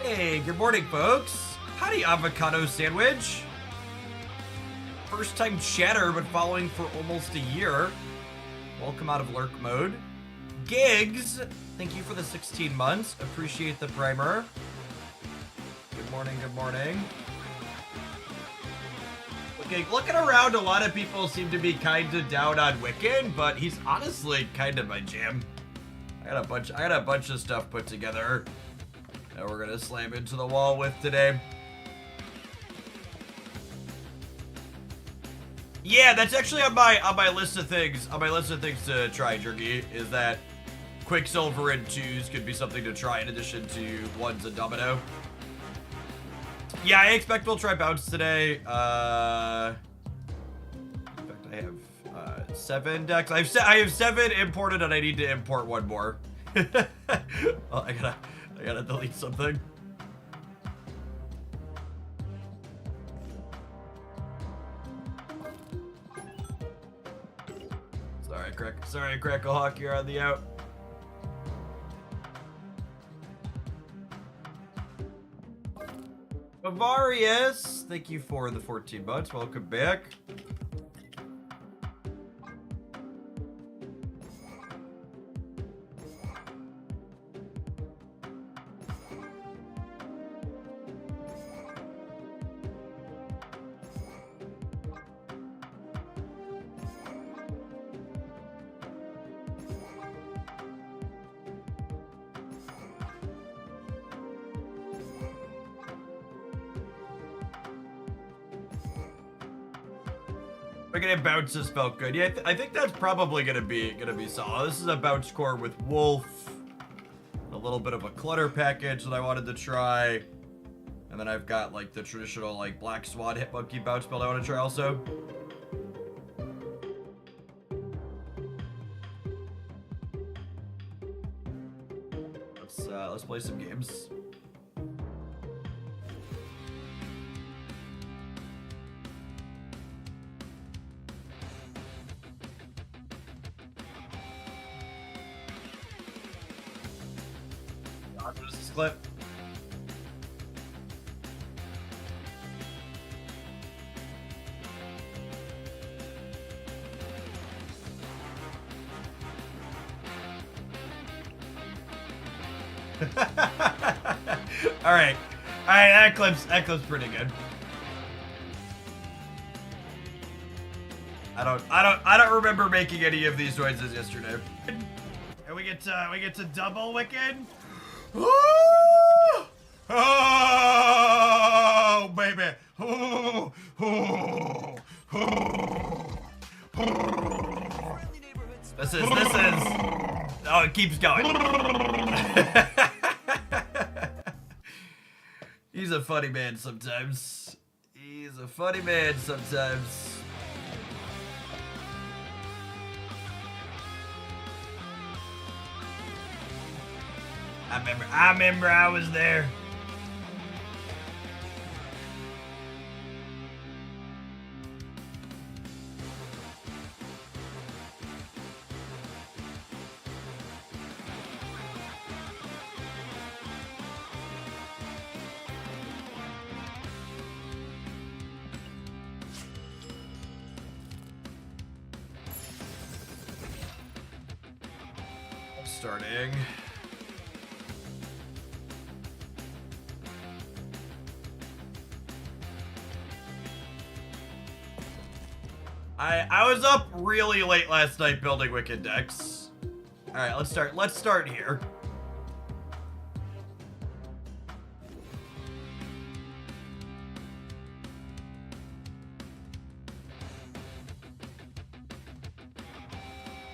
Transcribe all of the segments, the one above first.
Hey, good morning, folks. Howdy, avocado sandwich. First time chatter, but following for almost a year. Welcome out of lurk mode. Gigs, thank you for the 16 months. Appreciate the primer. Good morning, good morning. Okay, looking around, a lot of people seem to be kind of down on Wiccan, but he's honestly kind of my jam. I got a bunch of stuff put together that we're gonna slam into the wall with today. Yeah, that's actually on my list of things. On my list of things to try, Jerky, is that Quicksilver and 2s could be something to try in addition to 1s and Domino. Yeah, I expect we'll try Bounce today. In fact, I have 7 decks. I have 7 imported, and I need to import 1 more. Oh, I gotta delete something. Sorry, Crackle you're on the out. Bavarius, thank you for the 14 months. Welcome back. Looking at bounces felt good. Yeah, I think that's probably gonna be solid. This is a bounce core with Wolf, a little bit of a clutter package that I wanted to try, and then I've got like the traditional like Black Swan Hit Monkey bounce build I want to try also. Let's play some games. Clip. All right, that clip's pretty good. I don't remember making any of these noises yesterday. And we get to double Wiccan. Oh, baby. This is, oh, it keeps going. He's a funny man sometimes. I remember I was there. Starting. I was up really late last night building Wiccan decks. All right, let's start here.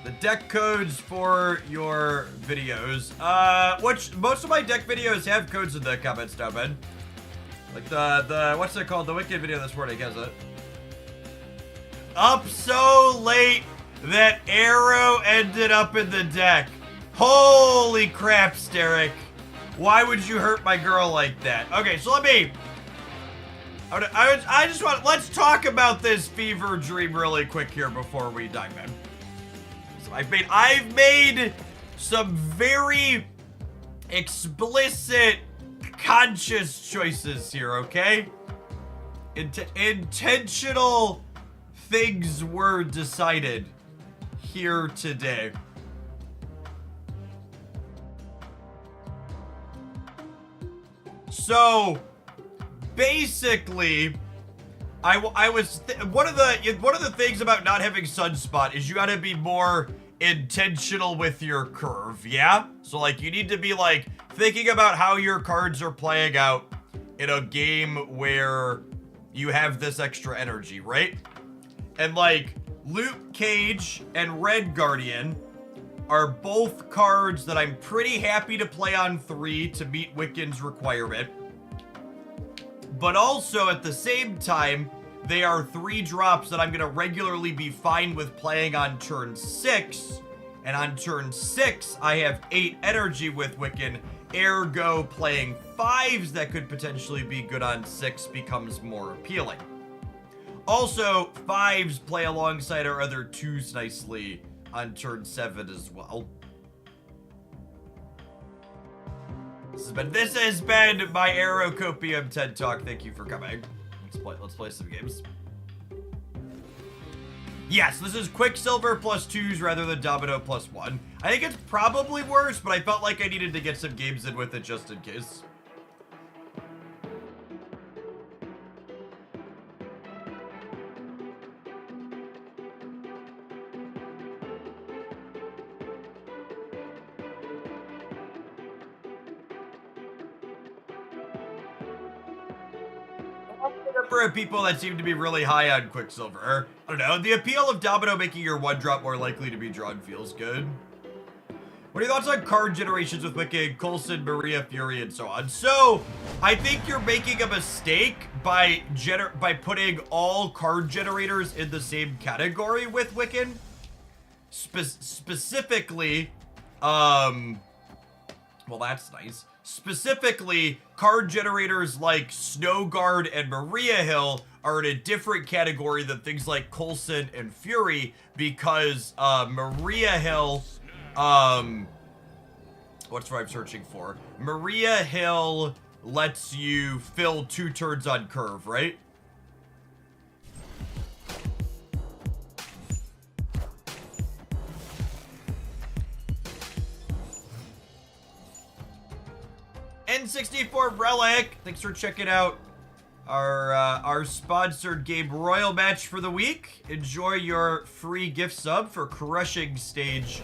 The deck codes for your videos. Which most of my deck videos have codes in the comments down, man. Like the what's it called? The Wiccan video this morning has it. Up so late that Arrow ended up in the deck. Holy crap, Steric. Why would you hurt my girl like that? Okay, so I just want, let's talk about this fever dream really quick here before we dive in. So I've made some very explicit conscious choices here, okay? Intentional things were decided here today. So, basically, one of the things about not having Sunspot is you gotta be more intentional with your curve, yeah? So, like, you need to be, like, thinking about how your cards are playing out in a game where you have this extra energy, right? And, like, Luke Cage and Red Guardian are both cards that I'm pretty happy to play on 3 to meet Wiccan's requirement. But also, at the same time, they are 3 drops that I'm going to regularly be fine with playing on turn 6. And on turn 6, I have 8 energy with Wiccan. Ergo, playing 5s that could potentially be good on 6 becomes more appealing. Also, 5s play alongside our other 2s nicely on turn 7 as well. This has been my Aerocopium TED Talk. Thank you for coming. Let's play some games. Yes, this is Quicksilver plus 2s rather than Domino plus 1. I think it's probably worse, but I felt like I needed to get some games in with it just in case. Number of people that seem to be really high on Quicksilver. I don't know. The appeal of Domino making your 1-drop more likely to be drawn feels good. What are your thoughts on card generations with Wiccan, Coulson, Maria, Fury, and so on? So, I think you're making a mistake by putting all card generators in the same category with Wiccan. Specifically, well, that's nice. Specifically, card generators like Snow Guard and Maria Hill are in a different category than things like Coulson and Fury because Maria Hill, what's what I'm searching for? Maria Hill lets you fill 2 turns on curve, right? N64 Relic, thanks for checking out our sponsored game Royal Match for the week. Enjoy your free gift sub for Crushing Stage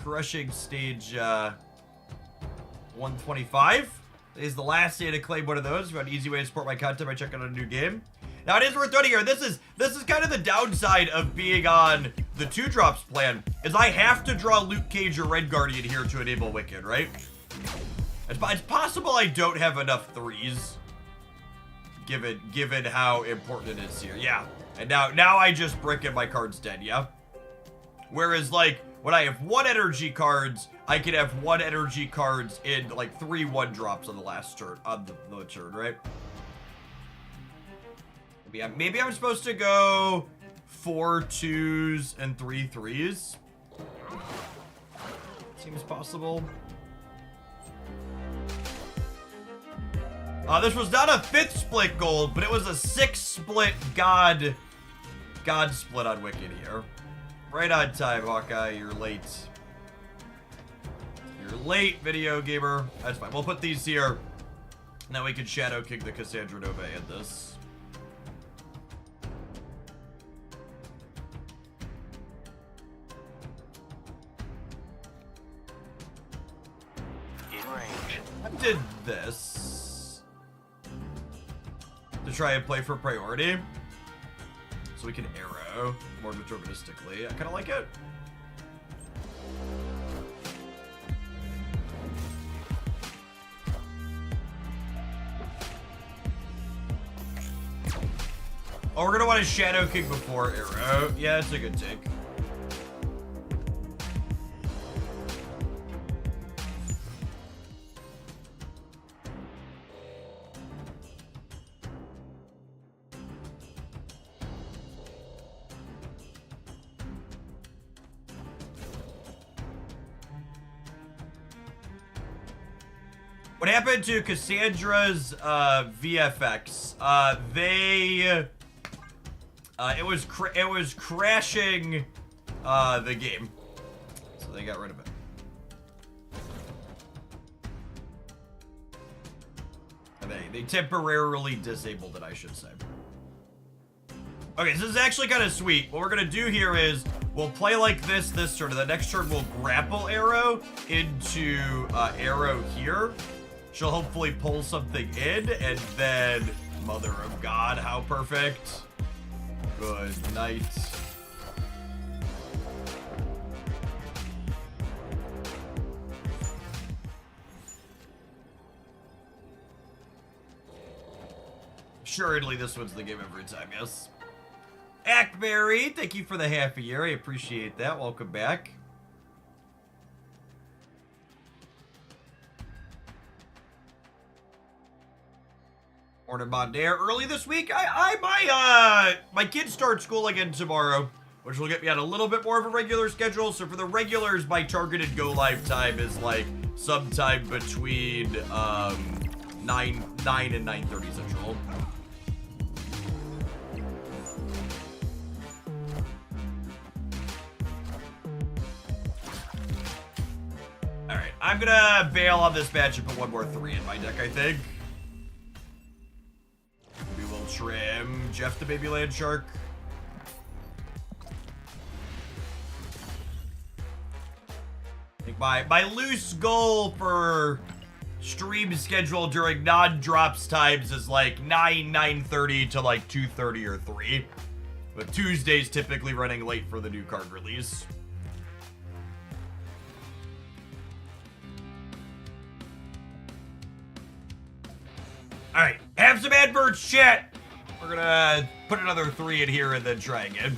125. Is the last day to claim one of those. If you want an easy way to support my content by checking out a new game. Now, it is worth noting here, this is kind of the downside of being on the 2-drops plan, is I have to draw Luke Cage or Red Guardian here to enable Wiccan, right? It's possible I don't have enough 3s, given how important it is here. Yeah, and now I just brick and my card's dead, yeah? Whereas, like, when I have 1 energy cards, I can have 1 energy cards in, like, 3 1-drops on the last turn, on the turn, right? Maybe I'm supposed to go 4 2s and 3 3s. Seems possible. This was not a 5th split gold, but it was a 6th split God split on Wiccan here. Right on time, Hawkeye. You're late. You're late, video gamer. That's fine. We'll put these here. Now we can Shadow King the Cassandra Nova in this. In range. I did this to try and play for priority, so we can arrow more deterministically. I kind of like it. Oh, we're gonna want to Shadow King before arrow. Yeah, it's a good take. What happened to Cassandra's VFX? It was crashing the game, so they got rid of it. They temporarily disabled it, I should say. Okay, so this is actually kind of sweet. What we're gonna do here is we'll play like this turn, and the next turn we'll grapple Arrow into Arrow here. She'll hopefully pull something in, and then Mother of God, how perfect. Good night. Assuredly, this one's the game every time, yes. Ackberry, thank you for the half a year. I appreciate that. Welcome back. Morning, Mondare. Early this week, my kids start school again tomorrow, which will get me on a little bit more of a regular schedule. So for the regulars, my targeted go live time is like sometime between 9 and 9:30 Central. All right, I'm gonna bail on this match and put one more 3 in my deck, I think. We will trim Jeff the Baby Land Shark. I think my loose goal for stream schedule during non-drops times is like 9:30 to like 2:30 or 3. But Tuesdays typically running late for the new card release. Alright, have some adverts, chat! We're gonna put another 3 in here and then try again.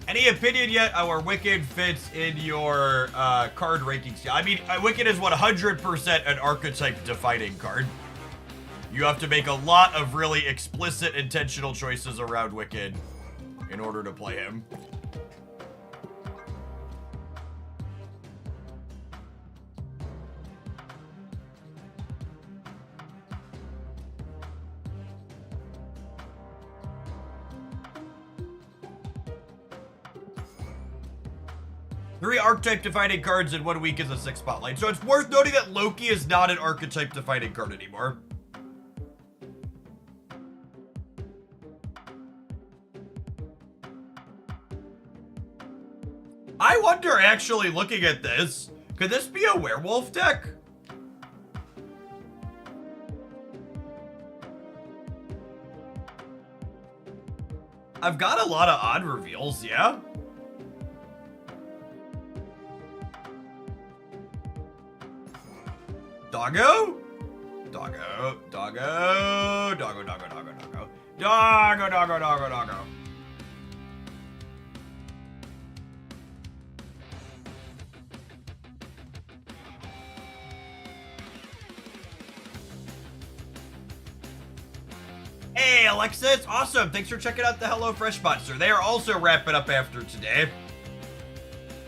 Any opinion yet on where Wiccan fits in your card rankings? I mean, Wiccan is 100% an archetype defining card. You have to make a lot of really explicit, intentional choices around Wiccan in order to play him. Three archetype defining cards in 1 week is a 6 spotlight. So it's worth noting that Loki is not an archetype defining card anymore. I wonder, actually, looking at this, could this be a werewolf deck? I've got a lot of odd reveals, yeah? Doggo? Doggo, doggo, doggo, doggo, doggo, doggo. Doggo, doggo, doggo, doggo. Hey, Alexis, awesome. Thanks for checking out the HelloFresh sponsor. They are also wrapping up after today.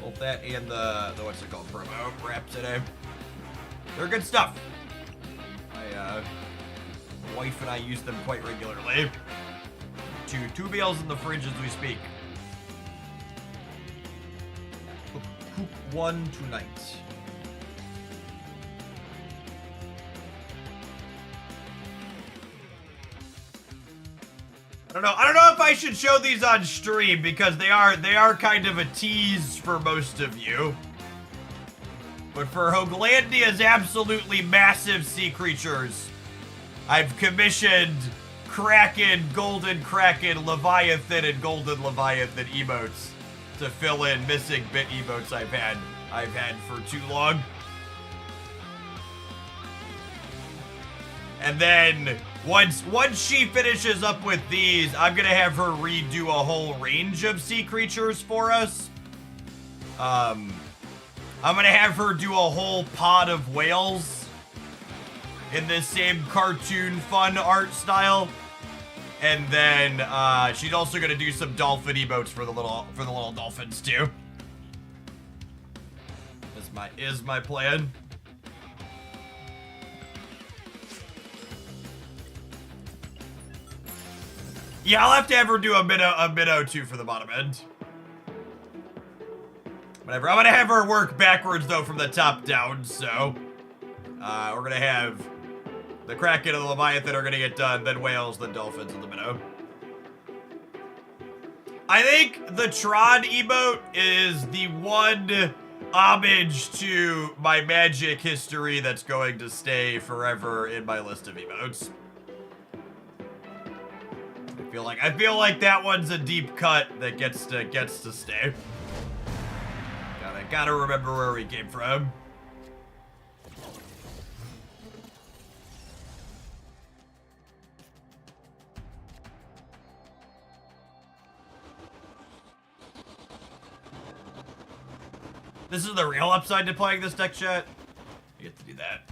Both that and the what's it called, promo wrap today. They're good stuff. My wife and I use them quite regularly. Two bales in the fridge as we speak. Cook one tonight. I don't know if I should show these on stream because they are kind of a tease for most of you. But for Hoaglandia's absolutely massive sea creatures, I've commissioned Kraken, Golden Kraken, Leviathan, and Golden Leviathan emotes to fill in missing bit emotes I've had for too long. And then once she finishes up with these, I'm gonna have her redo a whole range of sea creatures for us. I'm gonna have her do a whole pod of whales in this same cartoon fun art style. And then she's also gonna do some dolphin emotes for the little dolphins too. Is my plan. Yeah, I'll have to ever do a minnow too for the bottom end. Whatever. I'm gonna have her work backwards though from the top down, so we're gonna have the Kraken and the Leviathan are gonna get done, then whales, then dolphins, and the minnow. I think the Tron emote is the one homage to my Magic history that's going to stay forever in my list of emotes. I feel like that one's a deep cut that gets to stay. Gotta remember where we came from. This is the real upside to playing this deck, chat. You get to do that.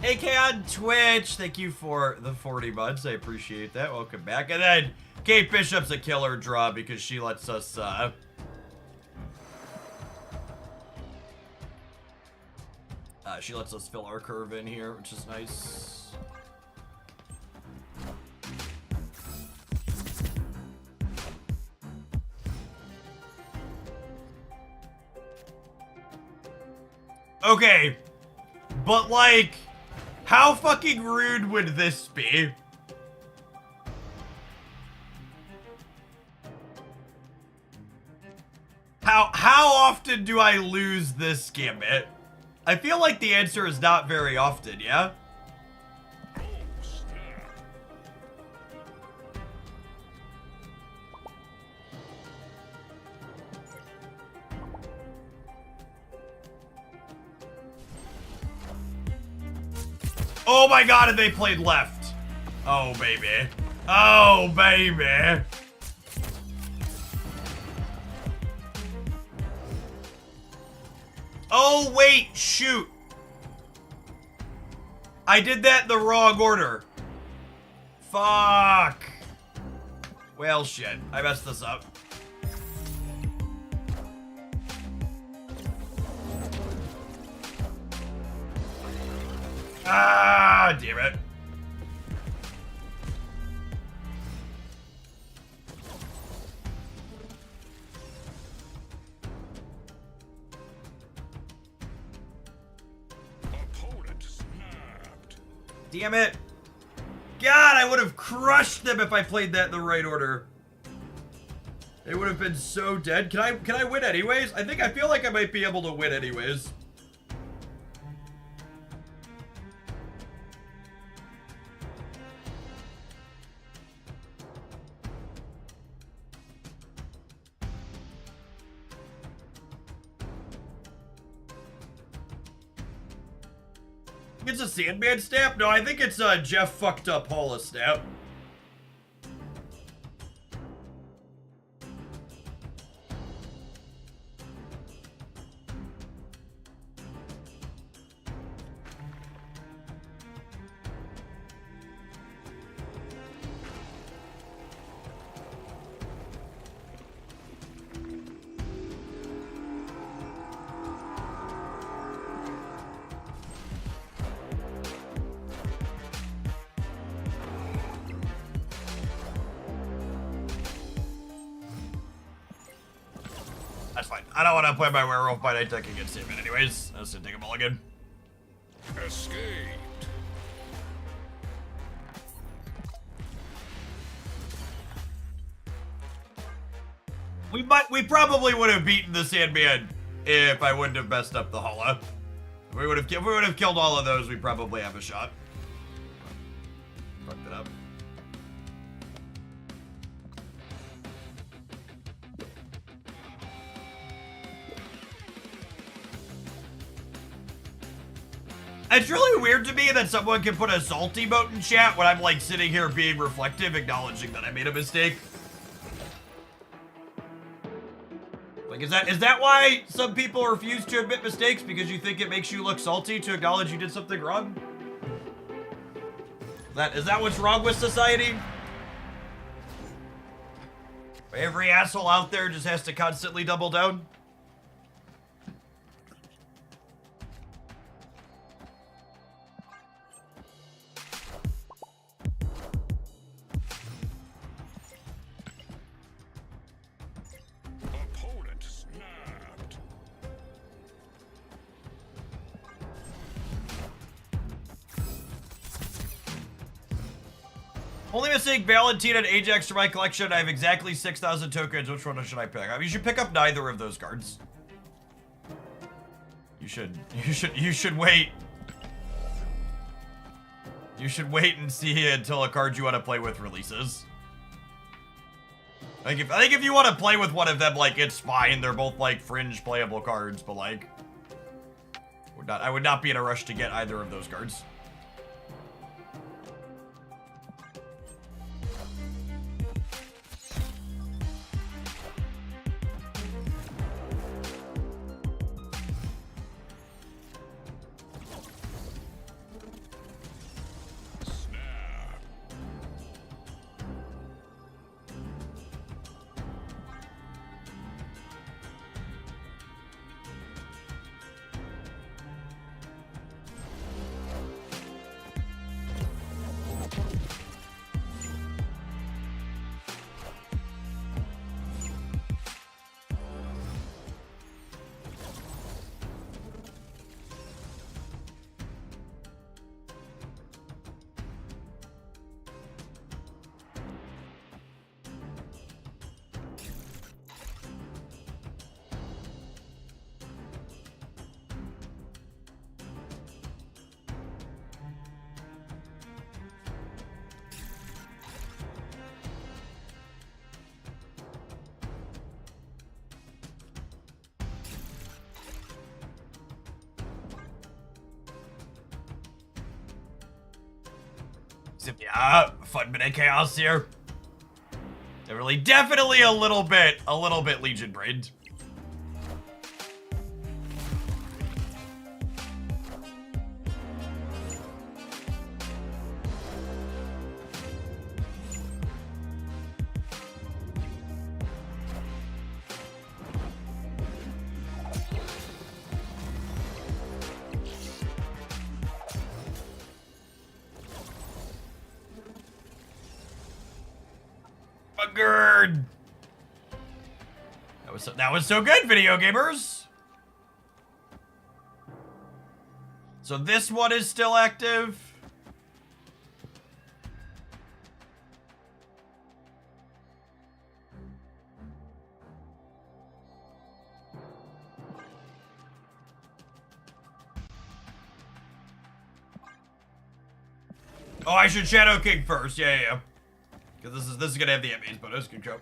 AK on Twitch, thank you for the 40 months. I appreciate that. Welcome back. And then Kate Bishop's a killer draw because she lets us fill our curve in here, which is nice. Okay, but like, how fucking rude would this be? How often do I lose this gambit? I feel like the answer is not very often, yeah? Oh my god, and they played left. Oh, baby. Oh, baby. Oh, wait, shoot. I did that in the wrong order. Fuck. Well, shit. I messed this up. Ah, damn it. Opponent snapped. Damn it. God, I would have crushed them if I played that in the right order. They would have been so dead. Can I win anyways? I feel like I might be able to win anyways. It's a Sandman snap? No, I think it's a Jeff fucked up Holla snap. That's fine. I don't want to play my werewolf by night deck against him anyways. I was gonna take a mulligan. Escaped. We probably would have beaten the Sandman if I wouldn't have messed up the Holla. If we would have killed all of those, we probably have a shot. Fucked it up. It's really weird to me that someone can put a salt emote in chat when I'm like sitting here being reflective, acknowledging that I made a mistake. Like, is that why some people refuse to admit mistakes? Because you think it makes you look salty to acknowledge you did something wrong? Is that what's wrong with society? Every asshole out there just has to constantly double down. Opponent snapped. Only missing Valentine and Ajax for my collection. I have exactly 6,000 tokens. Which one should I pick? I mean, you should pick up neither of those cards. You should wait. You should wait and see until a card you want to play with releases. I think if you want to play with one of them, like, it's fine. They're both, like, fringe playable cards, but, like, I would not be in a rush to get either of those cards. Yeah, fun bit of chaos here. Definitely a little bit Legion brained. Buggered. That was so good, video gamers. So this one is still active. Oh, I should Shadow King first. Yeah. Because this is gonna have the enemies bonus. Good job.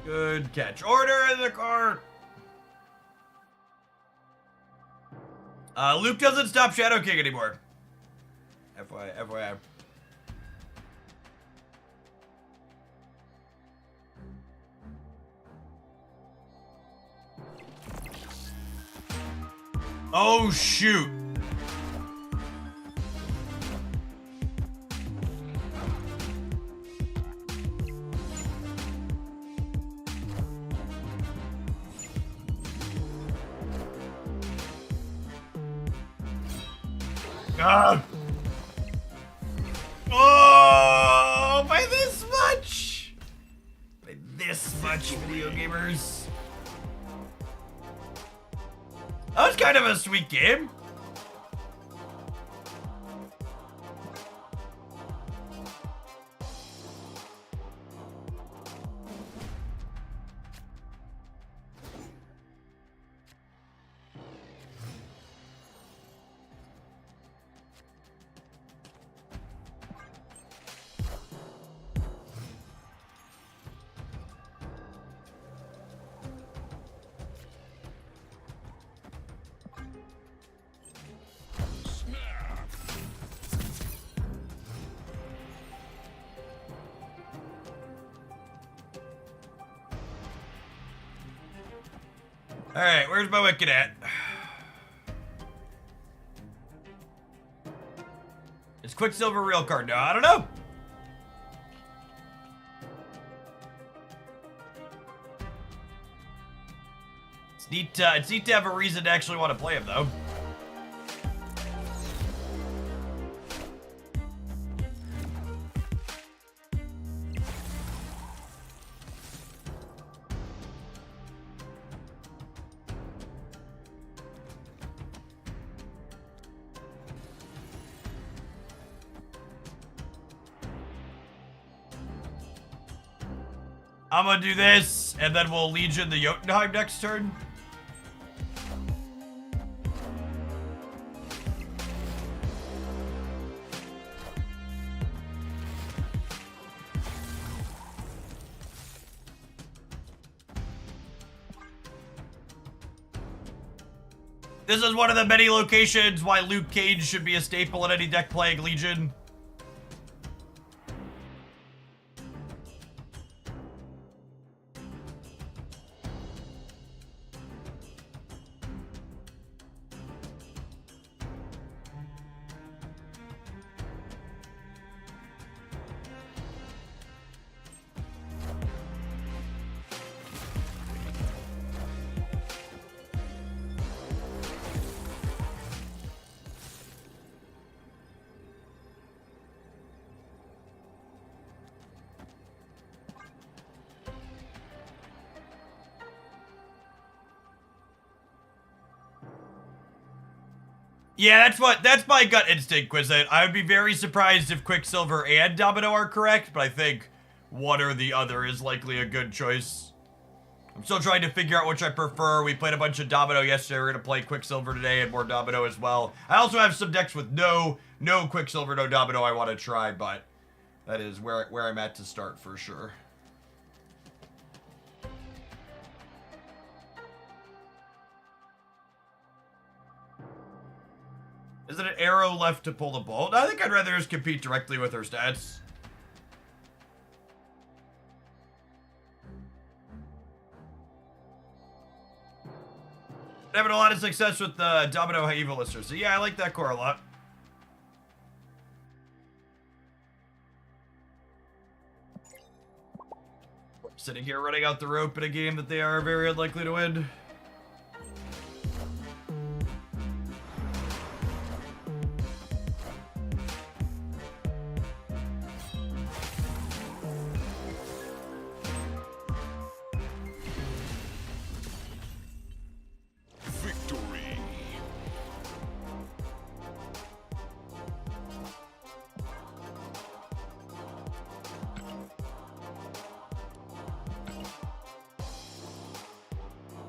Good catch. Order in the cart. Luke doesn't stop Shadow King anymore. FYI. Oh shoot. God. Oh, by this much. By this much, video gamers. That was kind of a sweet game. Alright, where's my Wiccan at? Is Quicksilver a real card? No, I don't know. It's neat to have a reason to actually want to play him, though. I'm gonna do this, and then we'll Legion the Jotunheim next turn. This is one of the many locations why Luke Cage should be a staple in any deck playing Legion. Yeah, that's my gut instinct, Quizit. I would be very surprised if Quicksilver and Domino are correct, but I think one or the other is likely a good choice. I'm still trying to figure out which I prefer. We played a bunch of Domino yesterday. We're gonna play Quicksilver today and more Domino as well. I also have some decks with no Quicksilver, no Domino I want to try, but that is where I'm at to start for sure. Is it an arrow left to pull the bolt? I think I'd rather just compete directly with her stats. Having a lot of success with the Domino Evil Lister. So yeah, I like that core a lot. Sitting here running out the rope in a game that they are very unlikely to win. Victory.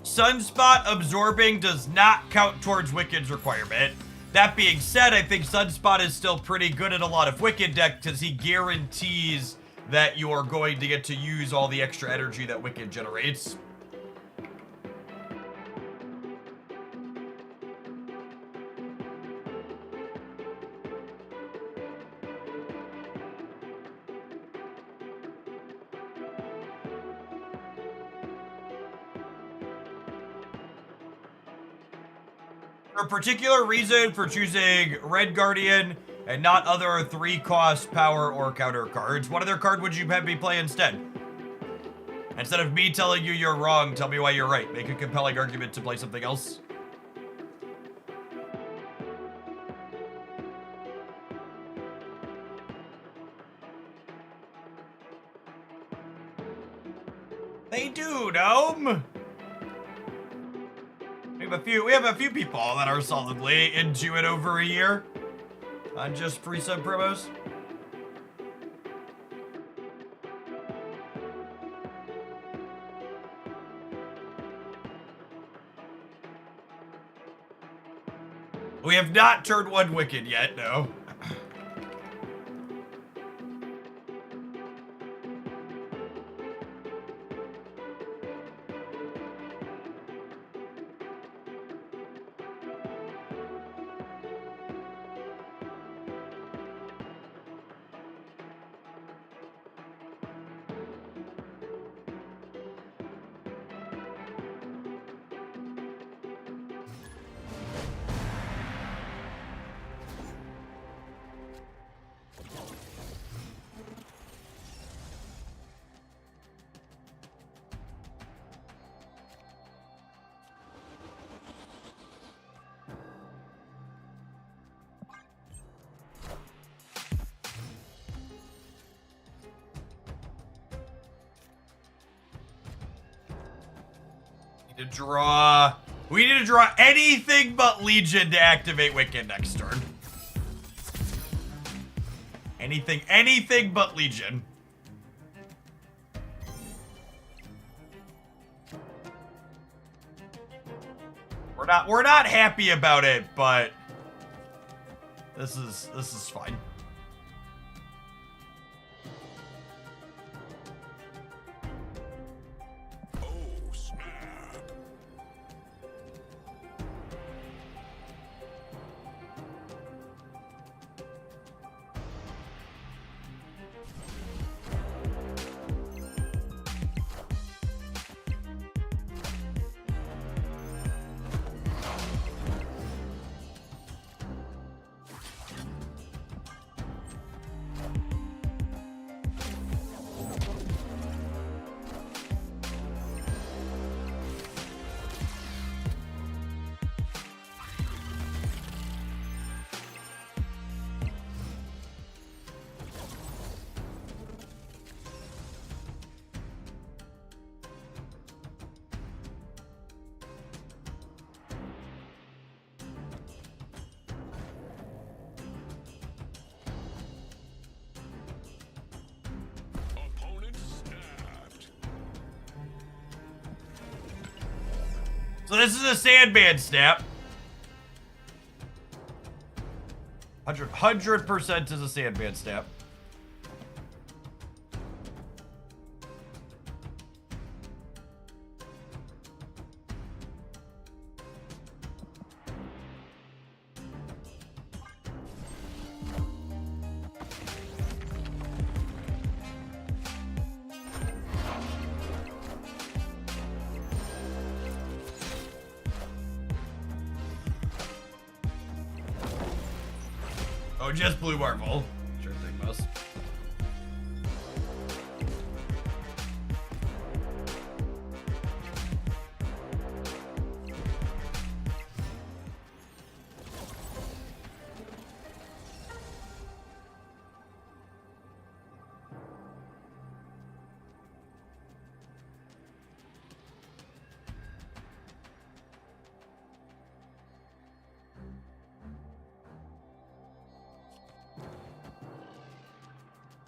Sunspot absorbing does not count towards Wiccan's requirement. That being said, I think Sunspot is still pretty good in a lot of Wiccan decks because he guarantees that you are going to get to use all the extra energy that Wiccan generates. A particular reason for choosing Red Guardian and not other 3-cost power or counter cards, what other card would you have me play instead? Instead of me telling you you're wrong, tell me why you're right. Make a compelling argument to play something else. They do, Gnome! We have a few people that are solidly into it over a year on just free sub promos. We have not turned one Wicked yet, no. To draw... We need to draw anything but Legion to activate Wiccan next turn. Anything but Legion. We're not happy about it, but this is fine. Oh, snap. Opponent snapped. So this is a Sandman snap. 100% is a Sandman snap. Oh, just blue marble. Sure thing, Mouse.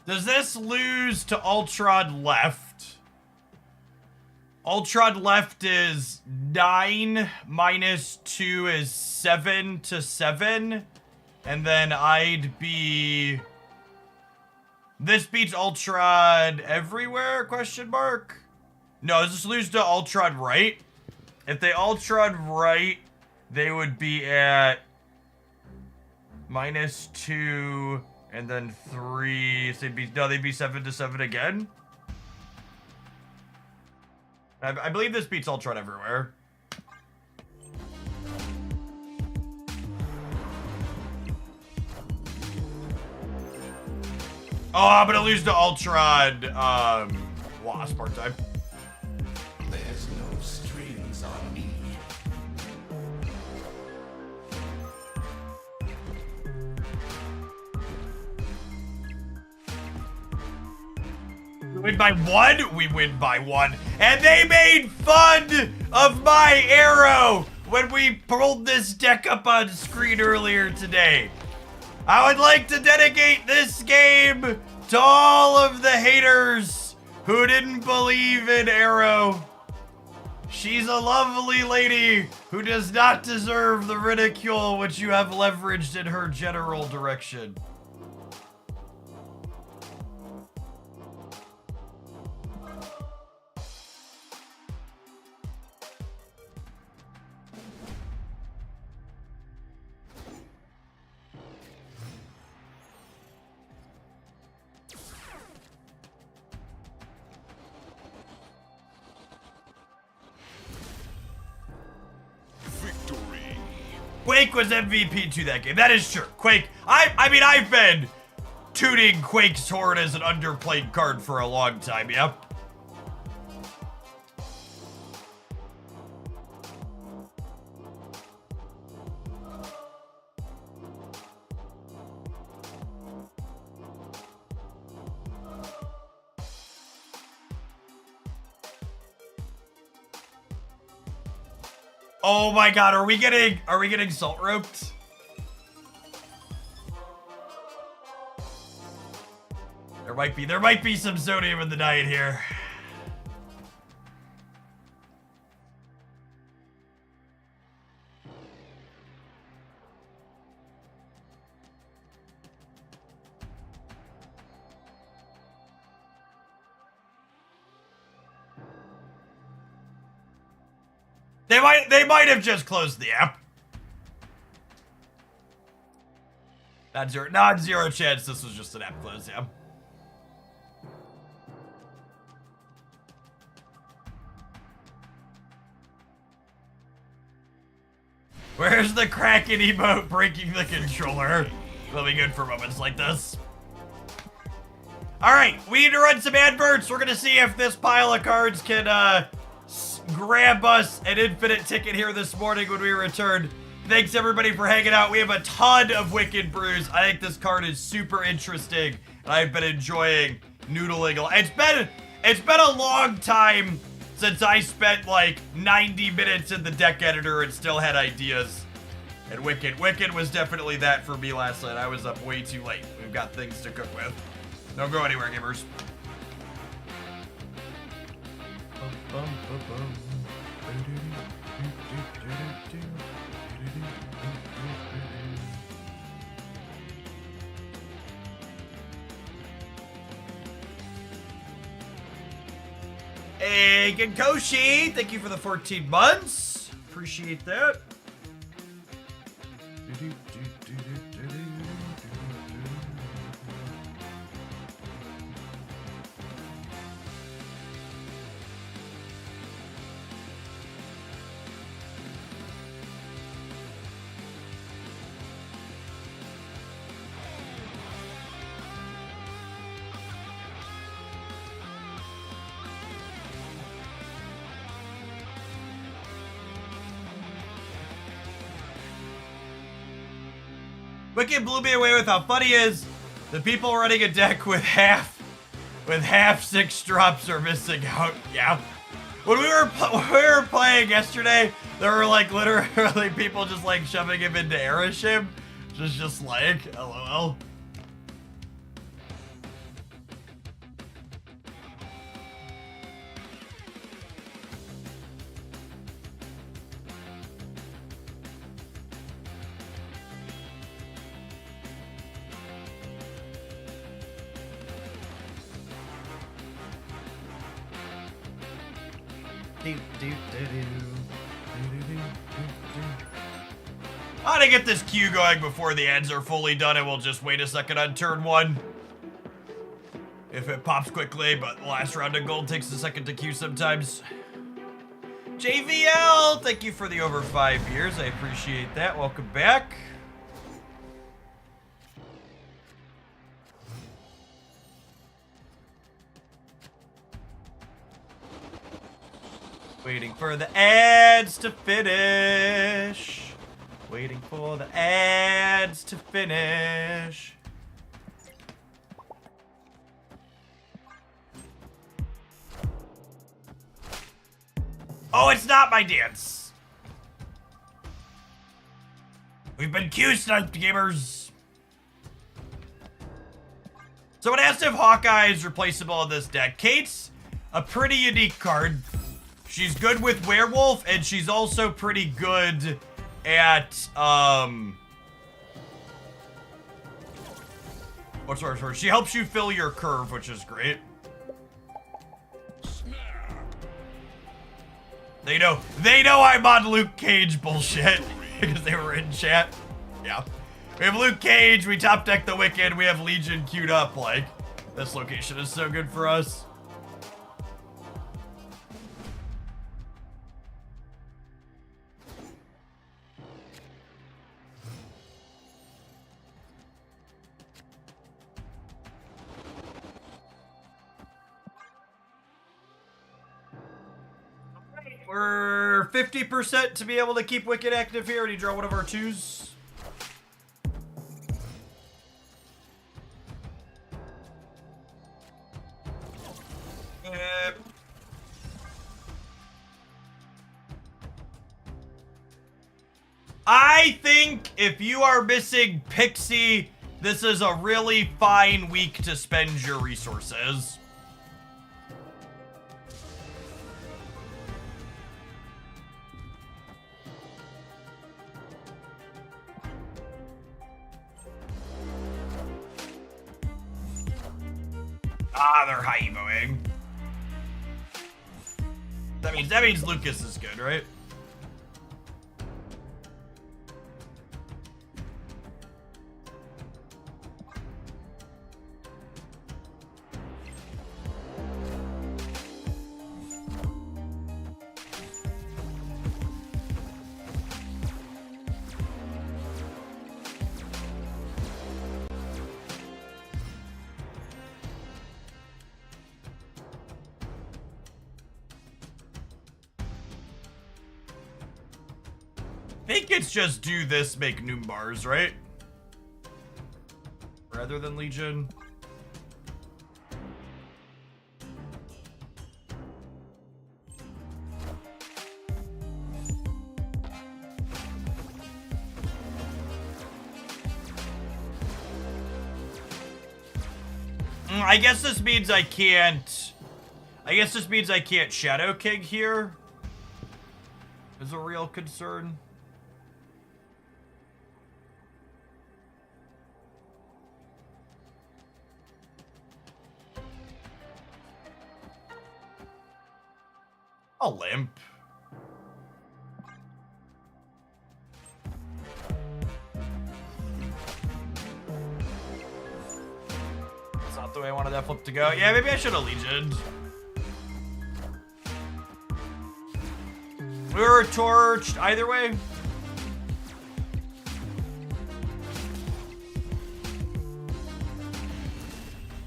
Does this lose to Ultron left? Ultron left is 9 minus 2 is 7 to 7. And then I'd be... This beats Ultron everywhere? Question mark? No, does this lose to Ultron right? If they Ultron right, they would be at -2 and then 3. So they'd be 7 to 7 again. I believe this beats Ultron everywhere. Oh, I'm gonna lose to Ultron, Wasp Archetype. There's no strings on me. We win by 1? We win by 1. And they made fun of my arrow when we pulled this deck up on screen earlier today. I would like to dedicate this game to all of the haters who didn't believe in Arrow. She's a lovely lady who does not deserve the ridicule which you have leveraged in her general direction. Victory. Quake was MVP to that game. That is true. Quake, I mean, I've been tooting Quake's horn as an underplayed card for a long time, yep. Oh my god, are we getting salt roped? There might be some sodium in the diet here. They might have just closed the app. Not zero chance this was just an app close, yeah. Where's the Kraken emote breaking the controller? It'll be good for moments like this. Alright, we need to run some adverts. We're gonna see if this pile of cards can grab us an infinite ticket here this morning when we return. Thanks everybody for hanging out. We have a ton of Wiccan brews. I think this card is super interesting, and I've been enjoying noodling. It's been a long time since I spent like 90 minutes in the deck editor and still had ideas. And Wiccan was definitely that for me last night. I was up way too late. We've got things to cook with. Don't go anywhere, gamers. Hey, Genkoshi, thank you for the 14 months. Appreciate that. Wiccan blew me away with how funny is. The people running a deck with half 6 drops are missing out. Yeah. When we were playing yesterday, there were like literally people just like shoving him into Erishim. Just like, LOL. I'm gonna get this queue going before the ads are fully done, and we'll just wait a second on turn 1. If it pops quickly, but the last round of gold takes a second to queue sometimes. JVL, thank you for the over 5 years. I appreciate that. Welcome back. Waiting for the ads to finish. Waiting for the ads to finish. Oh, it's not my dance. We've been Q-sniped, gamers. So it asks if Hawkeye is replaceable in this deck. Kate's a pretty unique card. She's good with Werewolf, and she's also pretty good at, what's the word? She helps you fill your curve, which is great. They know I'm on Luke Cage bullshit because they were in chat. Yeah. We have Luke Cage, we top deck the Wiccan, we have Legion queued up. Like, this location is so good for us. We're 50% to be able to keep Wicked active here. And you draw one of our 2s. I think if you are missing Pixie, this is a really fine week to spend your resources. Ah, they're high emoing. That means Lucas is good, right? I think it's just do this, make noom bars, right? Rather than Legion. I guess this means I can't... I guess this means I can't Shadow King here. Is a real concern. A limp. That's not the way I wanted that flip to go. Yeah, maybe I should have Legioned. We were torched either way.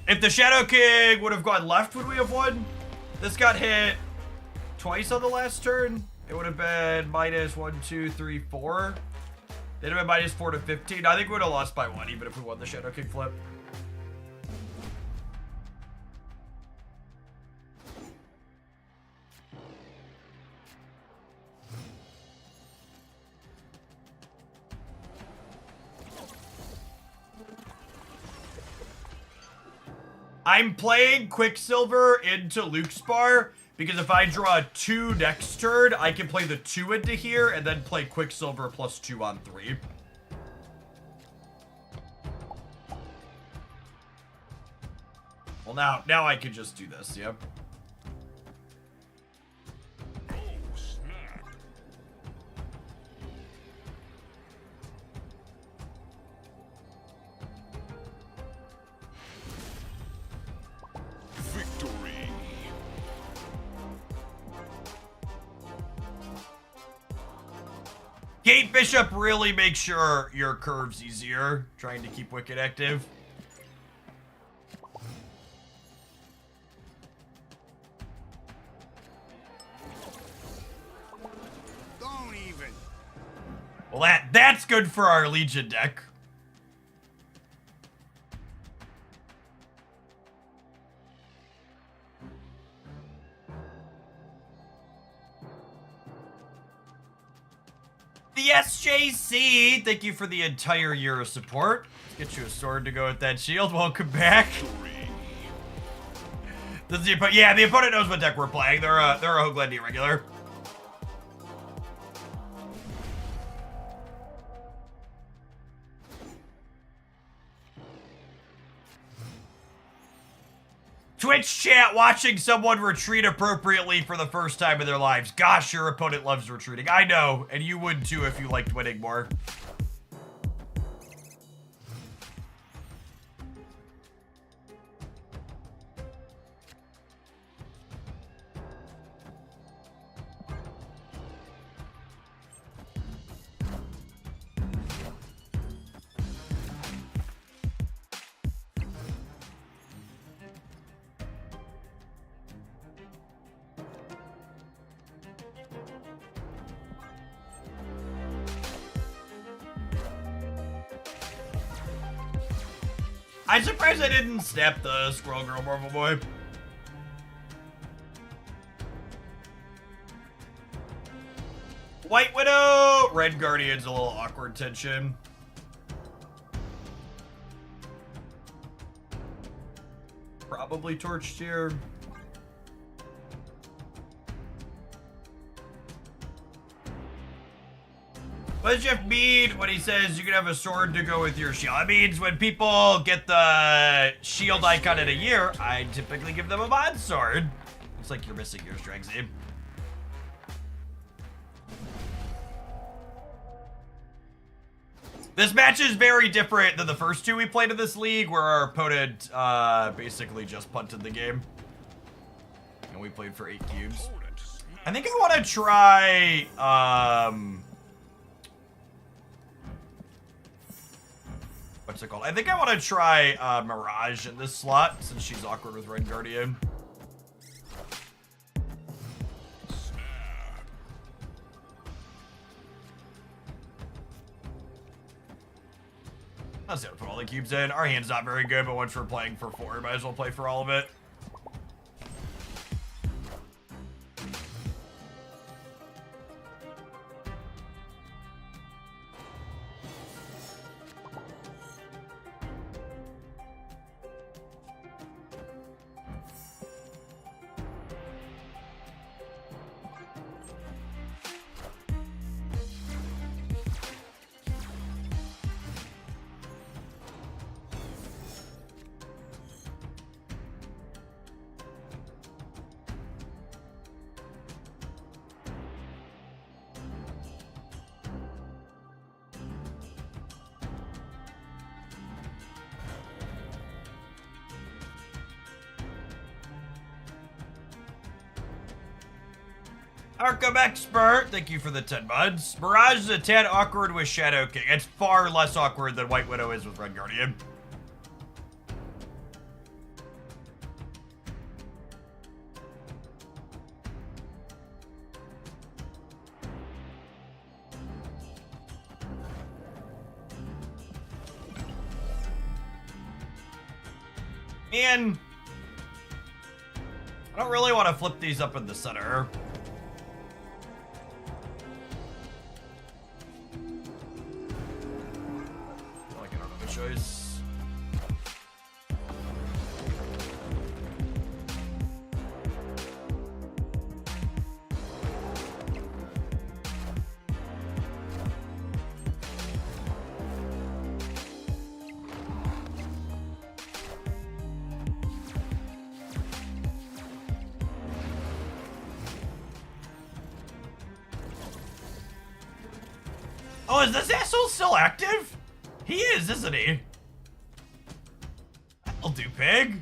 If the Shadow King would have gone left, would we have won? This got hit twice on the last turn. It would have been minus 1, 2, 3, 4. They'd have been minus 4 to 15. I think we would have lost by 1 even if we won the Shadow King flip. I'm playing Quicksilver into Luke's bar because if I draw a 2 next turn, I can play the 2 into here and then play Quicksilver plus 2 on 3. Well, now I can just do this, yep. Oh, snap. Victory. Gate Bishop really makes sure your curve's easier, trying to keep Wicked active. Don't even. Well, that's good for our Legion deck. The SJC, thank you for the entire year of support. Let's get you a sword to go with that shield. Welcome back. Does the opponent? Yeah, the opponent knows what deck we're playing. They're a Hoaglandy regular. Twitch chat watching someone retreat appropriately for the first time in their lives. Gosh, your opponent loves retreating. I know, and you would too if you liked winning more. I'm surprised I didn't snap the Squirrel Girl Marvel Boy. White Widow! Red Guardian's a little awkward tension. Probably torched here. What does Jeff mean when he says you can have a sword to go with your shield? It means when people get the shield icon in a year, I typically give them a mod sword. Looks like you're missing yours, Dragsy. This match is very different than the first two we played in this league, where our opponent basically just punted the game. And we played for 8 cubes. I think I want to try... what's it called? I think I want to try Mirage in this slot, since she's awkward with Red Guardian. Let's put all the cubes in. Our hand's not very good, but once we're playing for 4, might as well play for all of it. Arkham Expert, thank you for the 10 buds. Mirage is a tad awkward with Shadow King. It's far less awkward than White Widow is with Red Guardian. And I don't really want to flip these up in the center. Choice. Oh, is this asshole still active? He is, isn't he? That'll do, pig.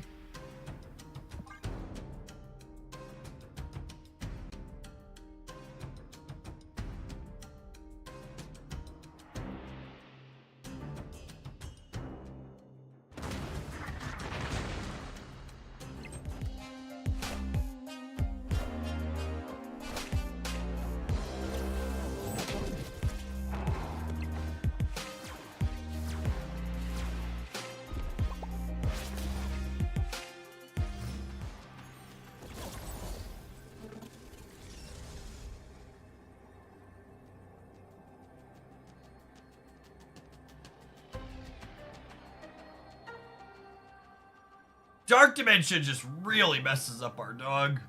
Dark Dimension just really messes up our dog.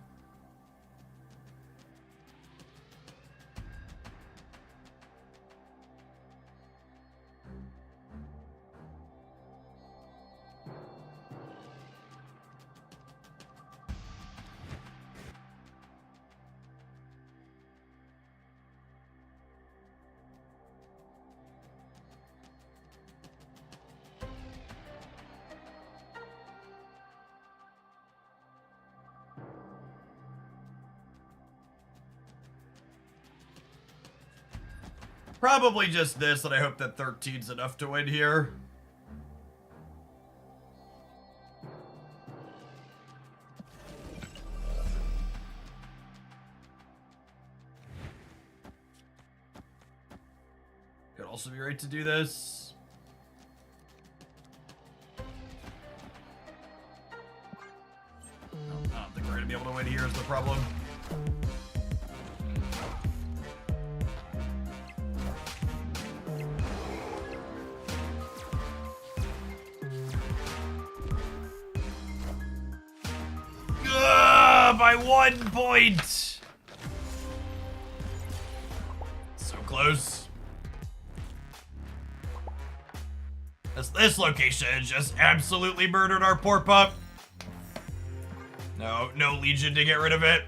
Probably just this, and I hope that 13's enough to win here. Could also be right to do this. I don't think we're gonna be able to win here is the problem. by 1 point. So close. This location just absolutely murdered our poor pup. No Legion to get rid of it.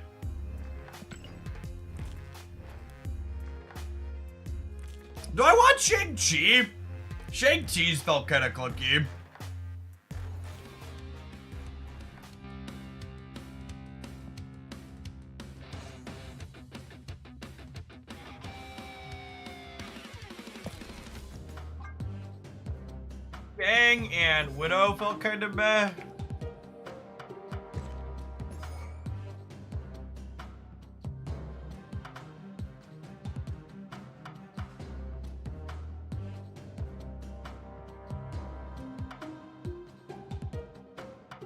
Do I want Shang-Chi? Shang-Chi's felt kind of clunky. Bang and Widow felt kind of meh.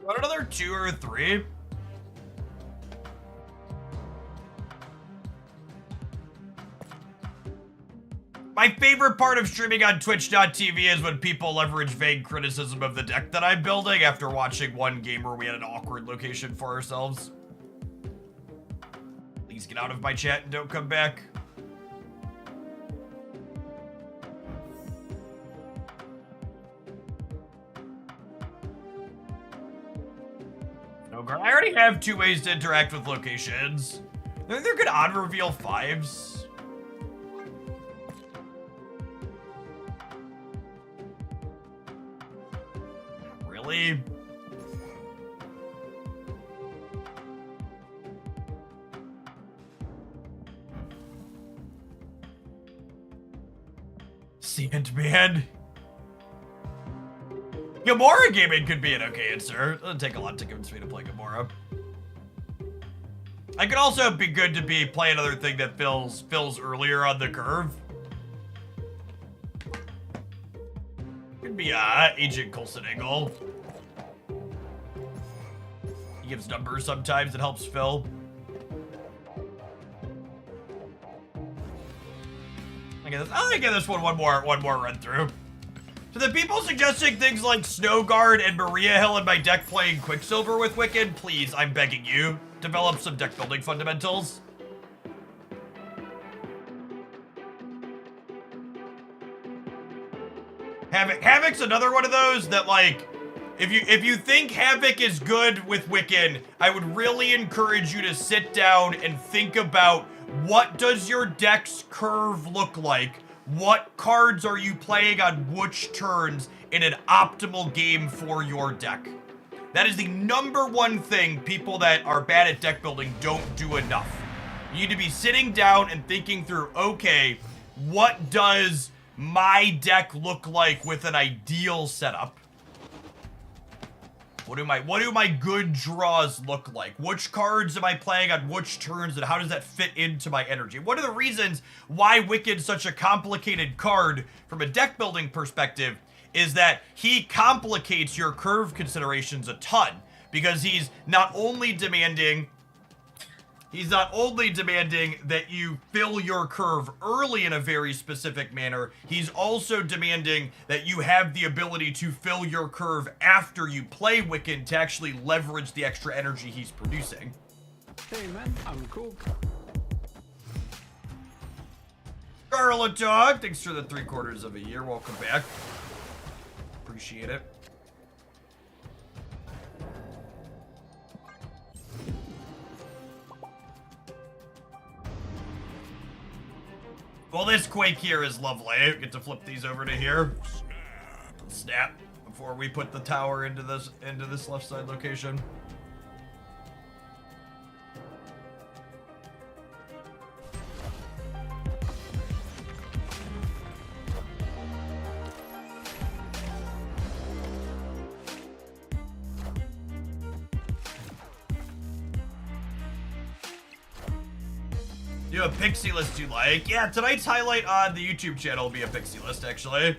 What, another 2 or 3? My favorite part of streaming on Twitch.tv is when people leverage vague criticism of the deck that I'm building after watching one game where we had an awkward location for ourselves. Please get out of my chat and don't come back. I already have 2 ways to interact with locations. They're good on reveal 5s. Really? Sandman? Gamora gaming could be an okay answer. It doesn't take a lot to convince me to play Gamora. I could also be good to play another thing that fills earlier on the curve. Could be Agent Coulson Angle. He gives numbers sometimes, it helps Phil. I'll give this one more run through. To the people suggesting things like Snowguard and Maria Hill in my deck playing Quicksilver with Wiccan, please, I'm begging you, develop some deck building fundamentals. Havoc's another one of those that, like, if you think Havoc is good with Wiccan, I would really encourage you to sit down and think about what does your deck's curve look like? What cards are you playing on which turns in an optimal game for your deck? That is the #1 thing people that are bad at deck building don't do enough. You need to be sitting down and thinking through, okay, what does my deck look like with an ideal setup? What do my good draws look like? Which cards am I playing on which turns, and how does that fit into my energy? One of the reasons why Wiccan's such a complicated card from a deck building perspective is that he complicates your curve considerations a ton, because he's not only demanding that you fill your curve early in a very specific manner, he's also demanding that you have the ability to fill your curve after you play Wiccan to actually leverage the extra energy he's producing. Hey man, I'm cool. Scarlet Dog, thanks for the 3/4 of a year. Welcome back. Appreciate it. Well, this Quake here is lovely. Get to flip these over to here. Snap. Before we put the tower into this left side location. Do a pixie list you like? Yeah, tonight's highlight on the YouTube channel will be a pixie list, actually.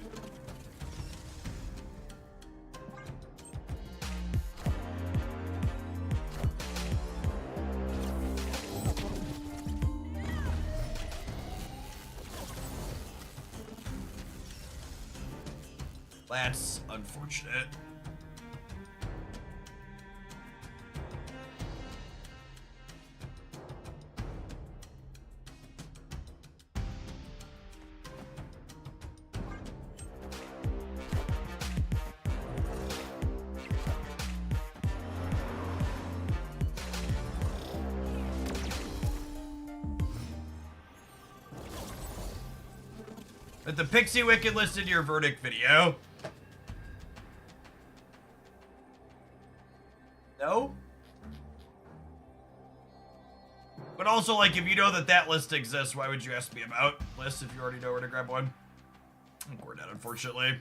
That's unfortunate. With the Pixie Wiccan list in your verdict video. No? But also, like, if you know that that list exists, why would you ask me about lists if you already know where to grab one? I think we're dead, unfortunately.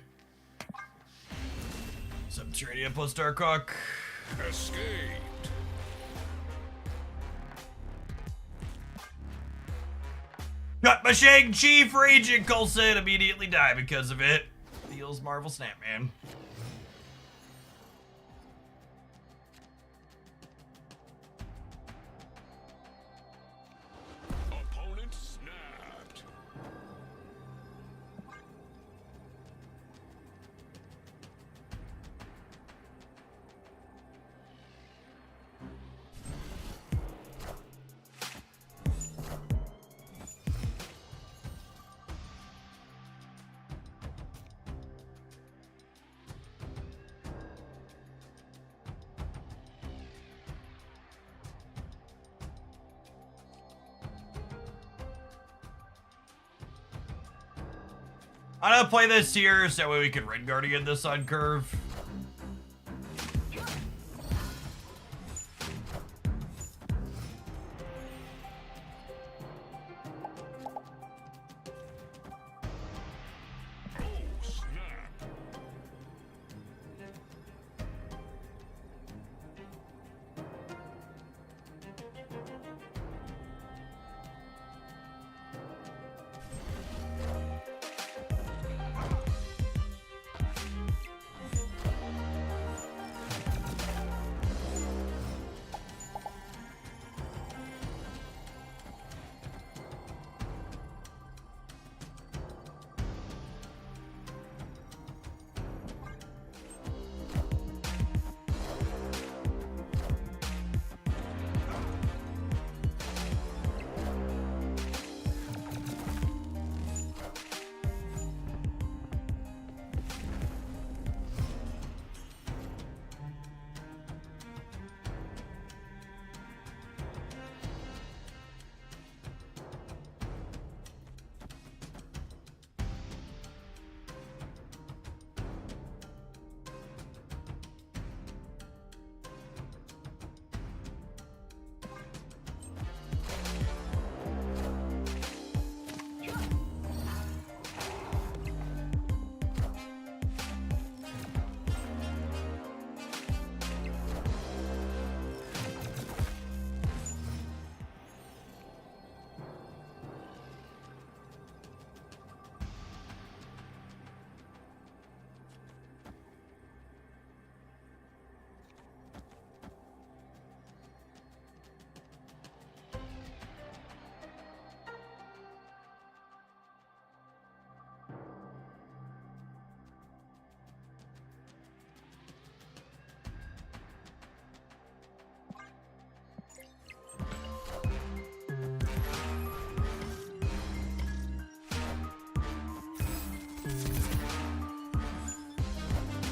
Subterranean plus Darkhawk. Escaped. Got my Shang-Chi for Agent Coulson. Immediately die because of it. Feels Marvel Snap, man. Opponent snapped. I'm gonna play this here so that way we can Red Guardian this on curve. Oh, snap.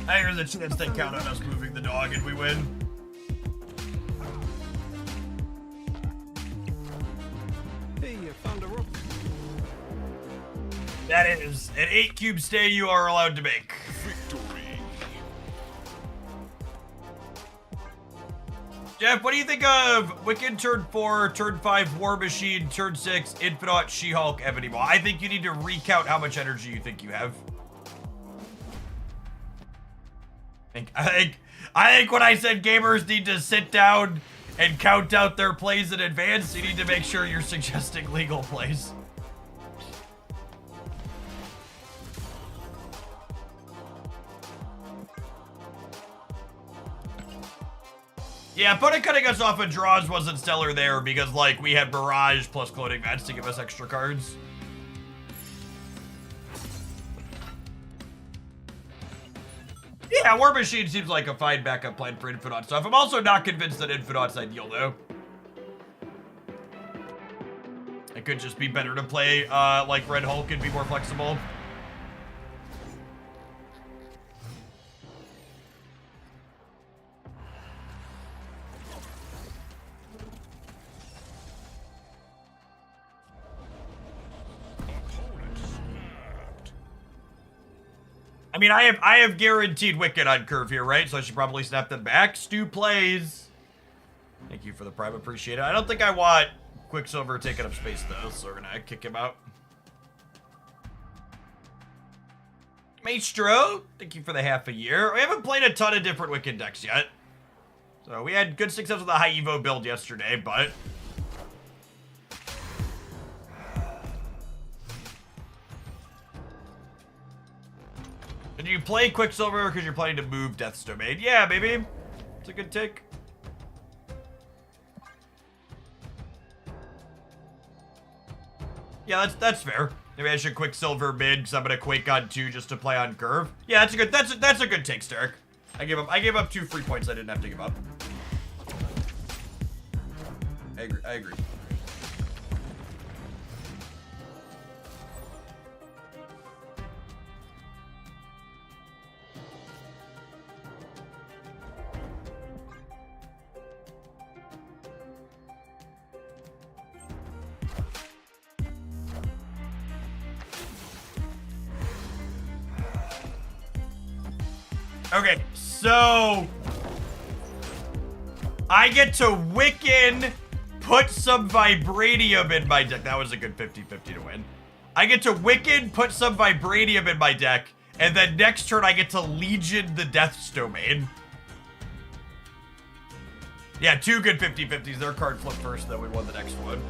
I hear the chance they count on us moving the dog and we win. Hey, you found a rook. That is an 8 cube stay you are allowed to make. Victory. Jeff, what do you think of Wiccan turn 4, turn 5 War Machine, turn 6 Infinite She-Hulk Ebony Maw? I think you need to recount how much energy you think you have. I think when I said gamers need to sit down and count out their plays in advance, you need to make sure you're suggesting legal plays. Yeah, but cutting us off of draws wasn't stellar there because, like, we had Barrage plus Cloning Vents to give us extra cards. Yeah, War Machine seems like a fine backup plan for Infinite stuff. I'm also not convinced that Infinite's ideal, though. It could just be better to play, like Red Hulk and be more flexible. Opponent snapped. I mean, I have guaranteed Wiccan on curve here, right? So I should probably snap them back. Stu plays. Thank you for the prime, appreciate it. I don't think I want Quicksilver taking up space though, so we're gonna kick him out. Maestro, thank you for the half a year. We haven't played a ton of different Wiccan decks yet. So we had good success with the high Evo build yesterday, but... Did you play Quicksilver because you're planning to move Death's Domain? Yeah, baby. It's a good take. Yeah, that's fair. Maybe I should Quicksilver mid because I'm gonna Quake on 2 just to play on curve. Yeah, that's a good take, Stark. I gave up 2 free points I didn't have to give up. I agree. Okay, so I get to Wiccan, put some Vibranium in my deck. That was a good 50-50 to win. I get to Wiccan, put some Vibranium in my deck, and then next turn I get to Legion the Death's Domain. Yeah, 2 good 50-50s. Their card flip first, then we won the next one.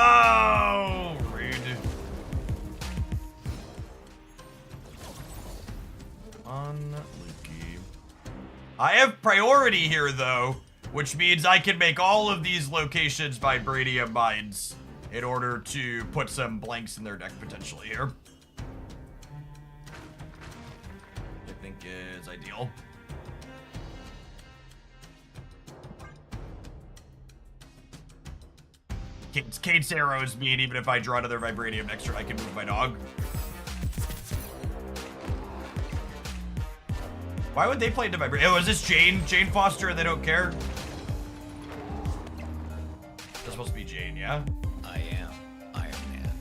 Oh, rude. Unlucky. I have priority here, though, which means I can make all of these locations Vibranium mines in order to put some blanks in their deck potentially here. I think is ideal. Kate's arrows mean even if I draw another Vibranium next turn, I can move my dog. Why would they play into Vibranium? Oh, is this Jane Foster and they don't care? That's supposed to be Jane, yeah? I am Iron Man.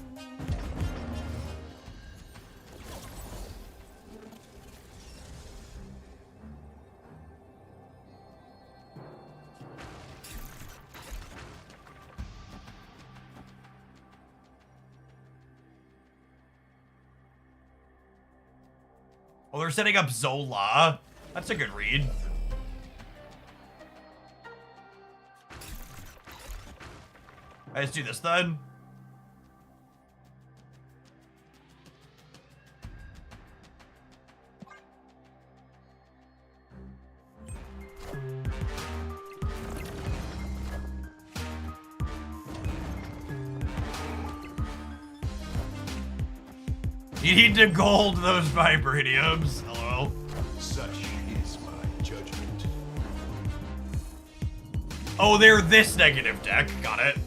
Oh, they're setting up Zola. That's a good read. Let's do this then. You need to gold those Vibraniums. Hello. Such is my judgment. Oh, they're this negative deck. Got it.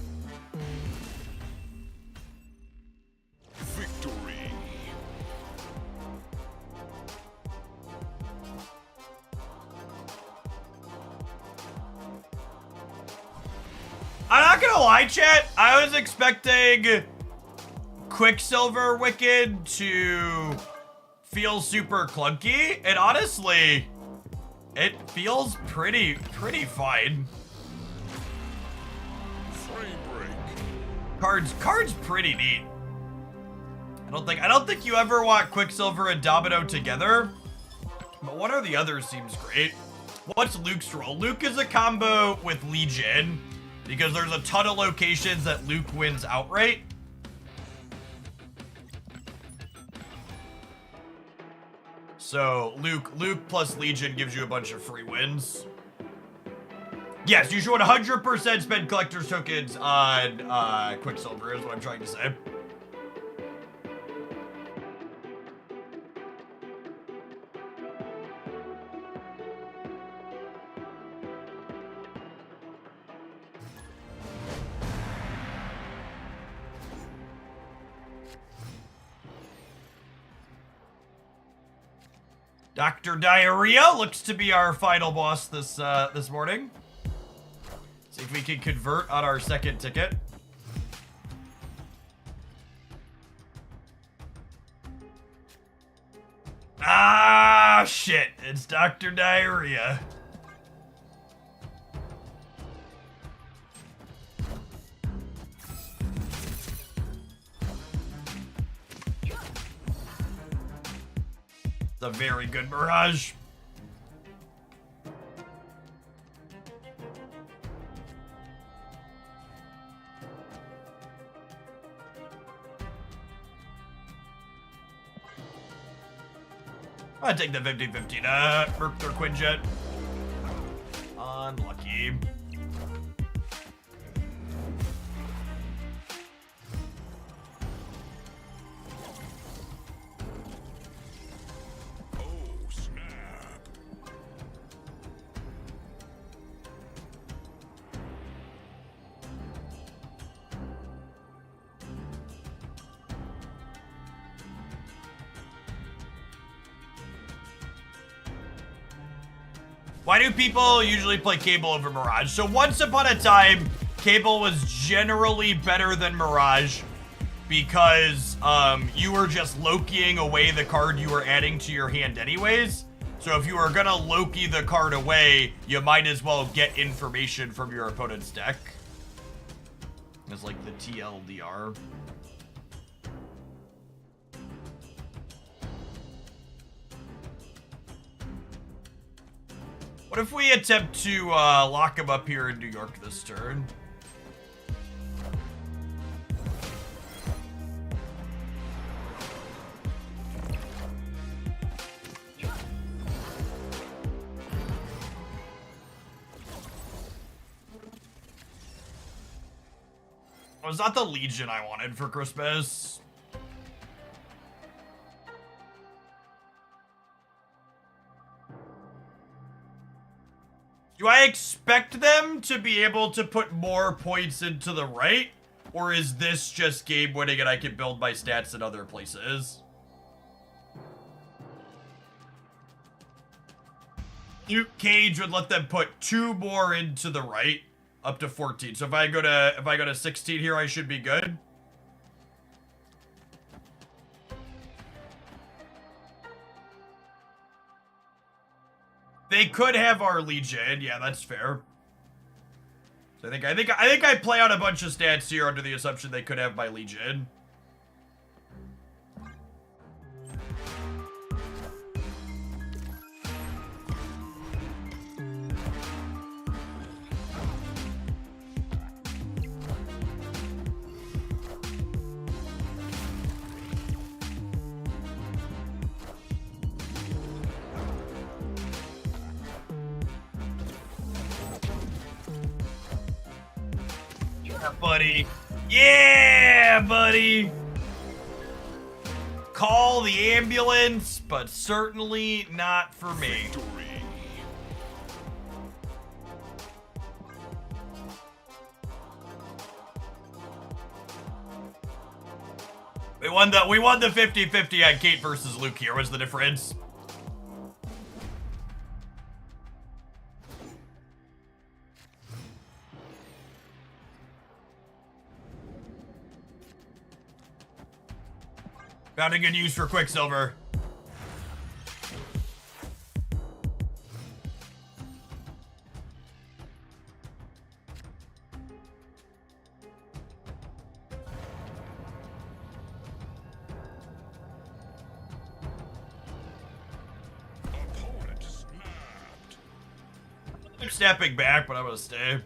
Victory. I'm not gonna lie, chat. I was expecting Quicksilver Wiccan to feel super clunky, and honestly, it feels pretty fine. Frame break. Cards pretty neat. I don't think you ever want Quicksilver and Domino together, but one or the other seems great. What's Luke's role? Luke is a combo with Legion because there's a ton of locations that Luke wins outright. So Luke plus Legion gives you a bunch of free wins. Yes, you should 100% spend collector's tokens on Quicksilver is what I'm trying to say. Dr. Diarrhea looks to be our final boss this morning. See if we can convert on our second ticket. Ah, shit. It's Dr. Diarrhea. It's a very good Mirage. I'll take the 50-50 to Merc their Quinjet. Unlucky. Oh, snap. Why do people usually play Cable over Mirage? So once upon a time, Cable was generally better than Mirage because you were just Lokiing away the card you were adding to your hand anyways. So if you were gonna Loki the card away, you might as well get information from your opponent's deck. It's like the TLDR. What if we attempt to lock him up here in New York this turn? Was that the Legion I wanted for Christmas? Do I expect them to be able to put more points into the right? Or is this just game winning and I can build my stats in other places? Luke Cage would let them put 2 more into the right, up to 14. So if I go to 16 here, I should be good. They could have our Legion. Yeah, that's fair. So I think I play out a bunch of stats here under the assumption they could have my Legion. Yeah, buddy. Yeah, buddy. Call the ambulance, but certainly not for me. Victory. We won the 50-50 on Kate versus Luke here. What's the difference? Found a good use for Quicksilver. Opponent snapped. I'm stepping back, but I'm gonna stay.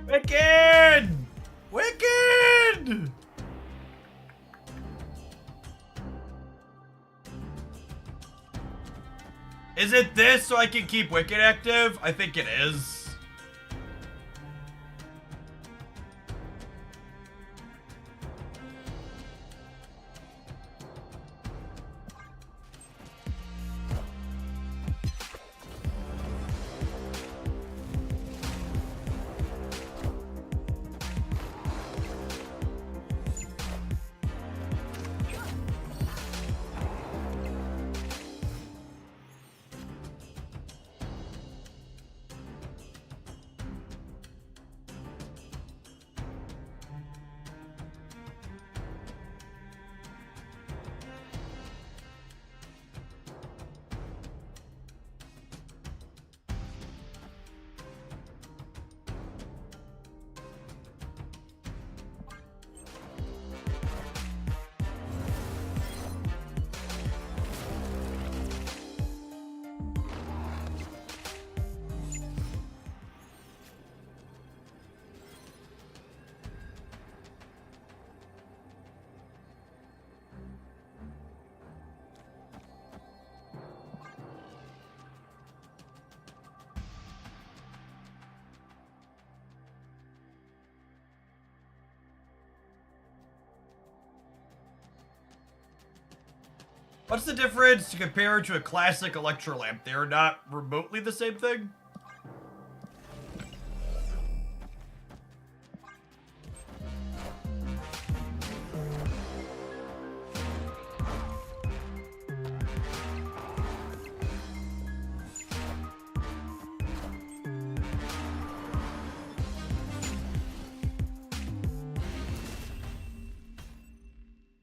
Wicked! Wicked! it this so I can keep Wiccan active? I think it is. What's the difference to compare to a classic electro lamp? They are not remotely the same thing?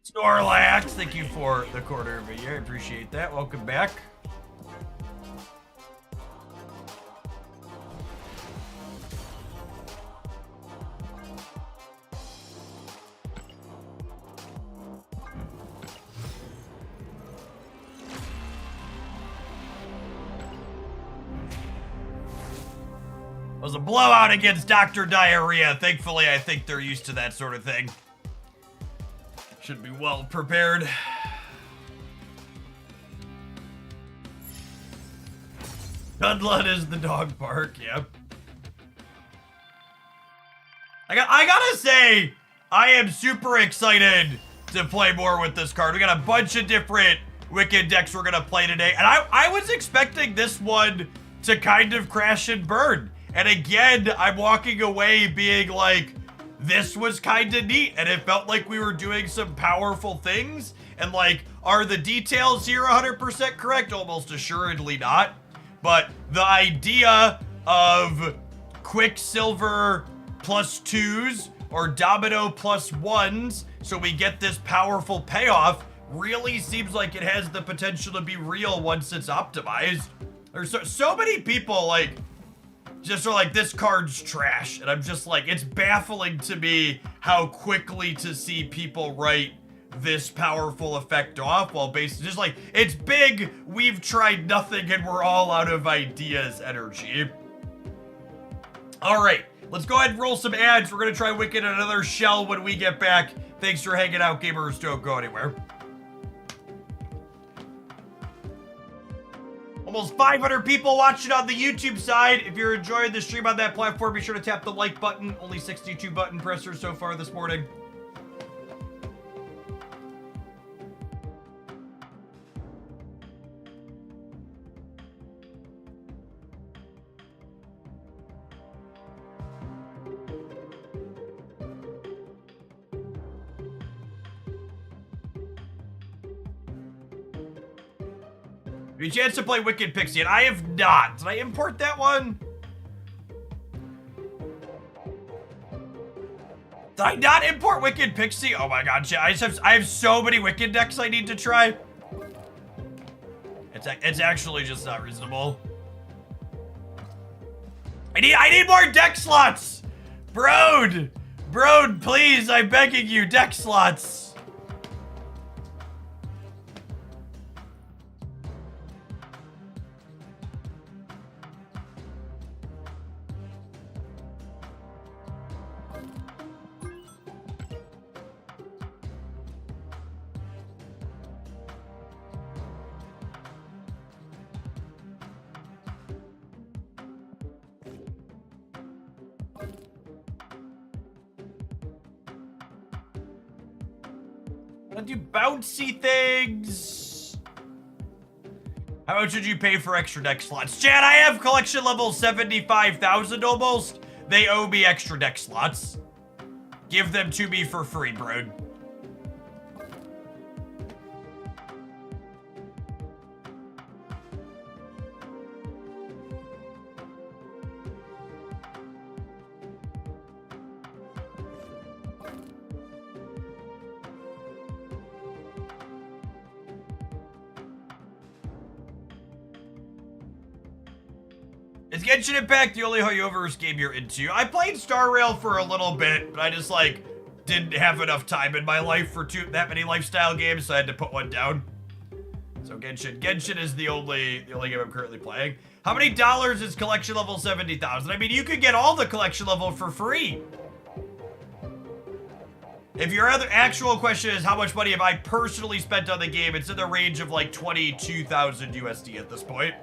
Snorlax, thank you for the quarter of a year. I appreciate that. Welcome back. It was a blowout against Dr. Diarrhea. Thankfully, I think they're used to that sort of thing. Should be well prepared. Cudlud is the dog park, yep. I gotta say, I am super excited to play more with this card. We got a bunch of different Wiccan decks we're gonna play today. And I was expecting this one to kind of crash and burn. And again, I'm walking away being like, this was kind of neat, and it felt like we were doing some powerful things. And like, are the details here 100% correct? Almost assuredly not. But the idea of Quicksilver +2s or Domino +1s, so we get this powerful payoff, really seems like it has the potential to be real once it's optimized. There's so many people like, just are like, this card's trash. And I'm just like, it's baffling to me how quickly to see people write this powerful effect off while basically just like, it's big, we've tried nothing, and we're all out of ideas energy. All right, let's go ahead and roll some ads. We're gonna try Wiccan another shell when we get back. Thanks for hanging out, gamers. Don't go anywhere. Almost 500 people watching on the YouTube side. If you're enjoying the stream on that platform, be sure to tap the like button. Only 62 button pressers so far this morning. Have you a chance to play Wicked Pixie? And I have not. Did I import that one? Did I not import Wicked Pixie? Oh my god, I have so many Wicked decks I need to try. It's actually just not reasonable. I need more deck slots! Broad, please, I'm begging you, deck slots. Wanna do bouncy things? How much did you pay for extra deck slots? Chad, I have collection level 75,000 almost. They owe me extra deck slots. Give them to me for free, bro. Is Genshin Impact the only Hoyoverse game you're into? I played Star Rail for a little bit, but I just, like, didn't have enough time in my life for that many lifestyle games, so I had to put one down. So Genshin is the only game I'm currently playing. How many dollars is collection level 70,000? I mean, you could get all the collection level for free. If your other actual question is how much money have I personally spent on the game, it's in the range of like 22,000 USD at this point.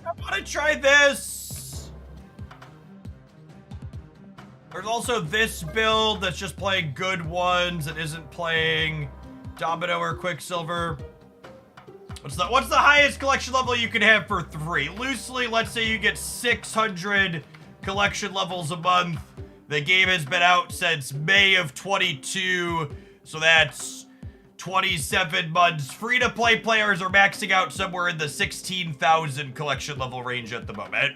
I want to try this. There's also this build that's just playing good ones and isn't playing Domino or Quicksilver. What's the highest collection level you can have for 3? Loosely, let's say you get 600 collection levels a month. The game has been out since May of 22, so that's 27 months. Free-to-play players are maxing out somewhere in the 16,000 collection level range at the moment.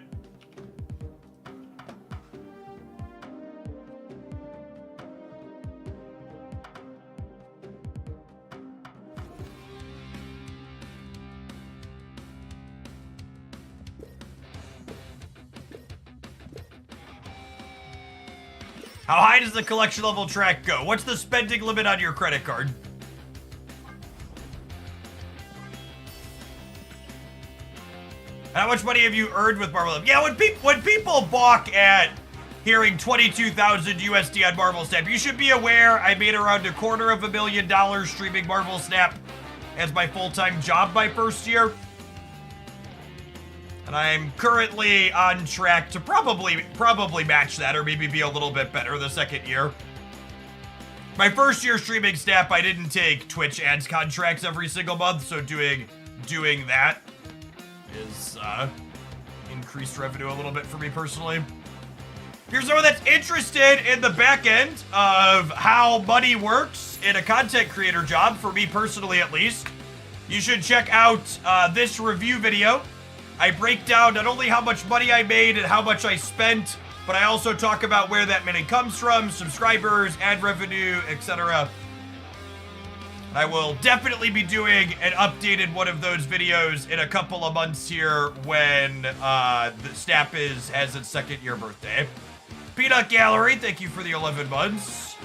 How high does the collection level track go? What's the spending limit on your credit card? How much money have you earned with Marvel? Yeah, when people balk at hearing 22,000 USD on Marvel Snap, you should be aware I made around $250,000 streaming Marvel Snap as my full-time job my first year. And I'm currently on track to probably match that or maybe be a little bit better the second year. My first year streaming Snap, I didn't take Twitch ads contracts every single month, so doing that is increased revenue a little bit for me personally. If you're someone that's interested in the back end of how money works in a content creator job, for me personally at least, you should check out this review video. I break down not only how much money I made and how much I spent, but I also talk about where that money comes from, subscribers, ad revenue, etc. I will definitely be doing an updated one of those videos in a couple of months here when the Snap has its second year birthday. Peanut Gallery, thank you for the 11 months.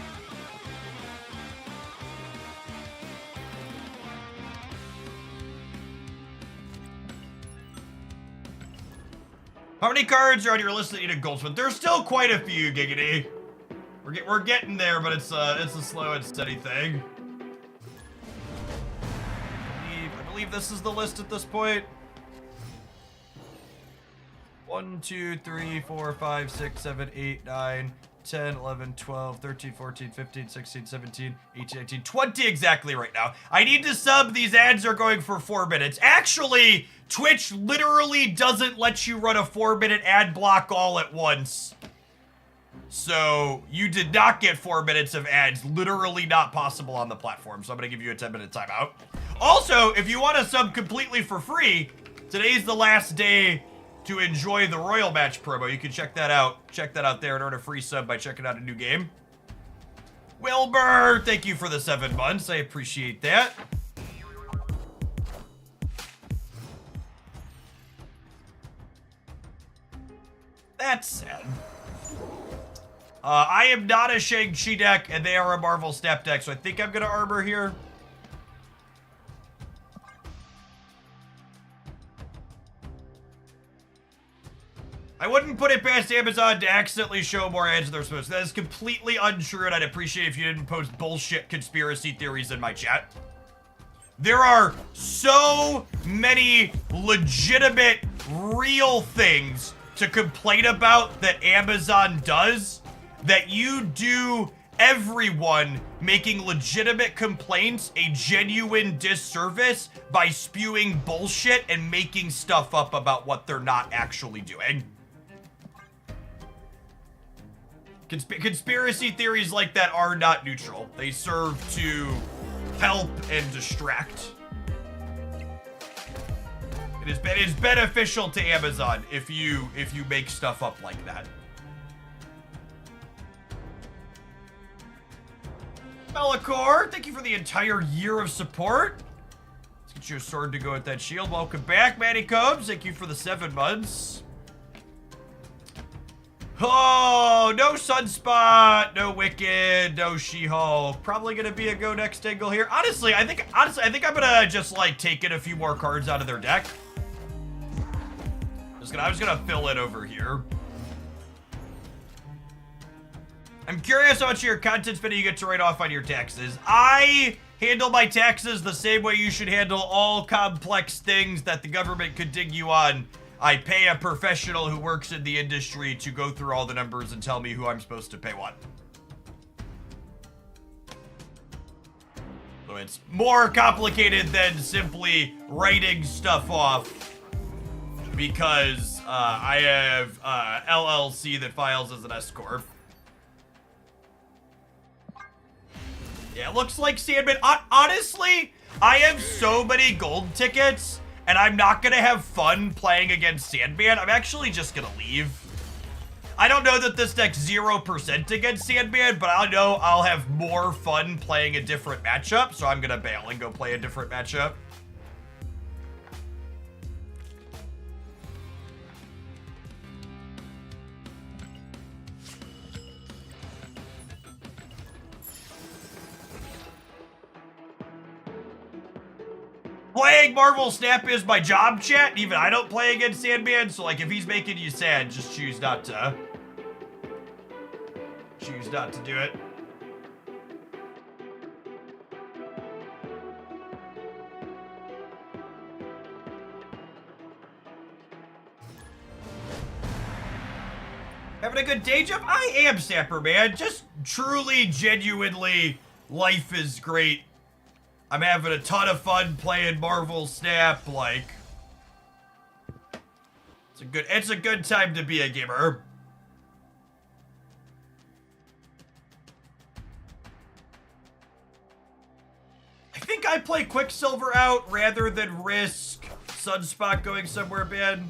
How many cards are on your list that need a Goldsmith? There's still quite a few, Giggity. We're getting there, but it's a slow and steady thing. I believe this is the list at this point. 1, 2, 3, 4, 5, 6, 7, 8, 9, 10, 11, 12, 13, 14, 15, 16, 17, 18, 19, 20 exactly right now. I need to sub. These ads are going for 4 minutes. Actually, Twitch literally doesn't let you run a 4-minute ad block all at once. So you did not get 4 minutes of ads. Literally not possible on the platform. So I'm going to give you a 10-minute timeout. Also, if you want to sub completely for free, today's the last day to enjoy the Royal Match promo. You can check that out. Check that out there and earn a free sub by checking out a new game. Wilbur, thank you for the 7 months. I appreciate that. That said, I am not a Shang-Chi deck, and they are a Marvel Snap deck, so I think I'm going to armor here. I wouldn't put it past Amazon to accidentally show more ads than they're supposed to. That is completely untrue, and I'd appreciate if you didn't post bullshit conspiracy theories in my chat. There are so many legitimate, real things to complain about that Amazon does that you do everyone making legitimate complaints a genuine disservice by spewing bullshit and making stuff up about what they're not actually doing. Conspiracy theories like that are not neutral. They serve to help and distract. It is beneficial to Amazon if you make stuff up like that. Melicor, thank you for the entire year of support. Let's get you a sword to go with that shield. Welcome back, Manny Combs. Thank you for the 7 months. Oh, no Sunspot, no Wiccan, no She-Hulk. Probably gonna be a go next angle here. Honestly, I think I'm gonna just like take in a few more cards out of their deck. I'm just gonna fill it over here. I'm curious how much of your content spending you get to write off on your taxes. I handle my taxes the same way you should handle all complex things that the government could dig you on. I pay a professional who works in the industry to go through all the numbers and tell me who I'm supposed to pay what. So it's more complicated than simply writing stuff off because I have LLC that files as an S-Corp. Yeah, it looks like Sandman. Honestly, I have so many gold tickets, and I'm not gonna have fun playing against Sandman. I'm actually just gonna leave. I don't know that this deck's 0% against Sandman, but I know I'll have more fun playing a different matchup, so I'm gonna bail and go play a different matchup. Playing Marvel Snap is my job, chat. Even I don't play against Sandman, so like if he's making you sad, just choose not to. Choose not to do it. Having a good day job? I am, Sapper, man. Just truly, genuinely, life is great. I'm having a ton of fun playing Marvel Snap, like... It's a good time to be a gamer. I think I play Quicksilver out rather than risk Sunspot going somewhere bad.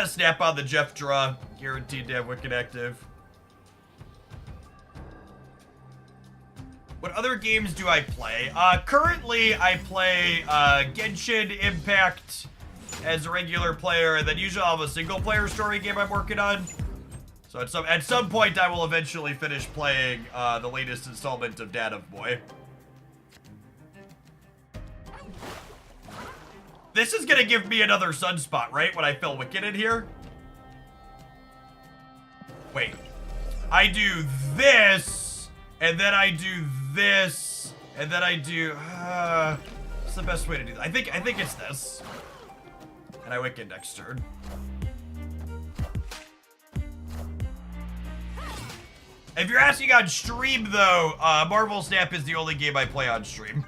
Snap on the Jeff draw. Guaranteed to have Wiccan active. What other games do I play? Currently, I play Genshin Impact as a regular player, and then usually I'll have a single-player story game I'm working on. So at some point, I will eventually finish playing the latest installment of Dad of Boy. This is gonna give me another Sunspot, right? When I fill Wiccan in here? Wait. I do this, and then I do this, and then I do... what's the best way to do that? I think it's this. And I Wiccan next turn. If you're asking on stream, though, Marvel Snap is the only game I play on stream.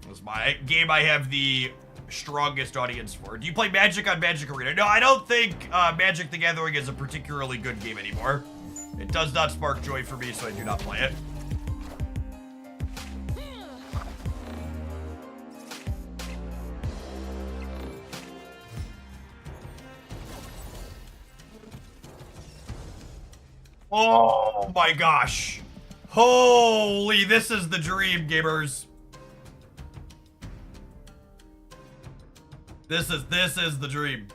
It's my game I have the strongest audience for. Do you play Magic on Magic Arena? No, I don't think Magic the Gathering is a particularly good game anymore. It does not spark joy for me, so I do not play it. Oh my gosh. Holy, this is the dream, gamers. This is the dream.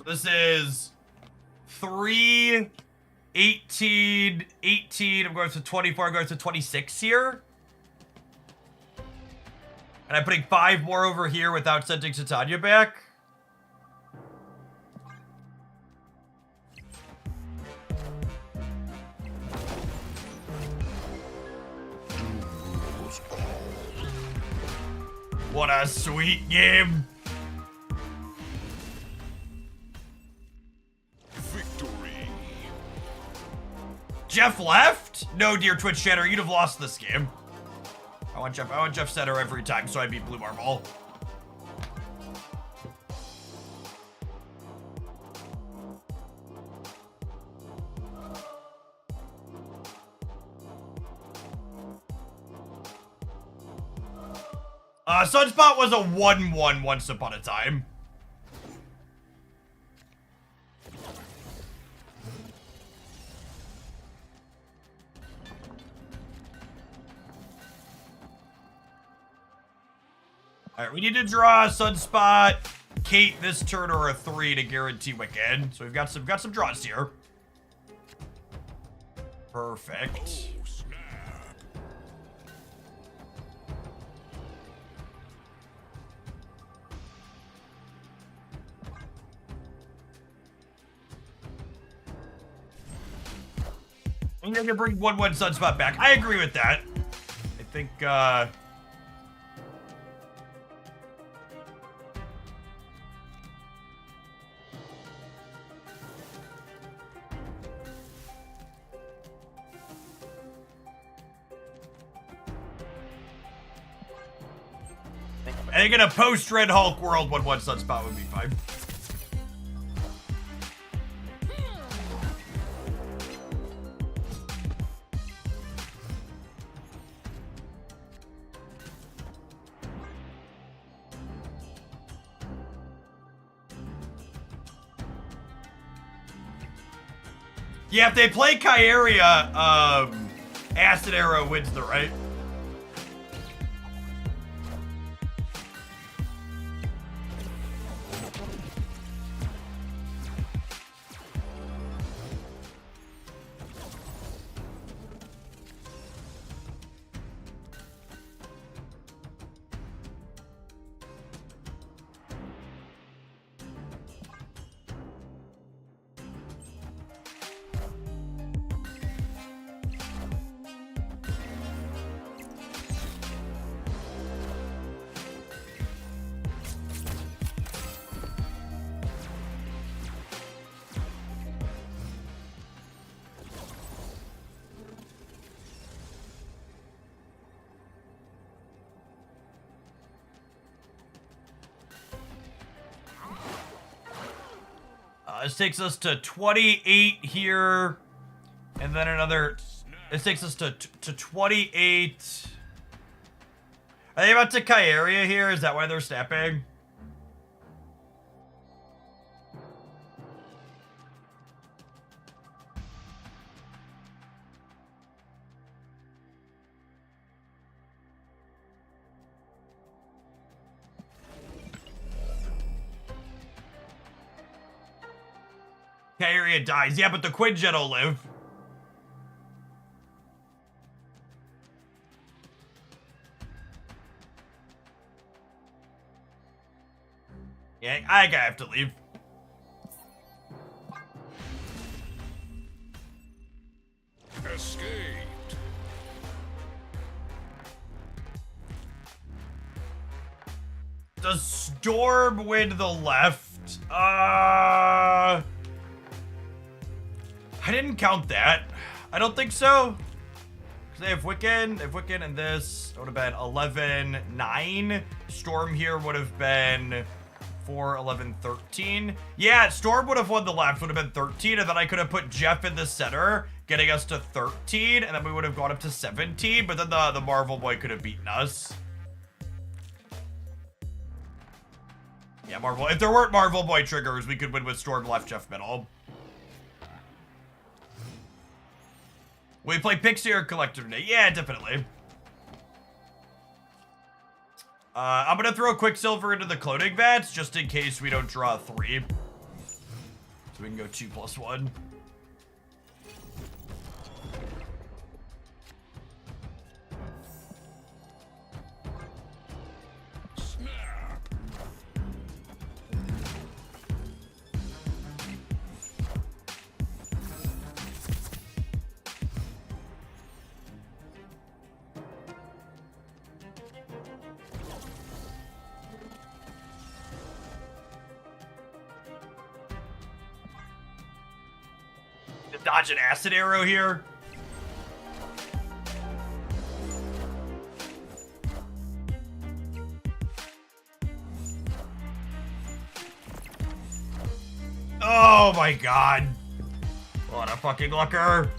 This is 3, 18, 18. I'm going to 24. I'm going to 26 here. And I'm putting 5 more over here without sending Titania back. What a sweet game. Victory. Jeff left? No, dear Twitch chatter, you'd have lost this game. I want Jeff center every time, so I beat Blue Marble. Sunspot was a 1-1 once upon a time. Alright, we need to draw a Sunspot, Kate this turn, or a 3 to guarantee Wiccan. So we've got some draws here. Perfect. Oh, snap. I'm gonna bring 1-1 Sunspot back. I agree with that. I think, I think in a post-Red Hulk world, 1-1 Sunspot would be fine. Yeah, if they play Kyeria, Acid Arrow wins the right. This takes us to 28 here, and then another. This takes us to 28. Are they about to Kyeria here? Is that why they're snapping? Kyeria dies. Yeah, but the Quinjet will live. Yeah, I think I have to leave. Escaped. Does Storm win the left? I didn't count that. I don't think so. Because they have Wiccan, and this. It would have been 11, 9. Storm here would have been 4, 11, 13. Yeah, Storm would have won the left, would have been 13, and then I could have put Jeff in the center, getting us to 13, and then we would have gone up to 17, but then the Marvel Boy could have beaten us. Yeah, Marvel. If there weren't Marvel Boy triggers, we could win with Storm left, Jeff middle. We play Pixie or Collector today? Yeah, definitely. I'm gonna throw Quicksilver into the cloning vats just in case we don't draw 3. So we can go 2+1. Snap. Dodge an acid arrow here. Oh my god. What a fucking looker.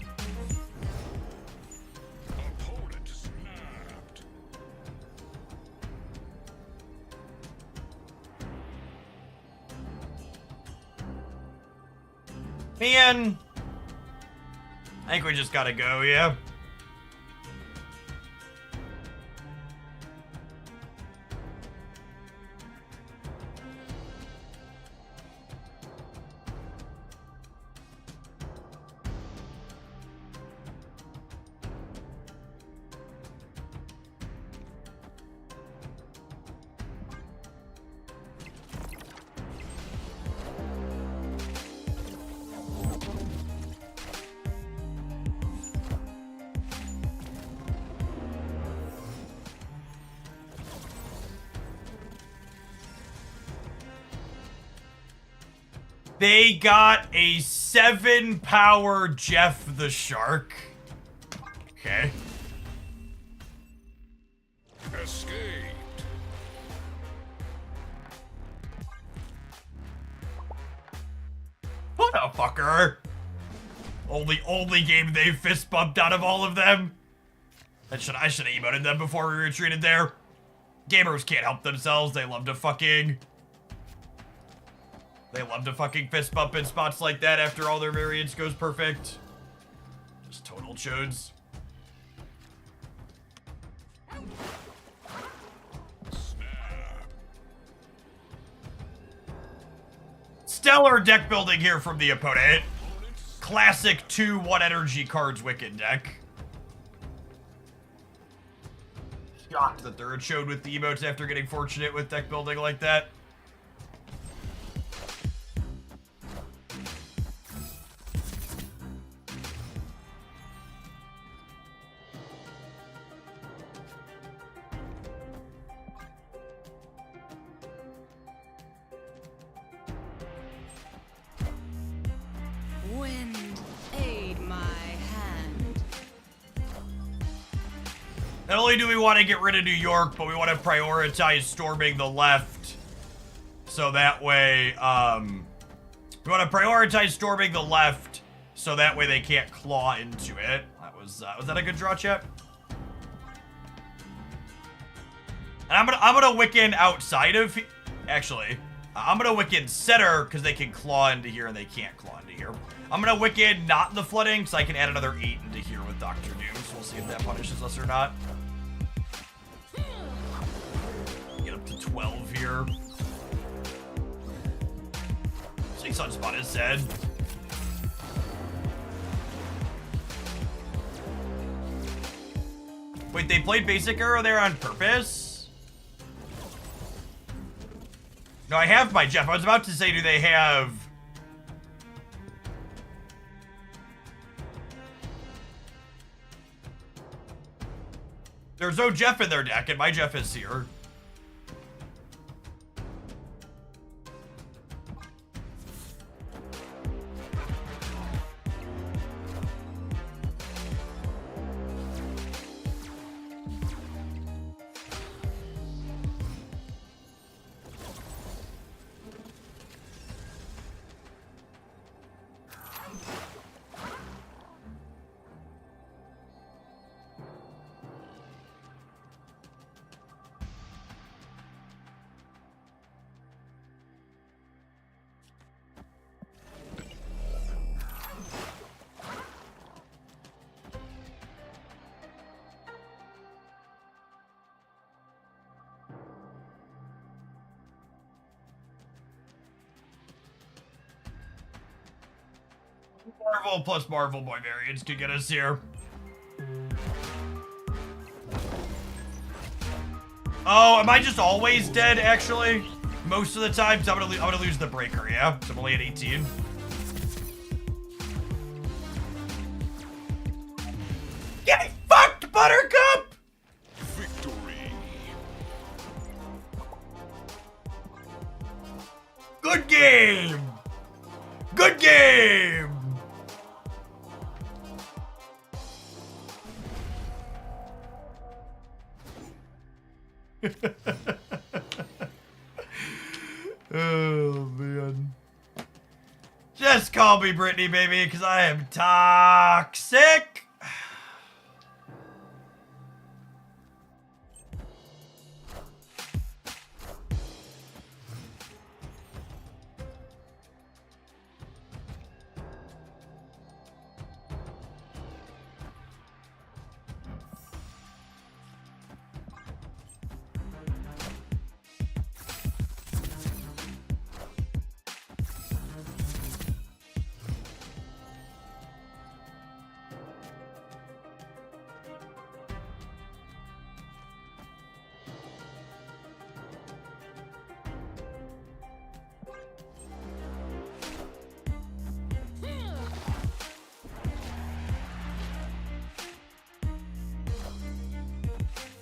Opponent snapped. Man. I think we just gotta go, yeah. They got a 7-power Jeff the Shark. Okay. Escaped. What a fucker. Only game they fist bumped out of all of them. I should have emoted them before we retreated there. Gamers can't help themselves. They love to fucking fist bump in spots like that after all their variants goes perfect. Just total chodes. Stellar deck building here from the opponent. Classic 2/1 energy cards Wiccan deck. Shocked that they're chode with the emotes after getting fortunate with deck building like that. Wind, aid my hand. Not only do we want to get rid of New York, but we want to prioritize storming the left. So that way, we want to prioritize storming the left, so that way they can't claw into it. Was that a good draw, chat? And I'm gonna Wiccan outside of, actually, I'm gonna Wiccan center because they can claw into here and they can't claw into here. I'm gonna Wiccan not in the flooding so I can add another 8 into here with Dr. Doom. So we'll see if that punishes us or not. Get up to 12 here. See Sunspot is dead. Wait, they played basic arrow there on purpose? No, I have my Jeff. I was about to say, do they have... There's no Jeff in their deck, and my Jeff is here. Marvel plus Marvel Boy variants could get us here. Oh, am I just always dead, actually? Most of the times, I'm gonna lose the breaker, yeah? So I'm only at 18. Get fucked, Buttercup! Victory. Good game! Good game! Oh, man. Just call me Brittany, baby, because I am toxic.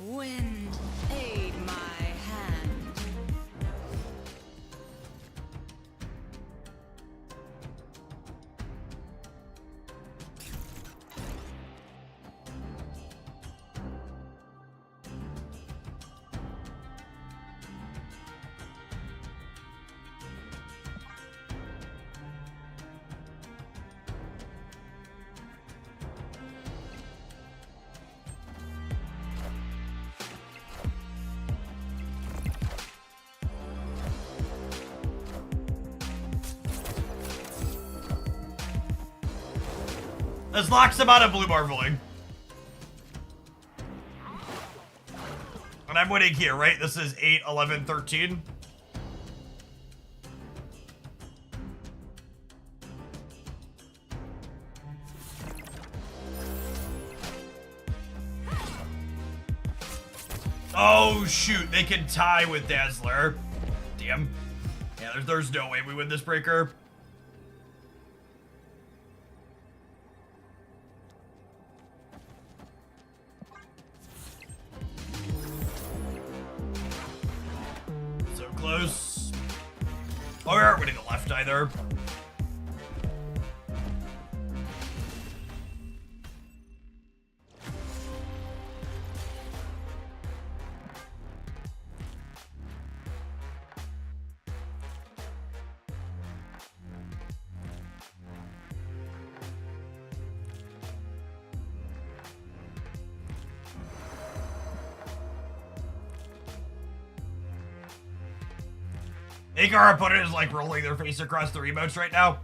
Wind, aid my hand. This locks him out of blue marveling. And I'm winning here, right? This is 8, 11, 13. Oh, shoot. They can tie with Dazzler. Damn. Yeah, there's no way we win this breaker. So close. Oh, we aren't winning the left either. I think our opponent is like rolling their face across the emotes right now.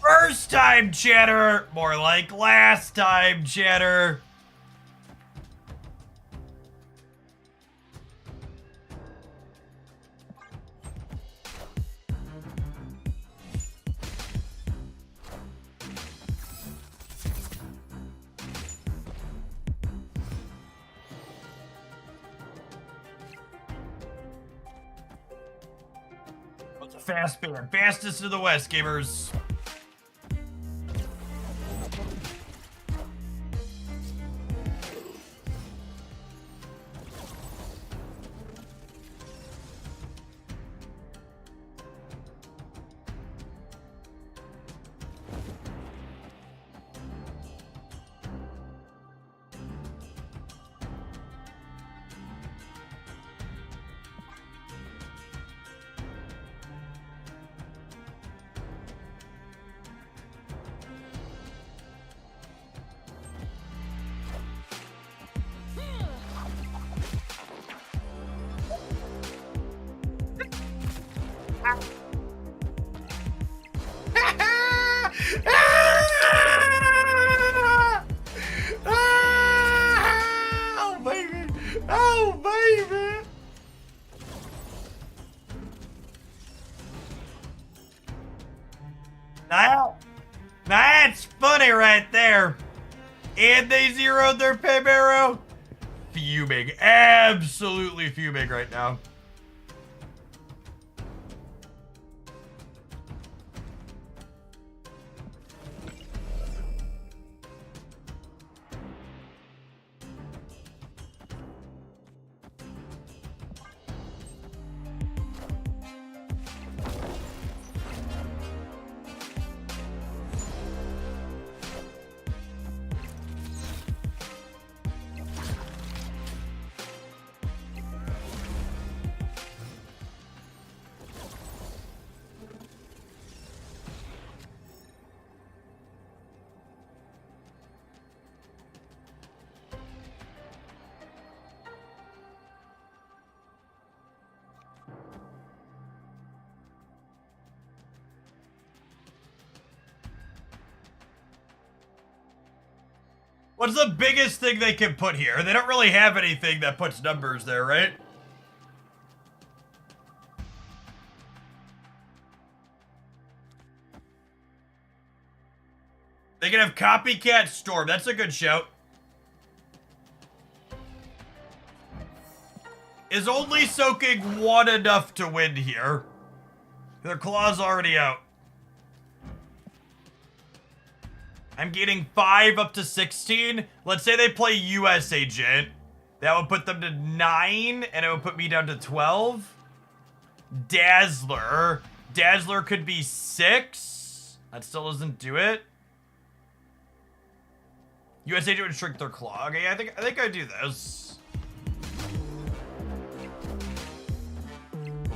First time chatter, more like last time chatter. What's a fast band? Fastest in the West, gamers. there. And they zeroed their Pem arrow. Fuming. Absolutely fuming right now. What's the biggest thing they can put here? They don't really have anything that puts numbers there, right? They can have Copycat Storm. That's a good shout. Is only soaking 1 enough to win here? Their claw's already out. I'm getting 5 up to 16. Let's say they play US Agent. That would put them to 9, and it would put me down to 12. Dazzler. Dazzler could be 6. That still doesn't do it. US Agent would shrink their claw. Okay, I think I do this.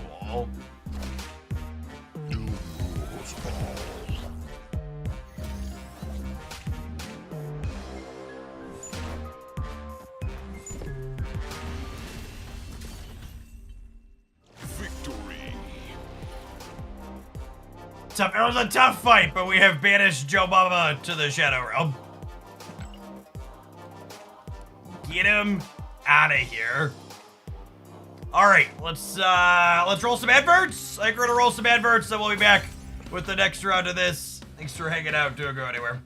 Cool. Tough. It was a tough fight, but we have banished Joe Mama to the Shadow Realm. Get him out of here. All right, let's roll some adverts. I think we're gonna roll some adverts, then we'll be back with the next round of this. Thanks for hanging out. Don't go anywhere.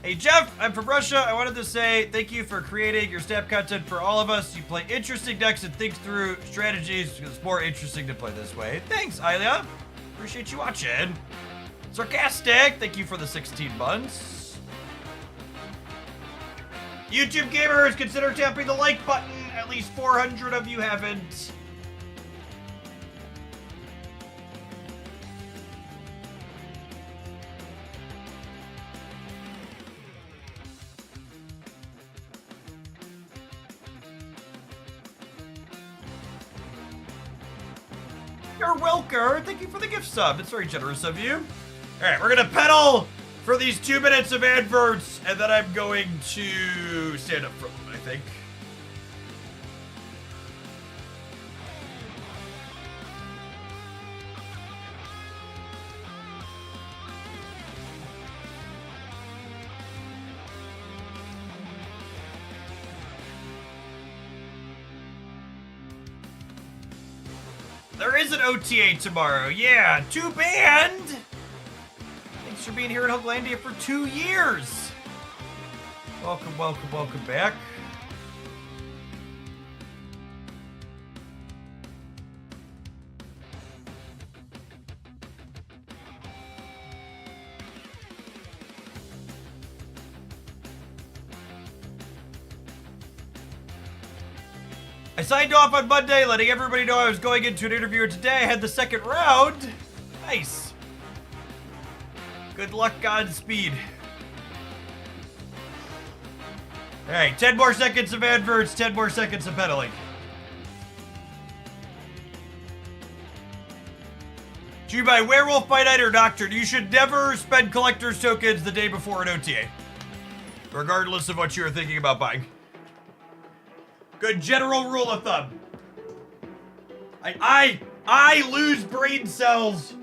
Hey Jeff, I'm from Russia. I wanted to say thank you for creating your snap content for all of us. You play interesting decks and think through strategies because it's more interesting to play this way. Thanks, Ilya. Appreciate you watching. Sarcastic, thank you for the 16 months. YouTube gamers, consider tapping the like button. At least 400 of you haven't. Wilker, thank you for the gift sub. It's very generous of you. All right, we're gonna pedal for these 2 minutes of adverts, and then I'm going to stand up for them, I think. There is an OTA tomorrow. Yeah, too bad. Thanks for being here in Hooglandia for 2 years. Welcome, welcome, welcome back. I signed off on Monday, letting everybody know I was going into an interview today. I had the 2nd round. Nice. Good luck, Godspeed. All right, 10 more seconds of adverts, 10 more seconds of pedaling. Do you buy Werewolf by Night or Nocturne? You should never spend collector's tokens the day before an OTA, regardless of what you are thinking about buying. Good general rule of thumb. I lose brain cells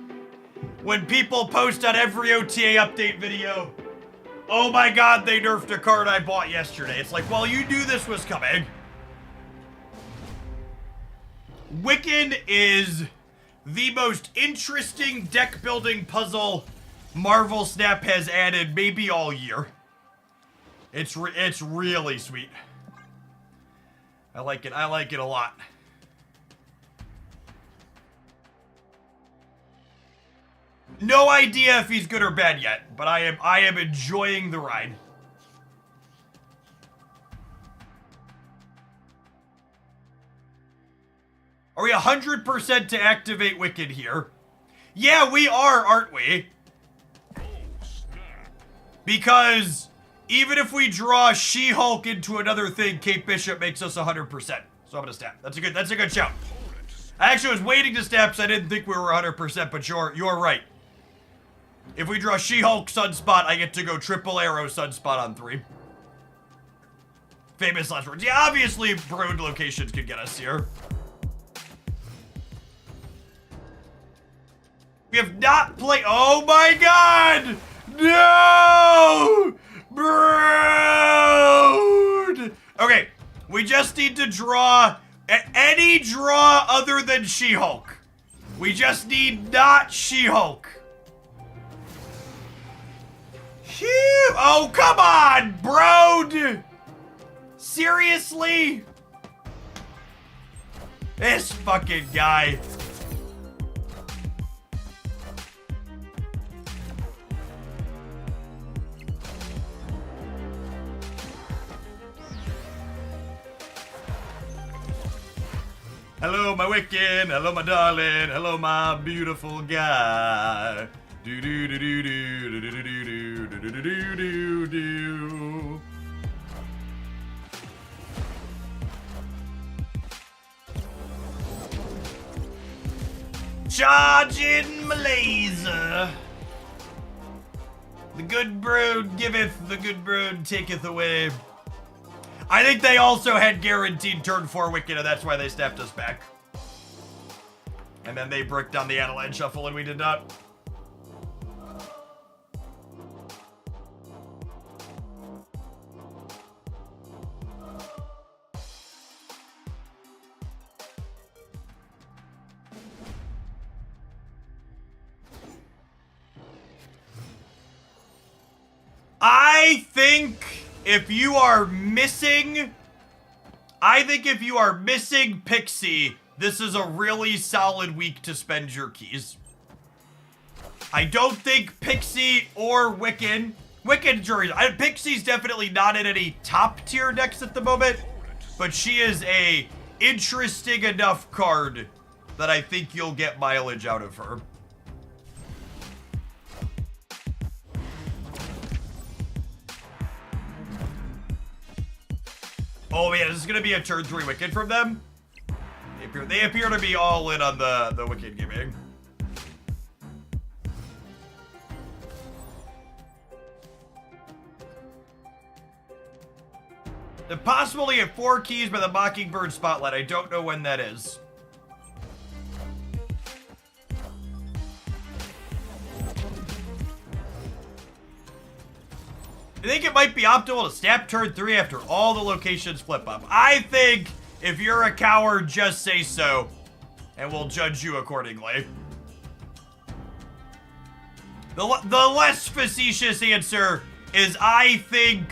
when people post on every OTA update video, oh my god, they nerfed a card I bought yesterday. It's like, well, you knew this was coming. Wiccan is the most interesting deck building puzzle Marvel Snap has added maybe all year. It's really sweet. I like it a lot. No idea if he's good or bad yet, but I am enjoying the ride. Are we 100% to activate Wiccan here? Yeah, we are, aren't we? Because even if we draw She-Hulk into another thing, Kate Bishop makes us 100%. So I'm gonna snap. That's a good shout. I actually was waiting to snap, so I didn't think we were 100%, but you're right. If we draw She-Hulk Sunspot, I get to go triple arrow Sunspot on 3. Famous last words. Yeah, obviously, broad locations could get us here. We have not played. Oh my god! No! Brood! Okay, we just need to draw any draw other than She-Hulk. We just need not She-Hulk. Oh, come on, bro! Seriously? This fucking guy. Hello, my Wiccan. Hello, my darling. Hello, my beautiful guy. Do do do do do do do do do do do do do. Charging my laser. The good brood giveth, the good brood taketh away. I think they also had guaranteed turn 4 Wiccan, and that's why they snapped us back. And then they bricked on the Adeline Shuffle, and we did not. I think if you are missing Pixie, this is a really solid week to spend your keys. I don't think Pixie or Wiccan juries. Pixie's definitely not in any top tier decks at the moment, but she is a interesting enough card that I think you'll get mileage out of her. Oh yeah, this is gonna be a turn 3 Wiccan from them. They appear to be all in on the Wiccan gimmick. Impossible to get 4 keys by the Mockingbird Spotlight. I don't know when that is. I think it might be optimal to snap turn 3 after all the locations flip up. I think if you're a coward, just say so, and we'll judge you accordingly. The less facetious answer is I think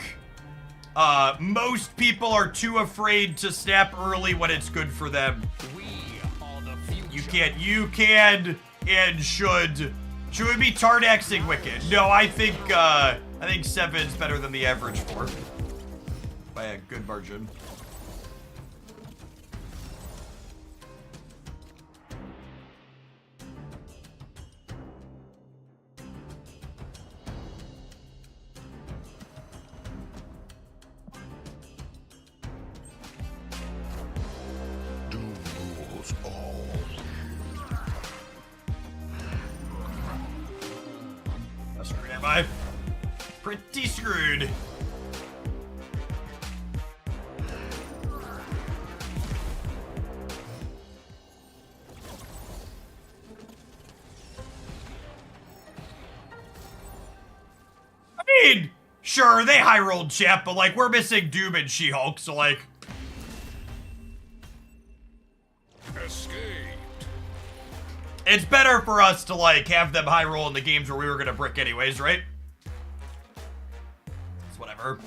most people are too afraid to snap early when it's good for them. We are the future. You can and should. Should we be Tardaxing Wiccan? No, I think 7's better than the average 4. By a good margin. Doom rules all. How screwed am I? Pretty screwed. I mean, sure, they high rolled chat, but like we're missing Doom and She-Hulk, so like Escaped. It's better for us to, like, have them high roll in the games where we were gonna brick anyways, right? It's whatever.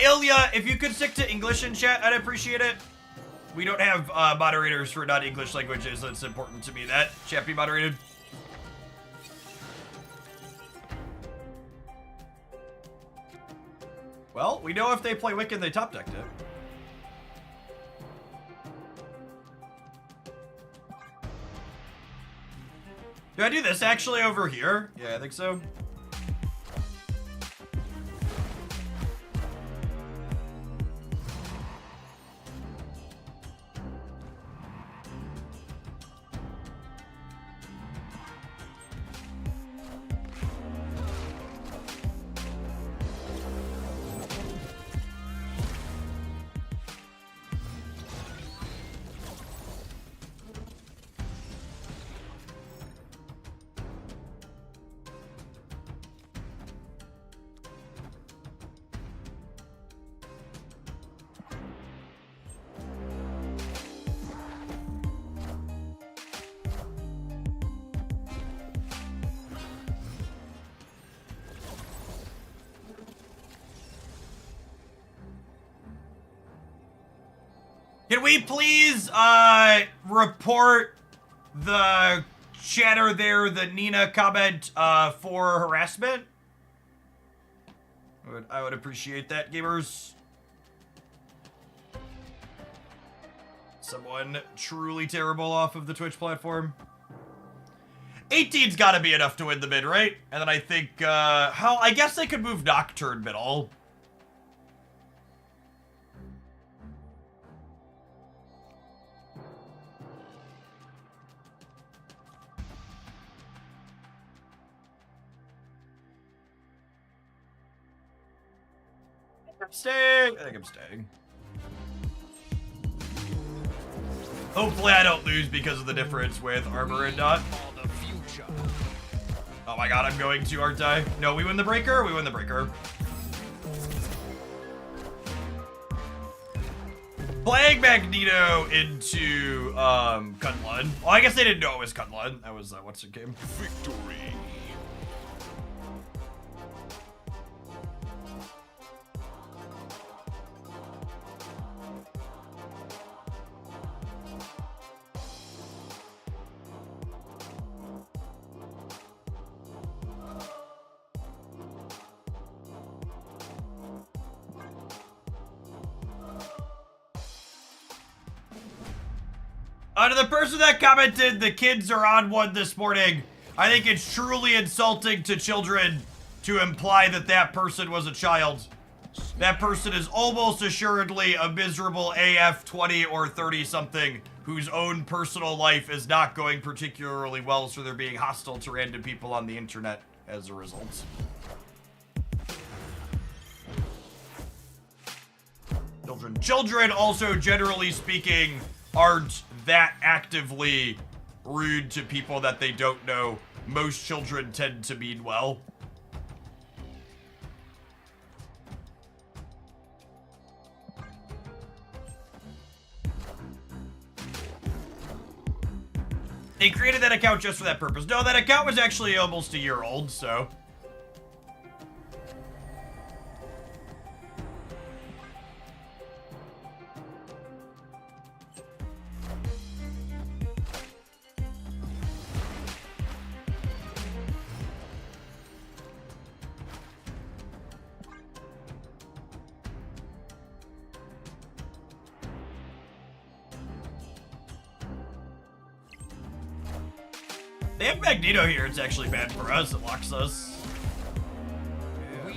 Ilya, if you could stick to English in chat, I'd appreciate it. We don't have moderators for non-English languages, so it's important to me that chat be moderated. Well, we know if they play Wiccan, they top decked it. Do I do this actually over here? Yeah, I think so. Can we please report the chatter there, the Nina comment for harassment? I would appreciate that, gamers. Someone truly terrible off of the Twitch platform. 18's gotta be enough to win the mid, right? And then I think, I guess they could move Nocturne middle. I'm staying. I think I'm staying. Hopefully I don't lose because of the difference with armor and not. Oh my god, I'm going to, aren't I? No, we win the breaker? We win the breaker. Playing Magneto into Cutlan. Well, I guess they didn't know it was Cutlan. That was what's it game? Victory. To the person that commented, the kids are on one this morning. I think it's truly insulting to children to imply that that person was a child. That person is almost assuredly a miserable AF 20 or 30 something whose own personal life is not going particularly well, so they're being hostile to random people on the internet as a result. Children also, generally speaking, aren't that actively rude to people that they don't know. Most children tend to mean well. They created that account just for that purpose. No, that account was actually almost a year old, so... They have Magneto here, it's actually bad for us, it locks us. We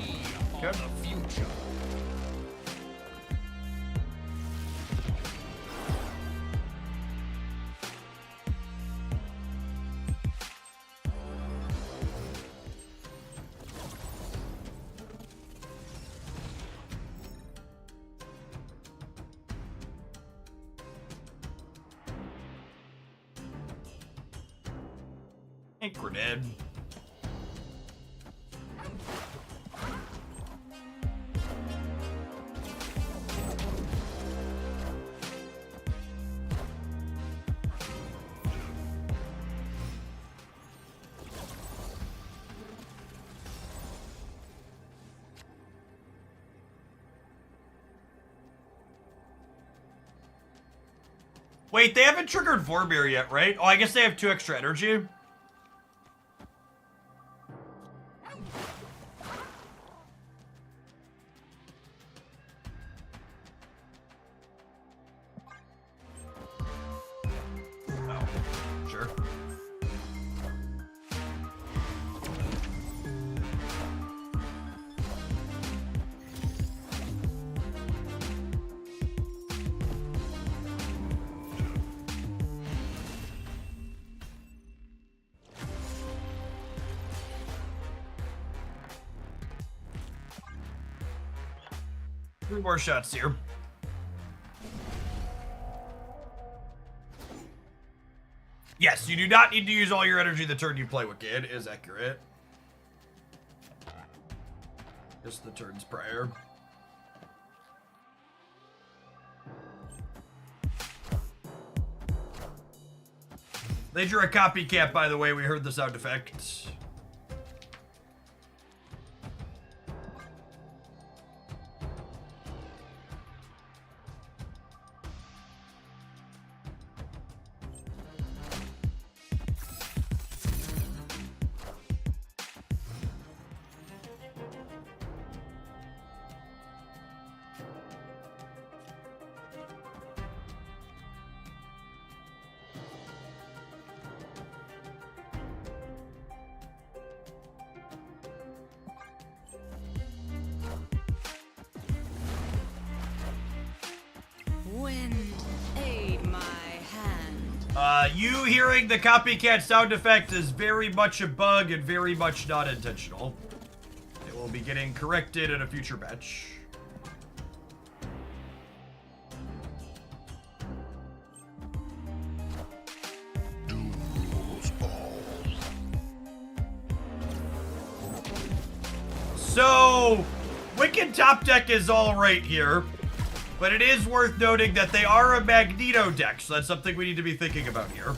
are the future. Grenade. Wait, they haven't triggered Vormir yet, right? Oh, I guess they have 2 extra energy. Sure. Three more shots here. Yes, you do not need to use all your energy the turn you play Wiccan, is accurate. Just the turns prior. They drew a copycat, by the way, we heard the sound effect. Wind, aid my hand. You hearing the copycat sound effect is very much a bug and very much not intentional. It will be getting corrected in a future batch. Doom rules all. So, Wiccan top deck is all right here, but it is worth noting that they are a Magneto deck, so that's something we need to be thinking about here.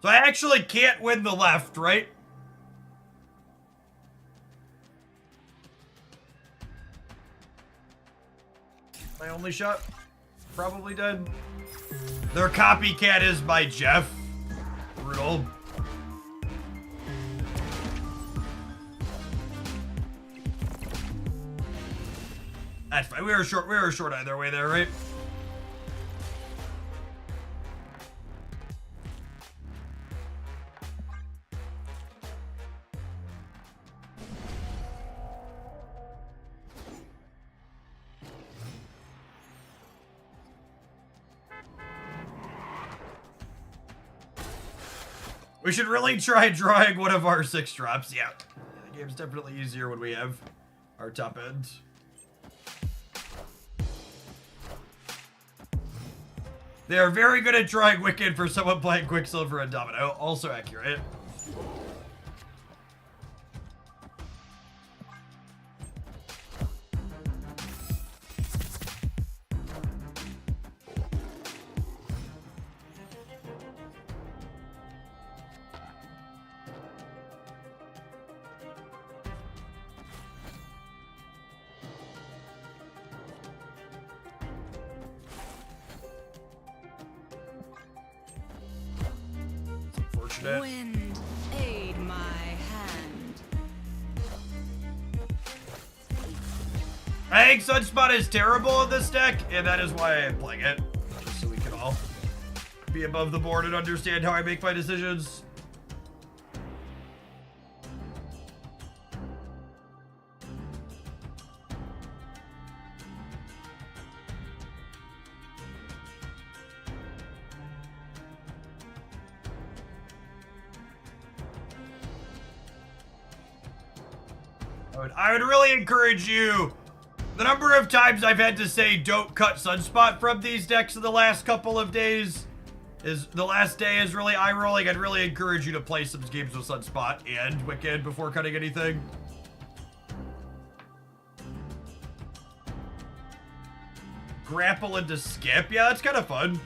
So I actually can't win the left, right? My only shot? Probably dead. Their copycat is by Jeff. Brutal. That's fine. We were short either way there, right? We should really try drawing one of our 6 drops. Yeah, the game's definitely easier when we have our top end. They are very good at drawing Wiccan for someone playing Quicksilver and Domino. Also accurate. unfortunate. Wind, aid my hand. I think Sunspot is terrible in this deck, and that is why I'm playing it. Just so we can all be above the board and understand how I make my decisions. I would really encourage you. The number of times I've had to say don't cut Sunspot from these decks in the last couple of days is the last day is really eye rolling. I'd really encourage you to play some games with Sunspot and Wiccan before cutting anything. Grapple into skip. Yeah, that's kind of fun.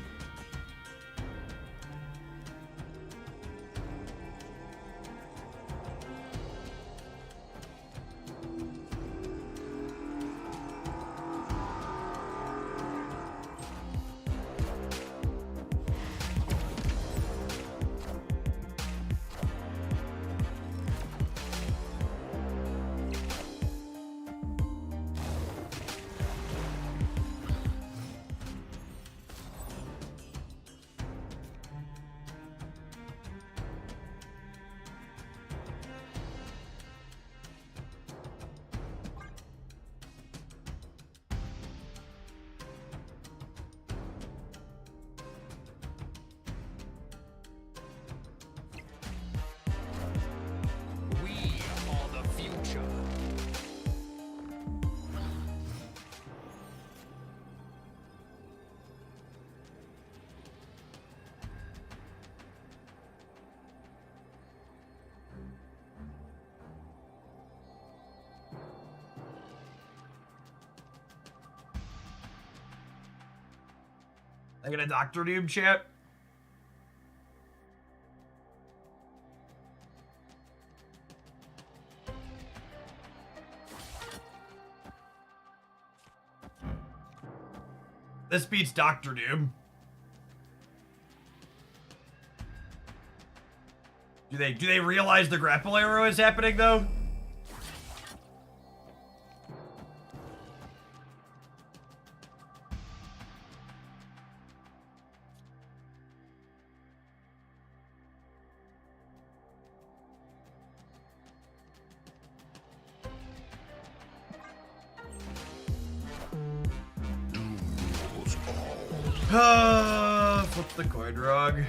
We are the future. I get a Dr. Doom chat. This beats Dr. Doom. Do they realize the grapple arrow is happening though? Flip the coin rug.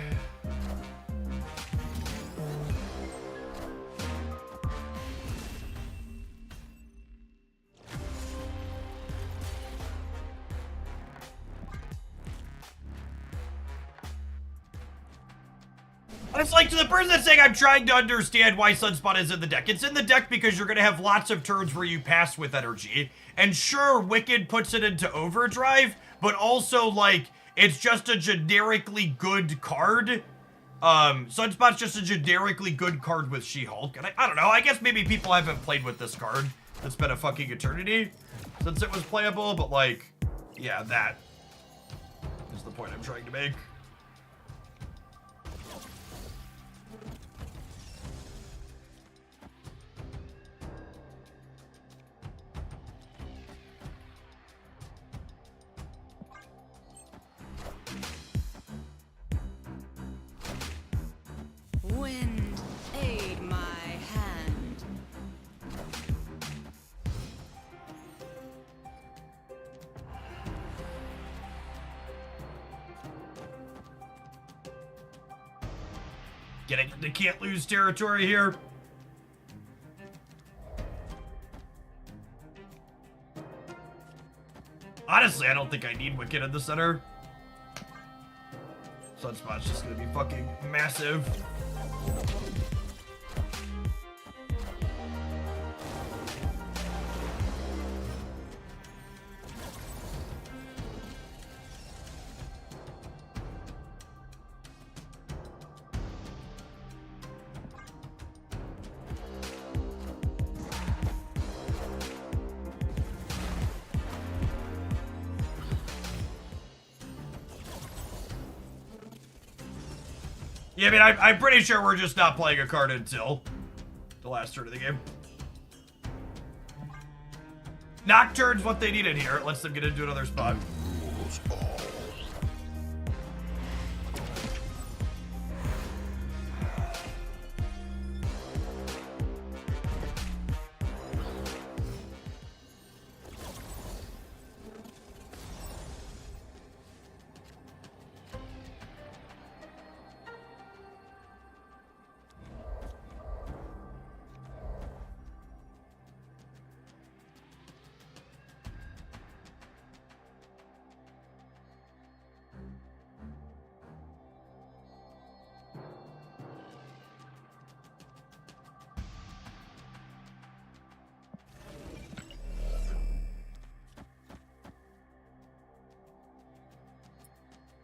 It's like to the person that's saying I'm trying to understand why Sunspot is in the deck. It's in the deck because you're going to have lots of turns where you pass with energy. And sure, Wicked puts it into overdrive, but also, like, it's just a generically good card. Sunspot's just a generically good card with She-Hulk. And I don't know, I guess maybe people haven't played with this card. It's been a fucking eternity since it was playable, but like, yeah, that is the point I'm trying to make. Wind, aid my hand. Getting the can't lose territory here. Honestly, I don't think I need Wicked in the center. Sunspot's just gonna be fucking massive. Yeah, I mean, I'm pretty sure we're just not playing a card until the last turn of the game. Nocturne's what they needed here. It lets them get into another spot. Rules all.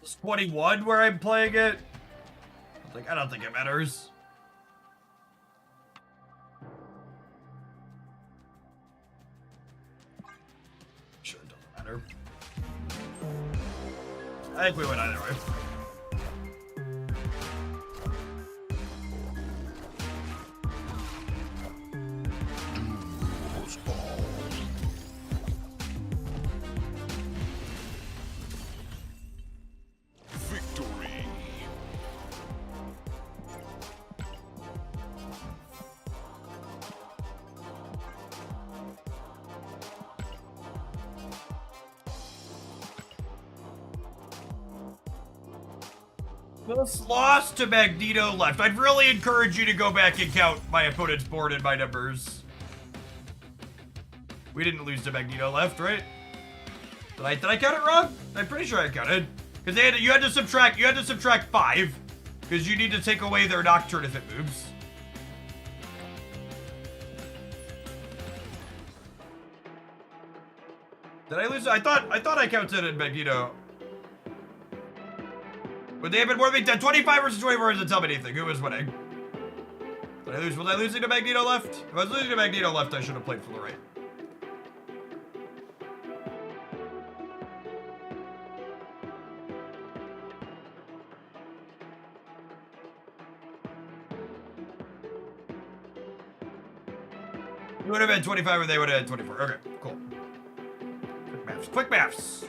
It's 21 where I'm playing it. I don't think it matters. Sure, it doesn't matter. I think we went either way. Rules all. Victory. Just lost to Magneto left. I'd really encourage you to go back and count my opponent's board and my numbers. We didn't lose to Magneto left, right? Did I count it wrong? I'm pretty sure I counted. Because you had to subtract 5. Because you need to take away their Nocturne if it moves. Did I lose? I thought I counted in Magneto. Would they have been more than 25 versus 24 doesn't tell me anything. Who was winning? Did I lose? Was I losing to Magneto left? If I was losing to Magneto left, I should have played for the right. It would have been 25 and they would have had 24. Okay, cool. Quick maths. Quick maths.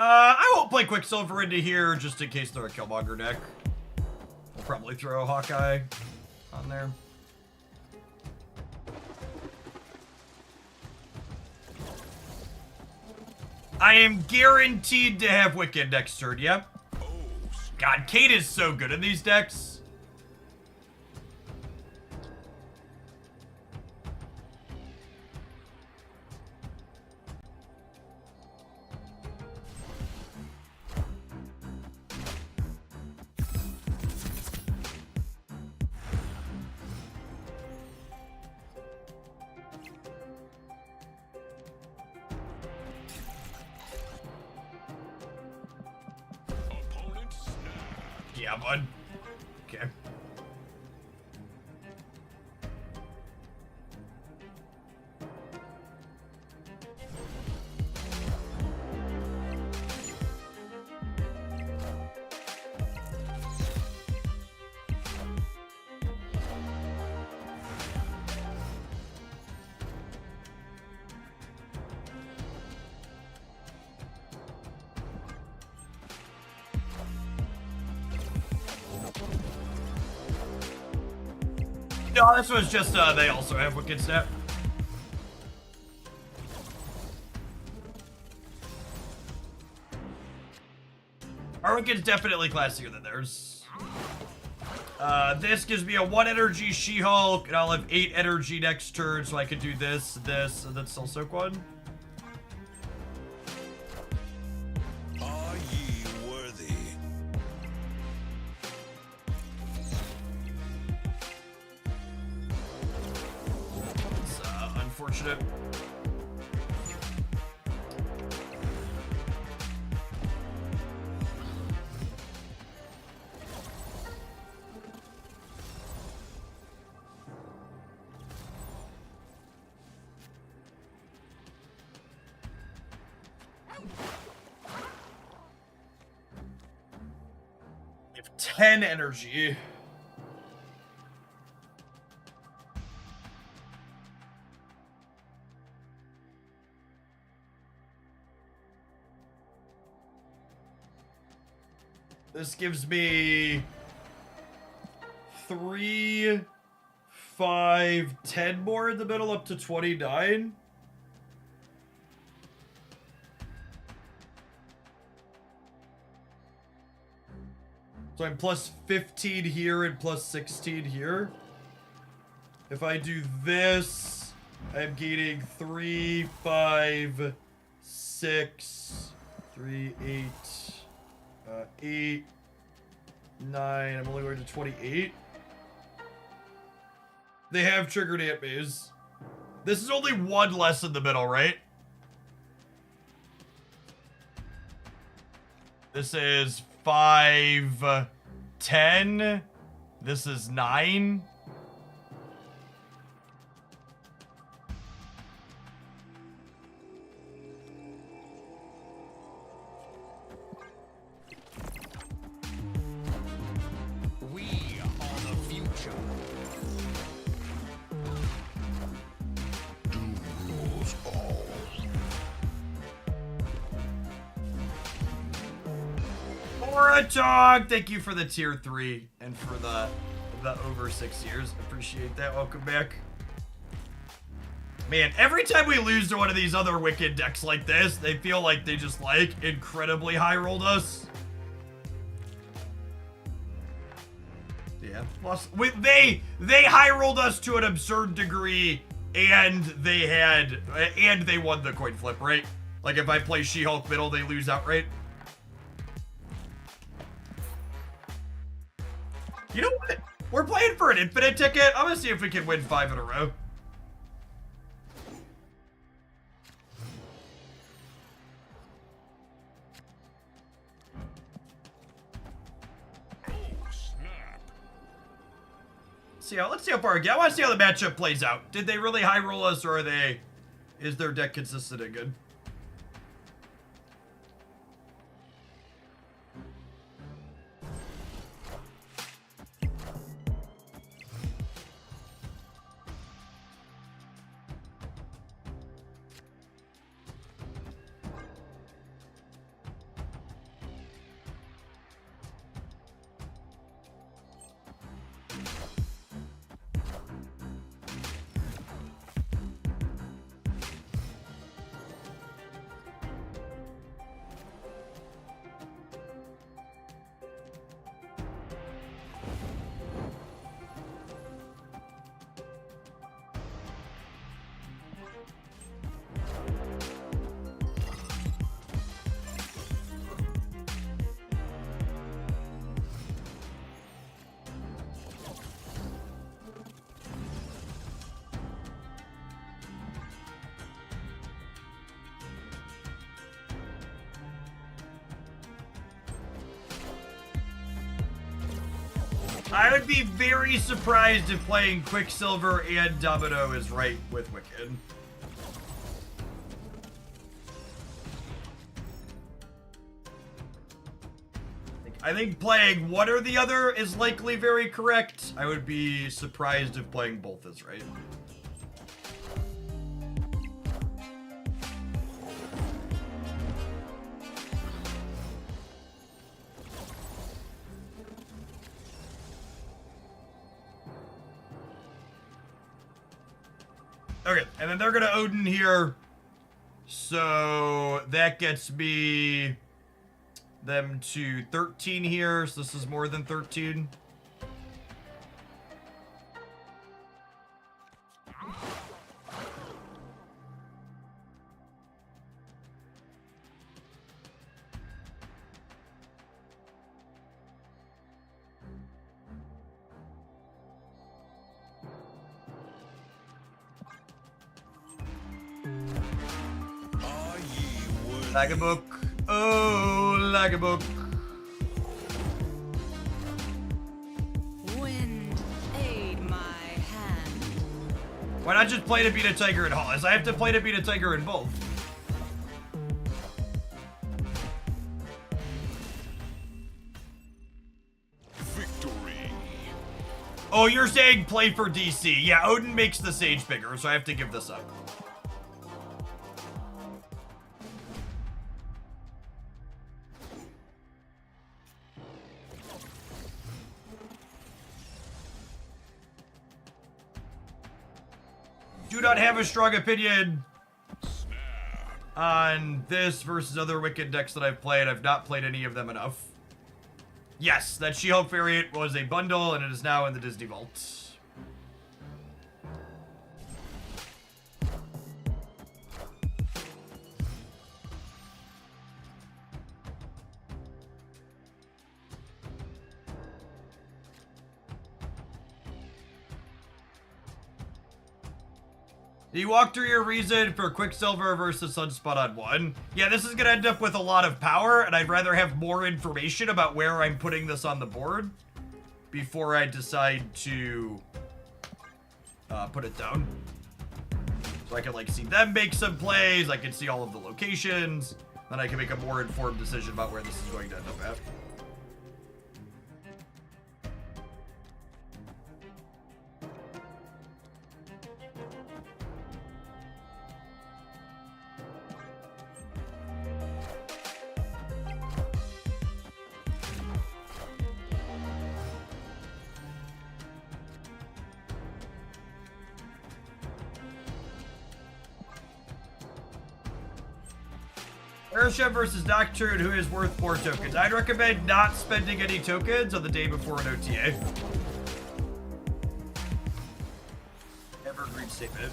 I won't play Quicksilver into here just in case they're a Killmonger deck. We'll probably throw a Hawkeye on there. I am guaranteed to have Wiccan next turn, yep. God, Kate is so good in these decks. Yeah, bud. Okay. No, this was just, they also have Wicked Step. Our Wiccan's definitely classier than theirs. This gives me a 1 energy She-Hulk, and I'll have 8 energy next turn, so I can do this, this, and then still soak one. Are ye worthy? It's unfortunate. We have 10 energy. This gives me 3, 5, 10 more in the middle, up to 29. So I'm plus 15 here and plus 16 here. If I do this, I'm gaining 3, 5, 6, 3, 8, 8, 9. I'm only going to 28. They have triggered Ant Maze. This is only 1 less in the middle, right? This is 5, 10. This is 9. We are the future. Doom rules all. Or a dog. Thank you for the tier 3 and for the over 6 years. Appreciate that. Welcome back. Man, every time we lose to one of these other Wicked decks like this, they feel like they just like incredibly high rolled us. Yeah, lost. They high rolled us to an absurd degree, and they won the coin flip, right? Like if I play She-Hulk middle, they lose outright. You know what? We're playing for an infinite ticket. I'm gonna see if we can win 5 in a row. Oh, snap. Let's see how far we get. I want to see how the matchup plays out. Did they really high roll us, or is their deck consistent and good? I would be very surprised if playing Quicksilver and Domino is right with Wiccan. I think playing one or the other is likely very correct. I would be surprised if playing both is right. Okay, and then they're gonna Odin here. So that gets me them to 13 here, so this is more than 13. Are ye worthy? Like a book. Oh, like a book. Wind, aid my hand. Why not just play to beat a tiger in Hollis? I have to play to beat a tiger in both. Victory. Oh, you're saying play for DC. Yeah, Odin makes the sage bigger, so I have to give this up. Do not have a strong opinion on this versus other Wiccan decks that I've played. I've not played any of them enough. Yes, that She-Hulk variant was a bundle, and it is now in the Disney Vault. You walk through your reason for Quicksilver versus Sunspot on 1. Yeah, this is gonna end up with a lot of power, and I'd rather have more information about where I'm putting this on the board before I decide to put it down. So I can, like, see them make some plays, I can see all of the locations, then I can make a more informed decision about where this is going to end up at. Airship versus Nocturne, who is worth more tokens? I'd recommend not spending any tokens on the day before an OTA. Evergreen statement.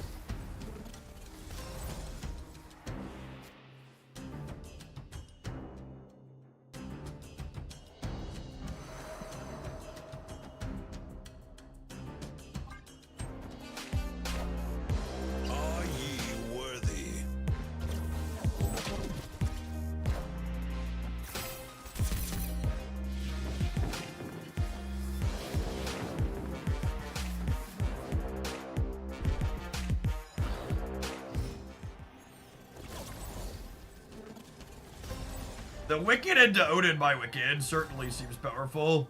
Are ye worthy? The Wiccan into Odin by Wiccan certainly seems powerful.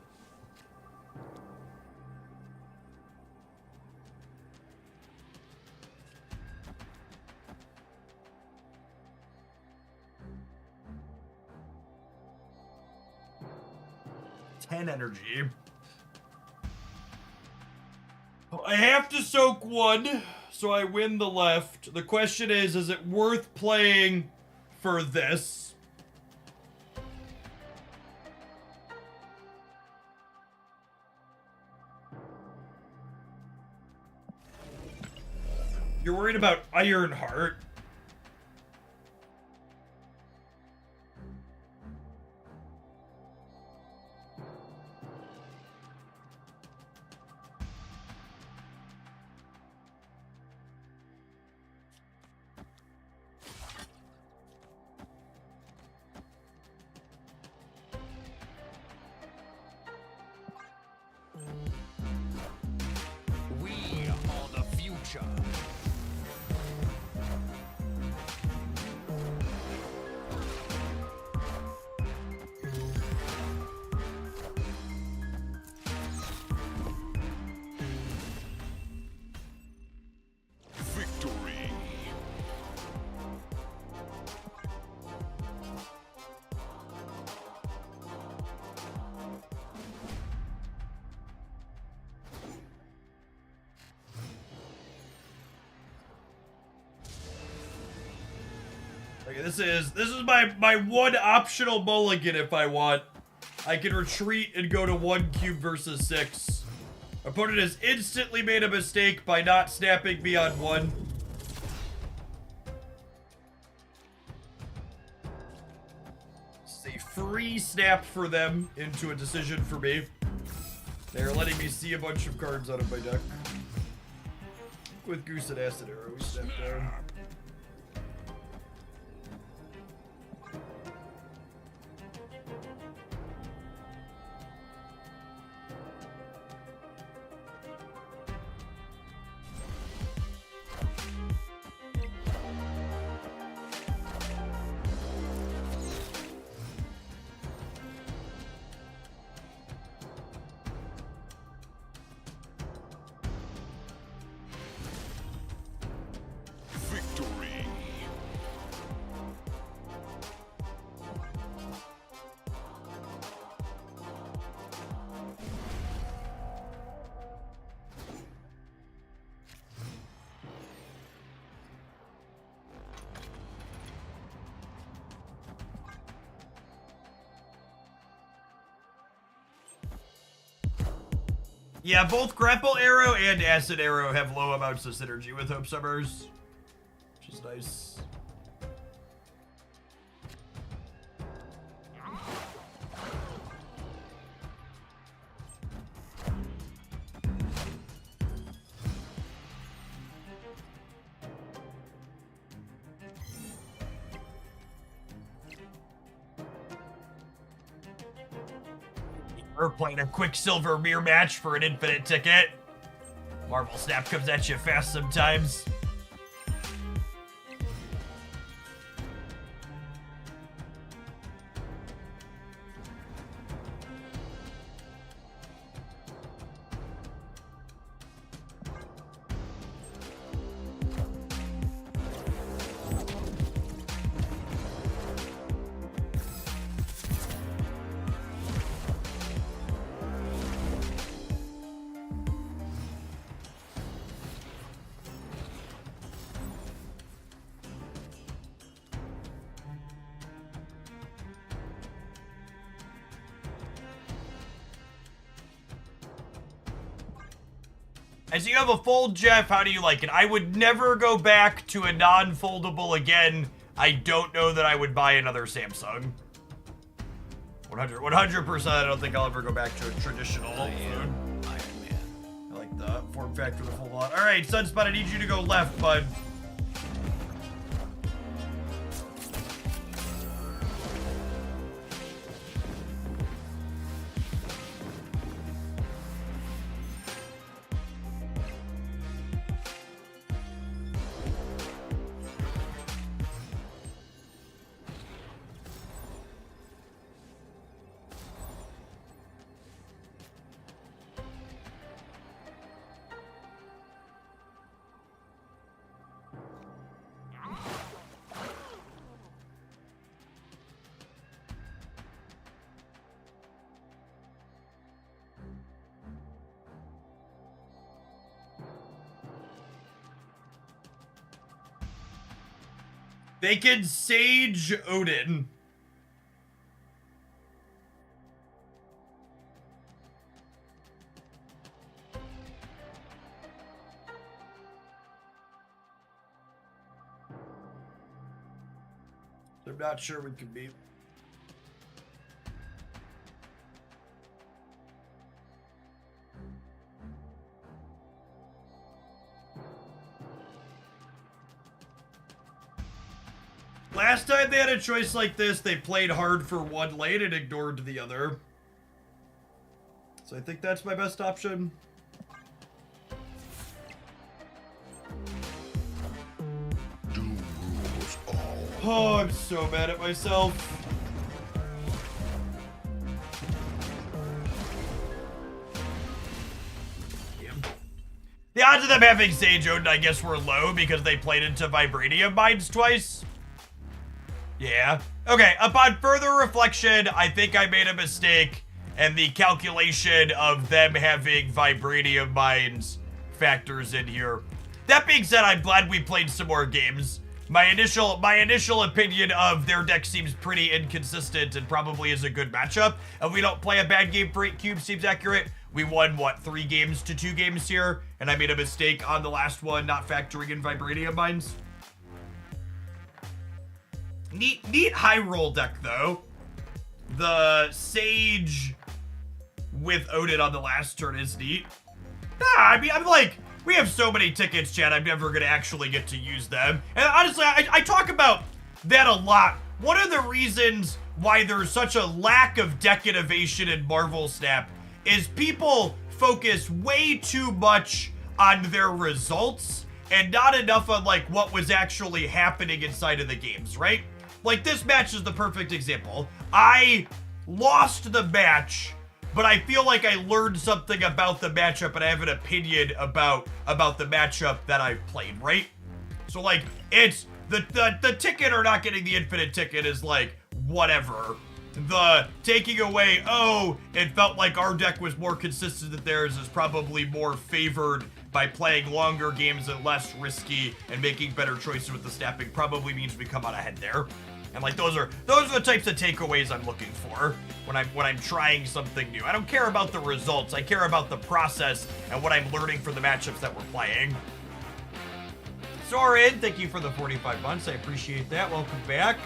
Ten energy. I have to soak one, so I win the left. The question is it worth playing for this? You're worried about Ironheart. We are the future. Victory. Okay, this is my one optional mulligan if I want. I can retreat and go to 1 cube versus 6. Opponent has instantly made a mistake by not snapping me on 1. It's a free snap for them into a decision for me. They're letting me see a bunch of cards out of my deck. With Goose and Acid Arrow, we snap down. Victory. Yeah, both Grapple Arrow and Acid Arrow have low amounts of synergy with Hope Summers, which is nice. We're playing a Quicksilver mirror match for an infinite ticket. Marvel Snap comes at you fast sometimes. As you have a fold, Jeff, how do you like it? I would never go back to a non-foldable again. I don't know that I would buy another Samsung. 100%, I don't think I'll ever go back to a traditional phone. Iron Man. I like the form factor of the full lot. All right, Sunspot, I need you to go left, bud. They can Sage Odin. I'm not sure we can beat. Last time they had a choice like this, they played hard for one lane and ignored the other. So I think that's my best option. Doom rules all. Oh, I'm so mad at myself. The odds of them having Sage Odin, I guess, were low because they played into Vibranium Mines twice. Yeah. Okay, upon further reflection, I think I made a mistake, and the calculation of them having Vibranium Mines factors in here. That being said, I'm glad we played some more games, my initial opinion of their deck seems pretty inconsistent and probably is a good matchup. If we don't play a bad game for 8 cubes seems accurate. We won, what, 3 games to 2 games here? And I made a mistake on the last one, not factoring in Vibranium Mines. Neat high roll deck, though. The Sage with Odin on the last turn is neat. I mean, I'm like, we have so many tickets, Chad, I'm never going to actually get to use them. And honestly, I talk about that a lot. One of the reasons why there's such a lack of deck innovation in Marvel Snap is people focus way too much on their results and not enough on, like, what was actually happening inside of the games, right? Like, this match is the perfect example. I lost the match, but I feel like I learned something about the matchup and I have an opinion about the matchup that I've played, right? So, like, it's the ticket or not getting the infinite ticket is, like, whatever. The taking away, oh, it felt like our deck was more consistent than theirs is probably more favored by playing longer games and less risky and making better choices with the snapping probably means we come out ahead there. And like those are the types of takeaways I'm looking for when I'm trying something new. I don't care about the results. I care about the process and what I'm learning from the matchups that we're playing. Soren, thank you for the 45 months. I appreciate that. Welcome back.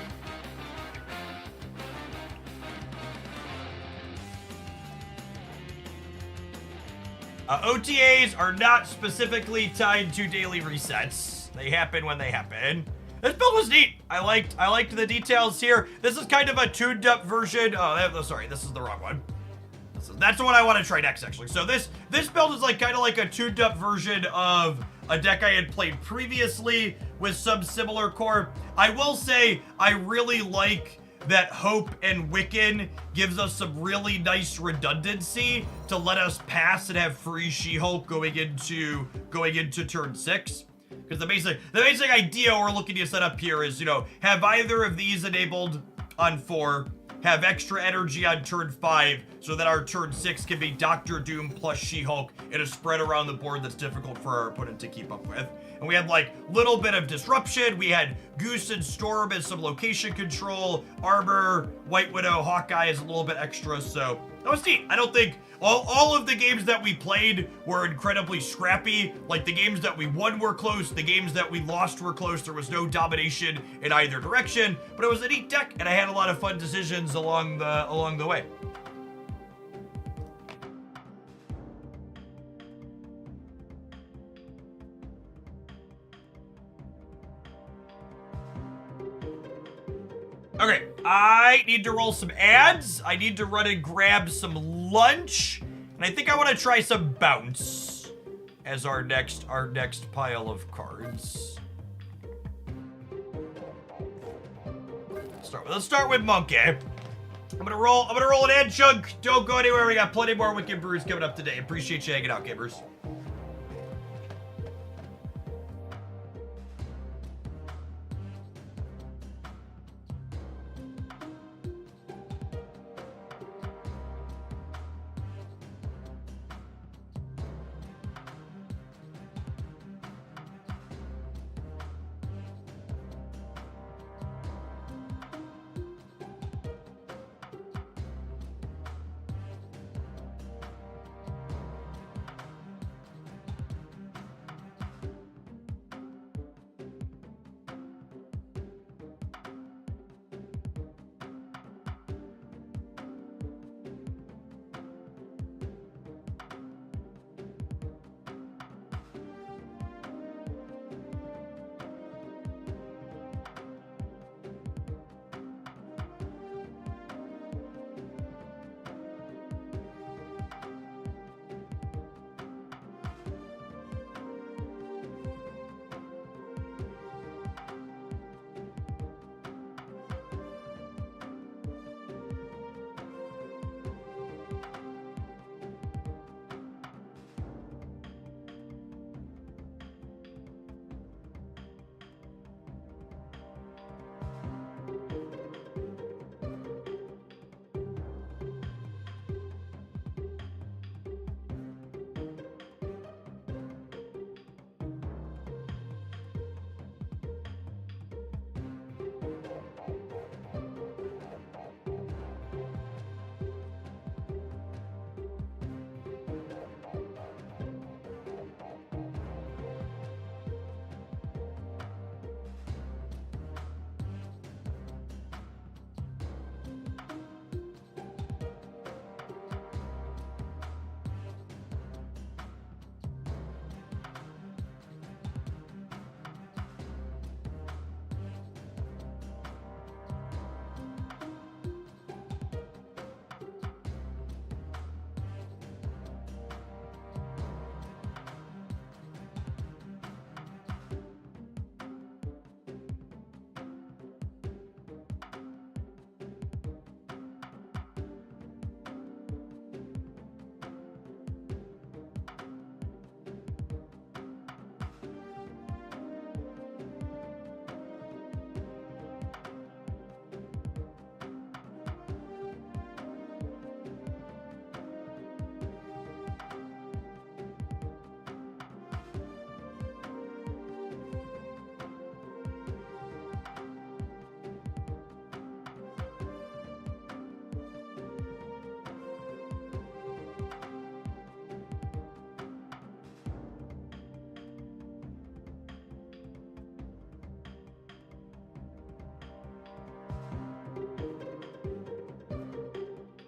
OTAs are not specifically tied to daily resets. They happen when they happen. This build was neat. I liked the details here. This is kind of a tuned up version. Oh, sorry, this is the wrong one. That's the one I want to try next, actually. So this build is like kind of like a tuned up version of a deck I had played previously with some similar core. I will say I really like that Hope and Wiccan gives us some really nice redundancy to let us pass and have free She-Hulk going into turn 6. Because the basic idea we're looking to set up here is, you know, have either of these enabled on 4, have extra energy on turn 5, so that our turn 6 can be Doctor Doom plus She-Hulk in a spread around the board that's difficult for our opponent to keep up with. And we had like little bit of disruption. We had Goose and Storm as some location control, Armor, White Widow, Hawkeye is a little bit extra, so that was neat. I don't think all of the games that we played were incredibly scrappy. Like the games that we won were close, the games that we lost were close. There was no domination in either direction, but it was a neat deck and I had a lot of fun decisions along the way. Okay, I need to roll some ads. I need to run and grab some lunch. And I think I want to try some bounce as our next pile of cards. Let's start with Monkey. I'm gonna roll an ad chunk. Don't go anywhere. We got plenty more Wiccan brews coming up today. Appreciate you hanging out, gamers.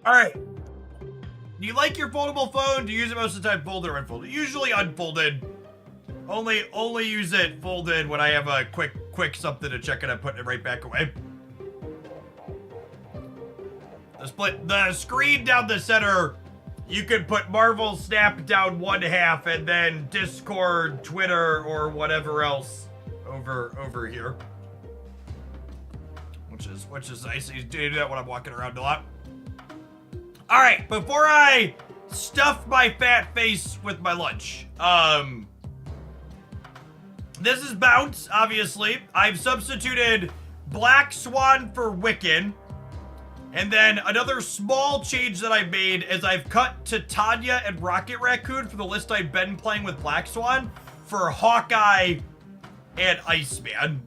All right. Do you like your foldable phone? Do you use it most of the time folded or unfolded? Usually unfolded. Only use it folded when I have a quick something to check and I'm putting it right back away. The screen down the center, you could put Marvel Snap down one half and then Discord, Twitter, or whatever else over here. Which is nice. You do that when I'm walking around a lot. All right, before I stuff my fat face with my lunch, this is Bounce, obviously. I've substituted Black Swan for Wiccan. And then another small change that I made is I've cut Titania and Rocket Raccoon for the list I've been playing with Black Swan for Hawkeye and Iceman.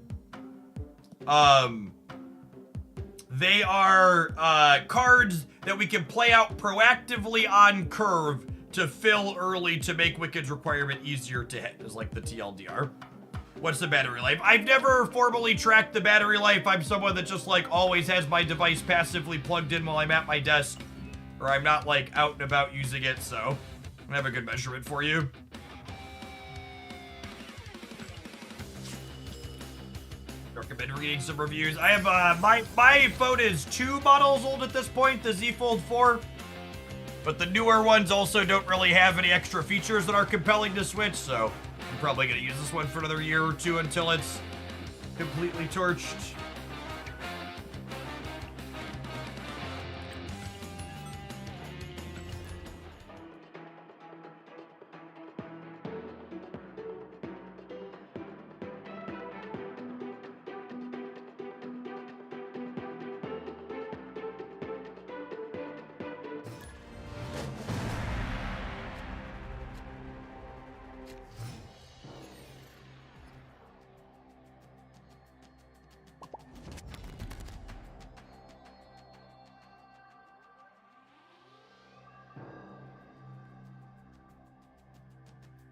They are cards that we can play out proactively on curve to fill early to make Wiccan's requirement easier to hit, is like the TLDR. What's the battery life? I've never formally tracked the battery life. I'm someone that just like always has my device passively plugged in while I'm at my desk, or I'm not like out and about using it, so I have a good measurement for you. Recommend reading some reviews. I have my phone is 2 models old at this point, the Z Fold 4. But the newer ones also don't really have any extra features that are compelling to switch, so I'm probably gonna use this one for another year or two until it's completely torched.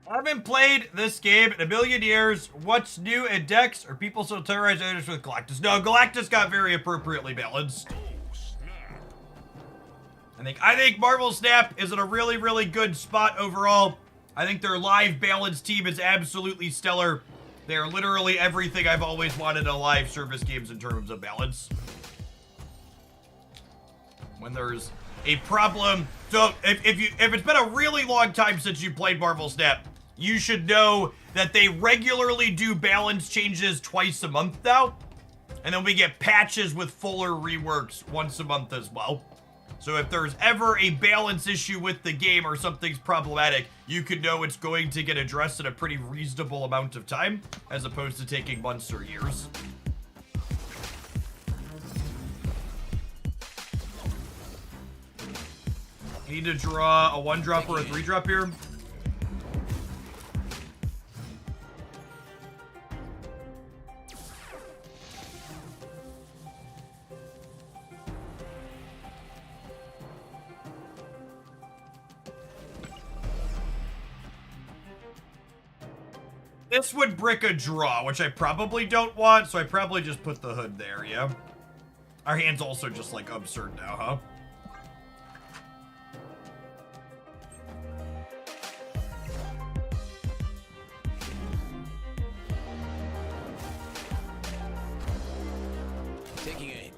I haven't played this game in a million years. What's new in decks? Are people still terrorized others with Galactus? No, Galactus got very appropriately balanced. I think Marvel Snap is in a really, really good spot overall. I think their live balance team is absolutely stellar. They're literally everything I've always wanted in a live service games in terms of balance. When there's a problem, so if it's been a really long time since you played Marvel Snap, you should know that they regularly do balance changes twice a month now. And then we get patches with fuller reworks once a month as well. So if there's ever a balance issue with the game or something's problematic, you can know it's going to get addressed in a pretty reasonable amount of time, as opposed to taking months or years. Need to draw a 1-drop or a 3-drop here. This would brick a draw, which I probably don't want, so I probably just put the hood there, yeah? Our hand's also just, like, absurd now, huh? Taking aim.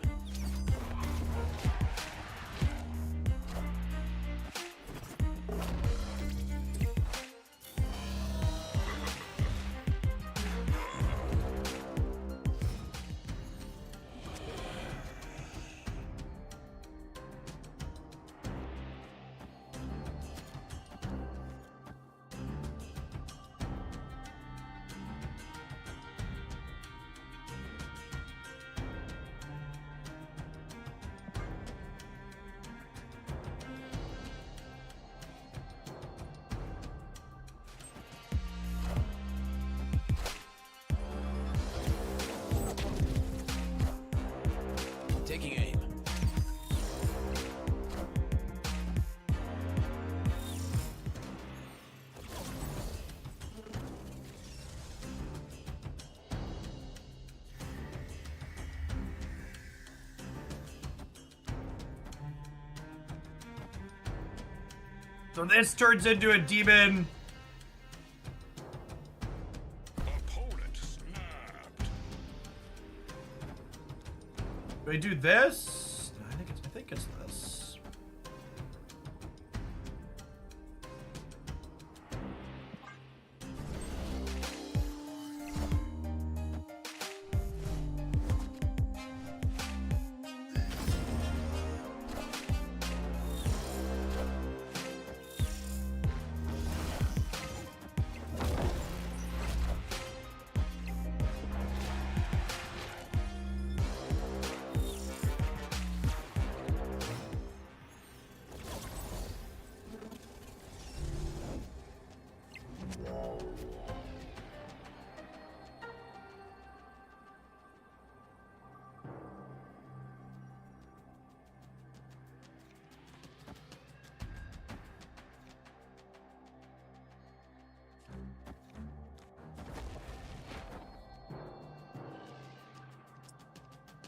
So this turns into a demon. Opponent snapped. Do I do this? No, I think it's this.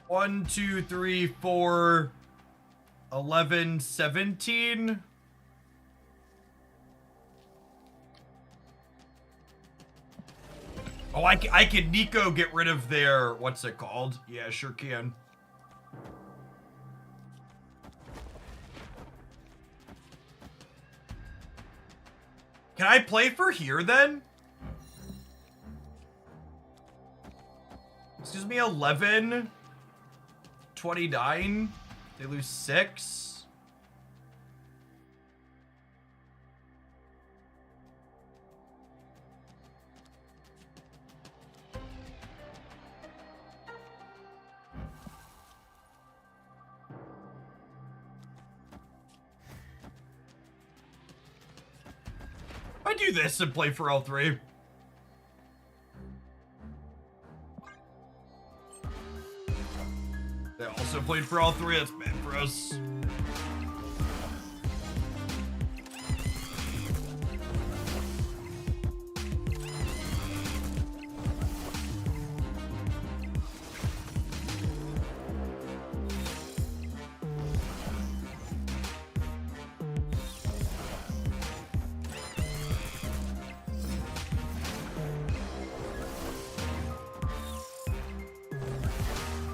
One, 2, 3, 4, 11, 17. Oh, I can Nico get rid of their, what's it called? Yeah, sure can. Can I play for here then? Excuse me, 11, 29. They lose 6. I do this and play for all 3. They also played for all 3. That's bad for us.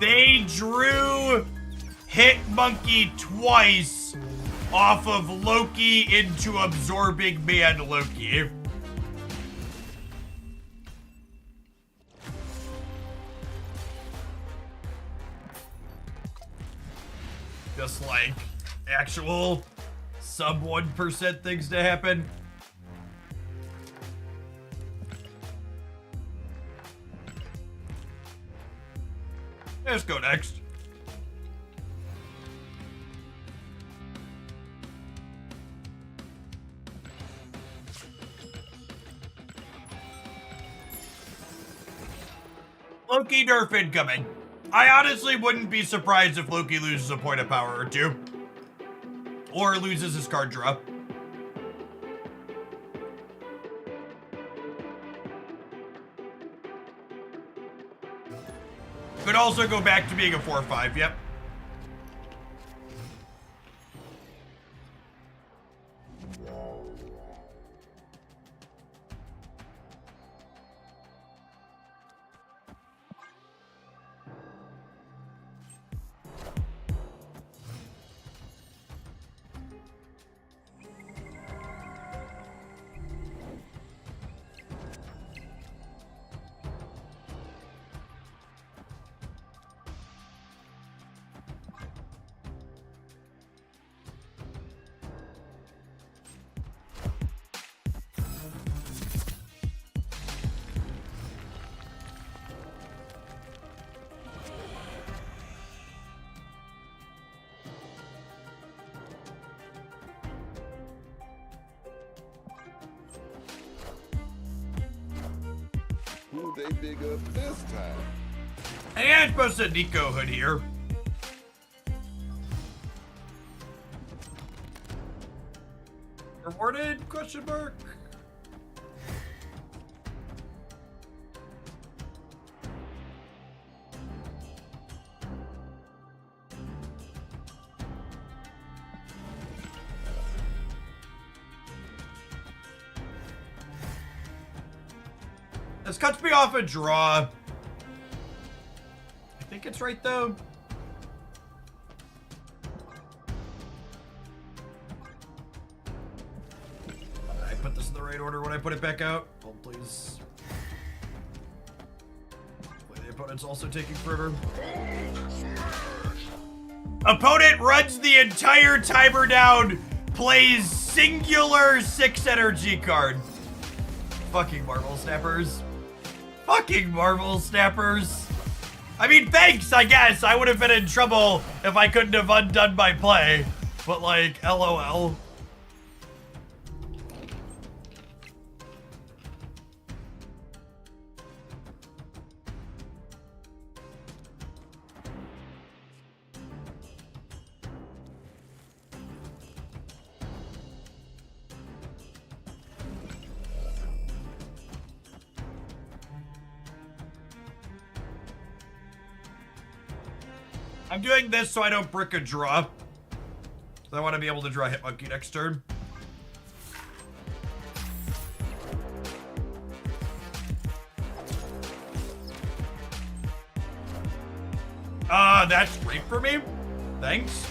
They drew Hit Monkey twice off of Loki into Absorbing Man Loki. Just like actual sub 1% things to happen. Let's go next. Loki nerf incoming. I honestly wouldn't be surprised if Loki loses a point of power or 2. Or loses his card draw. Could also go back to being a 4-5, yep. Who they big up this time? Hey, I'm supposed to Nico hood here. Rewarded? Question mark. This cuts me off a draw. I think it's right, though. I put this in the right order when I put it back out. Hold, please. The opponent's also taking forever. Opponent runs the entire timer down, plays singular 6 energy card. Fucking Marvel Snappers. Fucking Marvel Snappers. I mean, thanks, I guess. I would have been in trouble if I couldn't have undone my play. But, like, LOL. I'm doing this so I don't brick a draw. I want to be able to draw Hitmonkey next turn. That's great for me. Thanks.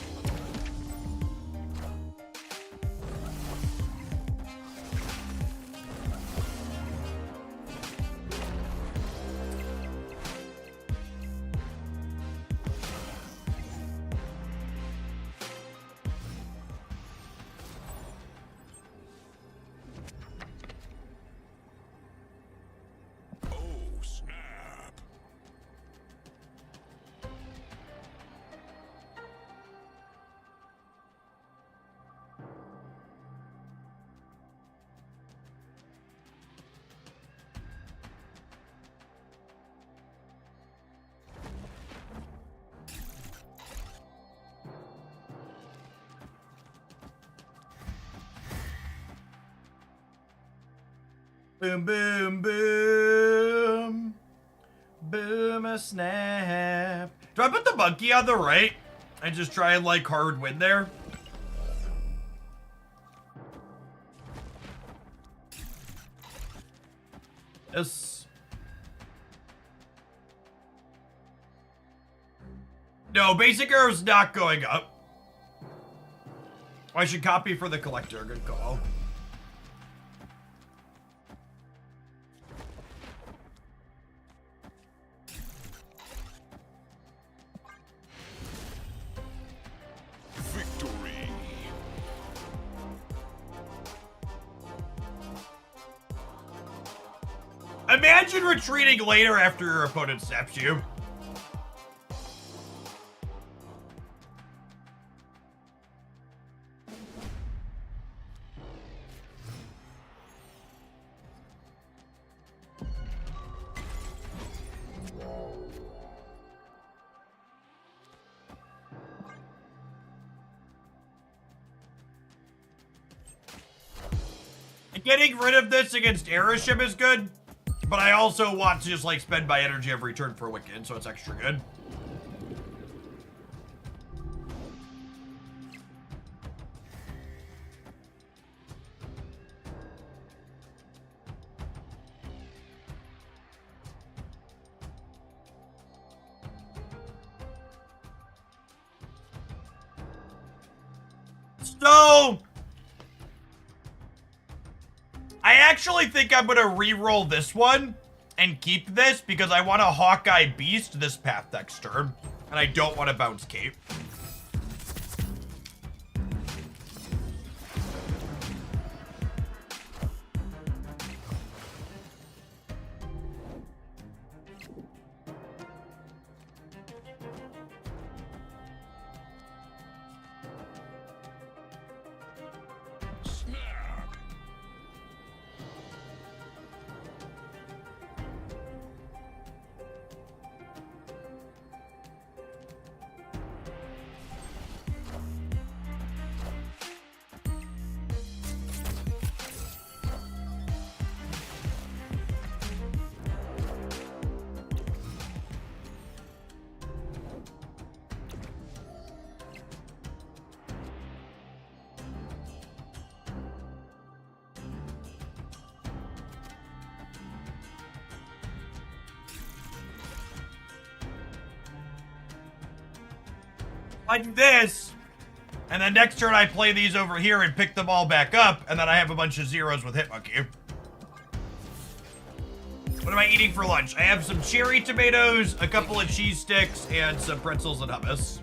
Boom, boom, boom. Boom, a snap. Do I put the monkey on the right and just try and, like, hard win there? Yes. No, basic arrow's not going up. I should copy for the collector. Good call. Imagine retreating later after your opponent snaps you. Getting rid of this against Airship is good. But I also want to just, like, spend my energy every turn for Wiccan, so it's extra good. So I actually think I'm gonna re-roll this one and keep this because I want a Hawkeye Beast this path next turn, and I don't want to bounce Cape. I do this, and then next turn I play these over here and pick them all back up, and then I have a bunch of zeros with Hitmonkey. What am I eating for lunch? I have some cherry tomatoes, a couple of cheese sticks, and some pretzels and hummus.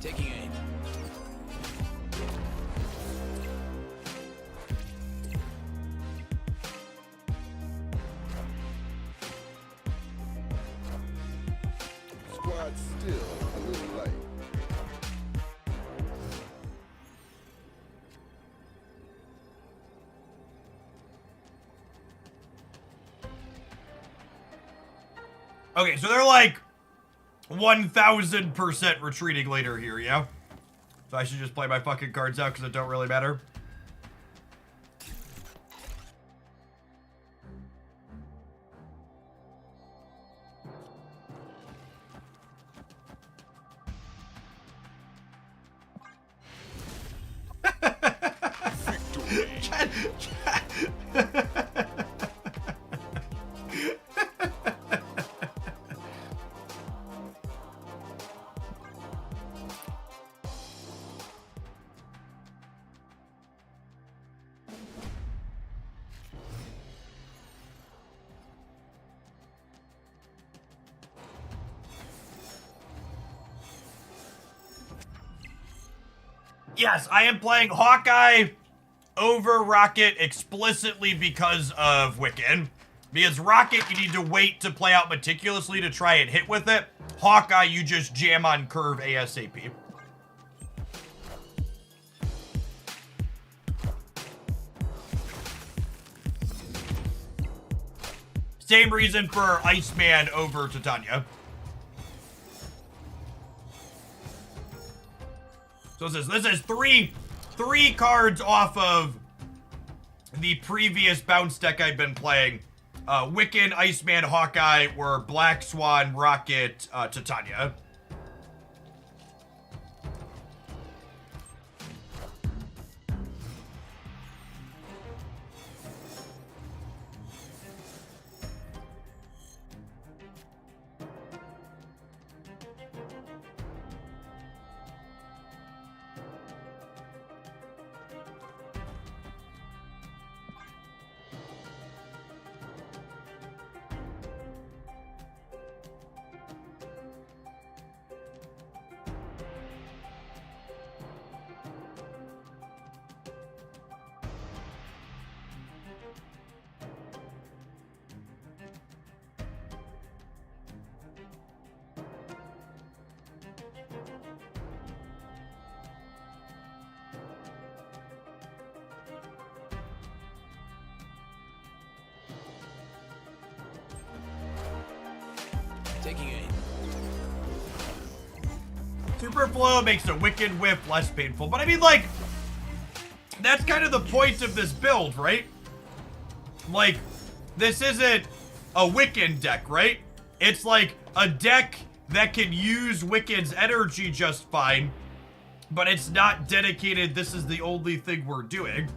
Taking aim. Squad's still a little light. Okay, so they're like 1,000% retreating later here, yeah? So I should just play my fucking cards out because it don't really matter. Yes, I am playing Hawkeye over Rocket explicitly because of Wiccan. Because Rocket, you need to wait to play out meticulously to try and hit with it. Hawkeye, you just jam on curve ASAP. Same reason for Iceman over Titania. So this is three cards off of the previous bounce deck I've been playing. Wiccan, Iceman, Hawkeye were Black Swan, Rocket, Titania. Taking aim. Superflow makes a Wiccan whiff less painful. But I mean, like, that's kind of the point of this build, right? Like, this isn't a Wiccan deck, right? It's like a deck that can use Wiccan's energy just fine, but it's not dedicated, this is the only thing we're doing.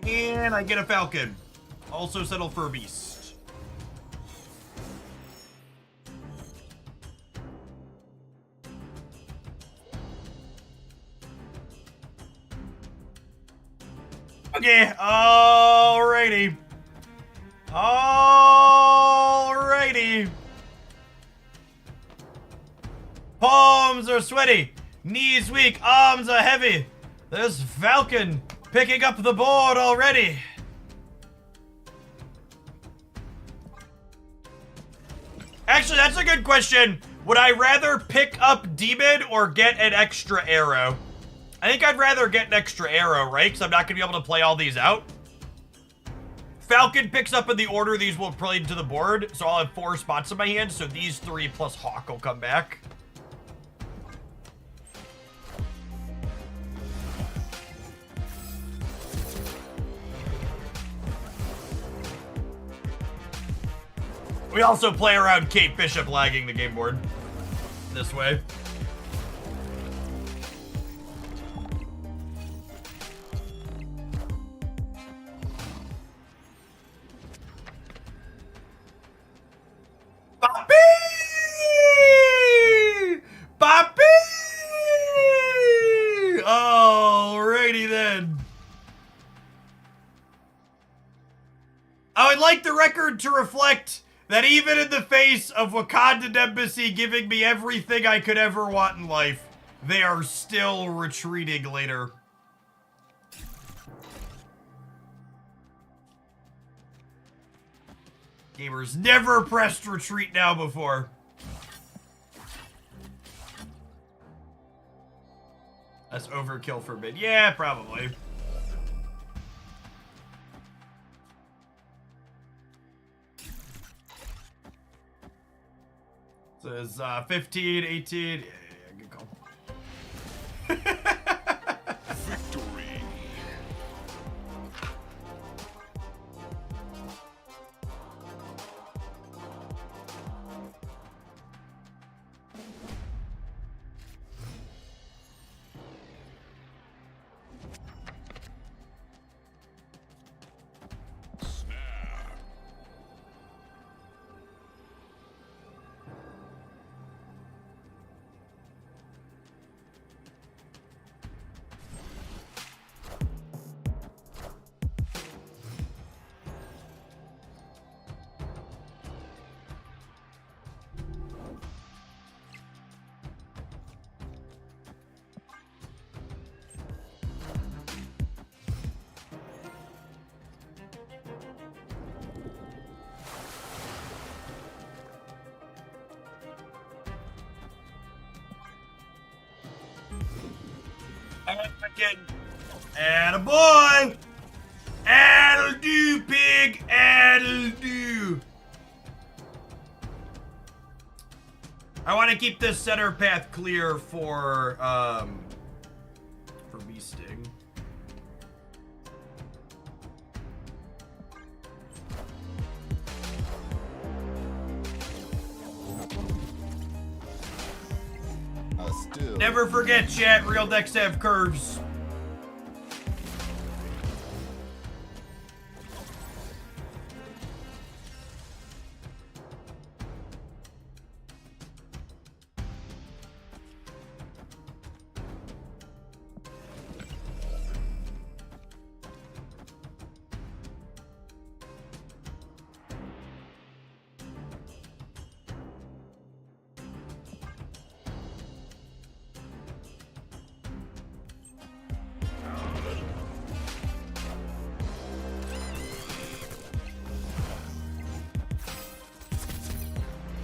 And I get a Falcon. Also settle for a Beast. Okay, alrighty. Alrighty. Palms are sweaty. Knees weak. Arms are heavy. There's Falcon picking up the board already. Actually, that's a good question. Would I rather pick up Demon or get an extra arrow? I think I'd rather get an extra arrow, right? Because I'm not going to be able to play all these out. Falcon picks up in the order these will play into the board, so I'll have 4 spots in my hand, so these 3 plus Hawk will come back. We also play around Kate Bishop lagging the game board this way. Papi! Papi! Alrighty then. I would like the record to reflect that even in the face of Wakandan Embassy giving me everything I could ever want in life, they are still retreating later. Gamers never pressed retreat now before. That's overkill for mid. Yeah, probably. So it's 15, 18. Yeah, good call. Victory. Attaboy! Add'll do, pig! Add'll do! I want to keep this center path clear for bee sting. Never forget, chat, real decks have curves.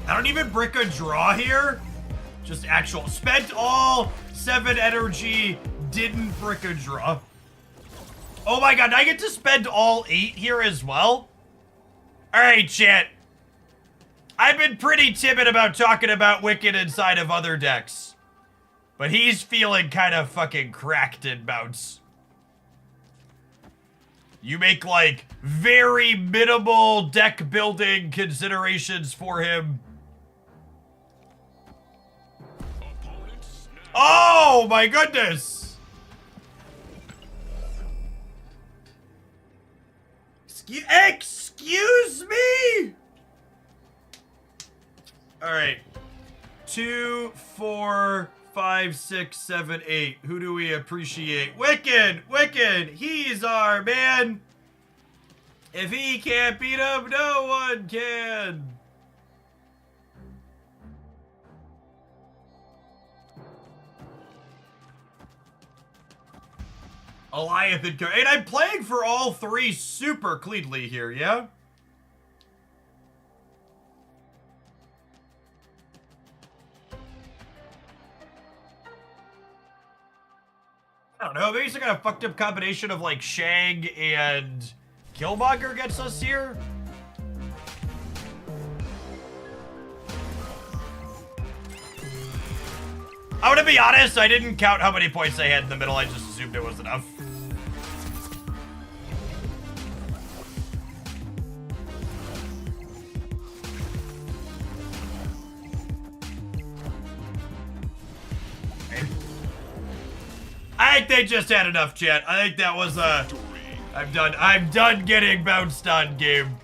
I don't even brick a draw here. Just actual. Spent all 7 energy, didn't brick a draw. Oh my god, I get to spend all 8 here as well? Alright, chat. I've been pretty timid about talking about Wiccan inside of other decks. But he's feeling kind of fucking cracked in bounce. You make, like, very minimal deck building considerations for him. Oh my goodness! Excuse me? Alright. 2, 4, 5, 6, 7, 8. Who do we appreciate? Wiccan! Wiccan! He's our man! If he can't beat him, no one can! Goliath and I'm playing for all three super cleanly here, yeah? I don't know, maybe some kind of fucked up combination of like Shang and Killmonger gets us here? I'm gonna be honest, I didn't count how many points I had in the middle, I just assumed it was enough. Okay. I think they just had enough, chat. I think that was I'm done getting bounced on, game.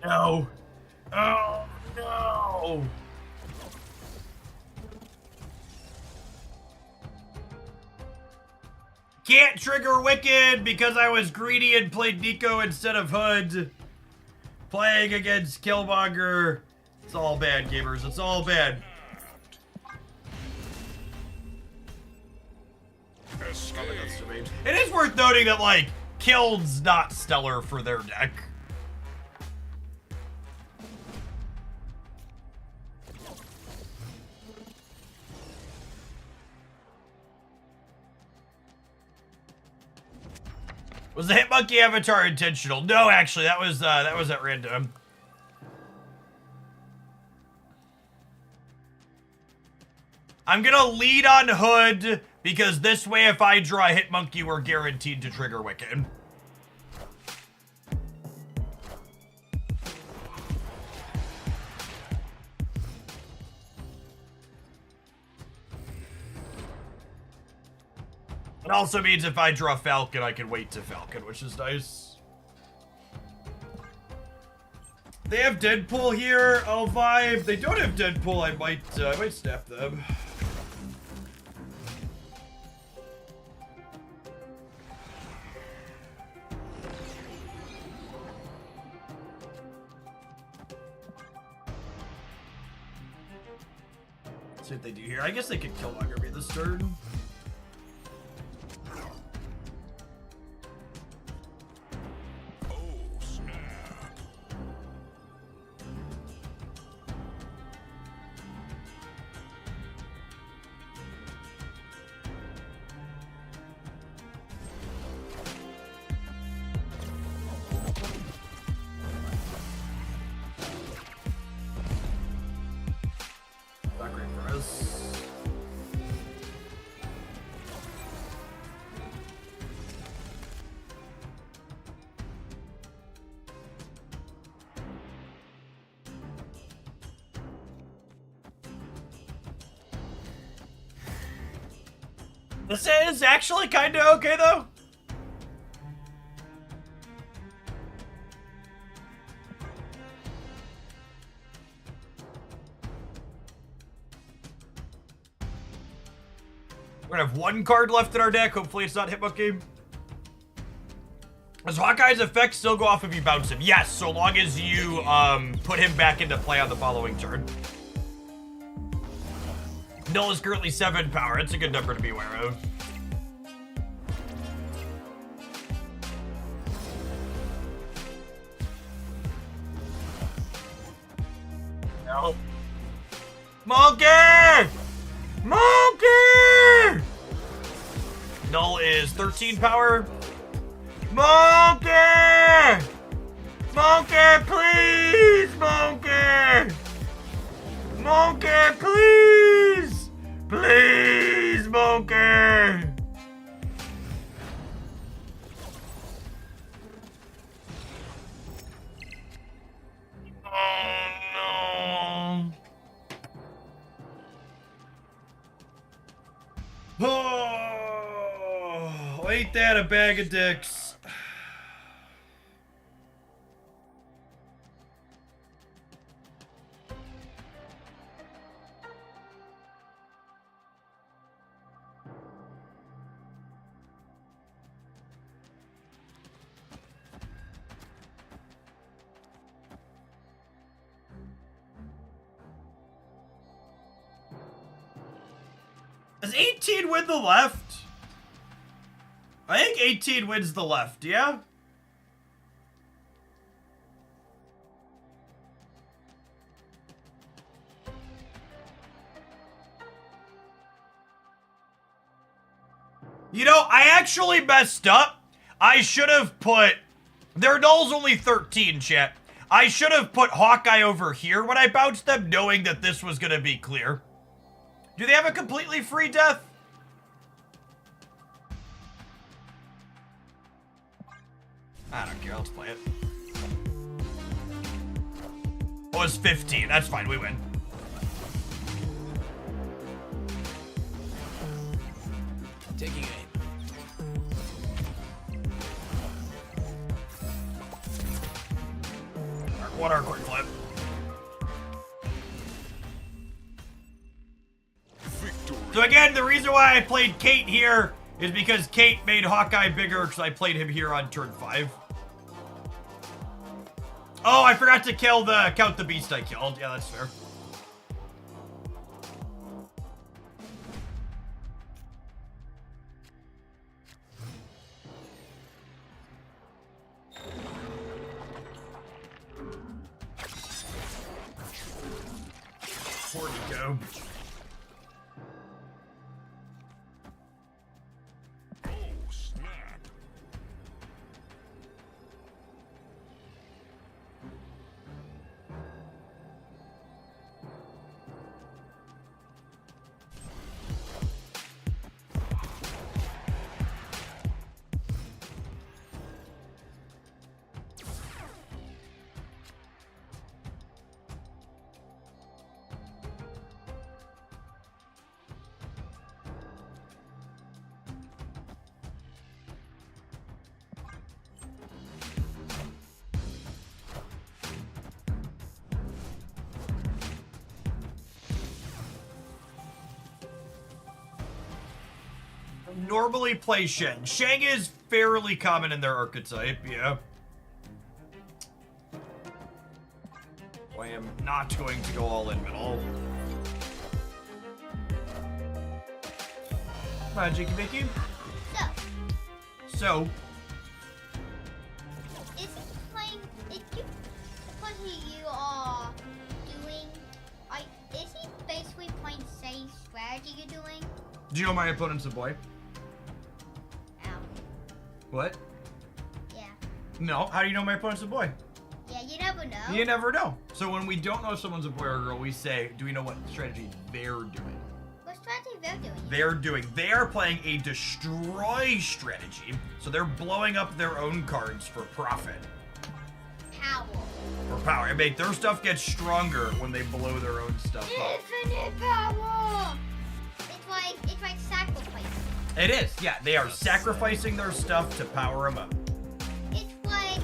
No. Oh, no. Can't trigger Wiccan because I was greedy and played Nico instead of Hood. Playing against Killmonger. It's all bad, gamers. It's all bad. It is worth noting that, like, Killed's not stellar for their deck. Was the Hitmonkey avatar intentional? No, actually, that was at random. I'm gonna lead on Hood because this way, if I draw a Hitmonkey, we're guaranteed to trigger Wiccan. It also means if I draw Falcon, I can wait to Falcon, which is nice. They have Deadpool here. I'll vibe. They don't have Deadpool. I might snap them. Let's see what they do here. I guess they could kill Killmonger this turn. Not great for us. This is actually kind of okay, though. We're gonna have one card left in our deck. Hopefully it's not Hitmonkey. Does Hawkeye's effect still go off if you bounce him? Yes, so long as you put him back into play on the following turn. Null is currently 7 power. It's a good number to be aware of. No. Monkey! Monkey! Null is 13 power. Monkey! Monkey, please! Monkey! Monkey, please! Please, Monkey! Oh, no. Oh, ain't that a bag of dicks? Does 18 win the left? I think 18 wins the left, yeah? You know, I actually messed up. I should have put... Their null's only 13, chat. I should have put Hawkeye over here when I bounced them, knowing that this was going to be clear. Do they have a completely free death? I don't care, let's play it. Oh, it's 15. That's fine, we win. Taking aim. What our quick flip? So again, the reason why I played Kate here is because Kate made Hawkeye bigger because I played him here on turn 5. Oh, I forgot to count the beast I killed. Yeah, that's fair. Where'd he go? Normally play Sheng. Sheng is fairly common in their archetype, yeah. I am not going to go all in middle. Come on, Jakey Bakey. So. Is playing, is you, supposedly you are doing, is he basically playing same strategy you're doing? Do you know my opponent's a boy? What? Yeah. No, how do you know my opponent's a boy? Yeah, you never know. You never know. So when we don't know if someone's a boy or a girl, we say, do we know what strategy they're doing? What strategy They're doing? They are playing a destroy strategy. So they're blowing up their own cards for profit. Power. For power. I mean, their stuff gets stronger when they blow their own stuff up. Infinite power! It's like sacrifice. It is, yeah. They are sacrificing their stuff to power them up. It's like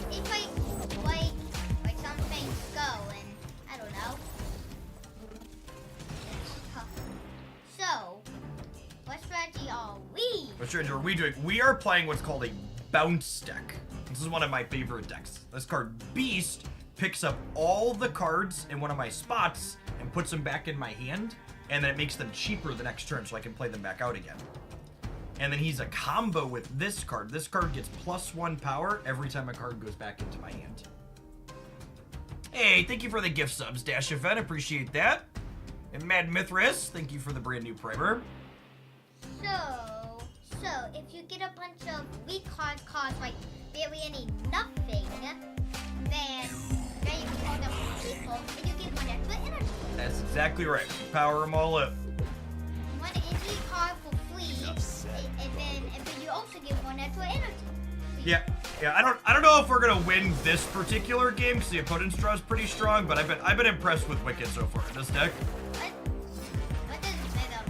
some things go and I don't know. So, what strategy are we? What strategy are we doing? We are playing what's called a bounce deck. This is one of my favorite decks. This card, Beast, picks up all the cards in one of my spots and puts them back in my hand, and then it makes them cheaper the next turn so I can play them back out again. And then he's a combo with this card. This card gets +1 power every time a card goes back into my hand. Hey, thank you for the gift subs, Dash Event. Appreciate that. And Mad Mithras, thank you for the brand new primer. So if you get a bunch of weak cards like barely any nothing, then you can call them people and you get one extra energy. That's exactly right. Power them all up. One energy card for free, and then you also get one extra energy. Yeah. I don't know if we're gonna win this particular game because the opponent's draw is pretty strong, but I've been impressed with Wiccan so far in this deck. What does Venom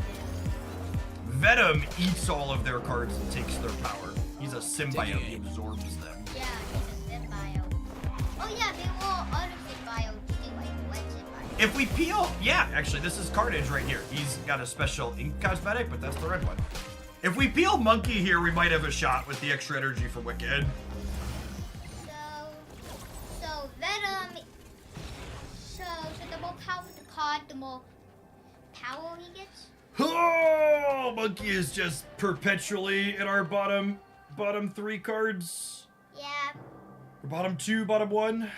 do? Venom eats all of their cards and takes their power. He's a symbiote. He absorbs them. Yeah, he's a symbiote. Oh yeah, they were other symbiotes too, like what symbiote? If we peel, yeah, actually, this is Carnage right here. He's got a special ink cosmetic, but that's the red one. If we peel Monkey here, we might have a shot with the extra energy from Wiccan. So Venom. So the more powerful the card, the more power he gets. Oh, Monkey is just perpetually in our bottom 3 cards. Yeah. Or bottom 2, bottom 1.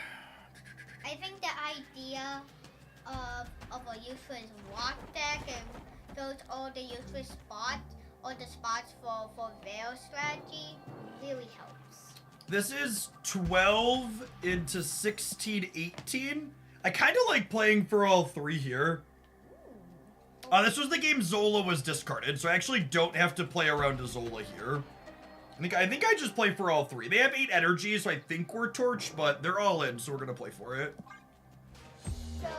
I think the idea of a useless rock deck and those all the useless spots or the spots for veil strategy really helps. This is 12 into 16, 18. I kind of like playing for all 3 here. This was the game Zola was discarded, so I actually don't have to play around to Zola here. I think I just play for all 3. They have 8 energy, so I think we're torched, but they're all in, so we're gonna play for it. So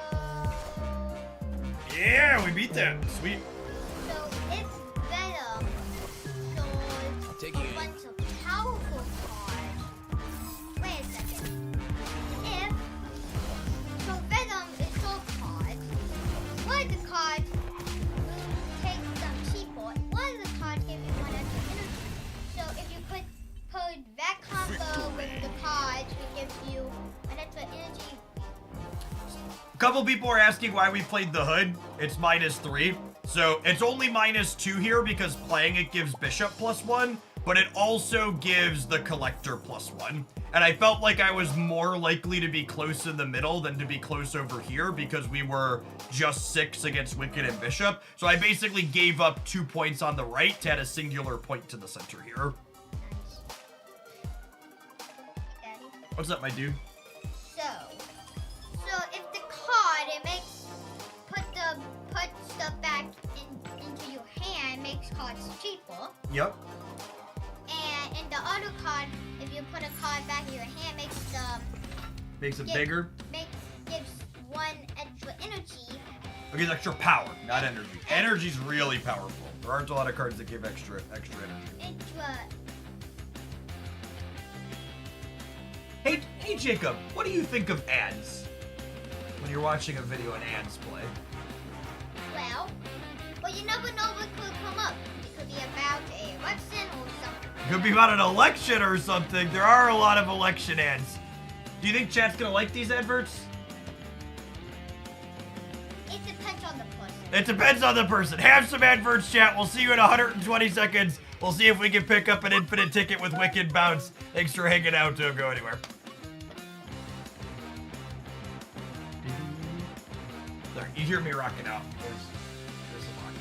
Yeah, we beat that. Sweet. So if Venom shows Taking a it. bunch of powerful cards. Wait a second. If so Venom is so cards. One of the cards take them cheaper. One of the cards give you one extra energy. So if you put that combo with the cards, it gives you an extra energy. A couple people are asking why we played the Hood. It's -3. So it's only -2 here because playing it gives Bishop +1, but it also gives the Collector +1. And I felt like I was more likely to be close in the middle than to be close over here because we were just 6 against Wiccan and Bishop. So I basically gave up 2 points on the right to add a singular point to the center here. Daddy. What's up, my dude? So if the card it makes put stuff back into your hand makes cards cheaper, Yep. and in the other card, if you put a card back in your hand, Makes it Yeah. bigger. gives one extra energy. It gives extra power, not energy. Energy's really powerful. There aren't a lot of cards that give extra energy. Hey Jacob, what do you think of ads? When you're watching a video and ads play. Well, you never know what could come up. It could be about a election or something. It could be about an election or something. There are a lot of election ads. Do you think chat's gonna like these adverts? It depends on the person. It depends on the person. Have some adverts, chat. We'll see you in 120 seconds. We'll see if we can pick up an infinite ticket with Wicked Bounce. Thanks for hanging out. Don't go anywhere. There, you hear me rocking out. There's some rock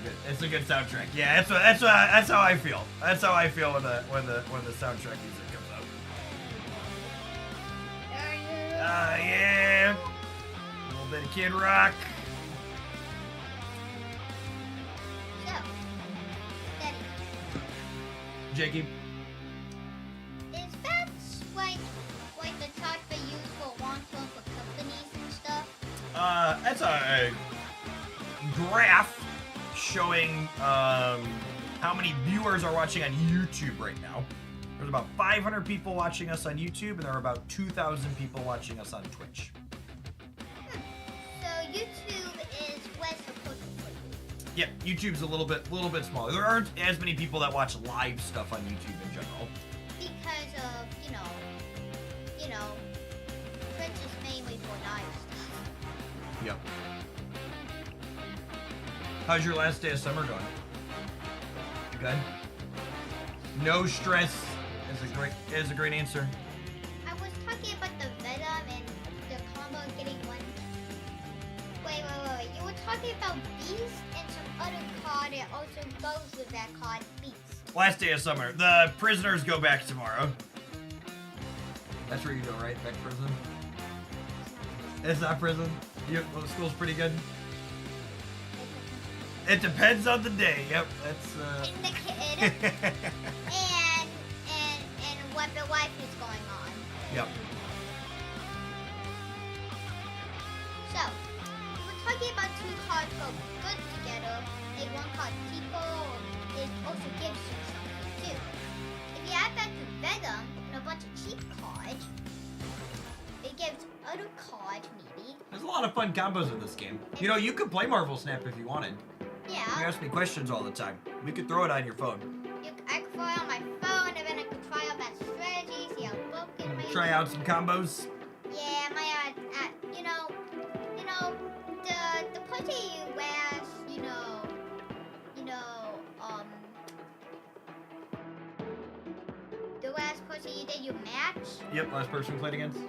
music. It's a good soundtrack. Yeah, that's how I feel. That's how I feel when the soundtrack music comes out. Yeah. A little bit of Kid Rock. So, Daddy, Jakey. is that like the chart they use for long-term for companies and stuff? That's a graph showing how many viewers are watching on YouTube right now. There's about 500 people watching us on YouTube, and there are about 2,000 people watching us on Twitch. So YouTube is where's the Yeah, YouTube's a little bit smaller. There aren't as many people that watch live stuff on YouTube in general. Because of, you know, Twitch is mainly for live stuff. Yep. How's your last day of summer going? Good. No stress is a great answer. I was talking about the Venom and the combo getting one. Wait. You were talking about Beast and some other card that also goes with that card, Beast. Last day of summer. The prisoners go back tomorrow. That's where you go, right? Back to prison? It's not prison? Well, school's pretty good? It depends on the day. Yep, that's And the kid and what the wife is going on. Yep. So, we're talking about two cards go good together. Like one called People, it also gives you something too. If you add that to Venom and a bunch of cheap cards, it gives other cards maybe. There's a lot of fun combos in this game. You know, you could play Marvel Snap if you wanted. You Yeah. ask me questions all the time. We could throw it on your phone. I could try on my phone and then I could try out that strategy, see how broken my Try out some combos. Yeah, my the pussy you wears, the last pussy you did you match? Yep, last person we played against.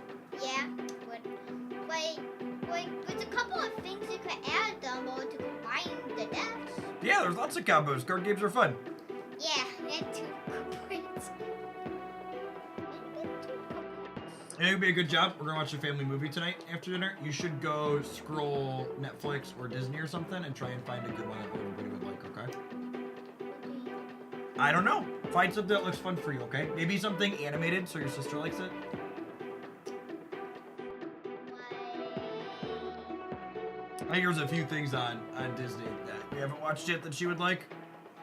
Yeah, there's a couple of things you could add them or to combine the decks. Yeah, there's lots of combos. Card games are fun. Yeah, and two points. It would be a good job. We're gonna watch a family movie tonight after dinner. You should go scroll Netflix or Disney or something and try and find a good one that everybody would like, okay? I don't know. Find something that looks fun for you, okay? Maybe something animated so your sister likes it. I think there's a few things on Disney that we haven't watched yet that she would like.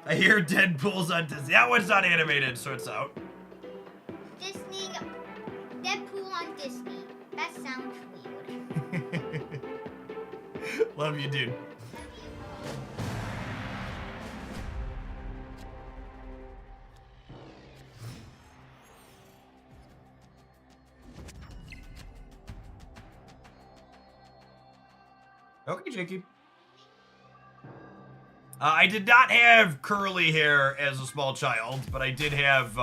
I hear Deadpool's on Disney. That one's not animated, so it's out. Disney, Deadpool on Disney. That sounds weird. Love you, dude. Okay, Jakey. I did not have curly hair as a small child, but I did have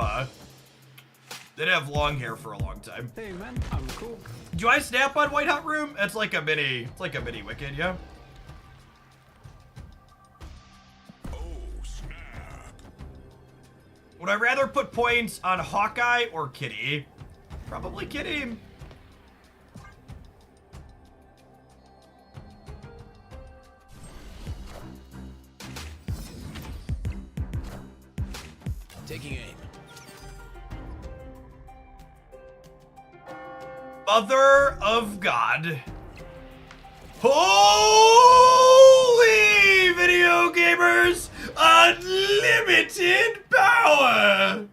long hair for a long time. Hey man, I'm cool. Do I snap on White Hot Room? It's like a mini Wiccan, yeah? Oh, snap. Would I rather put points on Hawkeye or Kitty? Probably Kitty. Taking aim. Mother of God. Holy video gamers! Unlimited power!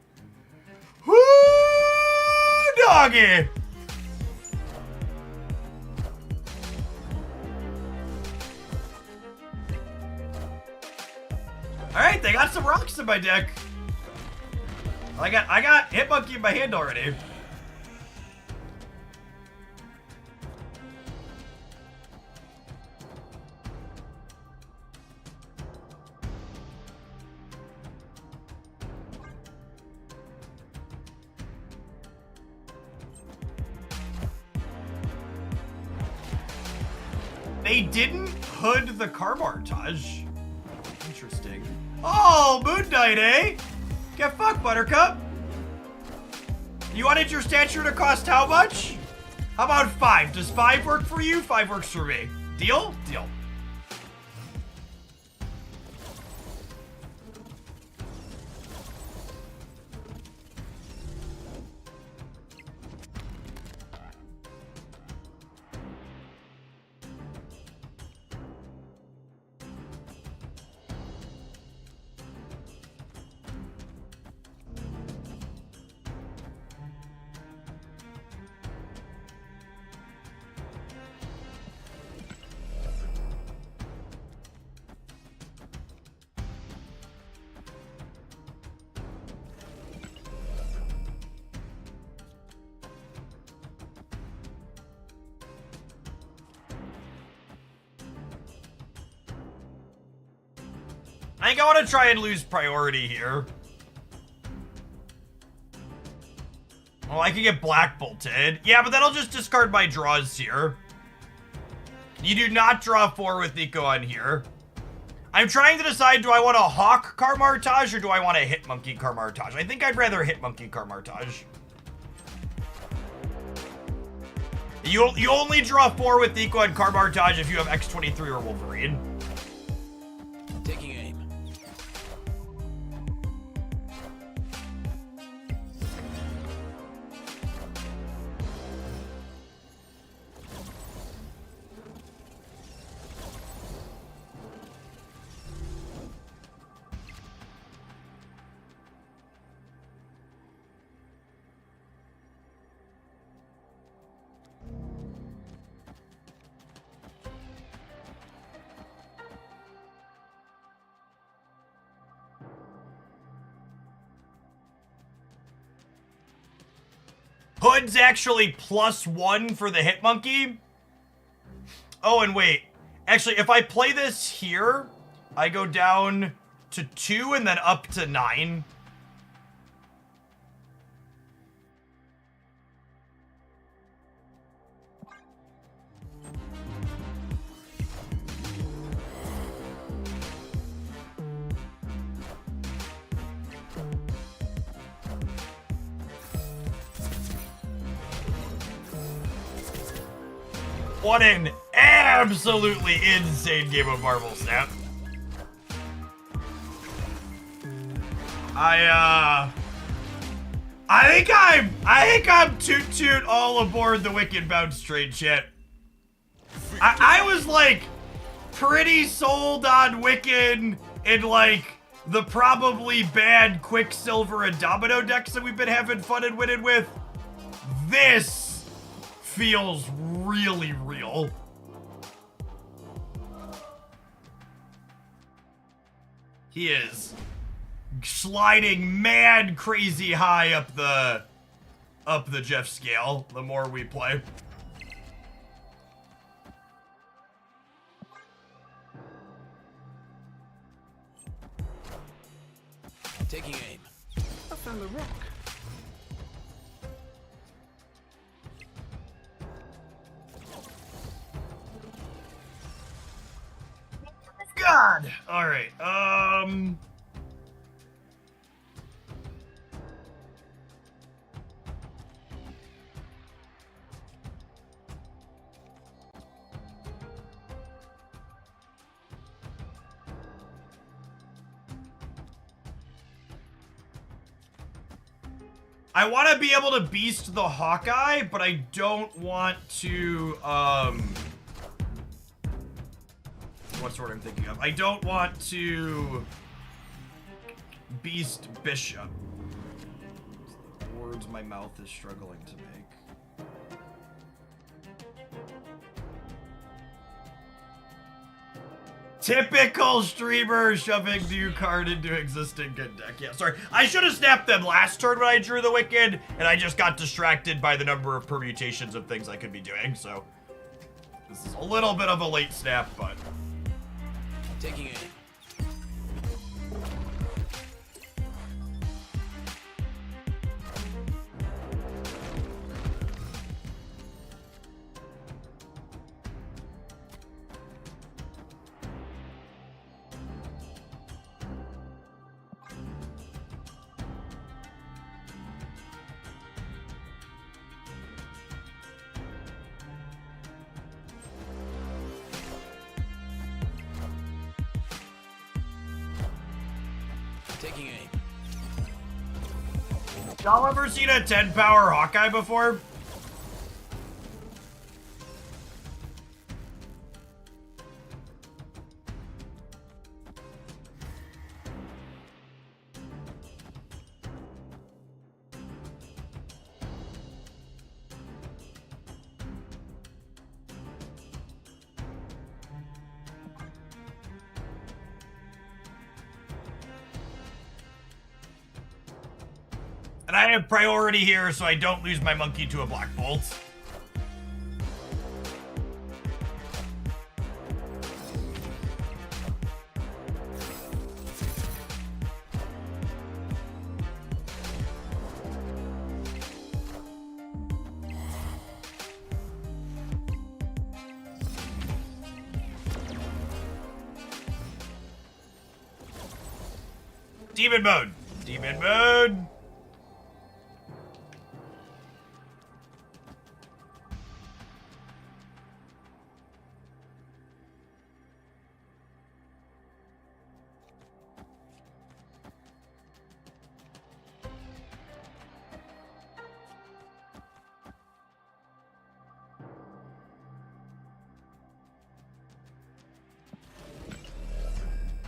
Woo, doggy! Alright, they got some rocks in my deck. I got Hit Monkey in my hand already. They didn't hood the Carmartage. Interesting. Oh, Moon Knight, eh? Get fucked, Buttercup. You wanted your statue to cost how much? How about 5? Does 5 work for you? 5 works for me. Deal? Deal. I think I want to try and lose priority here. Oh, I could get black bolted. Yeah, but then I'll just discard my draws here. You do not draw 4 with Nico on here. I'm trying to decide, do I want a Hawk Karmartage or do I want a Hitmonkey Karmartage? I think I'd rather Hitmonkey Karmartage. You only draw 4 with Nico and Karmartage if you have X-23 or Wolverine. Taking aim. Hood's actually +1 for the Hitmonkey. Oh, and wait. Actually, if I play this here, I go down to 2 and then up to 9. What an absolutely insane game of Marvel Snap. I think I'm toot all aboard the Wiccan bounce train, chat. I was like pretty sold on Wiccan in like the probably bad Quicksilver and Domino decks that we've been having fun and winning with. This feels really real. He is sliding mad crazy high up the Jeff scale the more we play. Taking aim. I found a rock. God. All right. I want to be able to beast the Hawkeye, but I don't want to, what's the word I'm thinking of? I don't want to beast Bishop. The words my mouth is struggling to make. Typical streamer shoving new card into existing good deck. Yeah, sorry. I should have snapped them last turn when I drew the Wiccan, and I just got distracted by the number of permutations of things I could be doing, so this is a little bit of a late snap, but... Taking aim. Taking aim. Y'all ever seen a 10 power Hawkeye before? And I have priority here so I don't lose my monkey to a Black Bolt. Demon mode. Demon mode.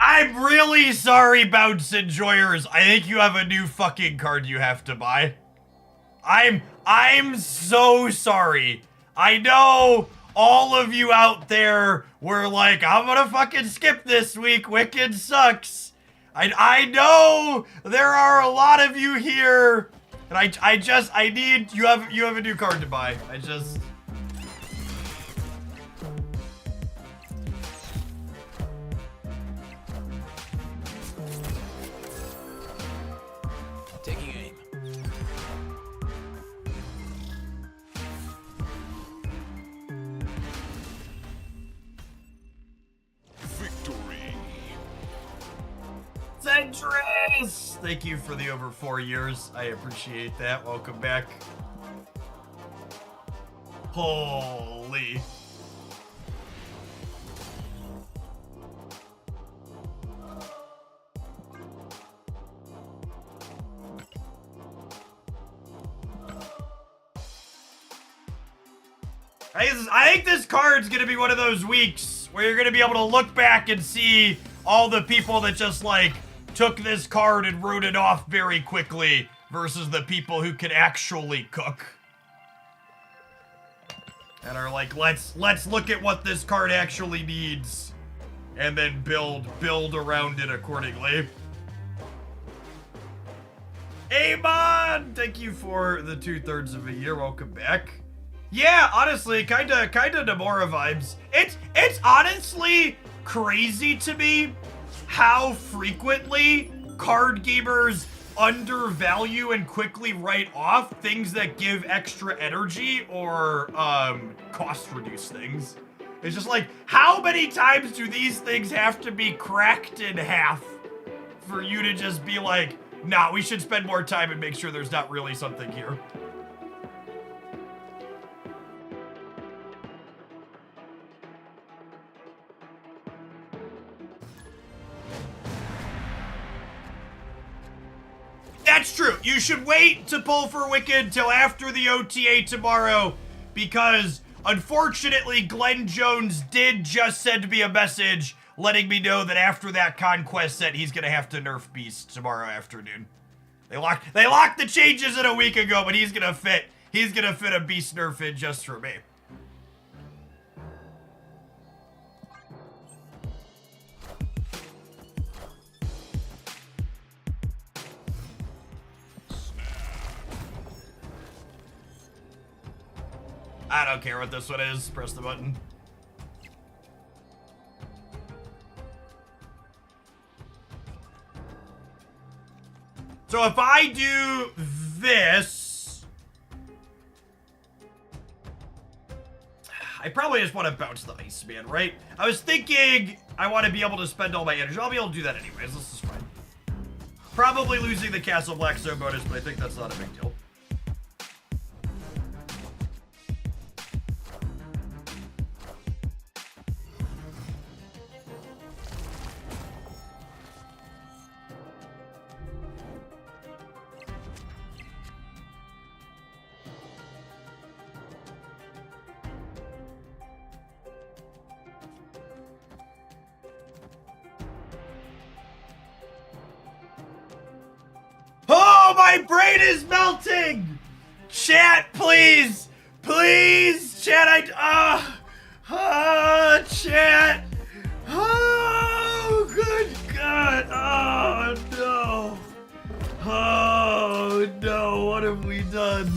I'm really sorry, Bounce Enjoyers. I think you have a new fucking card you have to buy. I'm so sorry. I know all of you out there were like, I'm gonna fucking skip this week. Wiccan sucks. I know there are a lot of you here, and I need you have a new card to buy. Taking aim. Victory. Centris! Thank you for the over 4 years. I appreciate that. Welcome back. Holy. I think this card's gonna be one of those weeks where you're gonna be able to look back and see all the people that just like took this card and wrote it off very quickly versus the people who can actually cook. And are like, let's look at what this card actually needs and then build around it accordingly. Amon! Thank you for the 2/3 of a year. Welcome back. Yeah, honestly, kinda Namora vibes. It's honestly crazy to me how frequently card gamers undervalue and quickly write off things that give extra energy or cost reduce things. It's just like, how many times do these things have to be cracked in half for you to just be like, nah, we should spend more time and make sure there's not really something here. That's true. You should wait to pull for Wiccan till after the OTA tomorrow, because unfortunately Glenn Jones did just send me a message letting me know that after that conquest set, he's gonna have to nerf Beast tomorrow afternoon. They locked the changes in a week ago, but he's gonna fit a Beast nerf in just for me. I don't care what this one is. Press the button. So if I do this, I probably just want to bounce the Iceman, right? I was thinking I want to be able to spend all my energy. I'll be able to do that anyways. This is fine. Probably losing the Castle Black Stone bonus, but I think that's not a big deal. Oh, my brain is melting! Chat, please! Please! Chat, chat! Oh, good God! Oh, no! Oh, no! What have we done?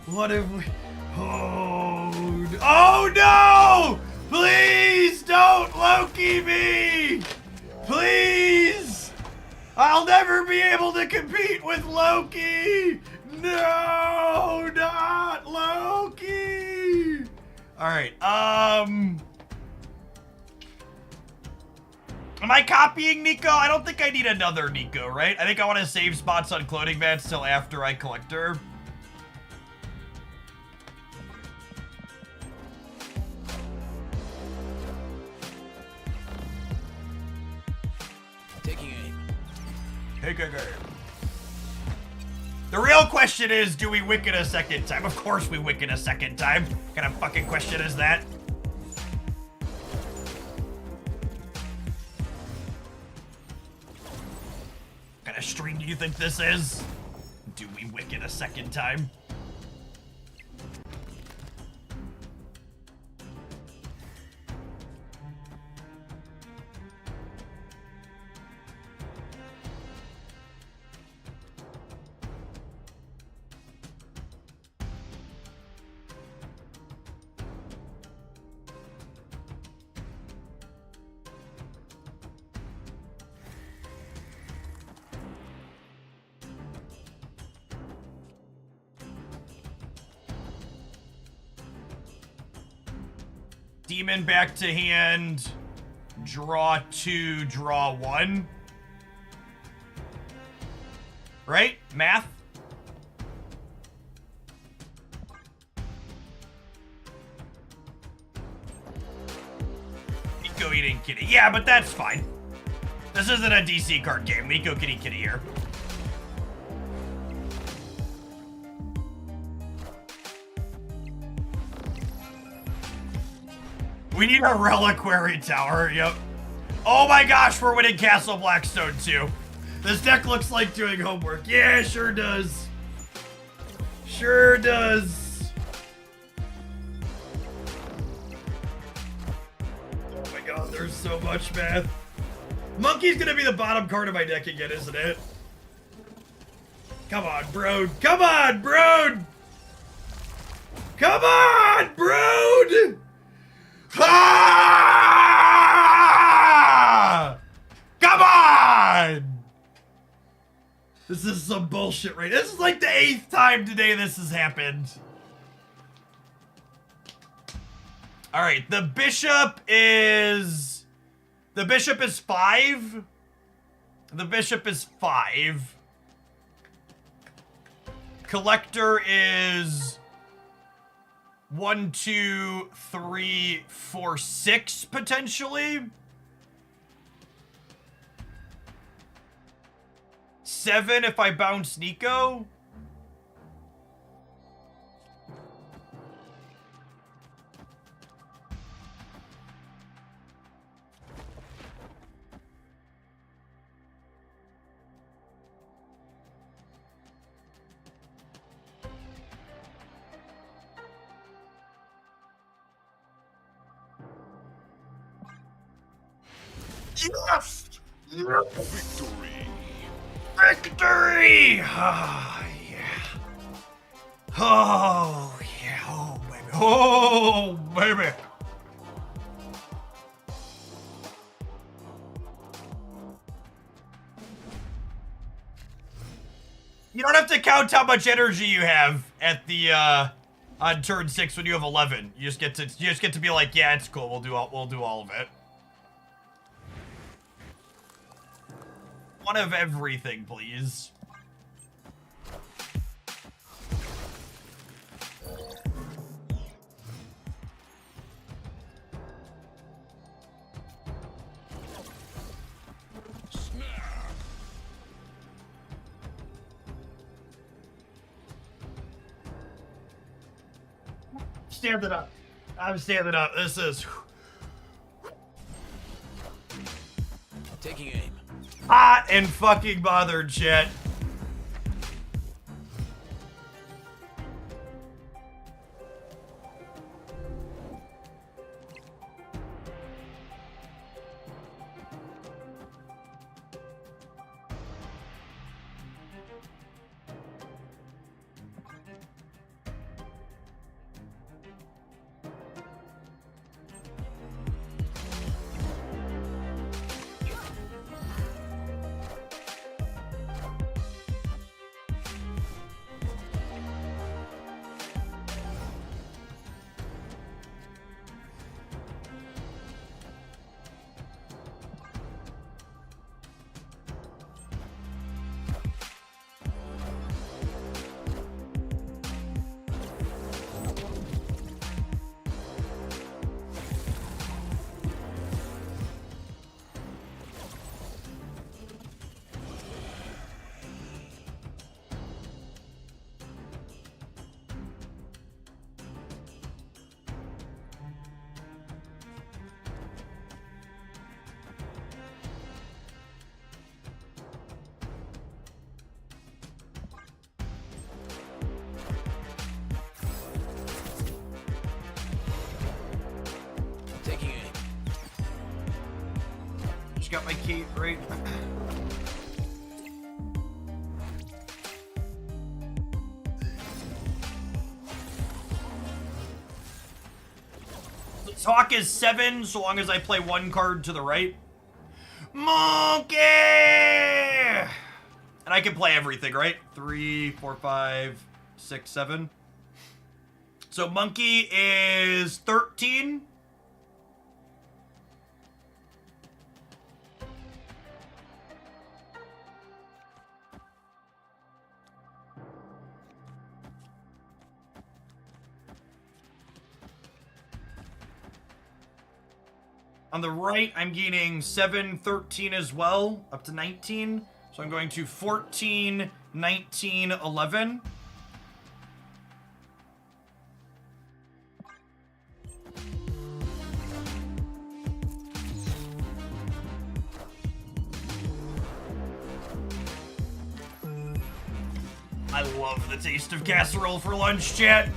What have we... Oh, no! Please don't Loki me! Please! I'll never be able to compete with Loki! No, not Loki! Alright, I'm Am I copying Nico? I don't think I need another Nico, right? I think I want to save spots on clothing mats till after I collect her. Taking aim. Take a game. The real question is, do we Wiccan a second time? Of course we Wiccan a second time. What kind of fucking question is that? What kind of stream do you think this is? Do we Wiccan a second time? Demon back to hand. Draw 2, draw 1. Right? Math? Nico eating kitty. Yeah, but that's fine. This isn't a DC card game. Nico kitty kitty here. We need a reliquary tower, yep. Oh my gosh, we're winning Castle Blackstone too. This deck looks like doing homework. Yeah, sure does. Sure does. Oh my god, there's so much math. Monkey's gonna be the bottom card of my deck again, isn't it? Come on, Brood. Come on, Brood! Come on, Brood! Ah! Come on! This is some bullshit, right? This is like the 8th time today this has happened. All right, the bishop is 5. The bishop is 5. Collector is 1, 2, 3, 4, 6 potentially. 7 if I bounce Nico. Yes! Victory. Victory! Oh, yeah. Oh, yeah. Oh, baby. Oh, baby. You don't have to count how much energy you have at the on turn 6 when you have 11. You just get to be like, yeah, it's cool. We'll do all of it. One of everything, please. Standing up. I'm standing up. This is Taking aim. hot and fucking bothered, shit. Just got my key right. Talk is 7 so long as I play 1 card to the right. Monkey! And I can play everything, right? 3, 4, 5, 6, 7. So monkey is 13. On the right, I'm gaining 7, 13 as well, up to 19. So I'm going to 14, 19, 11. I love the taste of casserole for lunch, chat.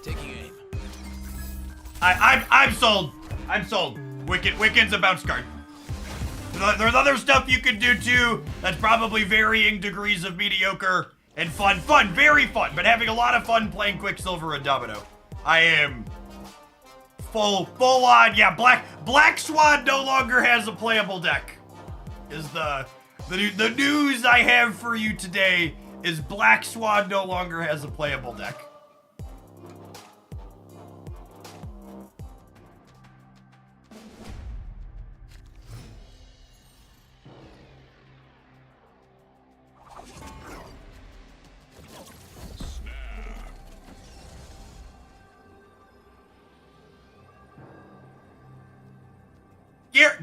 Taking aim. I'm sold. I'm sold. Wiccan's a bounce card. There's other stuff you can do too. That's probably varying degrees of mediocre and fun. Fun, very fun. But having a lot of fun playing Quicksilver and Domino. I am full on. Yeah, Black Swan no longer has a playable deck. Is the news I have for you today is Black Swan no longer has a playable deck.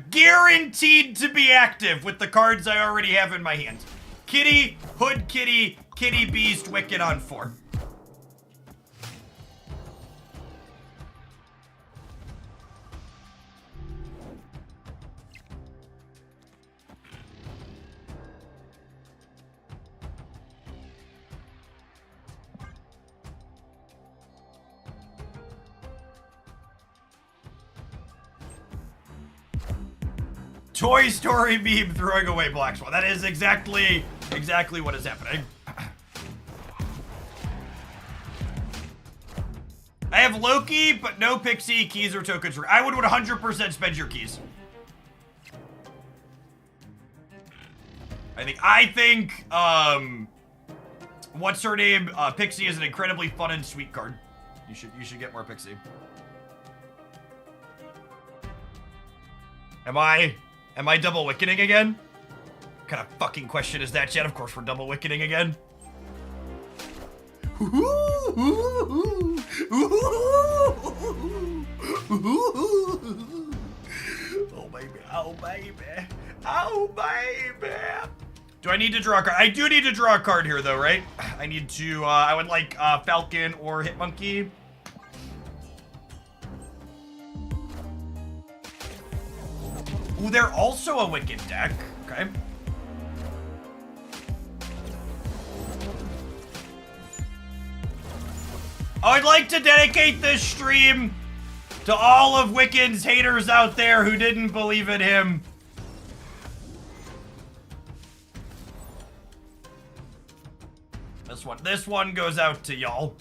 Guaranteed to be active with the cards I already have in my hand. Kitty, Hood Kitty, Kitty Beast, Wiccan on 4. Toy Story meme throwing away Black Swan. That is exactly what is happening. I have Loki, but no Pixie, keys, or tokens. I would 100% spend your keys. I think, what's her name? Pixie is an incredibly fun and sweet card. You should get more Pixie. Am I double wickening again? What kind of fucking question is that, chat? Of course we're double wickening again. Oh baby, oh baby, oh baby. Do I need to draw a card? I do need to draw a card here though, right? I need to, I would like Falcon or Hitmonkey. Ooh, they're also a Wiccan deck. Okay. I'd like to dedicate this stream to all of Wiccan's haters out there who didn't believe in him. This one goes out to y'all.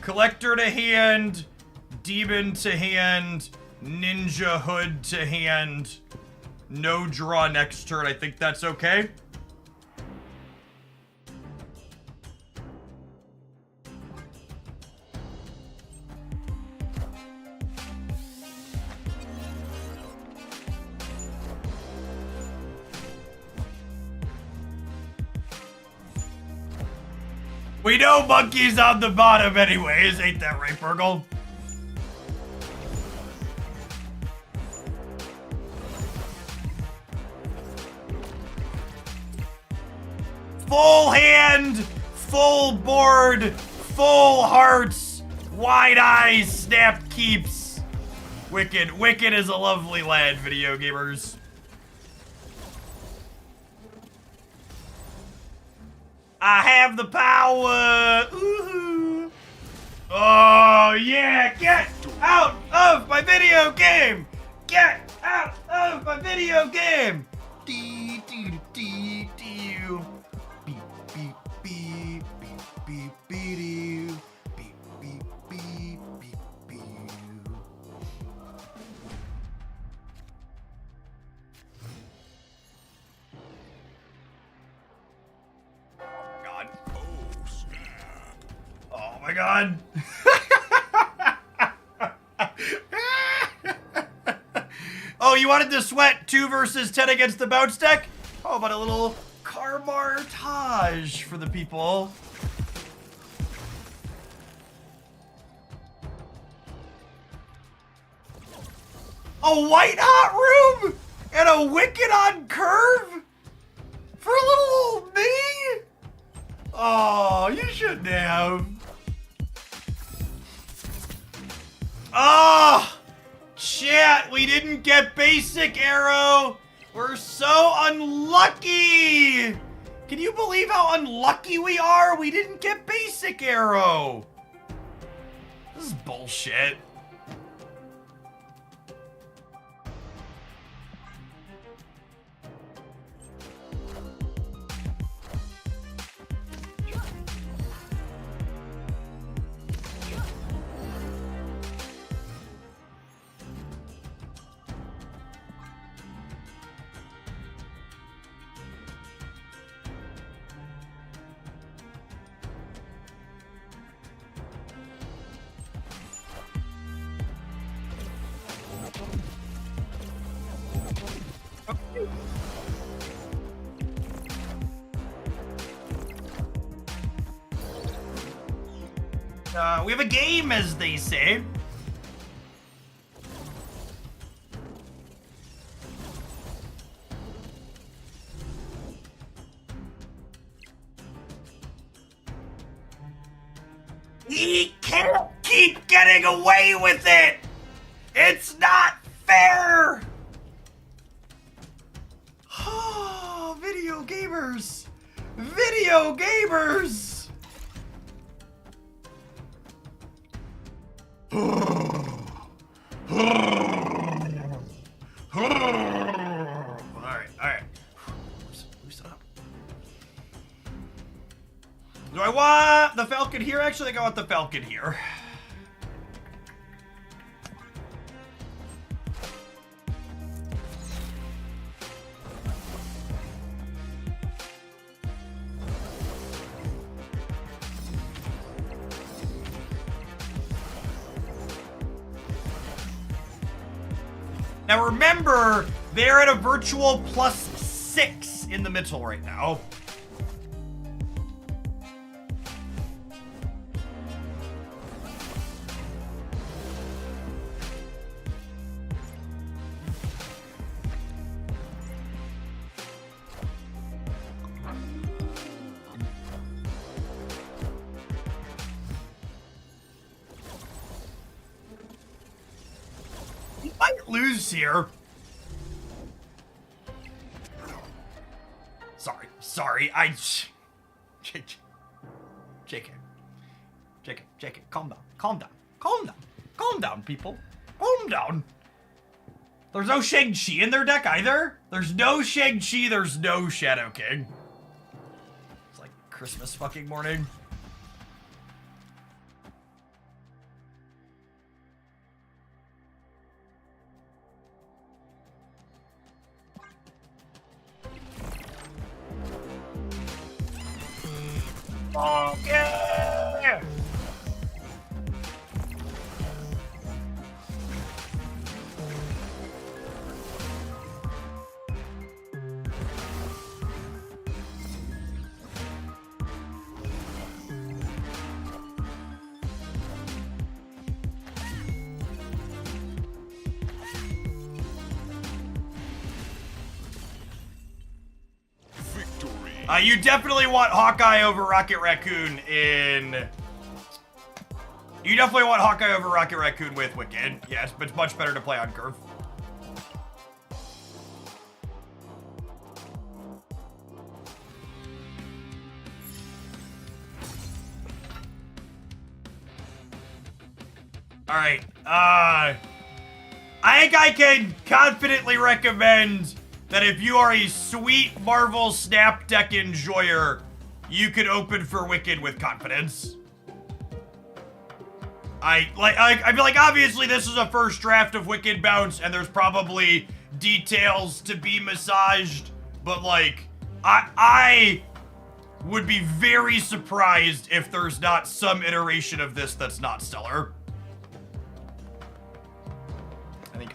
Collector to hand, Demon to hand, Ninja Hood to hand, no draw next turn. I think that's okay. We know Monkey's on the bottom anyways, ain't that right, Burgle? full hand, full board, full hearts, wide eyes, snap keeps. Wiccan is a lovely lad, video gamers. I have the power. Ooh. Oh yeah, get out of my video game. Get out of my video game. Dee dee dee dee. Beep beep beep beep beep beep beep beep beep beep beep. God. Oh, snap. Oh my God. Oh, you wanted to sweat 2 versus 10 against the bounce deck? How about a little Carmartage for the people? A white hot room and a Wiccan on curve for a little old me? Oh, you shouldn't have. Oh, chat, we didn't get basic arrow. We're so unlucky. Can you believe how unlucky we are? We didn't get basic arrow. This is bullshit. We have a game, as they say. He can't keep getting away with it! It's not fair! Oh, video gamers! Video gamers! Alright. Loosen up. Do I want the Falcon here? Actually, I think I want the Falcon here. Now remember, they're at a virtual +6 in the middle right now. You might lose here. Sorry, JK, calm down, people. Calm down. There's no Shang-Chi in their deck either. There's no Shang-Chi, there's no Shadow King. It's like Christmas fucking morning. Oh, yeah! Victory. You definitely want Hawkeye over Rocket Raccoon in... You definitely want Hawkeye over Rocket Raccoon with Wiccan. Yes, but it's much better to play on curve. Alright, I think I can confidently recommend that if you are a sweet Marvel Snap deck enjoyer, you could open for Wiccan with confidence. I feel like obviously this is a first draft of Wiccan Bounce and there's probably details to be massaged, but like, I would be very surprised if there's not some iteration of this that's not stellar.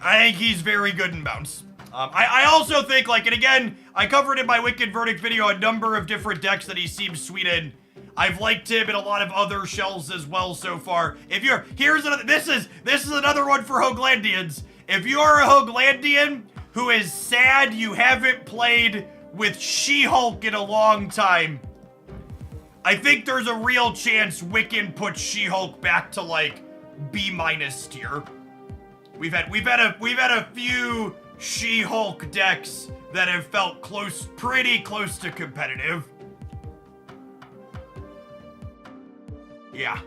I think he's very good in Bounce. I also think, like, and again, I covered in my Wicked Verdict video a number of different decks that he seems sweet in. I've liked him in a lot of other shells as well so far. If you're, here's another, this is another one for Hoaglandians. If you are a Hoaglandian who is sad you haven't played with She-Hulk in a long time, I think there's a real chance Wiccan puts She-Hulk back to, like, B- tier. We've had a few She-Hulk decks that have felt pretty close to competitive. Yeah,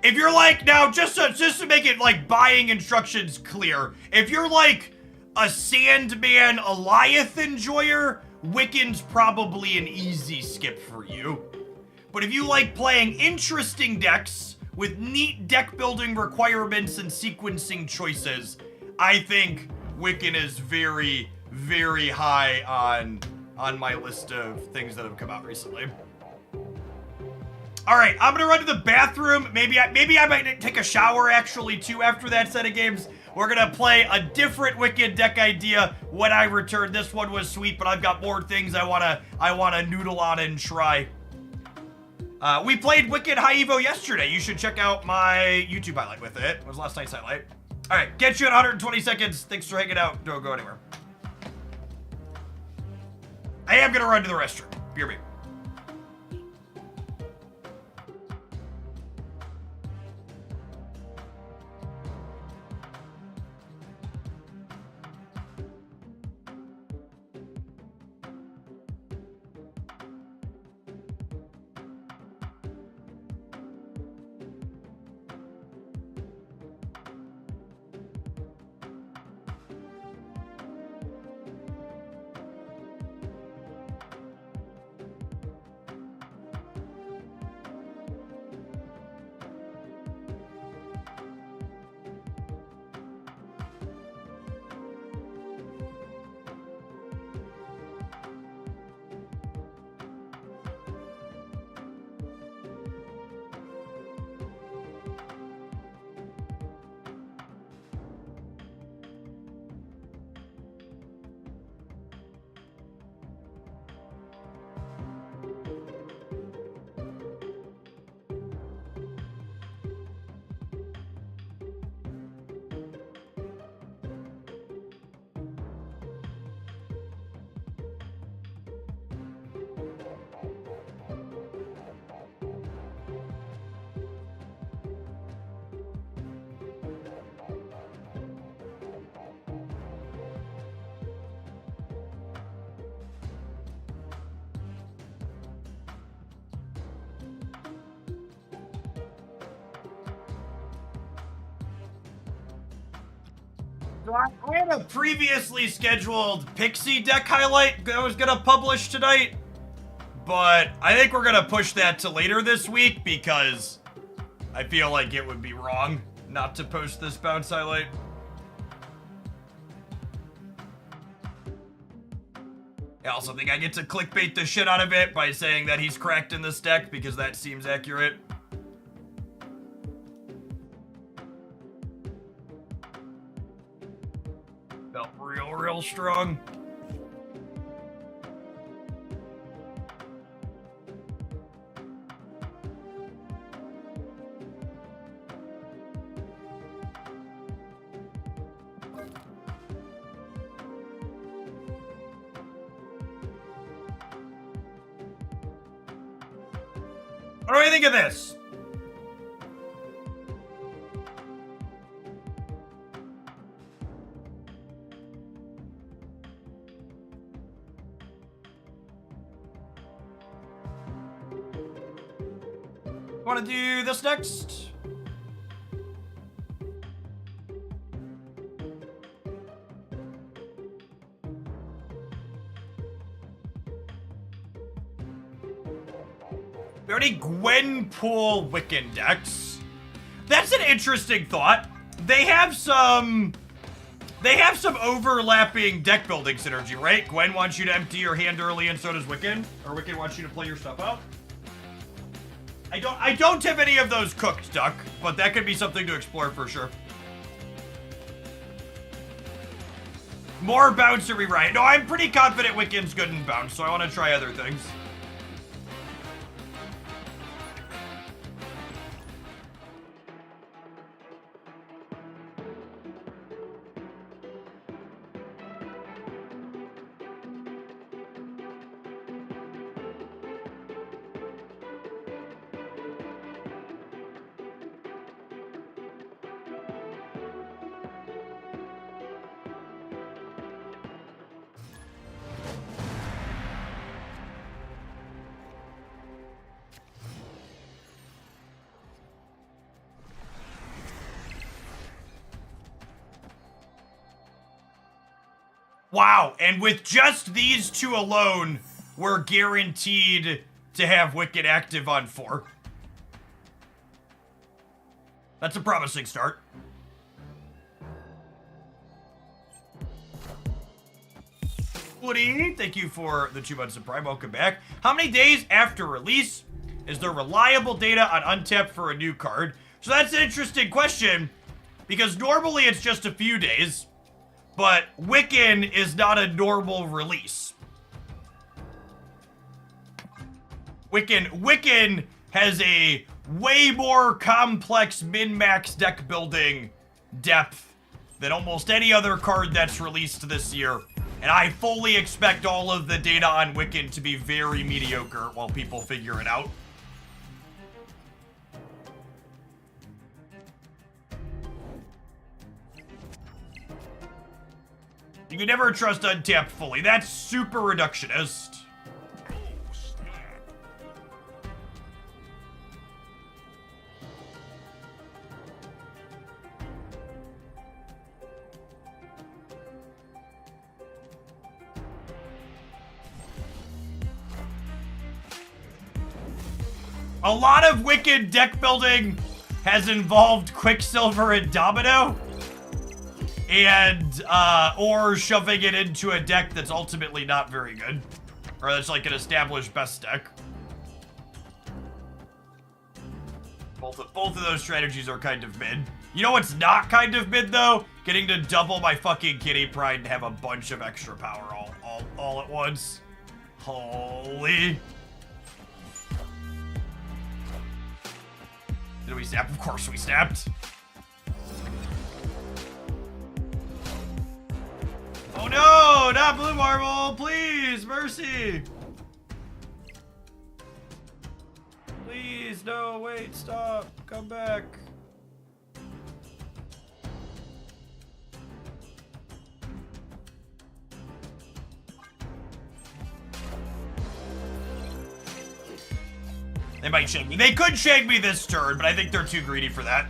if you're like, now just to make it like buying instructions clear, if you're like a Sandman Eliath enjoyer, Wiccan's probably an easy skip for you. But if you like playing interesting decks with neat deck building requirements and sequencing choices, I think Wiccan is very, very high on my list of things that have come out recently. All right, I'm gonna run to the bathroom. Maybe I might take a shower actually too after that set of games. We're gonna play a different Wiccan deck idea when I return. This one was sweet, but I've got more things I wanna noodle on and try. We played Wicked High Evo yesterday. You should check out my YouTube highlight with it. It was last night's highlight. All right, get you in 120 seconds. Thanks for hanging out. Don't go anywhere. I am gonna run to the restroom. Hear me. So I had a previously scheduled Pixie deck highlight I was gonna publish tonight, but I think we're gonna push that to later this week because I feel like it would be wrong not to post this bounce highlight. I also think I get to clickbait the shit out of it by saying that he's cracked in this deck because that seems accurate. Felt real strong. What do you think of this? Want to do this next? We already Gwenpool Wiccan decks. That's an interesting thought. They have some overlapping deck building synergy, right? Gwen wants you to empty your hand early, and so does Wiccan. Or Wiccan wants you to play your stuff out. I don't have any of those cooked, Duck, but that could be something to explore for sure. More bouncer rewrite. No, I'm pretty confident Wiccan's good in bounce, so I want to try other things. Wow, and with just these two alone, we're guaranteed to have Wiccan active on 4. That's a promising start. Woody, thank you for the 2 months of Prime. Welcome back. How many days after release is there reliable data on Untapped for a new card? So that's an interesting question, because normally it's just a few days. But Wiccan is not a normal release. Wiccan has a way more complex min-max deck building depth than almost any other card that's released this year. And I fully expect all of the data on Wiccan to be very mediocre while people figure it out. You can never trust Untapped fully. That's super reductionist. A lot of Wicked deck building has involved Quicksilver and Domino. And, or shoving it into a deck that's ultimately not very good. Or that's like an established best deck. Both of those strategies are kind of mid. You know what's not kind of mid, though? Getting to double my fucking Kitty Pride and have a bunch of extra power all at once. Holy. Did we snap? Of course we snapped. Oh no, not blue marble, please, mercy. Please, no, wait, stop, come back. They might shake me. They could shake me this turn, but I think they're too greedy for that.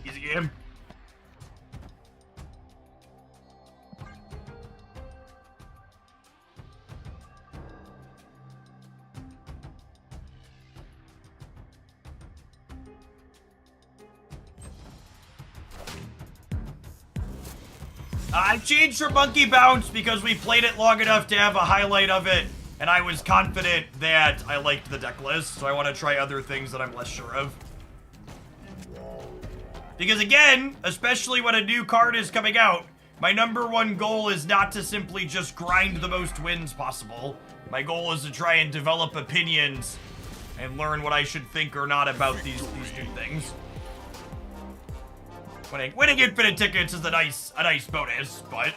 Easy game. I changed for Monkey Bounce because we played it long enough to have a highlight of it, and I was confident that I liked the deck list, so I want to try other things that I'm less sure of. Because again, especially when a new card is coming out, my #1 goal is not to simply just grind the most wins possible. My goal is to try and develop opinions and learn what I should think or not about these new things. Winning infinite tickets is a nice bonus, but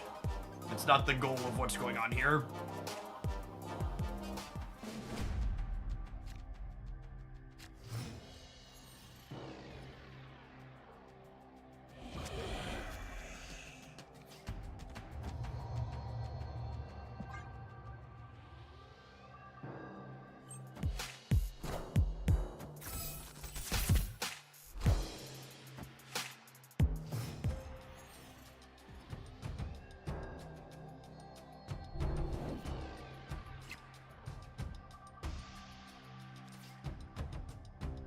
it's not the goal of what's going on here.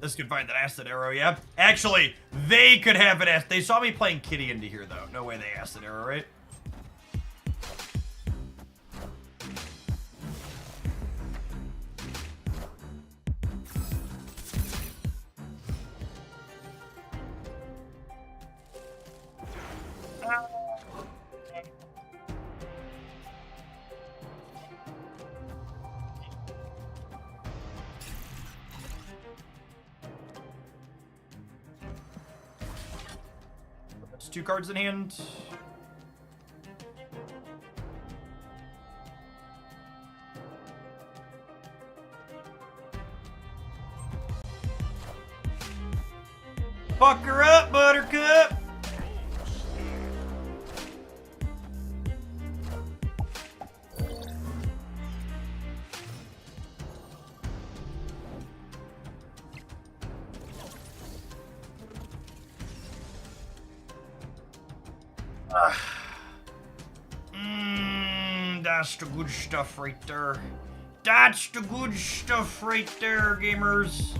This could find an acid arrow, yeah. Actually, they could have an acid. They saw me playing Kitty into here, though. No way they acid arrow, right? That's 2 cards in hand. Fuck her up, Buttercup! That's the good stuff right there. That's the good stuff right there, gamers.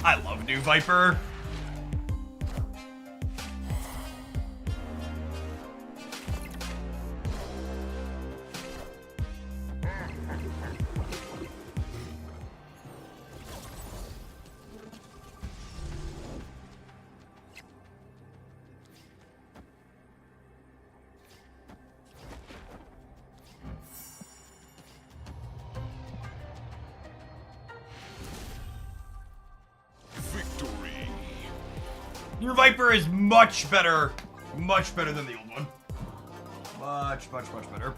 I love New Viper. New Viper is much better than the old one. Much better.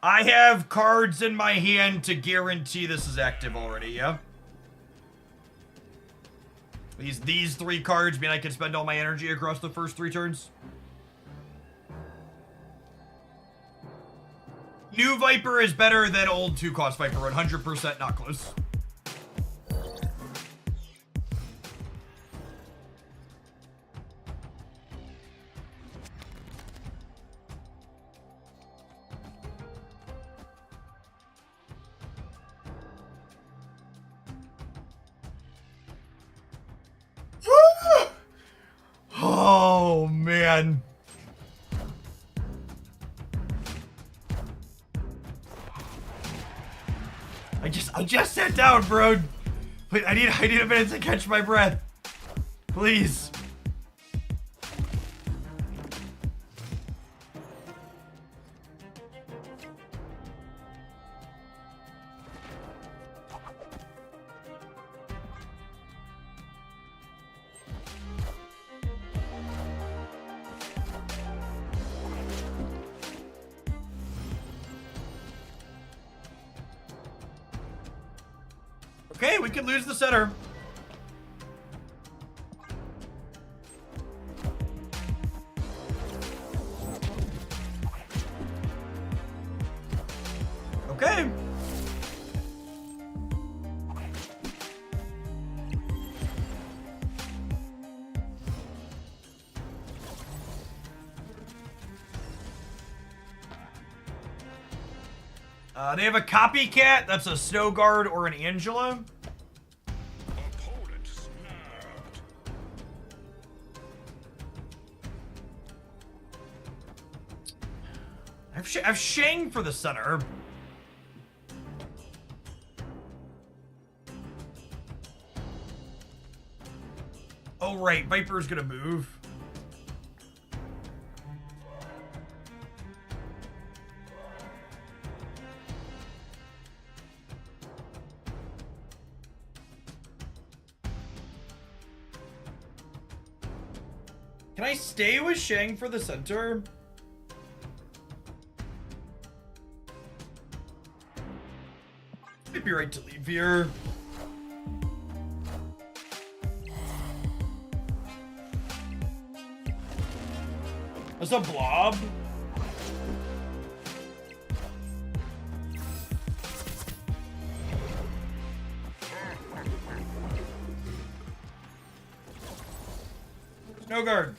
I have cards in my hand to guarantee this is active already, yeah? These 3 cards mean I can spend all my energy across the first 3 turns? New Viper is better than old 2-cost Viper, 100% not close. man. I just sat down, bro. Wait, I need a minute to catch my breath. Please. Okay, we can lose the center. Okay. They have a copycat. That's a Snow Guard or an Angela. Opponent snapped. I've Shang for the center. Oh right, Viper's gonna move. Can I stay with Shang for the center? Might be right to leave here. That's a blob. Snow Guard.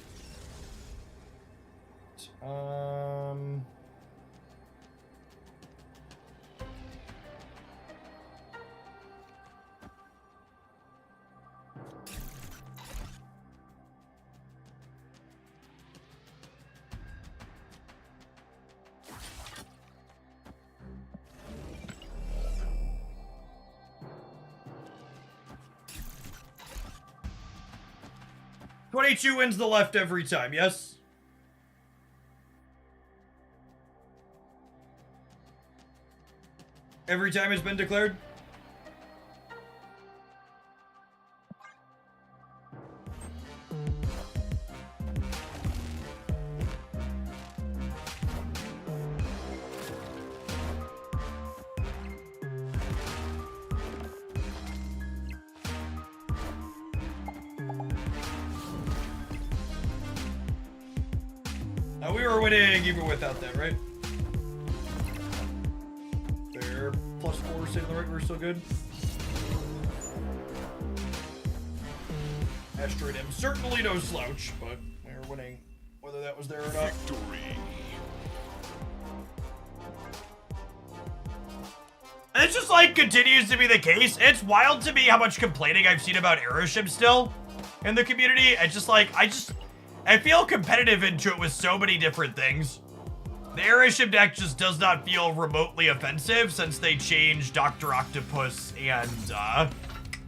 22 wins the left every time, yes? Every time it's been declared? We were winning even without that, right? Fair. +4, stay to the right, we're still good. Asteroid M, certainly no slouch, but we were winning whether that was there or not. Victory. And it's just like continues to be the case. It's wild to me how much complaining I've seen about airship still in the community. It's just like, I feel competitive into it with so many different things. The airship deck just does not feel remotely offensive since they changed Dr. Octopus and,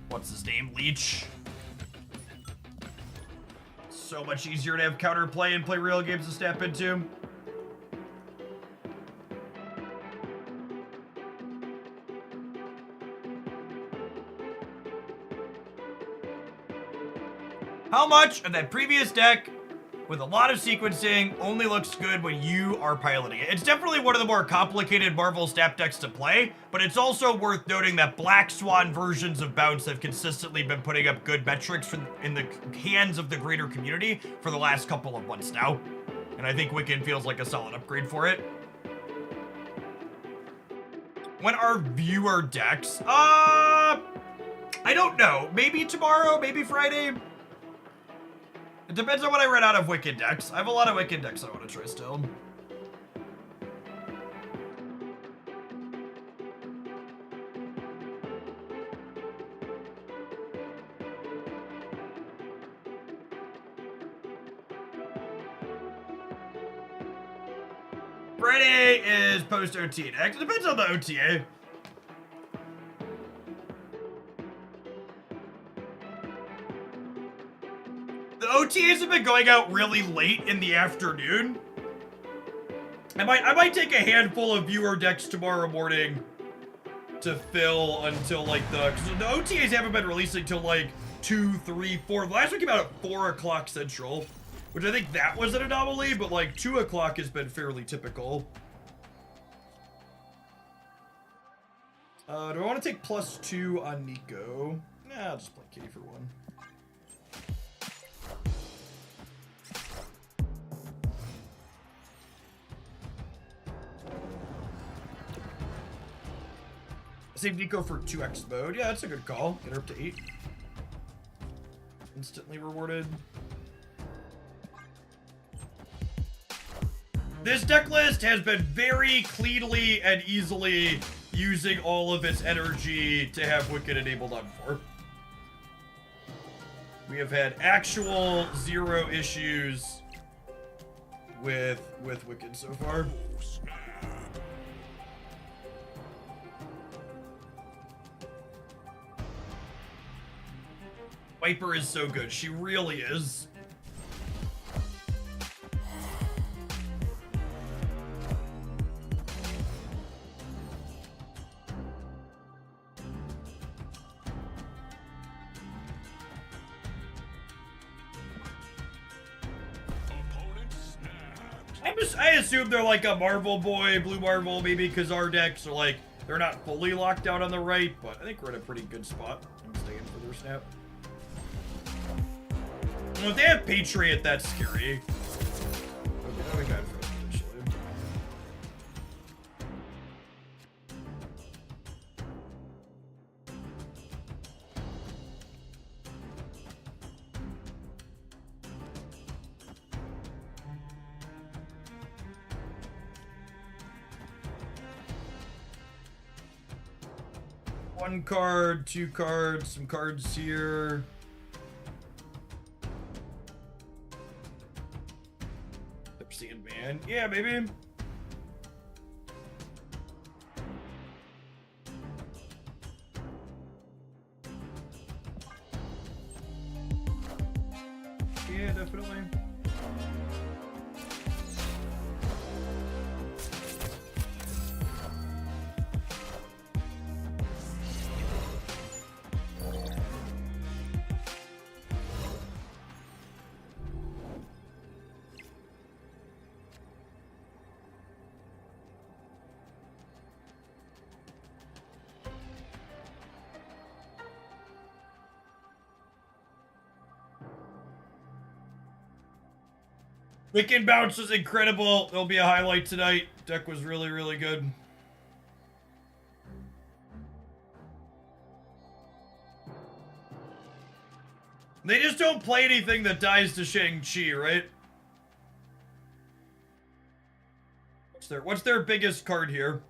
what's his name? Leech. So much easier to have counterplay and play real games to step into. How much of that previous deck with a lot of sequencing only looks good when you are piloting it? It's definitely one of the more complicated Marvel Snap decks to play, but it's also worth noting that Black Swan versions of Bounce have consistently been putting up good metrics in the hands of the greater community for the last couple of months now. And I think Wiccan feels like a solid upgrade for it. When are viewer decks? I don't know. Maybe tomorrow, maybe Friday. It depends on what I run out of Wiccan decks. I have a lot of Wiccan decks I want to try still. Friday is post-OTA next. It depends on the OTA. The OTAs have been going out really late in the afternoon. I might take a handful of viewer decks tomorrow morning to fill until like because the OTAs haven't been releasing till like 2, 3, 4. The last one came out at 4 o'clock Central, which I think that was an anomaly, but like 2 o'clock has been fairly typical. Do I want to take +2 on Nico? Nah, I'll just play Kitty for 1. Save Nico for 2x mode. Yeah, that's a good call. Get her up to 8. Instantly rewarded. This deck list has been very cleanly and easily using all of its energy to have Wiccan enabled on 4. We have had actual 0 issues with Wiccan so far. Viper is so good. She really is. I assume they're like a Marvel boy, Blue Marvel, maybe because our decks are like, they're not fully locked out on the right, but I think we're in a pretty good spot. I'm staying for their snap. Well, if they have Patriot, that's scary. Okay, that'll be bad for us potentially. One card, 2 cards, some cards here. Sandman. Yeah, maybe. Yeah, definitely. Wiccan bounce was incredible. There'll be a highlight tonight. Deck was really, really good. They just don't play anything that dies to Shang-Chi, right? What's their biggest card here?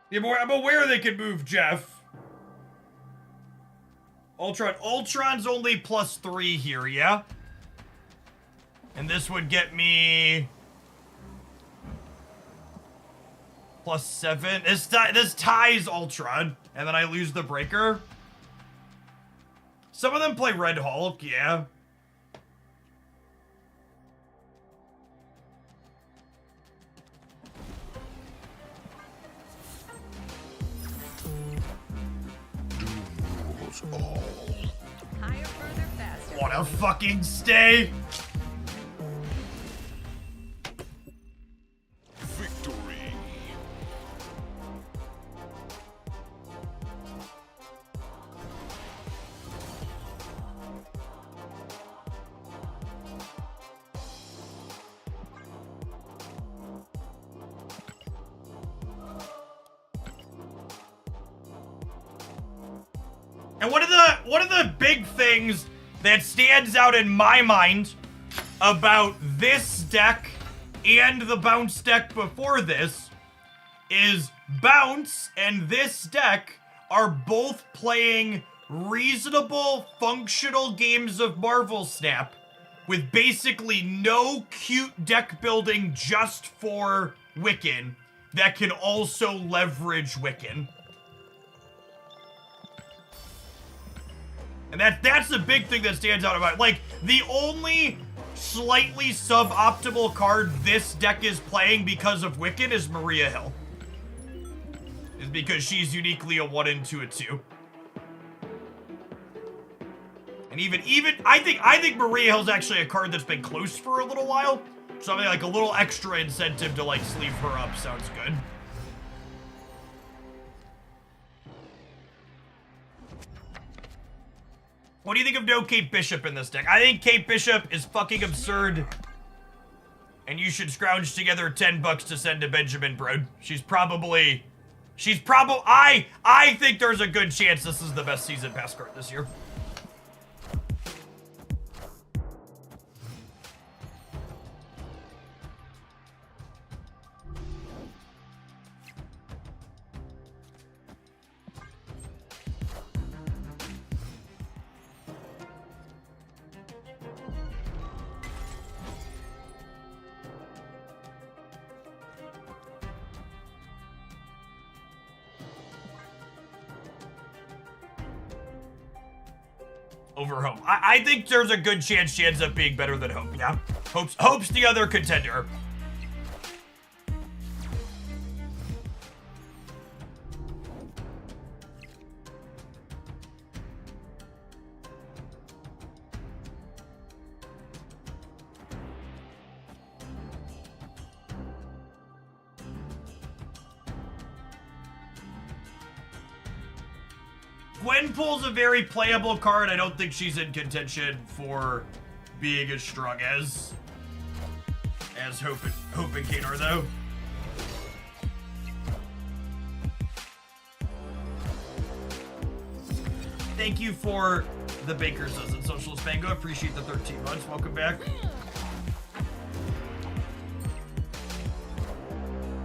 Yeah, I'm aware they can move Jeff. Ultron's only +3 here, yeah? And this would get me +7. This ties Ultron, and then I lose the breaker. Some of them play Red Hulk, yeah. Higher, further, faster. Wanna fucking stay? Victory. And one of the big things that stands out in my mind about this deck and the bounce deck before this is bounce and this deck are both playing reasonable, functional games of Marvel Snap with basically no cute deck building just for Wiccan that can also leverage Wiccan. And that's the big thing that stands out about it. Like, the only slightly suboptimal card this deck is playing because of Wiccan is Maria Hill. Is because she's uniquely a 1 into a 2. And even I think Maria Hill's actually a card that's been close for a little while. Something like a little extra incentive to like sleeve her up sounds good. What do you think of no Kate Bishop in this deck? I think Kate Bishop is fucking absurd. And you should scrounge together $10 to send to Benjamin Broad. I think there's a good chance this is the best season pass card this year. Over Hope. I think there's a good chance she ends up being better than Hope, yeah? Hope's the other contender. Gwenpool's a very playable card. I don't think she's in contention for being as strong as Hope and Kate are, though. Thank you for the Baker's Dozen Socialist Mango. Appreciate the 13 months. Welcome back.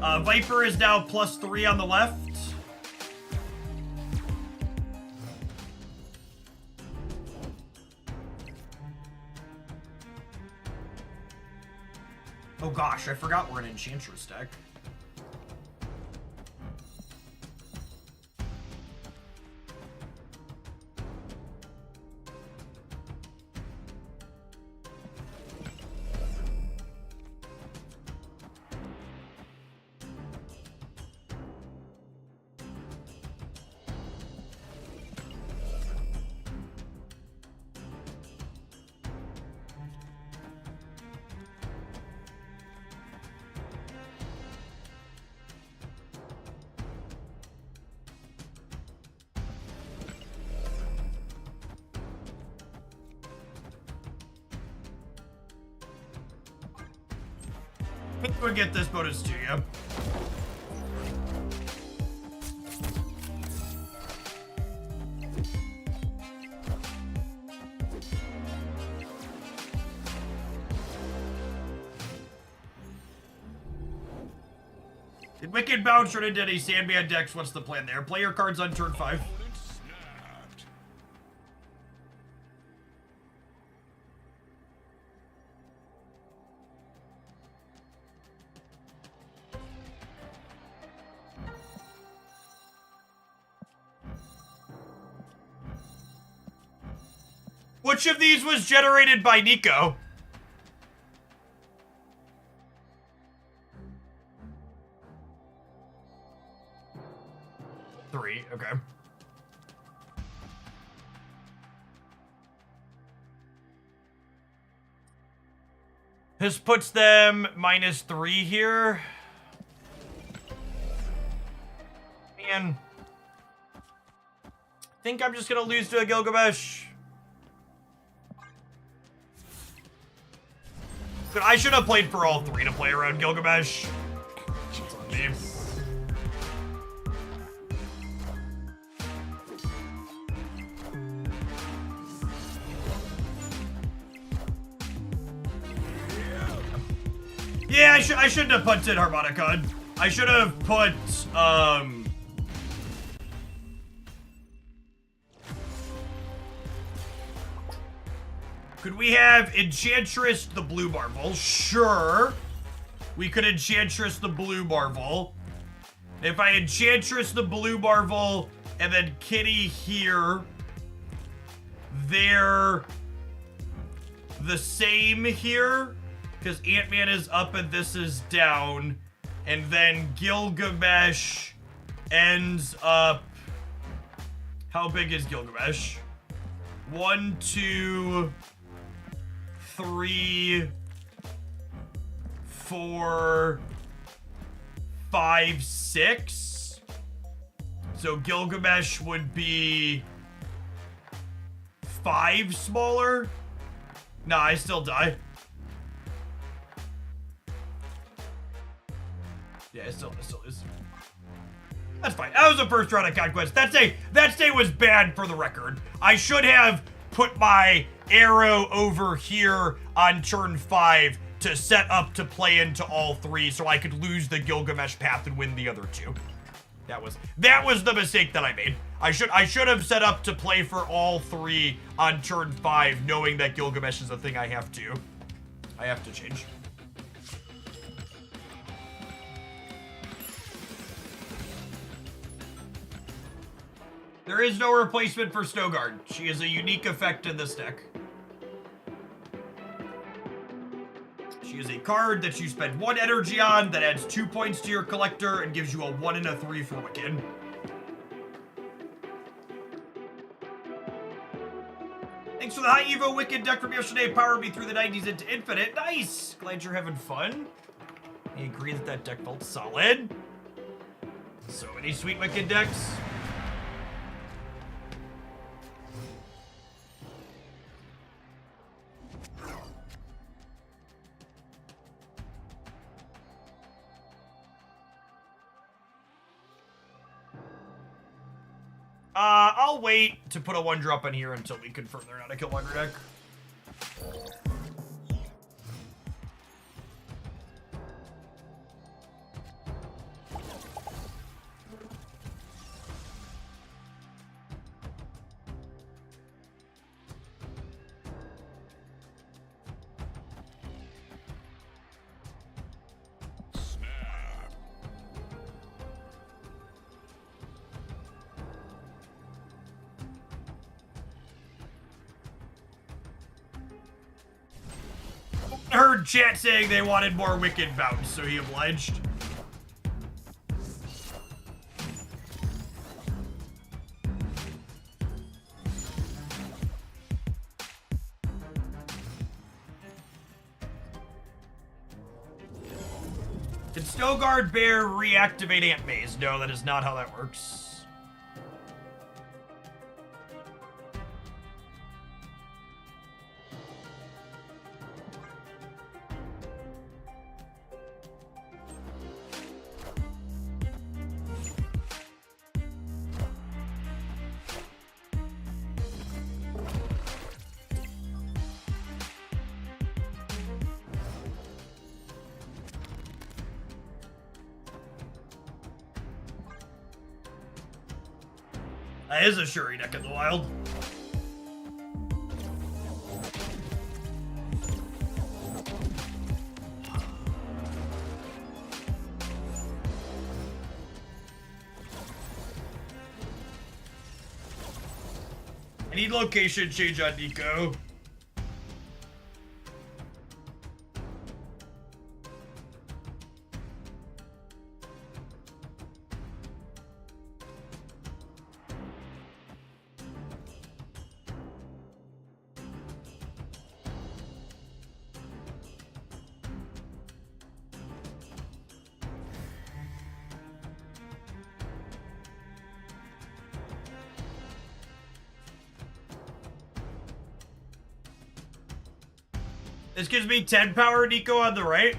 Viper is now +3 on the left. Oh gosh, I forgot we're an Enchantress deck. I think we'll get this bonus too, yeah. Did Wicked bounce or into any Sandman decks? What's the plan there? Play your cards on turn 5. Which of these was generated by Nico? Three, okay. This puts them -3 here. Man. I think I'm just gonna lose to a Gilgamesh. But I should have played for all 3 to play around Gilgamesh. It's on me. Yeah, I shouldn't have punted Harmonicon. I should have put, Could we have Enchantress the Blue Marvel? Sure. We could Enchantress the Blue Marvel. If I Enchantress the Blue Marvel and then Kitty here, they're the same here, because Ant-Man is up and this is down, and then Gilgamesh ends up... How big is Gilgamesh? 1, 2, 3, 4, 5, 6. So Gilgamesh would be 5 smaller. Nah, I still die. Yeah, it still is. That's fine. That was the first round of Conquest. That day was bad for the record. I should have put my arrow over here on turn 5 to set up to play into all 3 so I could lose the Gilgamesh path and win the other 2. That was the mistake that I made. I should have set up to play for all 3 on turn 5, knowing that Gilgamesh is a thing I have to change. There is no replacement for Snowguard. She is a unique effect in this deck. She is a card that you spend 1 energy on that adds 2 points to your collector and gives you a 1 and a 3 for Wiccan. Thanks for the high Evo Wiccan deck from yesterday. Powered me through the 90s into Infinite. Nice! Glad you're having fun. I agree that deck felt solid. So many sweet Wiccan decks. I'll wait to put a 1-drop in here until we confirm they're not a Killmonger deck. Heard chat saying they wanted more Wiccan bounce, so he obliged. Can Snowguard Bear reactivate Ant Maze? No, that is not how that works. That is a Shuri deck in the wild. I need location change on Nico. This gives me 10 power, Nico, on the right.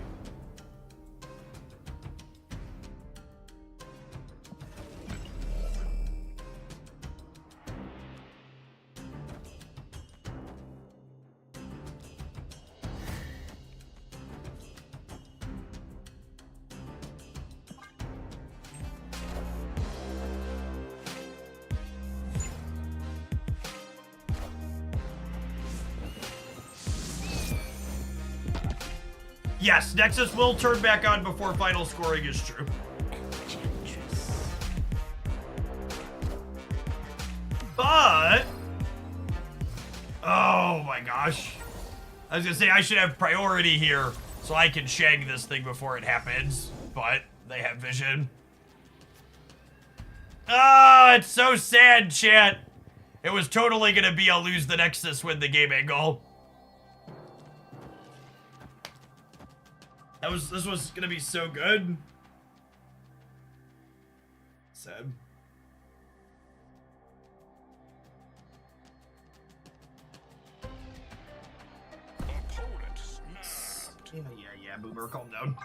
Yes, Nexus will turn back on before final scoring is true. But... oh my gosh. I was gonna say I should have priority here so I can shag this thing before it happens, but they have vision. Oh, it's so sad, chat. It was totally gonna be a lose the Nexus, win the game angle. This was gonna be so good. Sad. Opponent snapped. Yeah, Boomer, calm down.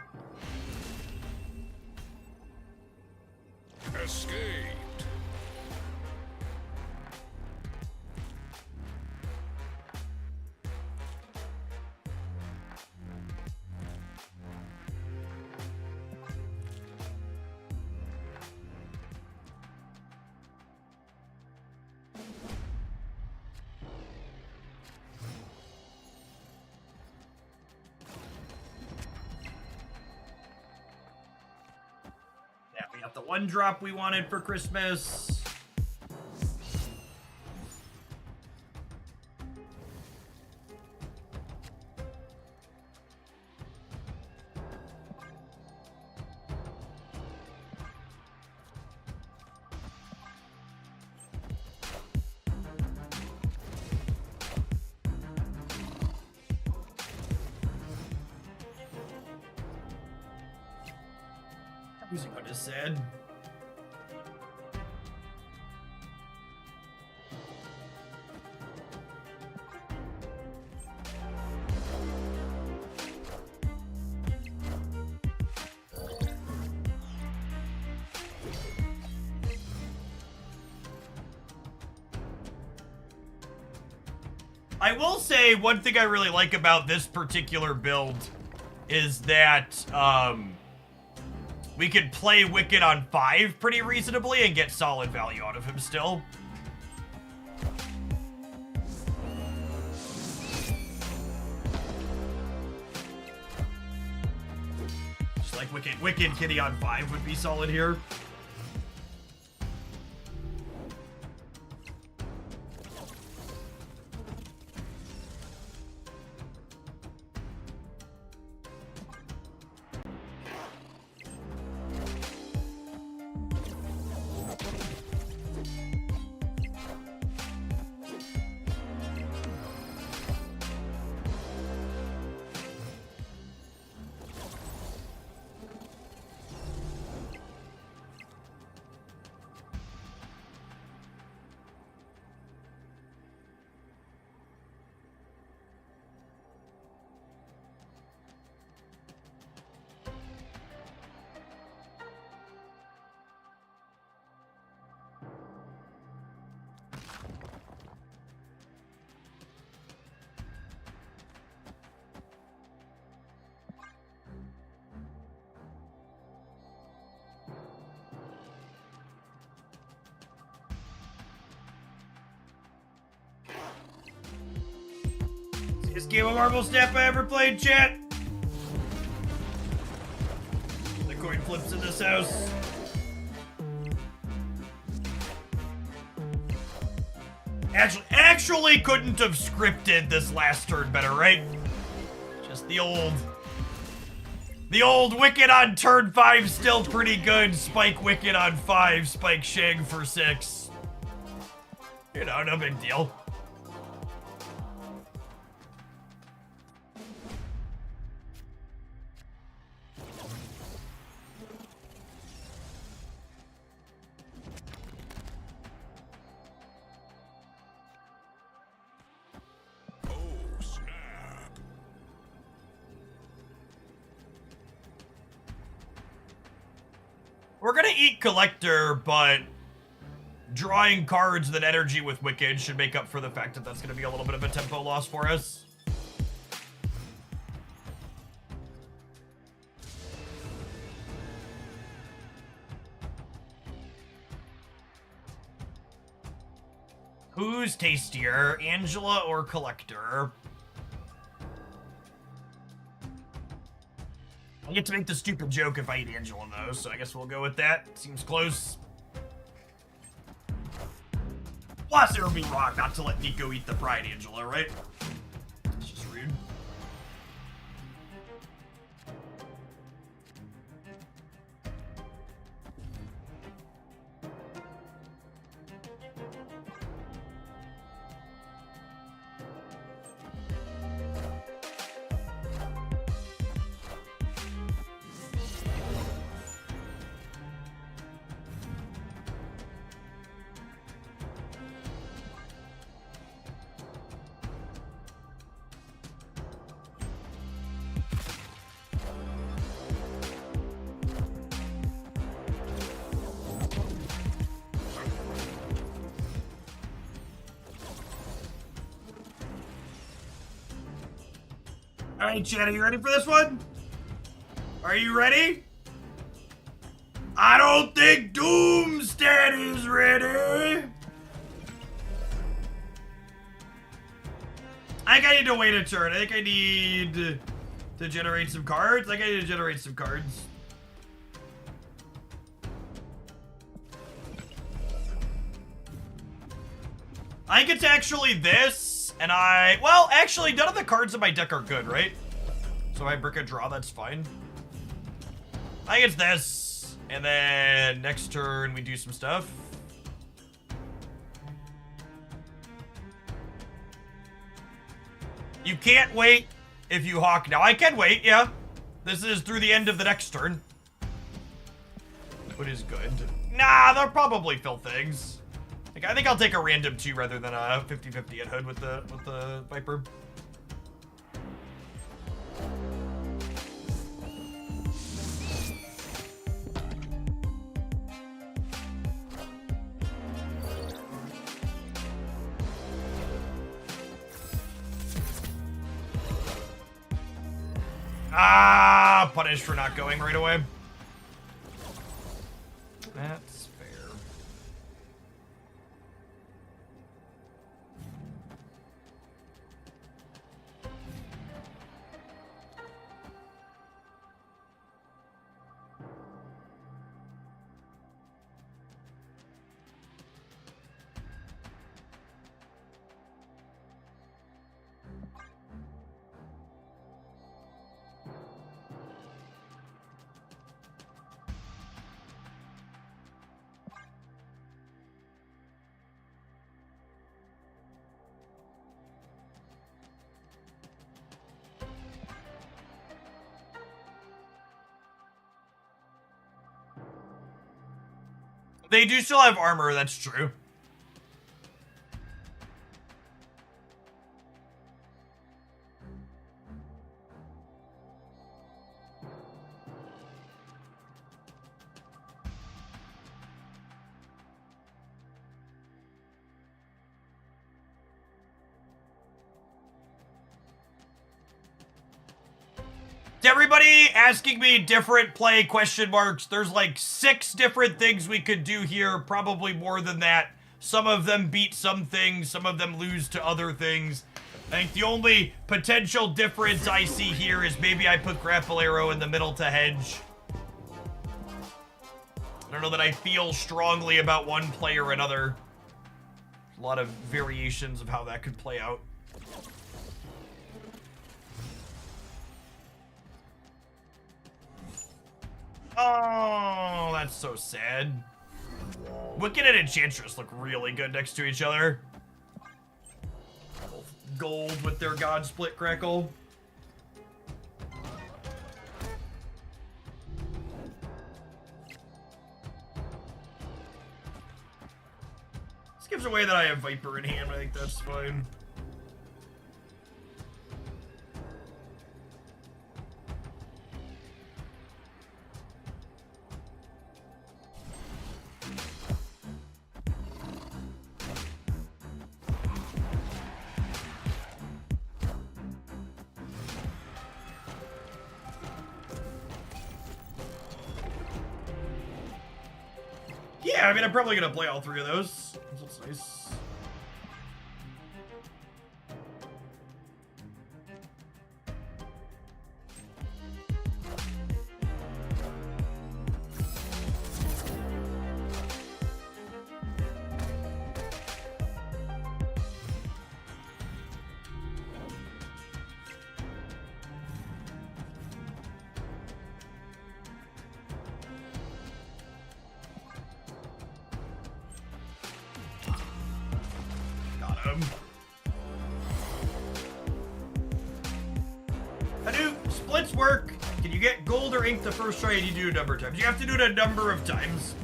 Escaped. Yeah, we got the one drop we wanted for Christmas. Losing one is sad. I will say one thing I really like about this particular build is that we could play Wiccan on 5 pretty reasonably and get solid value out of him still. Just like Wiccan Kitty on 5 would be solid here. This game of Marble Snap I ever played, chat. The coin flips in this house. Actually couldn't have scripted this last turn better, right? Just the old Wicked on turn 5 still pretty good. Spike Wicked on 5, Spike Shag for 6. You know, no big deal. We're gonna eat Collector, but drawing cards that energy with Wicked should make up for the fact that that's gonna be a little bit of a tempo loss for us. Who's tastier, Angela or Collector? I get to make the stupid joke if I eat Angela, though, so I guess we'll go with that. Seems close. Plus, it would be wrong not to let Nico eat the fried Angela, right? It's just rude. All right, Chad, are you ready for this one? Are you ready? I don't think Doomstead is ready. I think I need to wait a turn. I think I need to generate some cards. I think I need to generate some cards. I think it's actually this, and well, actually, none of the cards in my deck are good, right? So I brick a draw, that's fine. I think it's this, and then next turn we do some stuff. You can't wait if you hawk now. I can wait, yeah. This is through the end of the next turn. What is good? Nah, they'll probably fill things. Like, I think I'll take a random 2 rather than a 50-50 at hood with the Viper. Ah, punished for not going right away. That's fair. They do still have armor, that's true. Everybody asking me different play question marks. There's like 6 different things we could do here, probably more than that. Some of them beat some things, some of them lose to other things. I think the only potential difference I see here is maybe I put Grapple Arrow in the middle to hedge. I don't know that I feel strongly about one play or another. There's a lot of variations of how that could play out. Oh, that's so sad. Wiccan and Enchantress look really good next to each other. Both gold with their God Split Crackle. This gives away that I have Viper in hand. I think that's fine. Yeah, I mean, I'm probably gonna play all 3 of those. That's nice. How do splits work? Can you get gold or ink the first try and you do a number of times? You have to do it a number of times.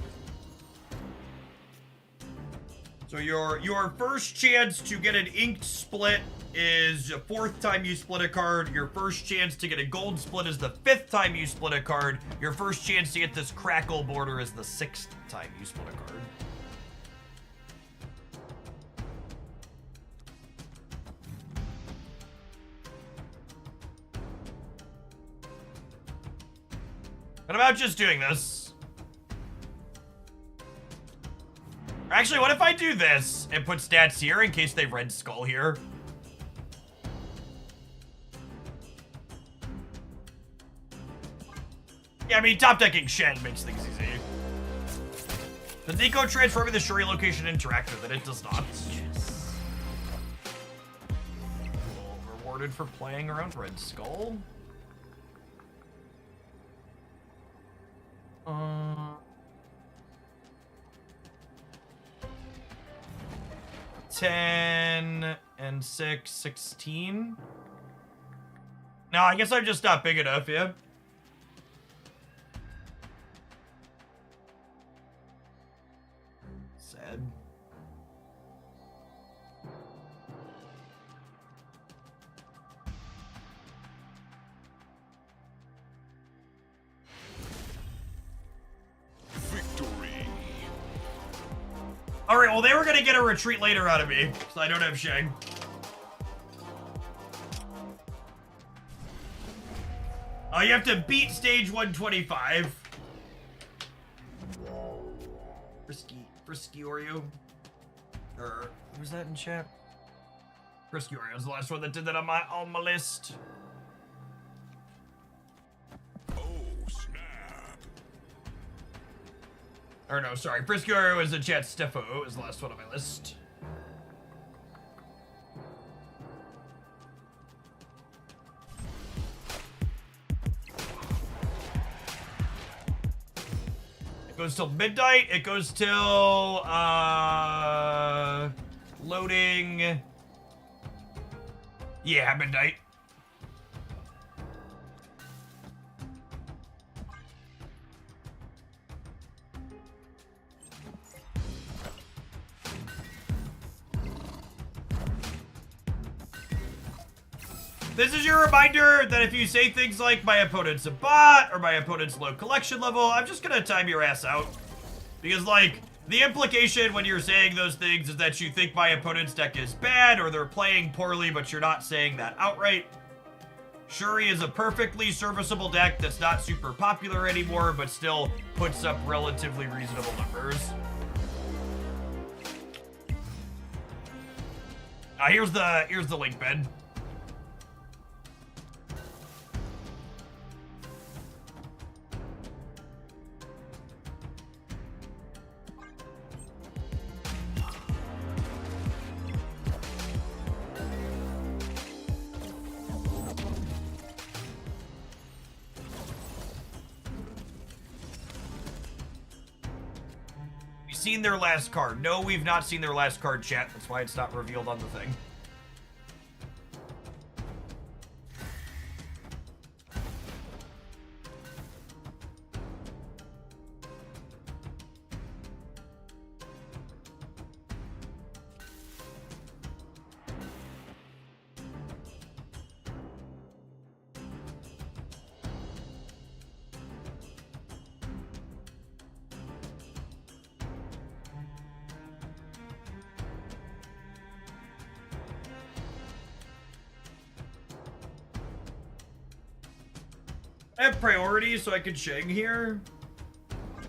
So your first chance to get an inked split is the 4th time you split a card. Your first chance to get a gold split is the 5th time you split a card. Your first chance to get this crackle border is the 6th time you split a card. What about just doing this? Actually, what if I do this and put stats here in case they red skull here? Yeah, I mean, top decking Shen makes things easy. Does Nico transforming the Shuri location interact with it? It does not. Rewarded for playing around Red Skull. 10 and 6, 16. No, I guess I'm just not big enough, yeah. Sad. Victory. All right, well, they were gonna get a retreat later out of me, so I don't have Shang. Oh, you have to beat stage 125. Frisky Oreo. Or was that in chat? Frisky Oreo was the last one that did that on my list. Oh, snap. Or no, sorry, Frisky Oreo was in chat. Stefo was the last one on my list. Goes till midnight. It goes till loading. Yeah, midnight. This is your reminder that if you say things like, my opponent's a bot, or my opponent's low collection level, I'm just gonna time your ass out. Because, like, the implication when you're saying those things is that you think my opponent's deck is bad, or they're playing poorly, but you're not saying that outright. Shuri is a perfectly serviceable deck that's not super popular anymore, but still puts up relatively reasonable numbers. Here's the link bed. Seen their last card. No, we've not seen their last card, chat. That's why it's not revealed on the thing. I have priority, so I can Shang here. I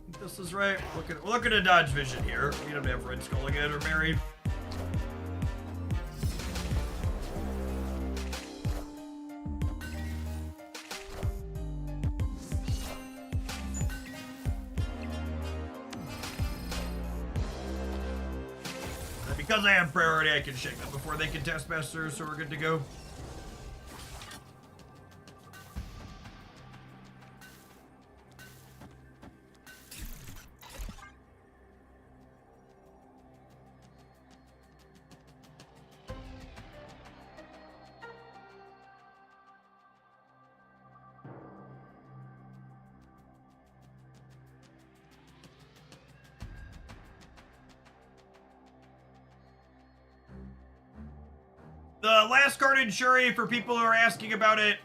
think this is right. We're looking to dodge vision here. We don't have Red Skull again or Mary. And because I have priority, I can Shang them before they can Taskmaster, so we're good to go. The last card in Shuri, for people who are asking about it,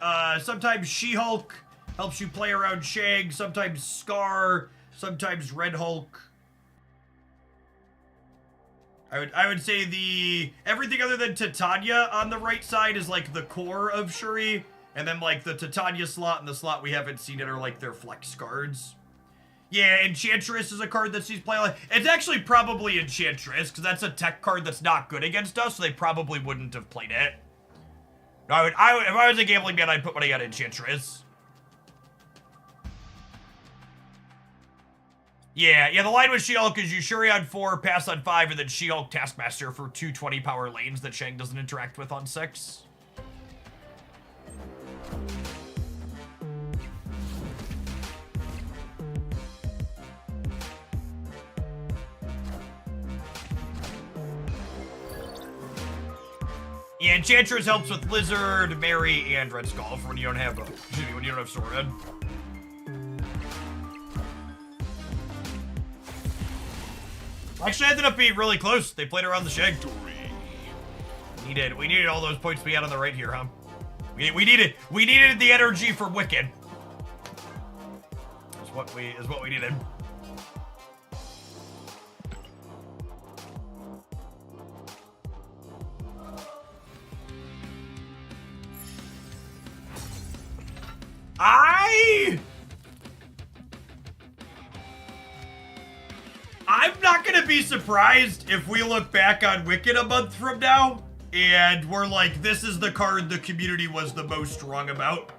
sometimes She-Hulk helps you play around Shang, sometimes Scar, sometimes Red Hulk. I would say everything other than Titania on the right side is like the core of Shuri, and then like the Titania slot and the slot we haven't seen it are like their flex cards. Yeah, Enchantress is a card that she's playing. It's actually probably Enchantress, because that's a tech card that's not good against us, so they probably wouldn't have played it. I would, if I was a gambling man, I'd put money on Enchantress. Yeah, the line with She-Hulk is you Shuri on 4, pass on 5, and then She-Hulk Taskmaster for 2 20-power lanes that Shang doesn't interact with on 6. Yeah, Enchantress helps with Lizard, Mary, and Red Skull for when you don't have Sorin. Actually ended up being really close. They played around the Shang. We needed all those points we had on the right here, huh? We needed the energy for Wiccan. Is what we needed. I'm not gonna be surprised if we look back on Wiccan a month from now and we're like, this is the card the community was the most wrong about.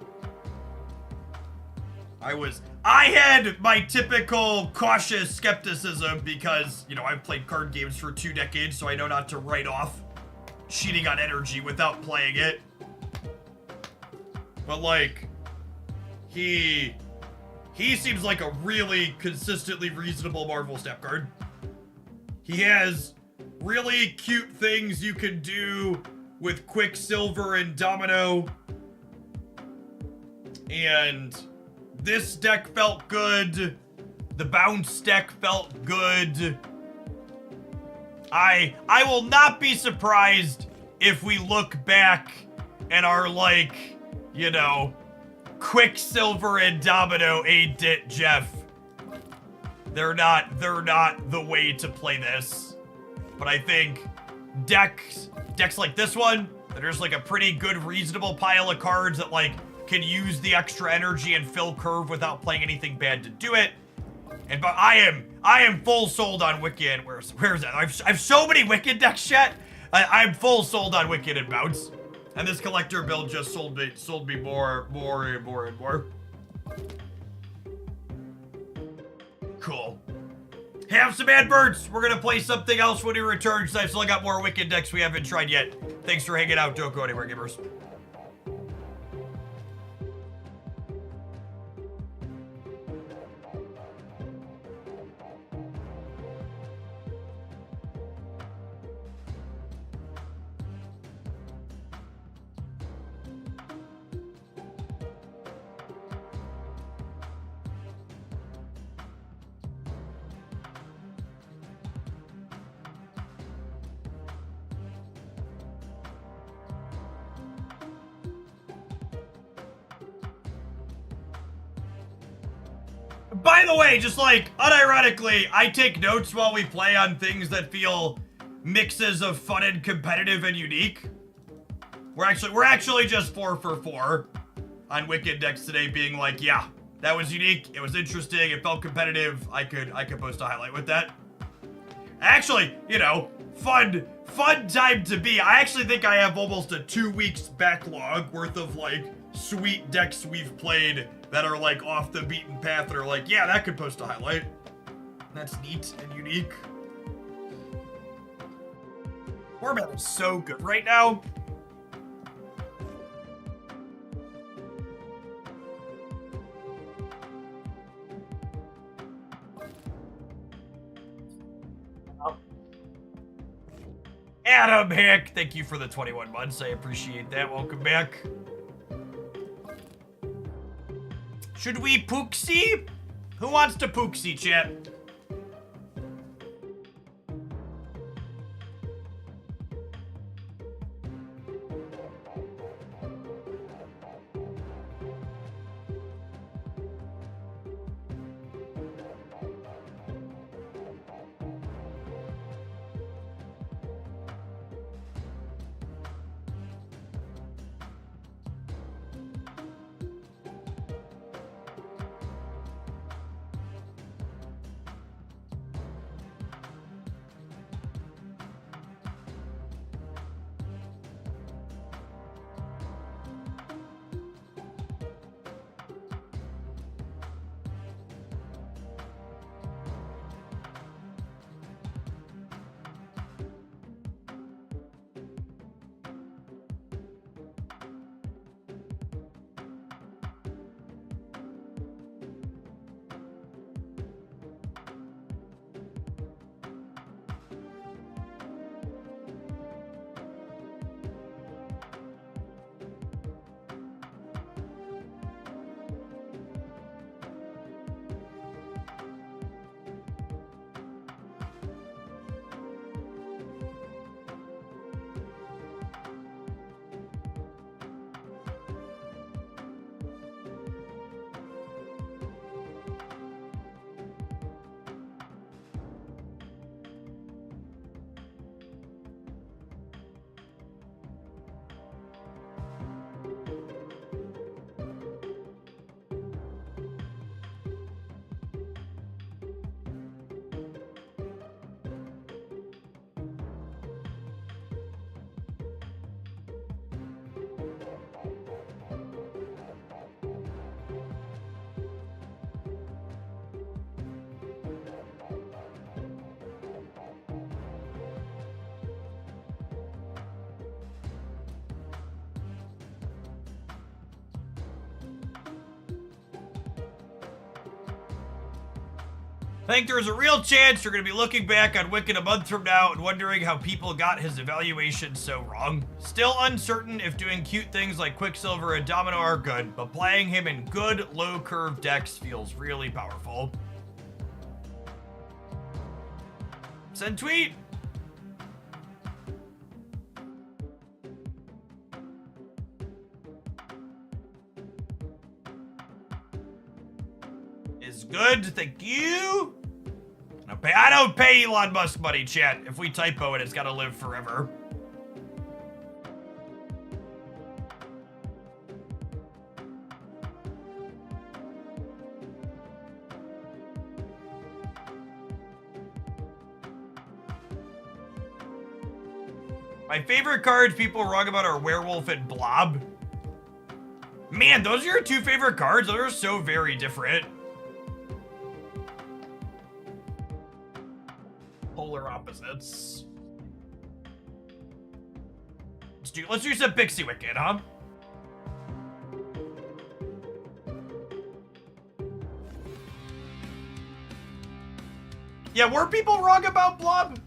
I had my typical cautious skepticism because, you know, I've played card games for 2 decades, so I know not to write off cheating on energy without playing it. But like, he seems like a really consistently reasonable Marvel step card. He has really cute things you can do with Quicksilver and Domino. And this deck felt good. The bounce deck felt good. I will not be surprised if we look back and are like, you know, Quicksilver and Domino ain't it, Jeff. They're not the way to play this. But I think decks like this one, that there's like a pretty good reasonable pile of cards that like can use the extra energy and fill curve without playing anything bad to do it. But I am full sold on Wiccan. Where's that? I have so many Wiccan decks, chat. I'm full sold on Wiccan and Bounce. And this collector build just sold me more and more. Cool. Have some adverts. We're gonna play something else when we return because I've still got more Wiccan decks we haven't tried yet. Thanks for hanging out. Don't go anywhere, gamers. By the way, just like, unironically, I take notes while we play on things that feel mixes of fun and competitive and unique. We're actually just 4 for 4 on Wiccan decks today, being like, yeah, that was unique, it was interesting, it felt competitive, I could post a highlight with that. Actually, you know, fun time to be. I actually think I have almost a 2 weeks backlog worth of like sweet decks we've played that are like off the beaten path that are like, yeah, that could post a highlight. That's neat and unique. Format is so good right now. Adam Hick, thank you for the 21 months. I appreciate that. Welcome back. Should we Pooksy? Who wants to Pooksy, chat? I think there's a real chance you're going to be looking back on Wiccan a month from now and wondering how people got his evaluation so wrong. Still uncertain if doing cute things like Quicksilver and Domino are good, but playing him in good low curve decks feels really powerful. Send tweet. Is good, thank you. I don't pay Elon Musk money, chat. If we typo it, it's gotta live forever. My favorite cards people are wrong about are Werewolf and Blob. Man, those are your two favorite cards? Those are so very different. Polar opposites. Let's do some Pixie Wiccan, huh? Yeah, were people wrong about Blob?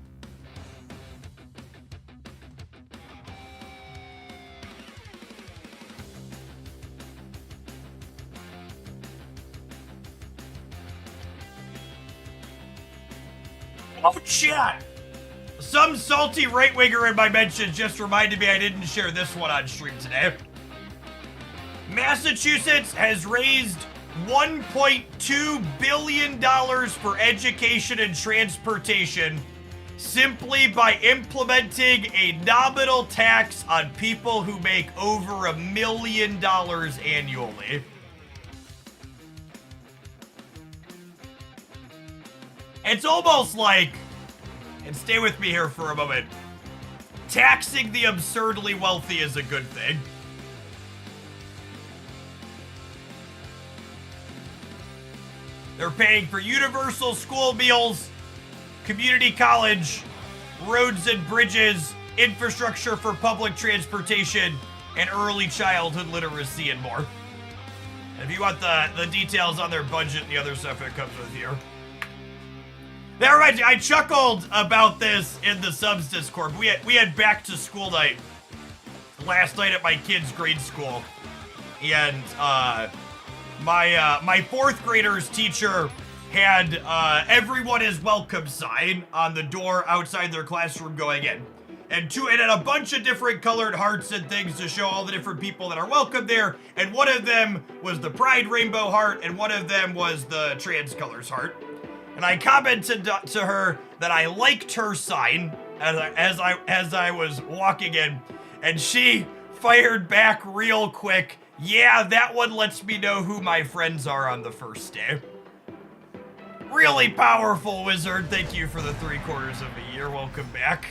Oh, chat! Some salty right-winger in my mentions just reminded me I didn't share this one on stream today. Massachusetts has raised $1.2 billion for education and transportation simply by implementing a nominal tax on people who make over $1 million annually. It's almost like, and stay with me here for a moment, taxing the absurdly wealthy is a good thing. They're paying for universal school meals, community college, roads and bridges, infrastructure for public transportation, and early childhood literacy and more. And if you want the details on their budget and the other stuff, it comes with here. That reminds me, I chuckled about this in the subs Discord. We had back to school night last night at my kid's grade school, and my fourth grader's teacher had everyone is welcome sign on the door outside their classroom going in, and it had a bunch of different colored hearts and things to show all the different people that are welcome there. And one of them was the Pride Rainbow heart, and one of them was the Trans Colors heart. And I commented to her that I liked her sign as I was walking in, and she fired back real quick. Yeah, that one lets me know who my friends are on the first day. Really powerful, wizard. Thank you for the 3/4 of a year. Welcome back.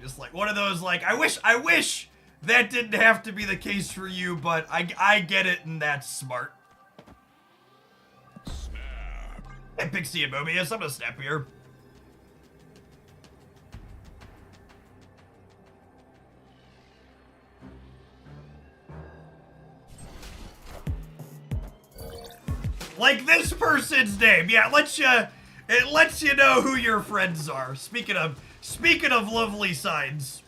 Just like one of those, like, I wish that didn't have to be the case for you, but I get it, and that's smart. Hey, Pixie and Mobius, I'm gonna snap here. Like this person's name. Yeah, it lets you know who your friends are. Speaking of lovely signs.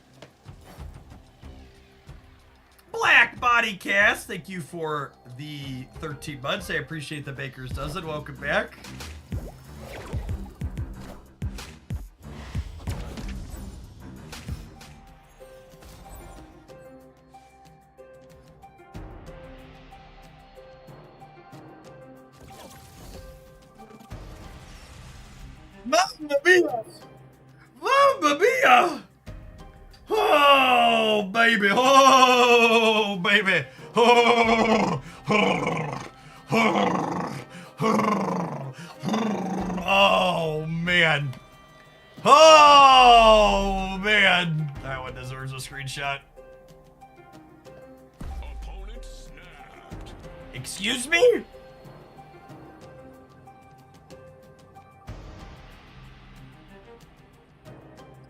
Black Body Cast, thank you for the 13 months. I appreciate the Baker's Dozen. Welcome back. Mamma mia! Mamma mia! Oh, baby! Oh, baby! Oh, oh man! Oh man! That one deserves a screenshot. Opponent snapped. Excuse me?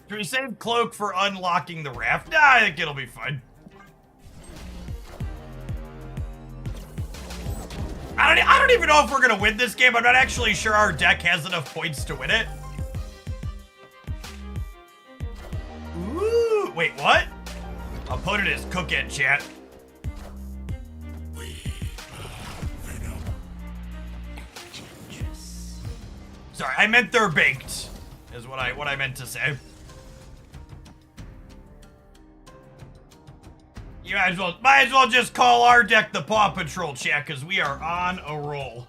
Should we save Cloak for unlocking the raft? Nah, I think it'll be fine. I don't even know if we're gonna win this game. I'm not actually sure our deck has enough points to win it. Ooh, wait, what? Opponent is cooking, chat. Sorry, I meant they're baked, is what I meant to say. You might as well just call our deck the Paw Patrol, chat, because we are on a roll.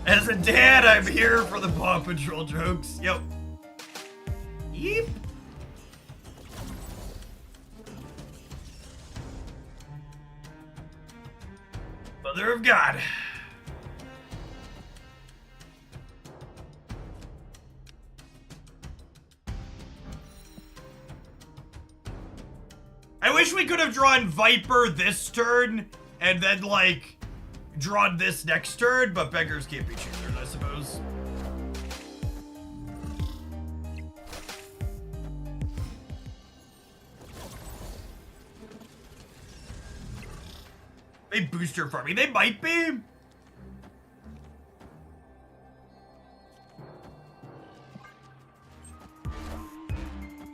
As a dad, I'm here for the Paw Patrol jokes. Yep. Yeep. Mother of God. I wish we could have drawn Viper this turn and then, like, drawn this next turn, but beggars can't be choosers, I suppose. They booster farming. They might be.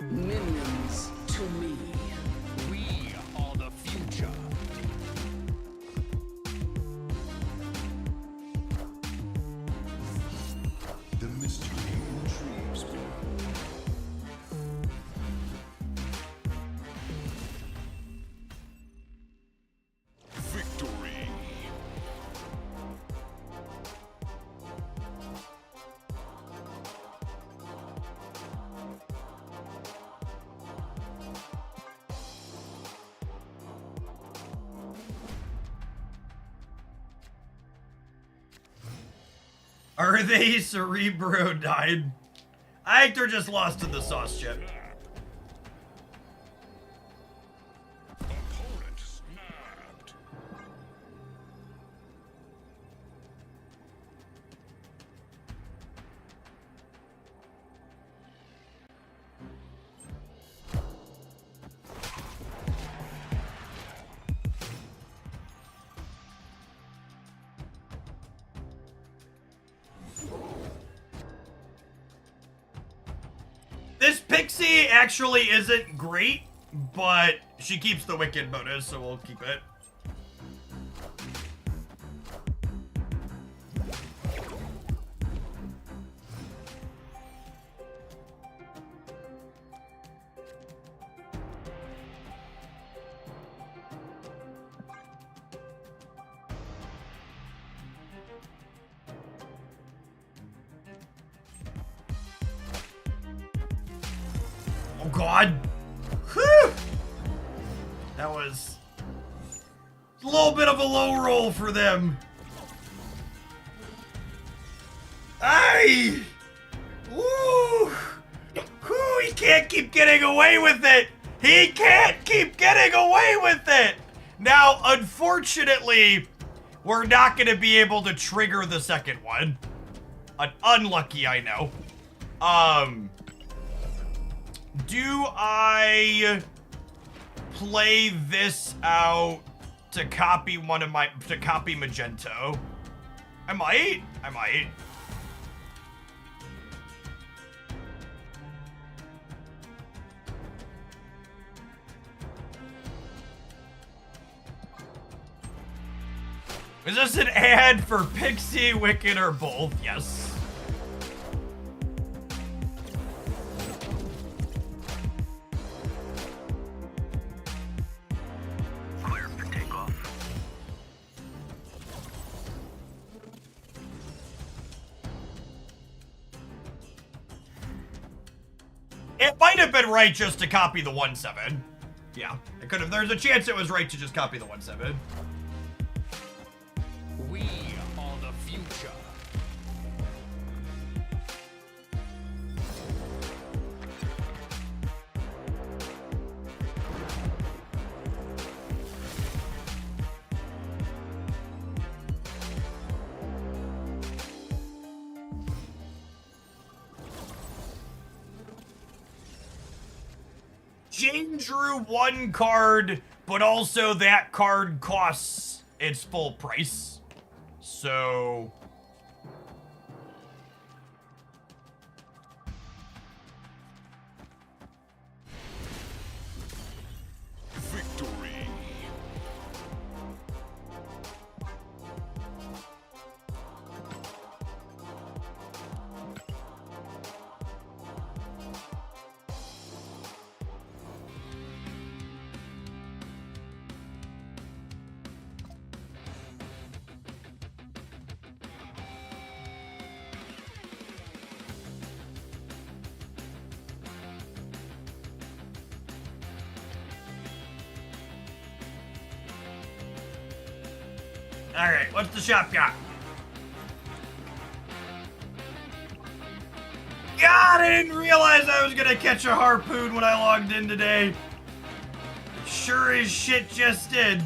Minions to me. We are the future. The mystery intrigues me. Victory. Are they Cerebro died? I think they're just lost in the sauce, chip. Opponent snapped. This Pixie actually isn't great, but she keeps the Wiccan bonus, so we'll keep it. Oh God! Whew. That was a little bit of a low roll for them. Aye! Woo! Whew, he can't keep getting away with it! He can't keep getting away with it! Now, unfortunately, we're not going to be able to trigger the second one. Unlucky, I know. Do I play this out to copy copy Magento? I might. Is this an ad for Pixie, Wiccan, or both? Yes. Clear for takeoff. It might have been right just to copy the 1/7. Yeah, it could have. There's a chance it was right to just copy the 1/7. We are the future. Jane drew one card, but also that card costs its full price. So... Victory. Alright, what's the shop got? God, I didn't realize I was gonna catch a harpoon when I logged in today. Sure as shit just did.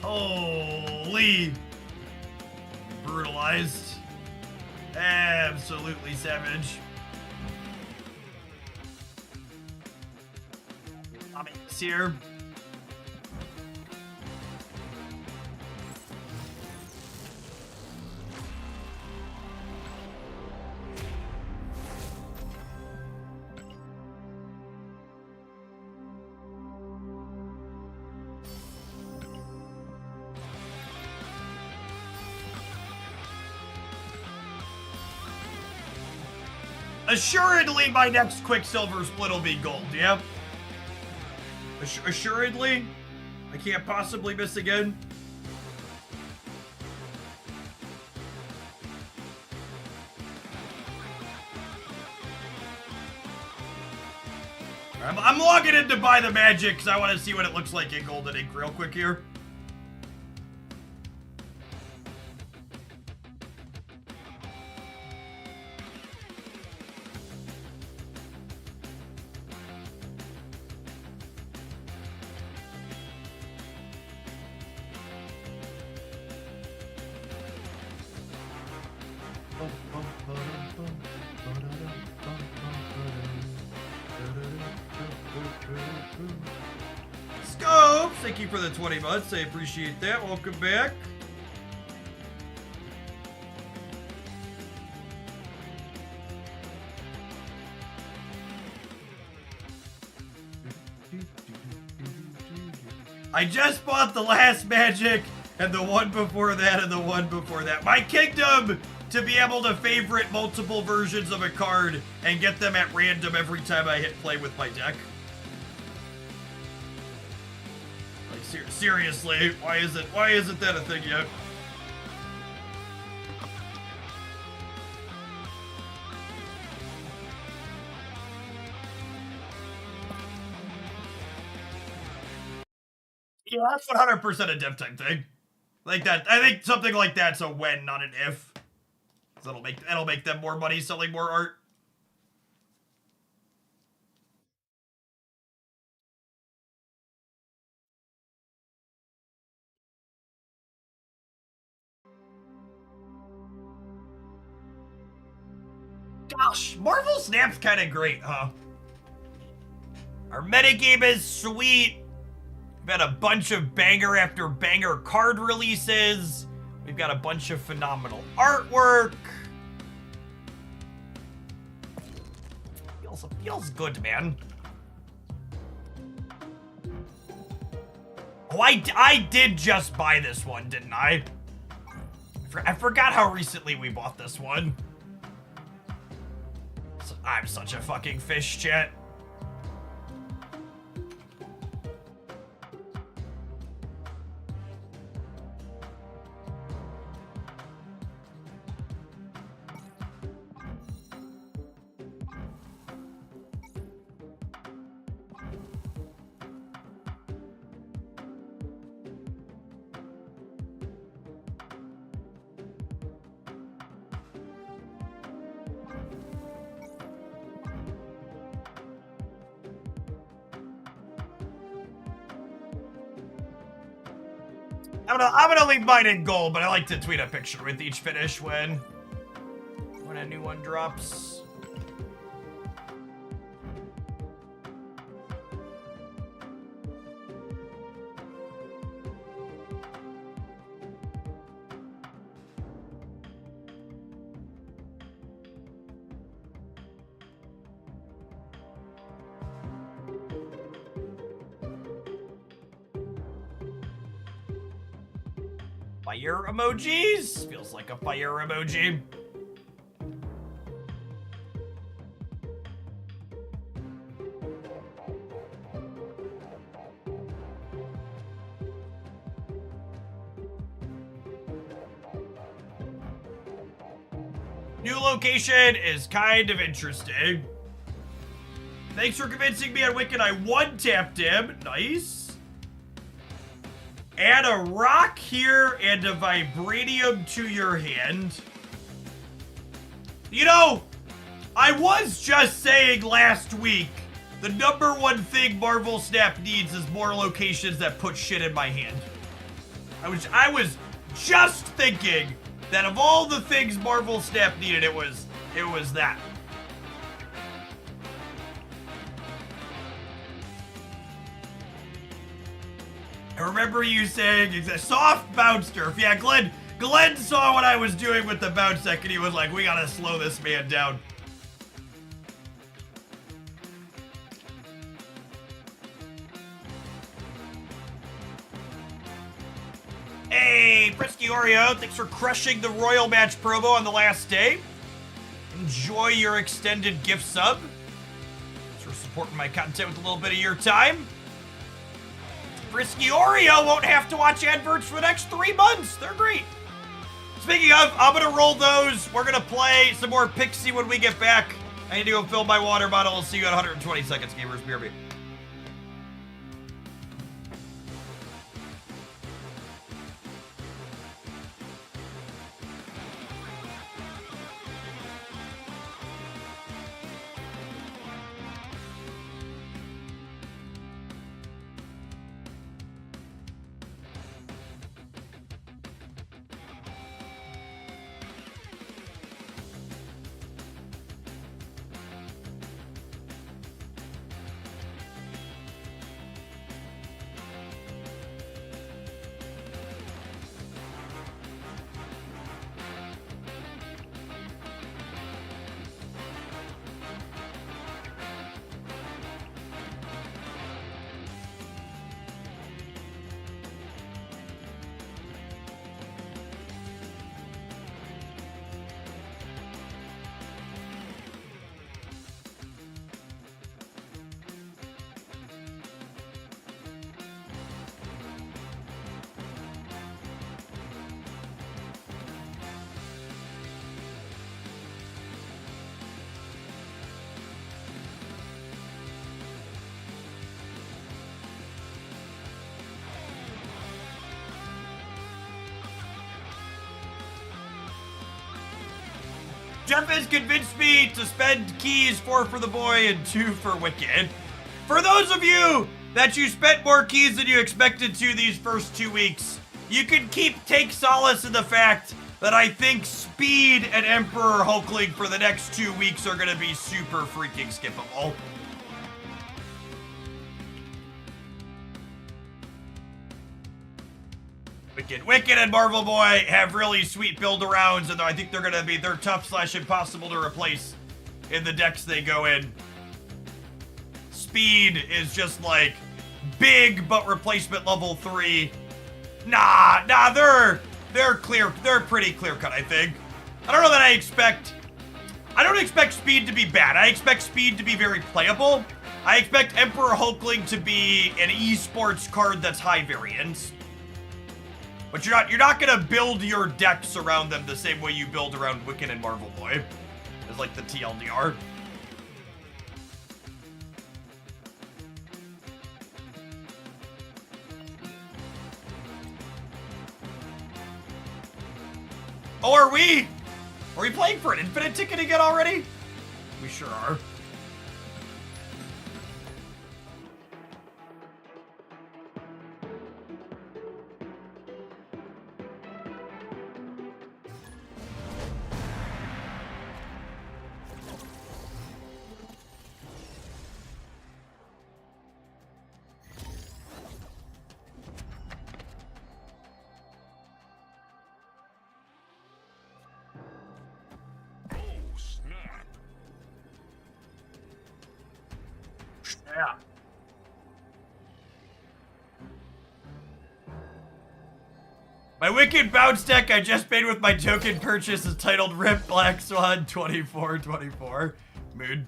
Holy. Brutalized. Absolutely savage. Tommy's here. Assuredly, my next Quicksilver split will be gold, yeah? Assuredly? I can't possibly miss again? I'm logging in to buy the magic because I want to see what it looks like in Golden Ink real quick here. Scopes, thank you for the 20 months. I appreciate that. Welcome back. I just bought the last magic and the one before that and the one before that. My kingdom to be able to favorite multiple versions of a card and get them at random every time I hit play with my deck. Like seriously, why isn't that a thing yet? Yeah, that's 100% a dev type thing. Like that, I think something like that's a when, not an if. That'll make them more money selling more art. Gosh, Marvel Snap's kind of great, huh? Our metagame is sweet. We've had a bunch of banger after banger card releases. We've got a bunch of phenomenal artwork. Feels good, man. Oh, I did just buy this one, didn't I? I forgot how recently we bought this one. I'm such a fucking fish, chat. I'm gonna leave mine in gold, but I like to tweet a picture with each finish when a new one drops. Fire emojis? Feels like a fire emoji. New location is kind of interesting. Thanks for convincing me on Wiccan. I one-tapped him. Nice. Add a rock here and a vibranium to your hand. You know, I was just saying last week, the number one thing Marvel Snap needs is more locations that put shit in my hand. I was just thinking that of all the things Marvel Snap needed, it was that. I remember you saying it's a soft bounce turf. Yeah, Glenn saw what I was doing with the bounce deck and he was like, we gotta slow this man down. Hey, Frisky Oreo, thanks for crushing the Royal Match promo on the last day. Enjoy your extended gift sub. Thanks for supporting my content with a little bit of your time. Frisky Oreo won't have to watch adverts for the next 3 months. They're great. Speaking of, I'm gonna roll those. We're gonna play some more Pixie when we get back. I need to go fill my water bottle. I'll see you in 120 seconds, gamers. BRB. Jeff has convinced me to spend keys 4 for the boy and 2 for Wiccan. For those of you that you spent more keys than you expected to these first 2 weeks, you can take solace in the fact that I think Speed and Emperor Hulkling for the next 2 weeks are gonna be super freaking skippable. Wiccan and Marvel Boy have really sweet build-arounds, and I think they're tough/impossible to replace in the decks they go in. Speed is just like big but replacement level 3. Nah, they're pretty clear-cut, I think. I don't know that I don't expect Speed to be bad. I expect Speed to be very playable. I expect Emperor Hulkling to be an esports card that's high variance. But you're not gonna build your decks around them the same way you build around Wiccan and Marvel Boy. It's like the TLDR. Oh, are we playing for an infinite ticket again already? We sure are. Yeah. My Wiccan bounce deck I just made with my token purchase is titled Rip Black Swan 2424. Mood.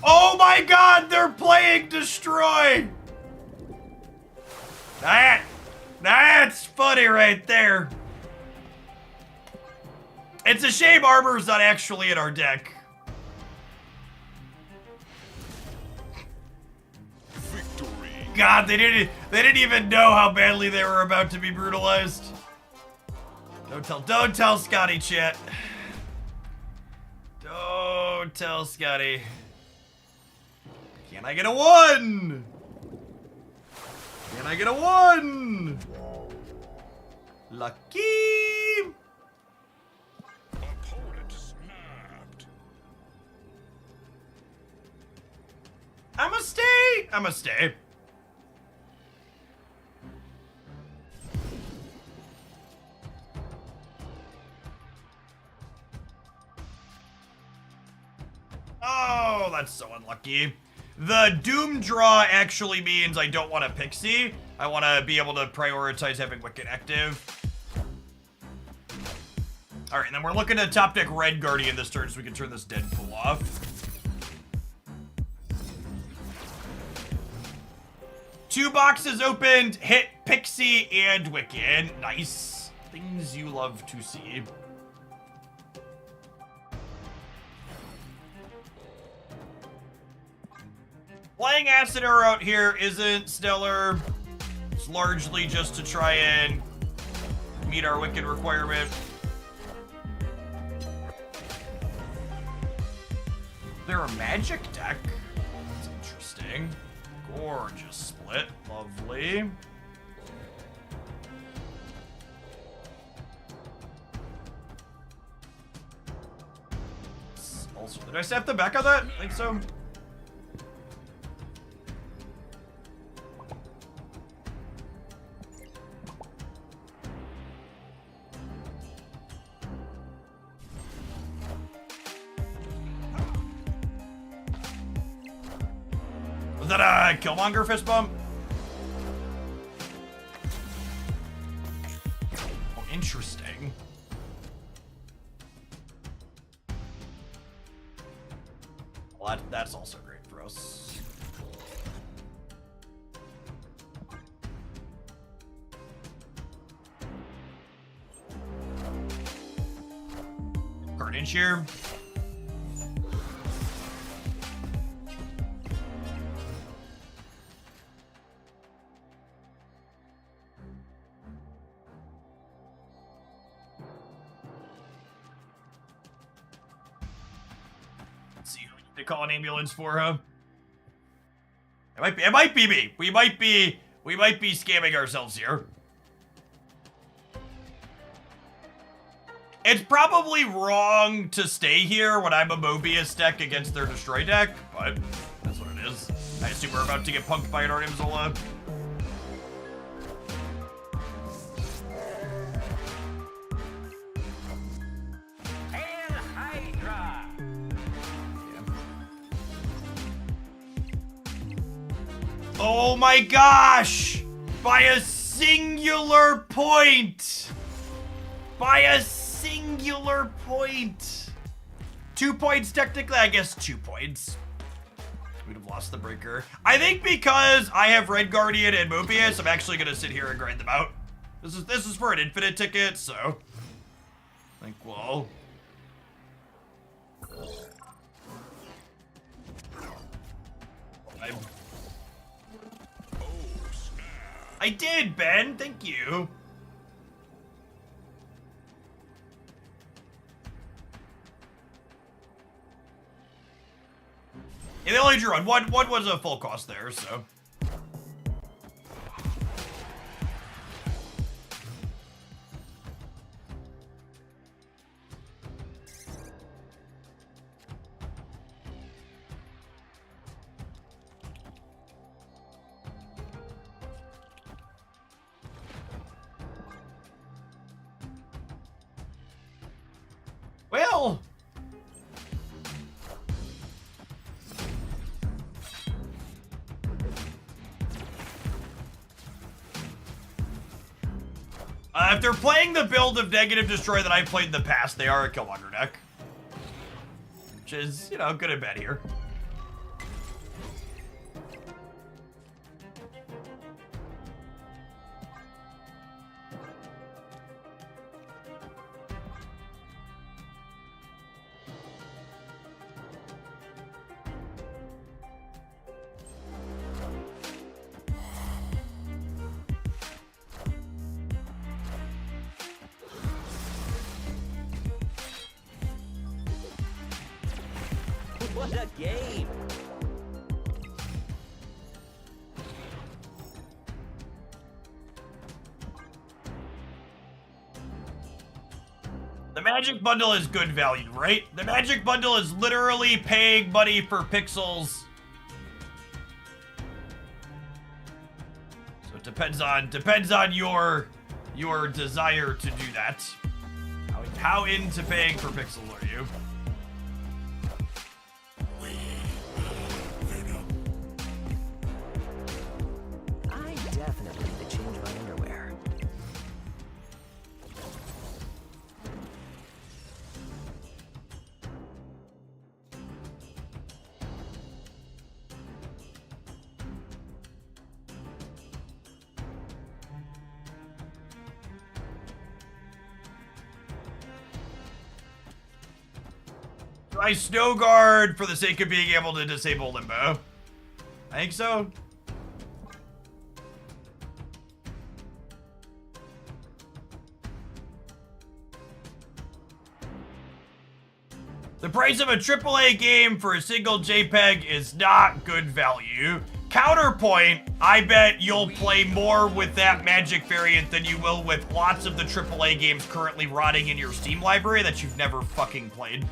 Oh my god, they're playing Destroy! That's funny right there. It's a shame Armor's not actually in our deck. Victory. God, they didn't even know how badly they were about to be brutalized. Don't tell Scotty, chat. Don't tell Scotty. Can I get a 1? Can I get a 1? Lucky. Opponent snapped. I'ma stay. Oh, that's so unlucky. The Doom draw actually means I don't want a Pixie. I want to be able to prioritize having Wiccan active. Alright, and then we're looking to top deck Red Guardian this turn so we can turn this Deadpool off. Two boxes opened, hit Pixie and Wiccan. Nice. Things you love to see. Playing Acid Arrow out here isn't stellar. It's largely just to try and meet our Wiccan requirement. They're a magic deck. That's interesting. Gorgeous split. Lovely. Also, did I snap the back on that? I think so. Was that a Killmonger fist bump? Oh, interesting. Well, that's also great for us. Carnage here. To call an ambulance for him. It might be me. We might be scamming ourselves here. It's probably wrong to stay here when I'm a Mobius deck against their Destroy deck, but that's what it is. I assume we're about to get punked by an Arnim Zola. Oh my gosh! By a singular point! By a singular point! 2 points technically? I guess 2 points. We'd have lost the breaker. I think because I have Red Guardian and Mobius, I'm actually gonna sit here and grind them out. This is for an infinite ticket, so I think we'll... I did, Ben. Thank you. Yeah, they only drew on one. One was a full cost there, so. If they're playing the build of Negative Destroy that I played in the past, they are a Killmonger deck. Which is, you know, good and bad here. What a game! The Magic Bundle is good value, right? The Magic Bundle is literally paying money for pixels. So it depends on your desire to do that. How into paying for pixels are you? I definitely need to change my underwear. Do I Snow Guard for the sake of being able to disable Limbo? I think so. The price of a AAA game for a single JPEG is not good value. Counterpoint, I bet you'll play more with that Magic variant than you will with lots of the AAA games currently rotting in your Steam library that you've never fucking played.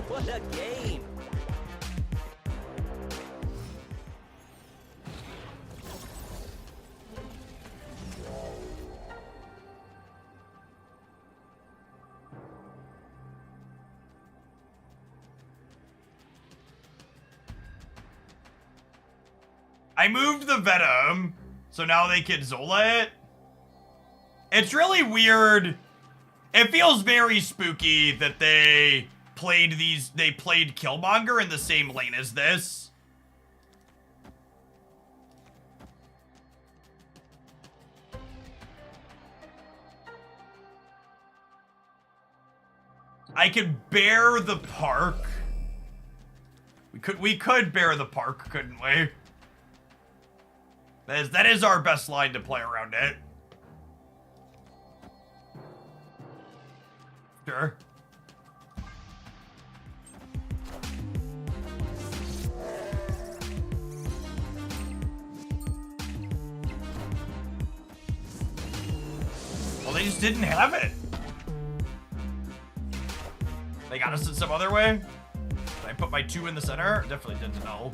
What a game! I moved the Venom, so now they can Zola it. It's really weird. It feels very spooky that they played Killmonger in the same lane as this. I can bear the park. We could bear the park, couldn't we? That is our best line to play around it. Sure. Well, they just didn't have it. They got us in some other way? Did I put my 2 in the center? Definitely didn't know.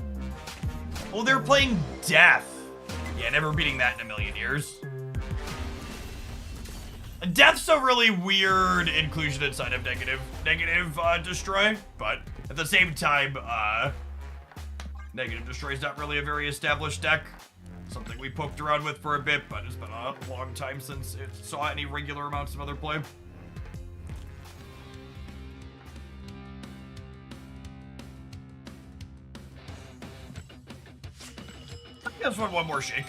Oh, they're playing Death. Yeah, never beating that in a million years. Death's a really weird inclusion inside of Negative Destroy, but at the same time, Negative Destroy is not really a very established deck. Something we poked around with for a bit, but it's been a long time since it saw any regular amounts of other play. I just want one more shake.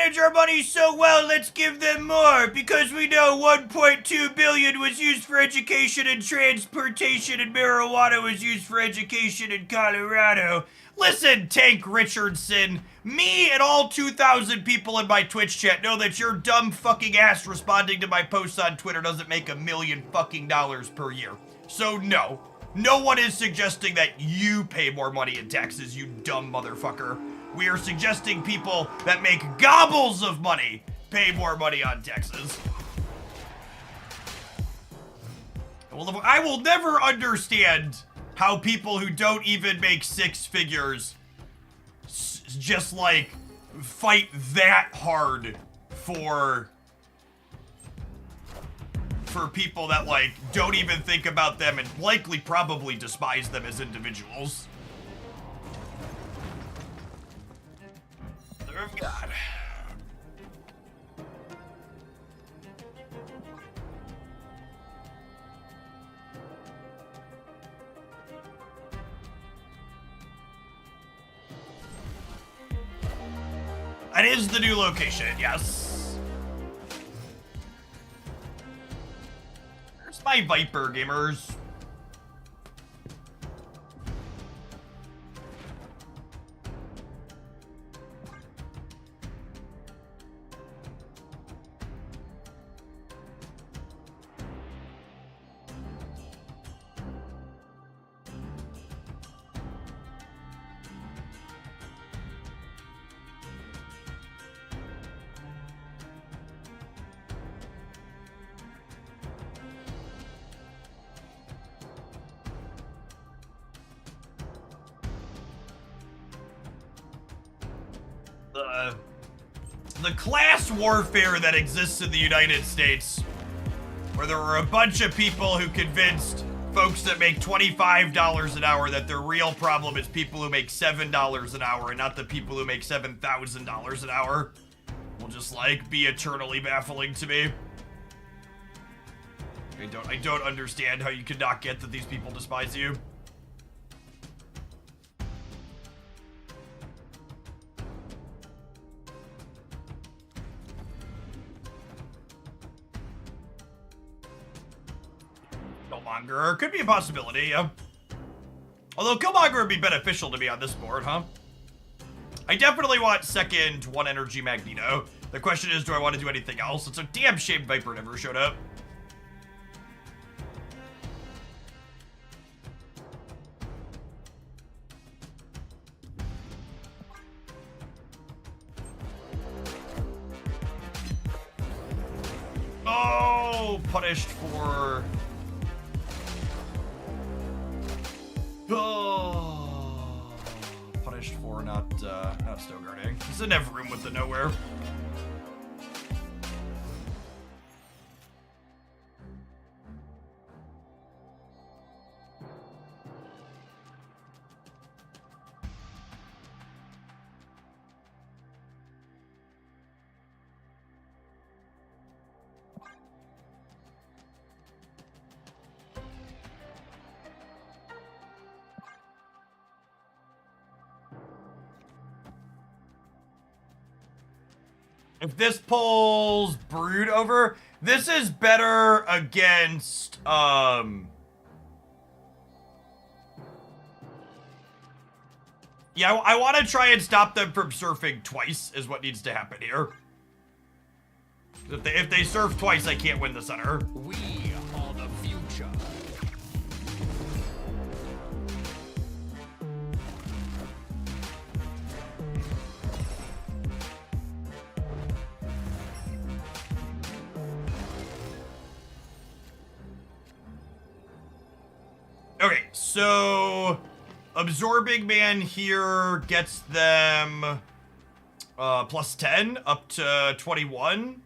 manage our money so well, let's give them more, because we know 1.2 billion was used for education and transportation, and marijuana was used for education in Colorado. Listen, Tank Richardson, me and all 2,000 people in my Twitch chat know that your dumb fucking ass responding to my posts on Twitter doesn't make $1 million fucking dollars per year. So no one is suggesting that you pay more money in taxes, you dumb motherfucker. We are suggesting people that make gobbles of money pay more money on taxes. Well, I will never understand how people who don't even make six figures just like fight that hard for people that like don't even think about them and likely probably despise them as individuals. Mother of God. That is the new location, yes. Where's my Viper, gamers? The class warfare that exists in the United States, where there were a bunch of people who convinced folks that make $25 an hour that the real problem is people who make $7 an hour and not the people who make $7,000 an hour, will just like be eternally baffling to me. I don't understand how you could not get that these people despise you. Killmonger could be a possibility, yeah. Although Killmonger would be beneficial to me on this board, huh? I definitely want second 1 energy Magneto. The question is, do I want to do anything else? It's a damn shame Viper never showed up. Oh, punished for... Oh, punished for not snow guarding. It's a never room with the nowhere. If this pulls Brood over, this is better against, yeah, I want to try and stop them from surfing twice is what needs to happen here. If they surf twice, I can't win the center. We are the future. Okay, so Absorbing Man here gets them plus 10 up to 21,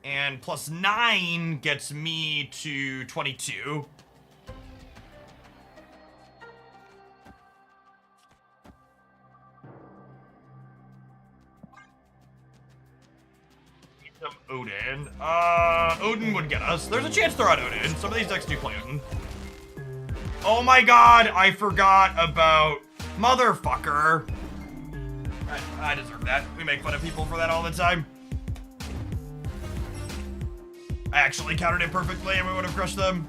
and plus 9 gets me to 22. Odin. Odin would get us. There's a chance they're on Odin. Some of these decks do play Odin. Oh my god, I forgot about... Motherfucker. I deserve that. We make fun of people for that all the time. I actually countered it perfectly and we would have crushed them.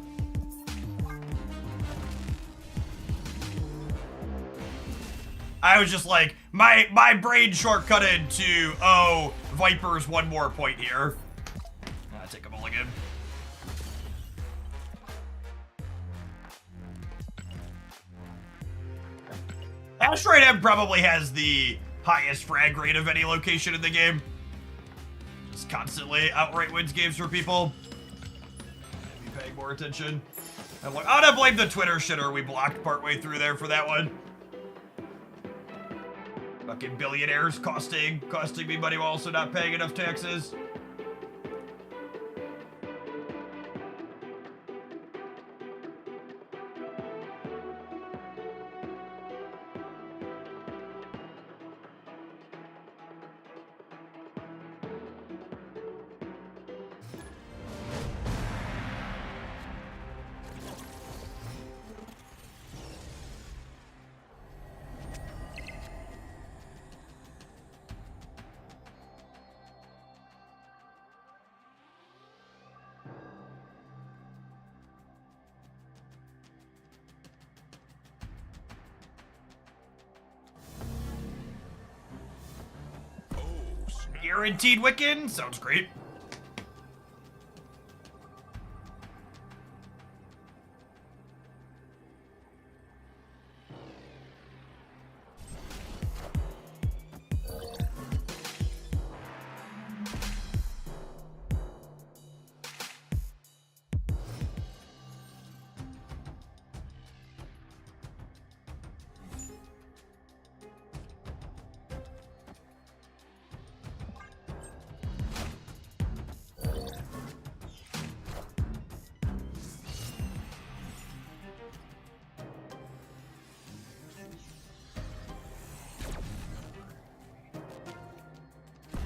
I was just like, my brain shortcutted to, oh, Viper's one more point here. I take a mulligan. Asteroid M probably has the highest frag rate of any location in the game. Just constantly outright wins games for people. Be paying more attention. I'm like, I'm gonna blame the Twitter shitter we blocked partway through there for that one. Fucking billionaires costing me money while also not paying enough taxes. Guaranteed Wiccan? Sounds great.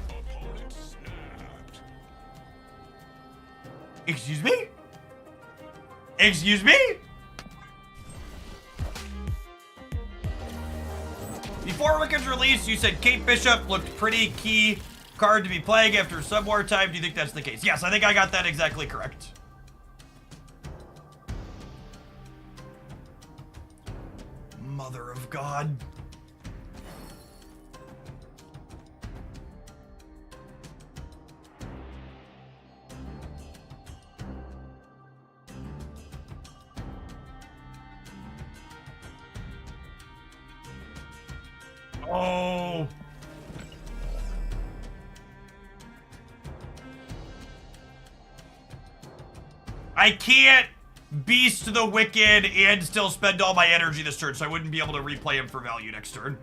Opponent snapped. Excuse me? Excuse me? Before Wiccan's release, you said Kate Bishop looked pretty key card to be playing after some more time. Do you think that's the case? Yes, I think I got that exactly correct. Mother of God. Oh. I can't beast the Wiccan and still spend all my energy this turn, so I wouldn't be able to replay him for value next turn.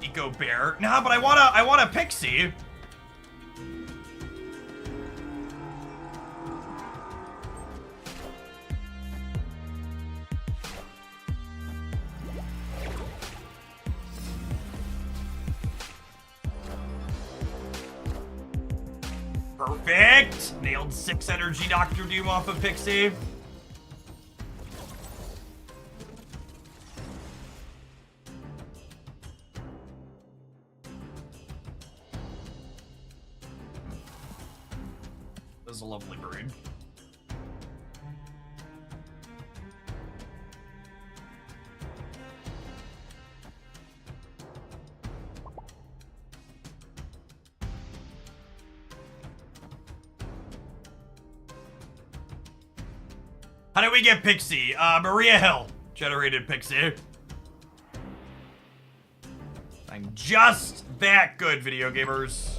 Eco Bear. Nah, but I want a Pixie. Perfect! Nailed 6 energy Doctor Doom off of Pixie. This is a lovely breed. How did we get Pixie? Maria Hill generated Pixie. I'm just that good, video gamers.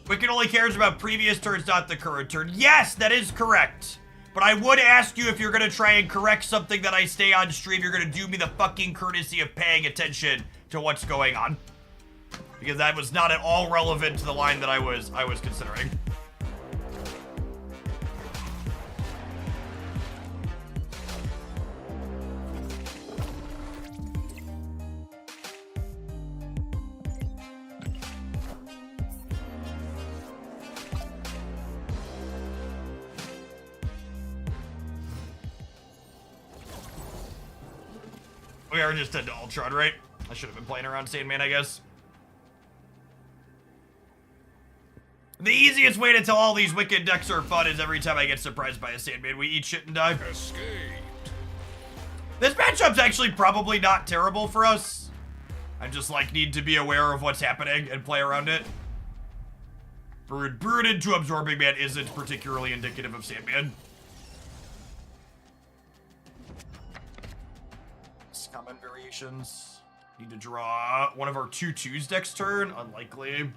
Wiccan only cares about previous turns, not the current turn. Yes, that is correct. But I would ask you if you're gonna try and correct something that I say on stream, you're gonna do me the fucking courtesy of paying attention to what's going on. Because that was not at all relevant to the line that I was considering. We are just into Ultron, right? I should have been playing around Sandman, I guess. The easiest way to tell all these Wiccan decks are fun is every time I get surprised by a Sandman, we eat shit and die. Escape. This matchup's actually probably not terrible for us. I just, like, need to be aware of what's happening and play around it. Brewed into Absorbing Man isn't particularly indicative of Sandman. Common variations. Need to draw one of our 2/2s next turn. Unlikely.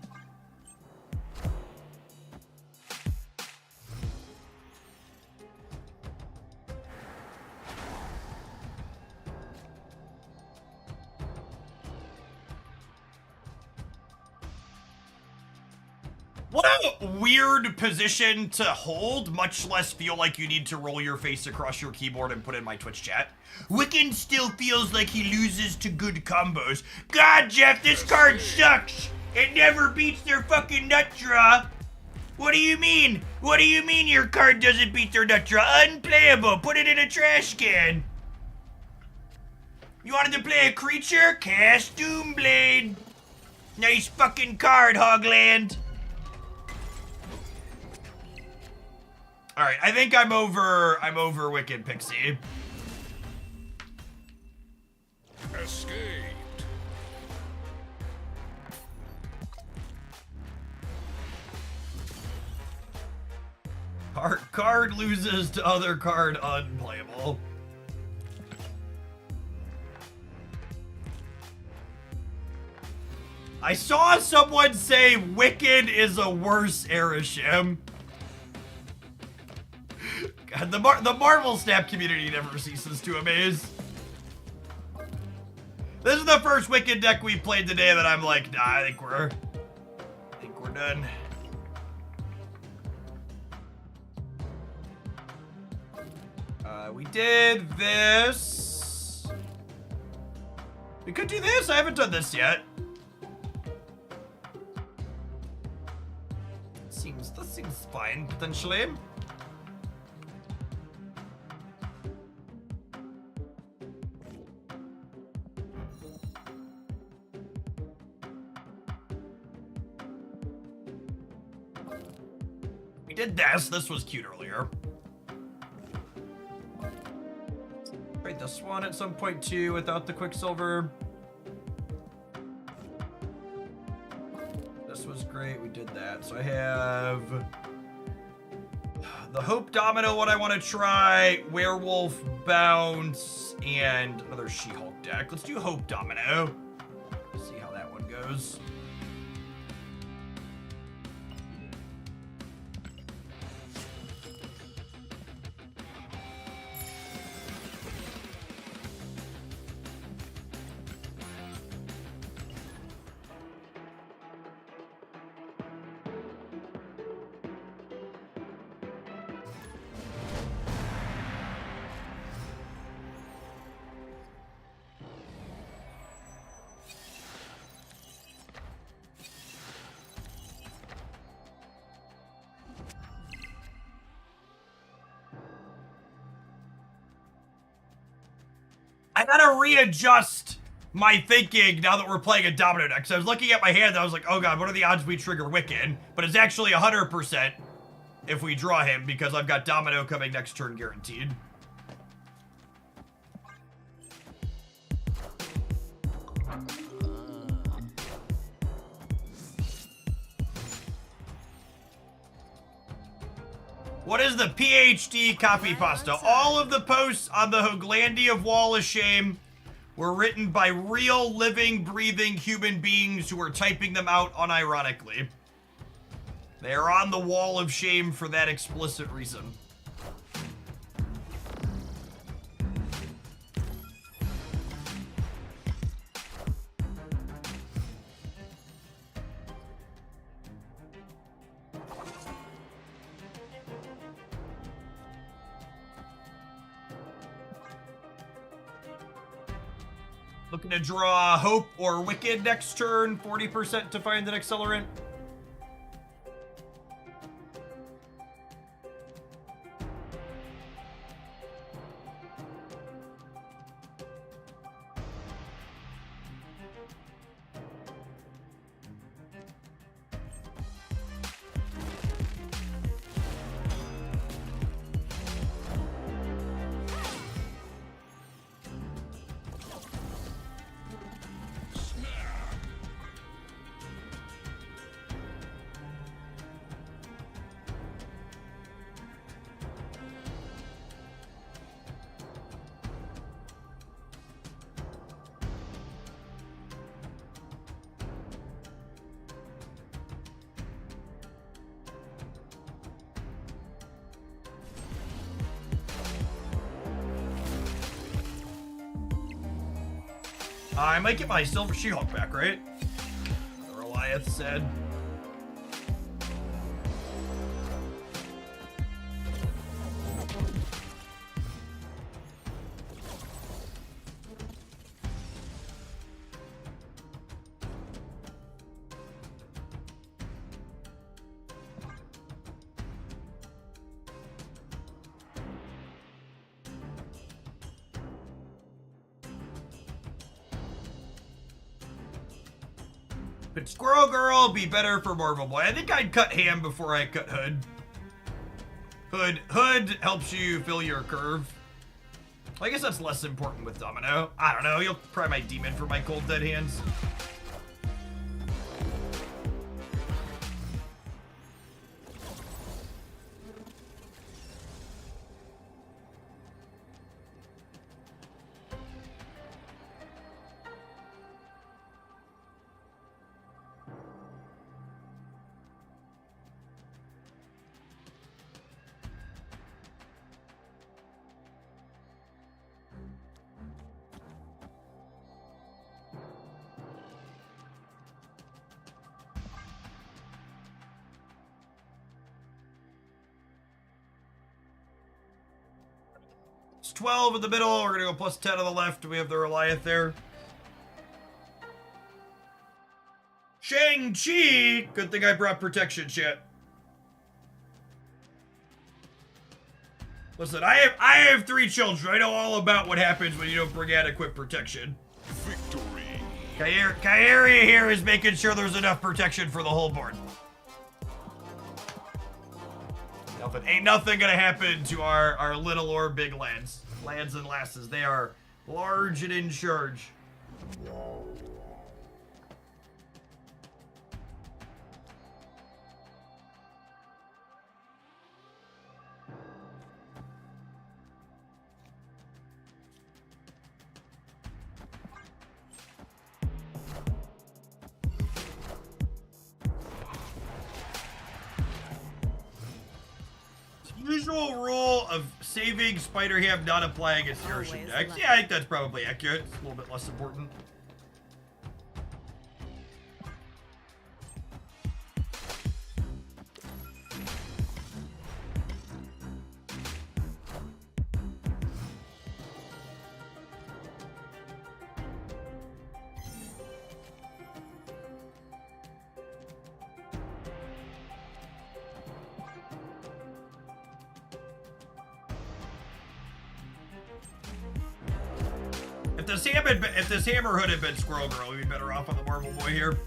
What a weird position to hold, much less feel like you need to roll your face across your keyboard and put in my Twitch chat. Wiccan still feels like he loses to good combos. God, Jeff, this card sucks. It never beats their fucking nut draw. What do you mean? What do you mean your card doesn't beat their nut draw? Unplayable. Put it in a trash can. You wanted to play a creature? Cast Doomblade. Nice fucking card, Hogland. All right, I think I'm over Wiccan Pixie. Escaped. Card loses to other card unplayable. I saw someone say Wiccan is a worse Erisham. God, the Marvel Snap community never ceases to amaze. This is the first Wiccan deck we've played today that I'm like, nah, I think we're done. We did this. We could do this. I haven't done this yet. That seems fine, potentially. We did this. This was cute earlier. Trade this one at some point too without the Quicksilver. This was great. We did that. So I have the Hope Domino, what I want to try, Werewolf Bounce, and another She-Hulk deck. Let's do Hope Domino. See how that one goes. I gotta readjust my thinking now that we're playing a Domino deck. So I was looking at my hand and I was like, oh god, what are the odds we trigger Wiccan? But it's actually 100% if we draw him because I've got Domino coming next turn guaranteed. What is the PhD copy pasta? All of the posts on the Hoglandia Wall of Shame were written by real, living, breathing human beings who are typing them out unironically. They are on the Wall of Shame for that explicit reason. Looking to draw Hope or Wicked next turn, 40% to find an accelerant. I might get my Silver She-Hulk back, right? The Goliath said. But Squirrel Girl be better for Marvel Boy. I think I'd cut Ham before I cut Hood. Hood helps you fill your curve. I guess that's less important with Domino. I don't know. You'll pry my demon for my cold dead hands. It's 12 in the middle. We're going to go plus 10 on the left. We have the Goliath there. Shang-Chi! Good thing I brought protection, shit. Listen, I have 3 children. I know all about what happens when you don't bring adequate protection. Victory. Kairi here is making sure there's enough protection for the whole board. Ain't nothing gonna happen to our little or big lands. Lands and lasses. They are large and in charge. Usual rule of saving Spider Ham not applying against the Ocean decks. Yeah, I think that's probably accurate. It's a little bit less important. If this Hammer Hood had been Squirrel Girl, we'd be better off on the Marvel Boy here.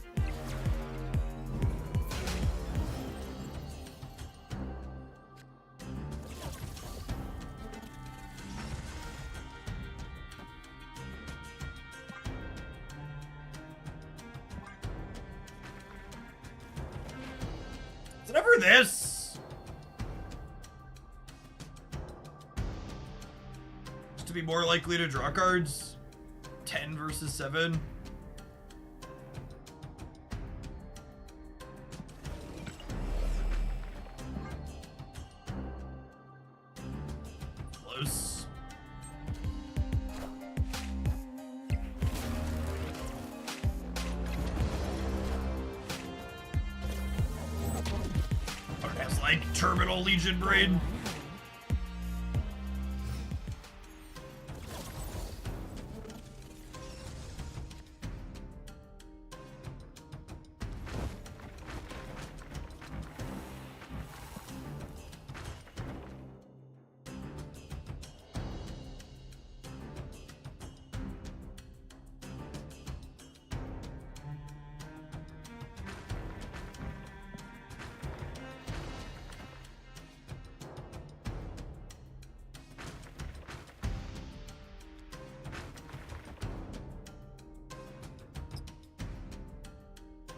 Is it ever this? Just to be more likely to draw cards? 10 versus 7. Close. Or it has like Terminal Legion Brain.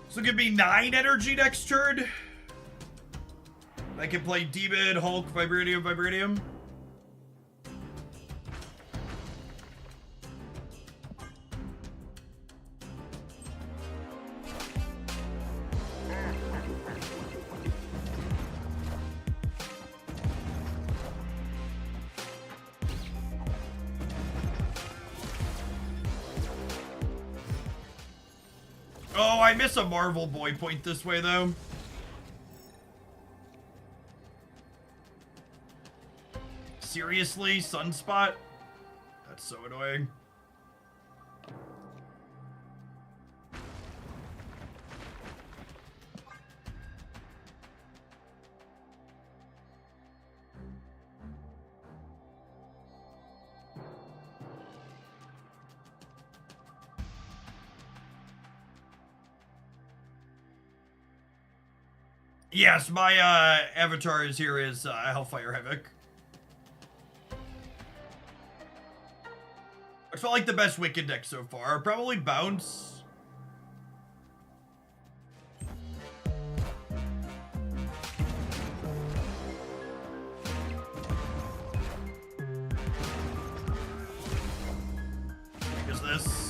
So it could be 9 energy next turn. I can play Demon, Hulk, Vibranium, Vibranium. Oh, I miss a Marvel Boy point this way, though. Seriously? Sunspot? That's so annoying. Yes, my avatar is here is Hellfire Havoc. It felt like the best Wiccan deck so far. Probably Bounce. What is this?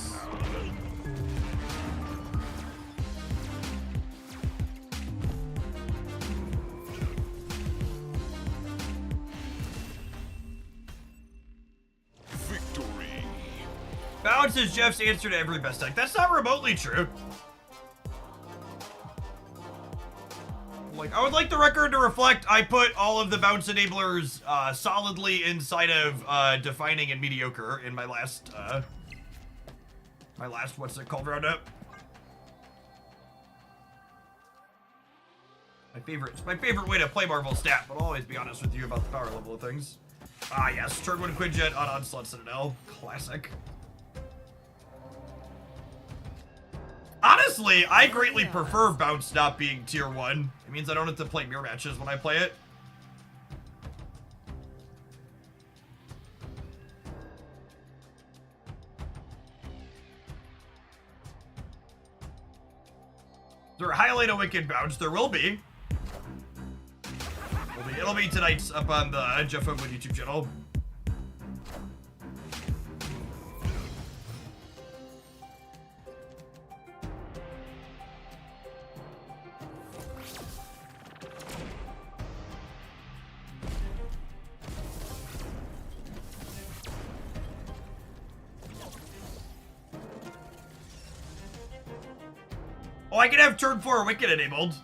Victory. Bounce is Jeff's answer to every best deck. That's not remotely true. Like, I would like the record to reflect I put all of the bounce enablers solidly inside of defining and mediocre in my last what's it called, roundup. My favorite way to play Marvel stat, but I'll always be honest with you about the power level of things. Ah yes, turn 1 Quinjet on Onslaught Citadel. Classic. Honestly, I greatly prefer Bounce not being tier 1. It means I don't have to play mirror matches when I play it. Is there a highlight of Wicked Bounce? There will be. It'll be tonight's up on the Jeff Hoagland YouTube channel. Oh, I can have turn 4 Wicked enabled.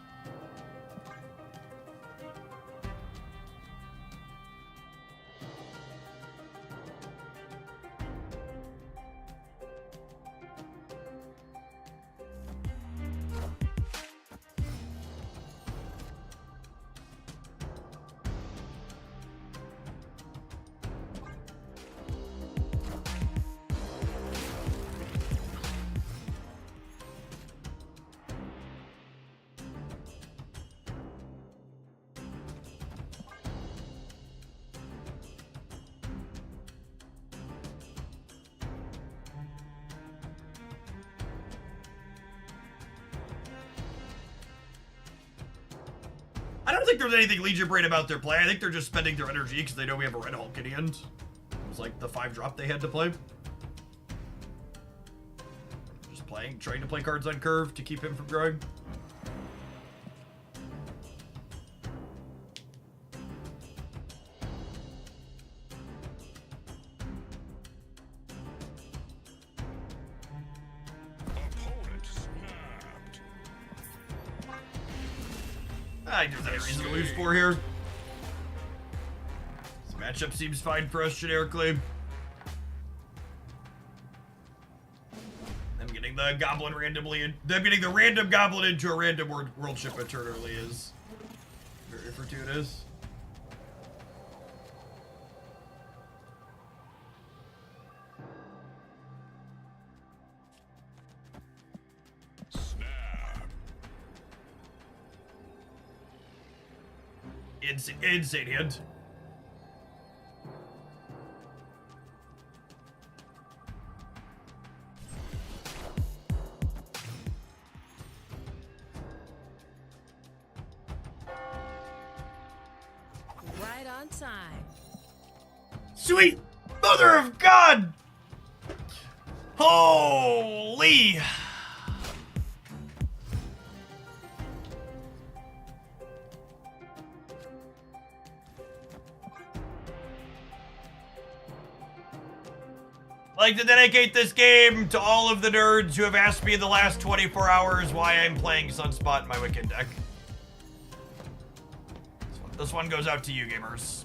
I don't think there's anything Legion Brain about their play. I think they're just spending their energy because they know we have a Red Hulk in the end. It was like the 5-drop they had to play. Just trying to play cards on curve to keep him from growing. Opponent snapped. I think there's any reason to lose 4 here. This matchup seems fine for us generically. Them getting the goblin randomly, them getting the random goblin into a random world ship eternally is very fortuitous. Snap. Insane hand. Right on time. Sweet mother of God! Holy! like to dedicate this game to all of the nerds who have asked me in the last 24 hours why I'm playing Sunspot in my Wiccan deck. This one goes out to you, gamers.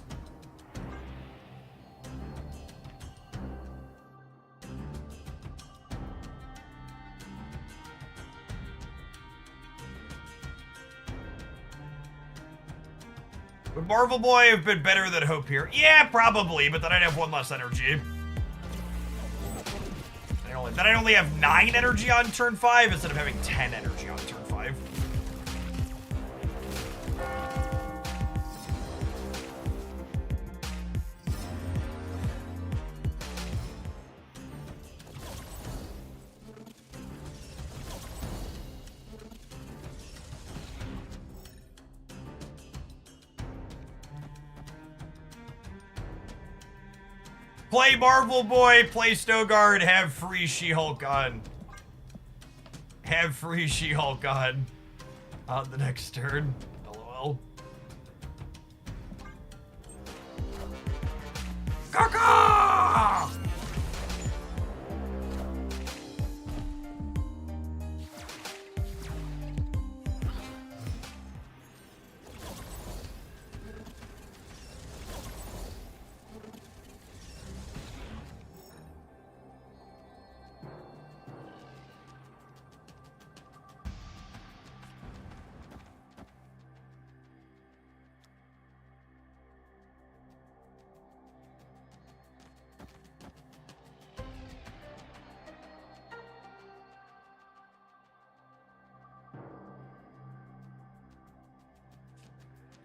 Would Marvel Boy have been better than Hope here? Yeah, probably, but then I'd have one less energy. Then I'd only have 9 energy on turn 5 instead of having 10 energy on turn 5. Play Marvel Boy, play Snowguard, have free She-Hulk on. Have free She-Hulk on the next turn. LOL. Caca!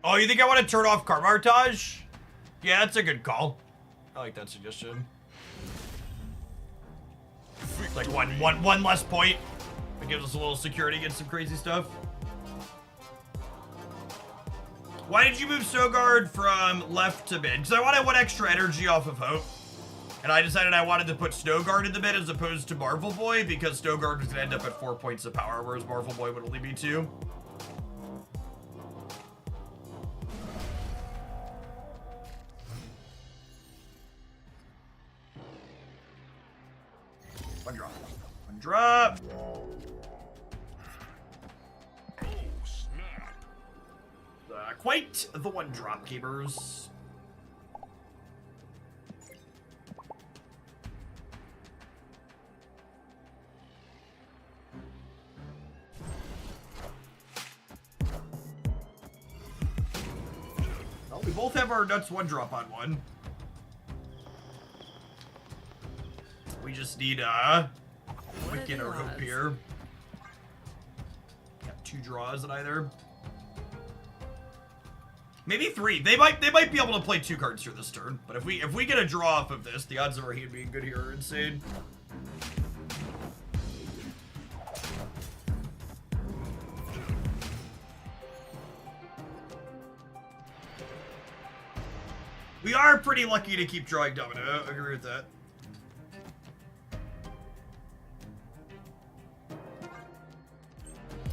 Oh, you think I want to turn off Carmartage? Yeah, that's a good call. I like that suggestion. It's like one less point. It gives us a little security against some crazy stuff. Why did you move Snowguard from left to mid? Because I wanted 1 extra energy off of Hope. And I decided I wanted to put Snowguard in the mid as opposed to Marvel Boy because Snowguard was going to end up at 4 points of power, whereas Marvel Boy would only be 2. One drop. One drop. Oh, snap. Quite the one drop, gamers. Well, we both have our nuts one drop on one. We just need Wiccan or Hope here. Got 2 draws in either. Maybe 3. They might be able to play 2 cards here this turn. But if we get a draw off of this, the odds of our hand being good here are insane. We are pretty lucky to keep drawing Domino. I agree with that.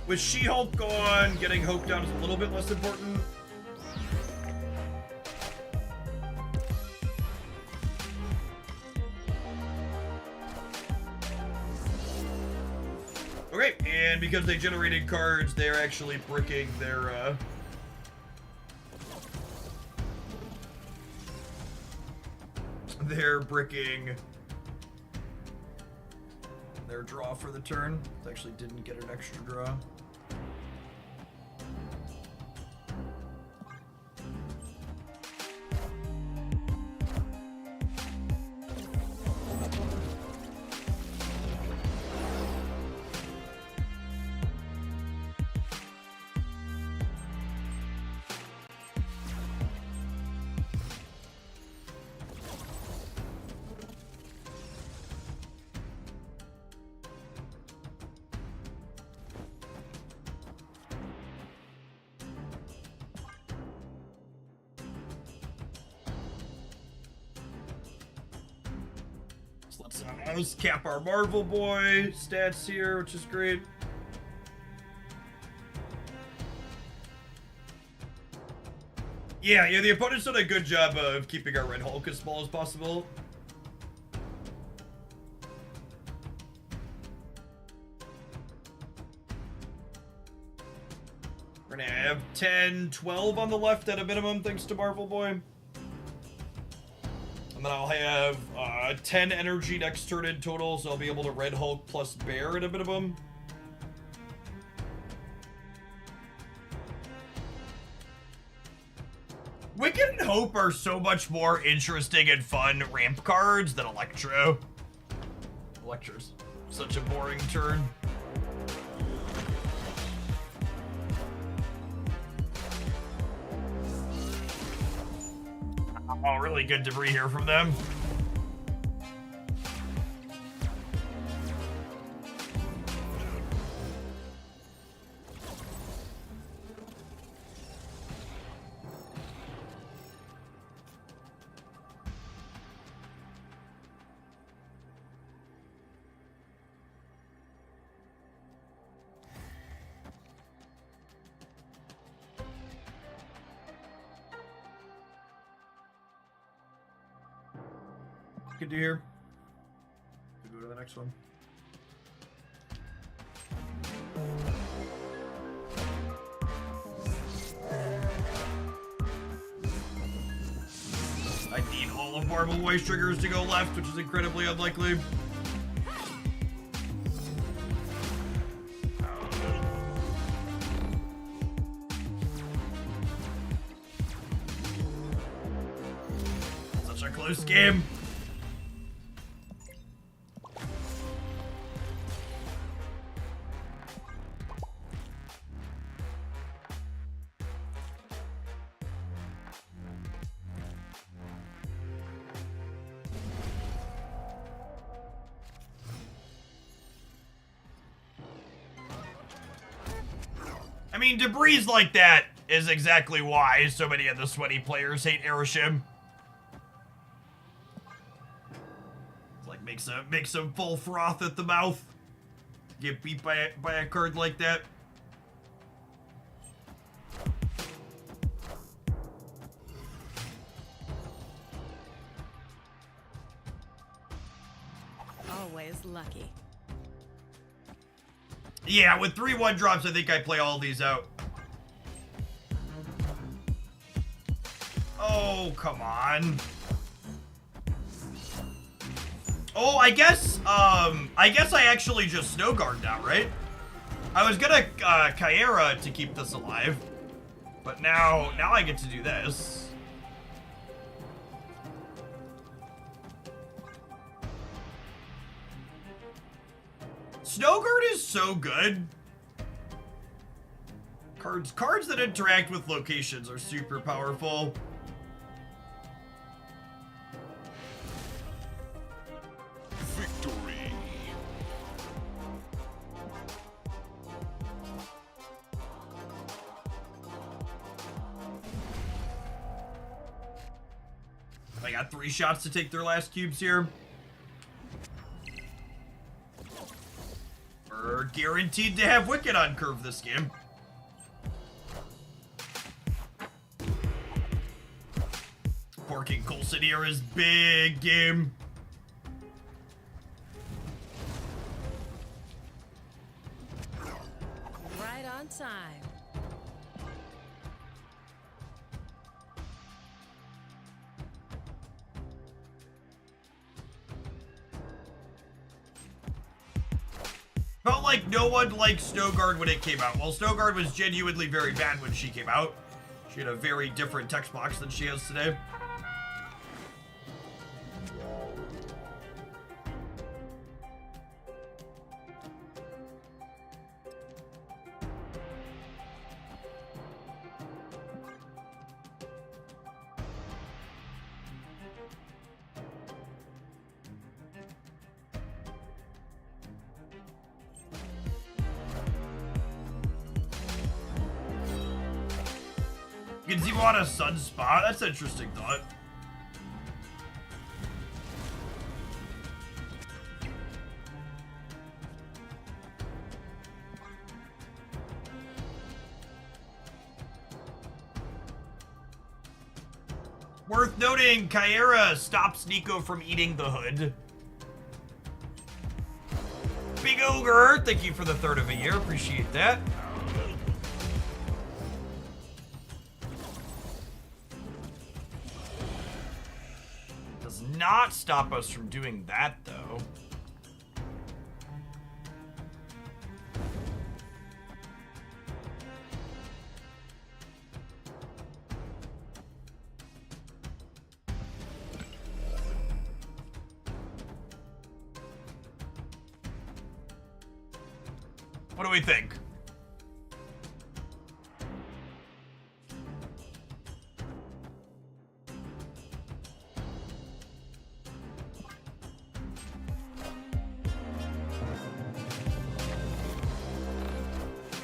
With She-Hulk gone, getting Hope down is a little bit less important. Okay, and because they generated cards, they're actually bricking their, they're bricking their draw for the turn. They actually didn't get an extra draw. Let's cap our Marvel Boy stats here, which is great. Yeah, the opponent's done a good job of keeping our Red Hulk as small as possible. have 10, 12 on the left at a minimum, thanks to Marvel Boy. And then I'll have 10 energy next turn in total, so I'll be able to Red Hulk plus Bear at a minimum. Wiccan and Hope are so much more interesting and fun ramp cards than Electro. Electro's such a boring turn. Oh, really good debris here from them. Good to hear. We'll go to the next one. I need all of Marble Boy's triggers to go left, which is incredibly unlikely. Such a close game. I mean, debris like that is exactly why so many of the sweaty players hate Aeroshim. It's like makes them full froth at the mouth. Get beat by a card like that. Always lucky. Yeah, with 3 1-drops, I think I play all these out. Oh, come on. Oh, I guess I actually just Snow Guard now, right? I was gonna Kyera to keep this alive, but now I get to do this. Snow Guard is so good. Cards that interact with locations are super powerful. Victory. I got 3 shots to take their last cubes here. We're guaranteed to have Wiccan on curve this game. Porking Coulson here is big game. Right on time. Felt like no one liked Snow Guard when it came out. Well, Snow Guard was genuinely very bad when she came out. She had a very different text box than she has today. You can see on a sunspot. That's an interesting thought. Worth noting, Kyera stops Nico from eating the hood. Big Ogre, thank you for the 3rd of a year. Appreciate that. not stop us from doing that, though. What do we think?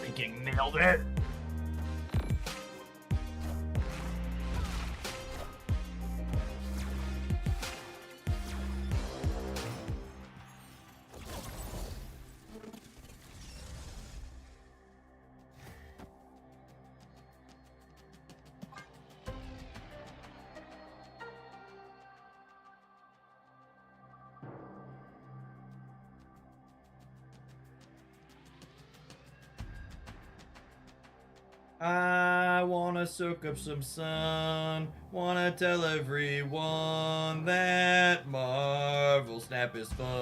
Freaking nailed it. I wanna soak up some sun. Wanna tell everyone that Marvel Snap is fun.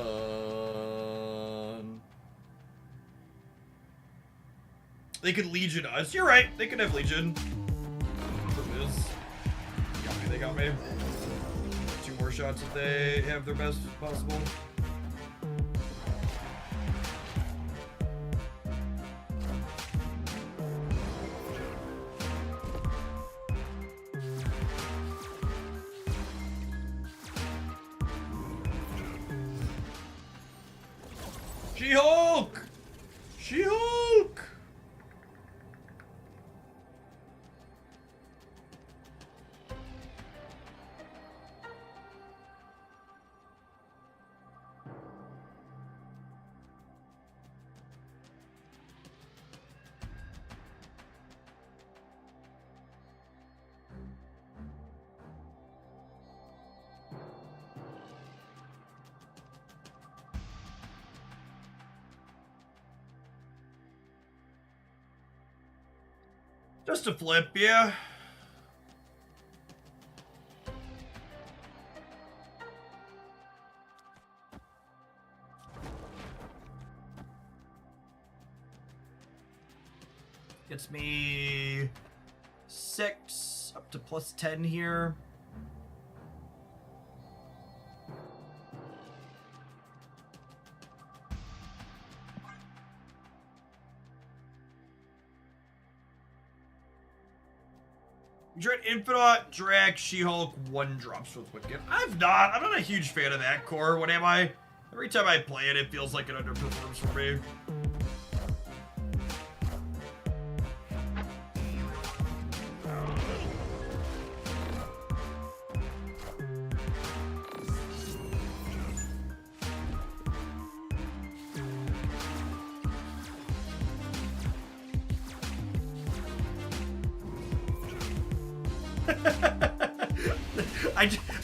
They could Legion us. You're right. They could have Legion. They got me. 2 more shots if they have their best possible. She-Hulk! She-Hulk! Just a flip, yeah. Gets me 6 up to plus 10 here. Dread Infinite, Drac, She-Hulk, 1-drops with Wiccan. I'm not a huge fan of that core. What am I? Every time I play it, it feels like it underperforms for me.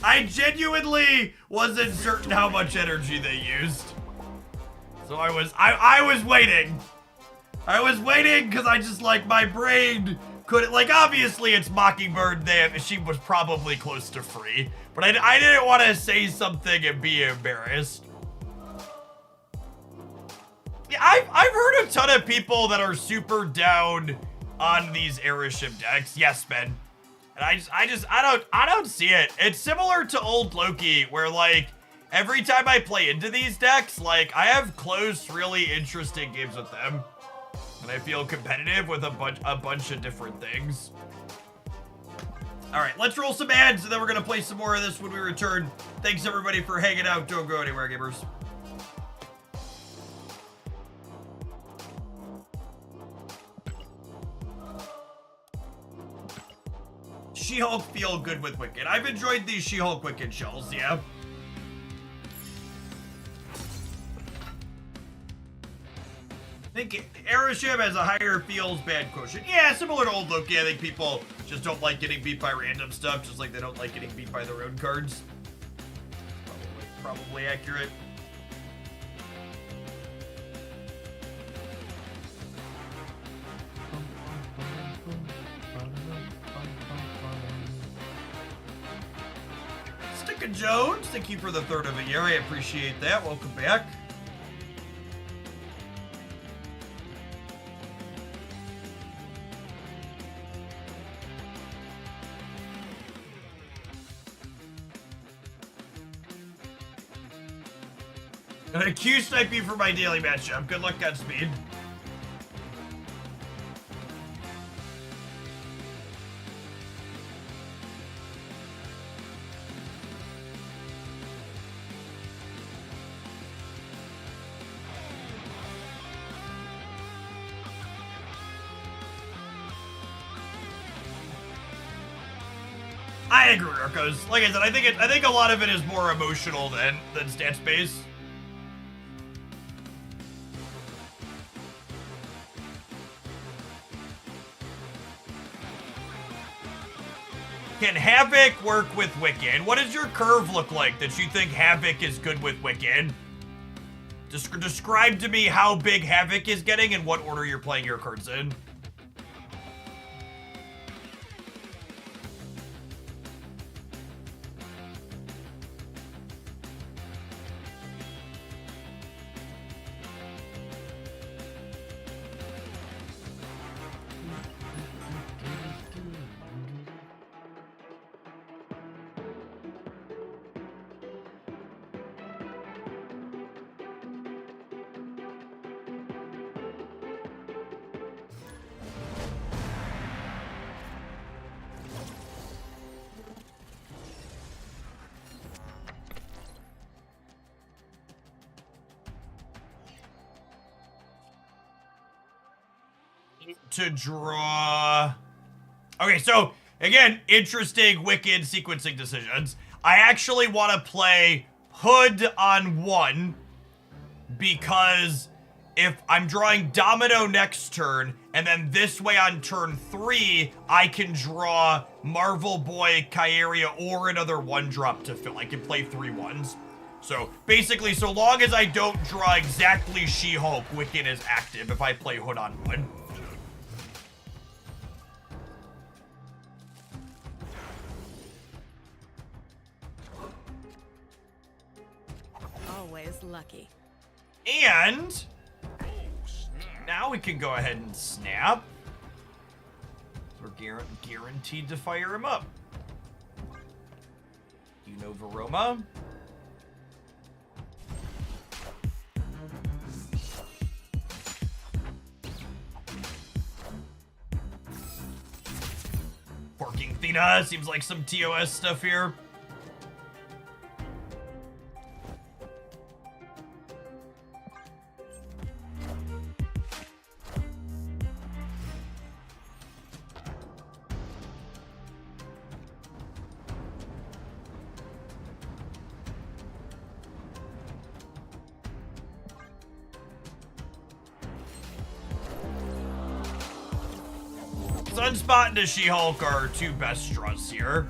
I genuinely wasn't certain how much energy they used. So I was waiting. I was waiting because I just, like, my brain couldn't, like, obviously it's Mockingbird there. She was probably close to free. But I didn't want to say something and be embarrassed. Yeah, I've heard a ton of people that are super down on these airship decks. Yes, Ben. And I don't see it. It's similar to old Loki, where, like, every time I play into these decks, like, I have close, really interesting games with them. And I feel competitive with a bunch of different things. Alright, let's roll some ads, and then we're gonna play some more of this when we return. Thanks, everybody, for hanging out. Don't go anywhere, gamers. She-Hulk feel good with Wiccan. I've enjoyed these She-Hulk Wiccan shells, yeah. I think Aeroship has a higher feels bad quotient. Yeah, similar to old Loki. I think people just don't like getting beat by random stuff, just like they don't like getting beat by their own cards. Probably accurate. Rebecca Jones, thank you for the 3rd of a year. I appreciate that. Welcome back. Gonna Q snipe you for my daily matchup. Good luck, Godspeed. I agree, Urkos. Like I said, I think a lot of it is more emotional than stats based. Can Havoc work with Wiccan? What does your curve look like that you think Havoc is good with Wiccan? Describe to me how big Havoc is getting and what order you're playing your cards in. To draw. Okay, so again, interesting Wiccan sequencing decisions. I actually want to play Hood on 1 because if I'm drawing Domino next turn and then this way on turn 3, I can draw Marvel Boy, Kyeria, or another 1-drop to fill. I can play 3 1s. So basically, so long as I don't draw exactly She-Hulk, Wiccan is active if I play Hood on 1. Always lucky. And now we can go ahead and snap. We're guaranteed to fire him up. Unova Roma. Porking Thena. Seems like some TOS stuff here. Sunspot and She-Hulk are 2 best draws here.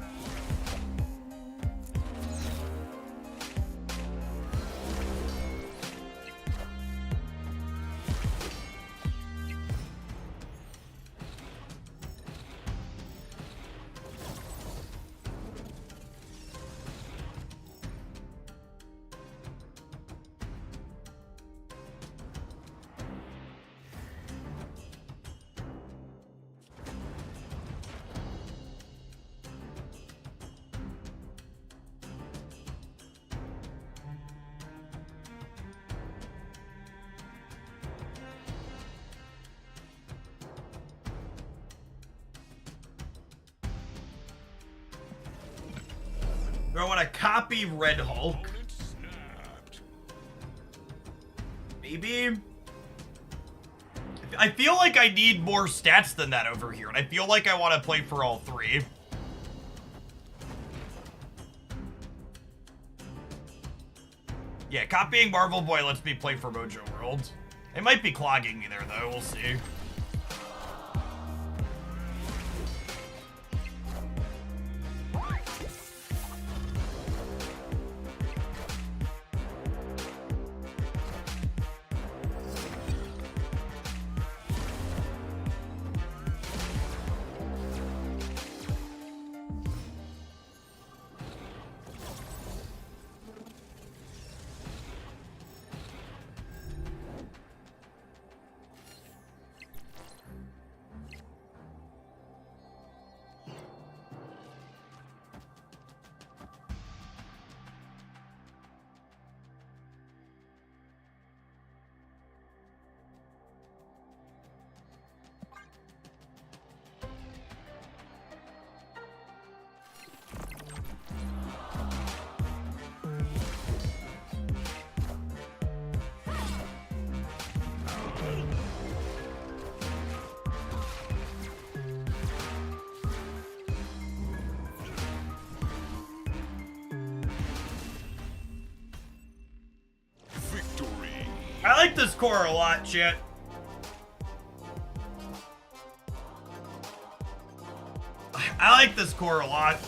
Do I want to copy Red Hulk? Maybe? I feel like I need more stats than that over here, and I feel like I want to play for all 3. Yeah, copying Marvel Boy lets me play for Mojo World. It might be clogging me there, though. We'll see. I like this core a lot, chat. I like this core a lot.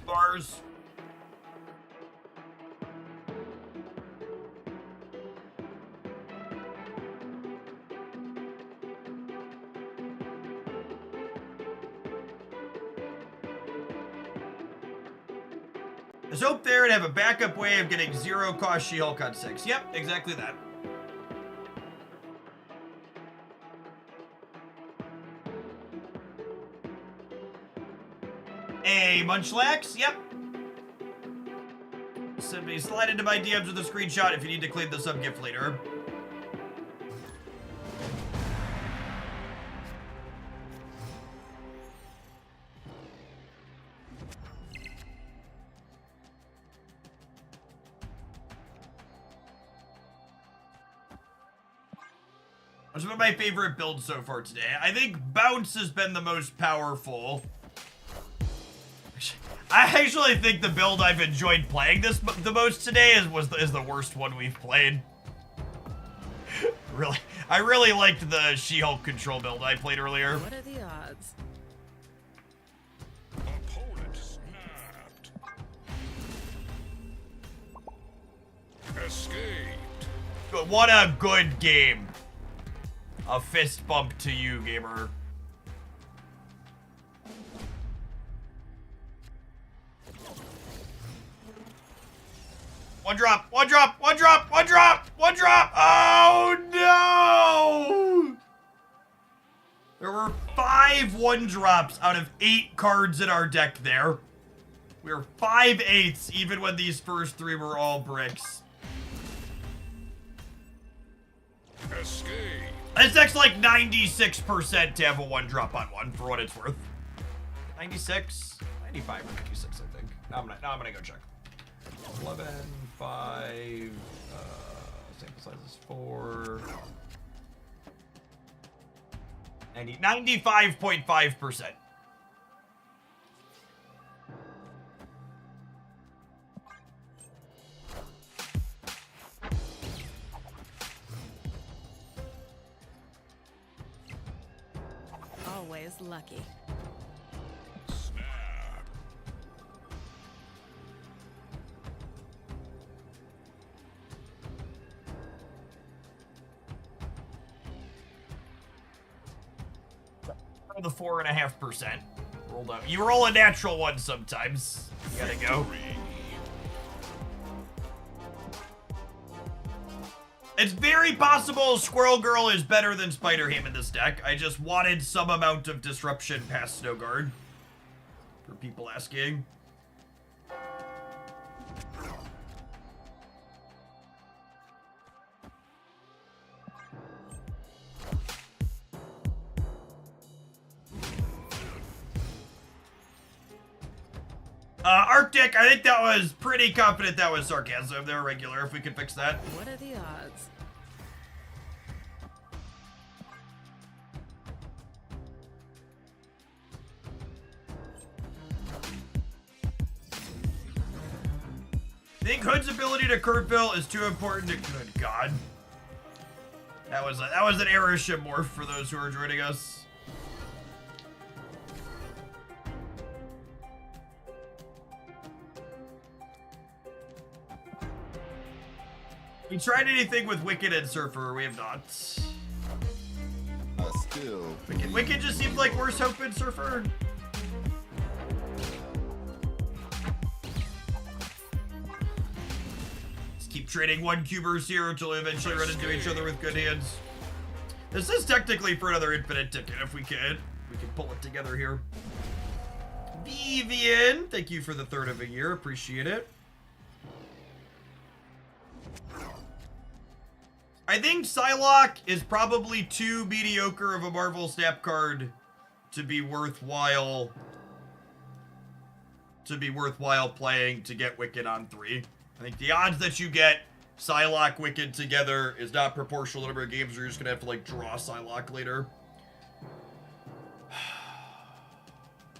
Bars. There's hope there to have a backup way of getting 0 cost She-Hulk on 6. Yep, exactly that. Hey, Munchlax, yep. Simply slide into my DMs with a screenshot if you need to claim the sub-gift later. What's been my favorite build so far today? I think Bounce has been the most powerful. I actually think the build I've enjoyed playing the most today is the worst one we've played. Really, I really liked the She-Hulk control build I played earlier. What are the odds? Opponent snapped. Escaped. But what a good game. A fist bump to you, gamer. One drop, one drop, one drop, one drop, one drop. Oh no! There were 5 1-drops out of 8 cards in our deck there. We were 5/8 even when these first 3 were all bricks. Escape. This deck's like 96% to have a 1-drop on 1 for what it's worth. 96, 95 or 96, I think. Now I'm gonna go check. 11, 5, sample size is 4. 95.5%. Always lucky. Snap. The 4.5%. Rolled up. You roll a natural one sometimes. You gotta go. It's very possible Squirrel Girl is better than Spider-Ham in this deck. I just wanted some amount of disruption past Snow Guard. For people asking. Arctic, I think that was pretty confident that was sarcasm. They were regular, if we could fix that. What are the odds? Think Hood's ability to Kurtville is too important to... Good God. That was an Airship morph for those who are joining us. We tried anything with Wiccan and Surfer, we have not. Wiccan just seems like worse hope in Surfer. Just keep trading 1 cubers here until we eventually run into each other with good hands. This is technically for another infinite ticket if we can. We can pull it together here. Vivian, thank you for the 3rd of a year, appreciate it. I think Psylocke is probably too mediocre of a Marvel Snap card to be worthwhile playing to get Wiccan on 3. I think the odds that you get Psylocke Wiccan together is not proportional to the number of games. You're just gonna have to like draw Psylocke later.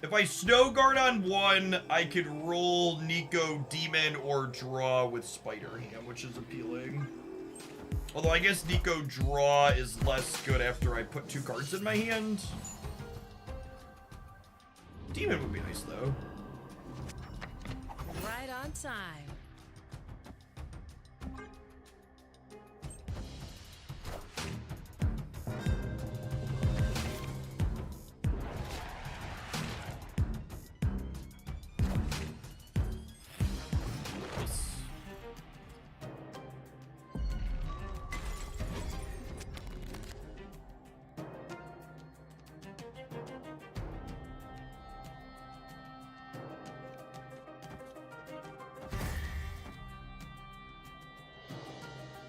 If I Snow Guard on one, I could roll Nico Demon or draw with Spider Ham, which is appealing. Although I guess Nico Draw is less good after I put 2 cards in my hand. Demon would be nice though. Right on time.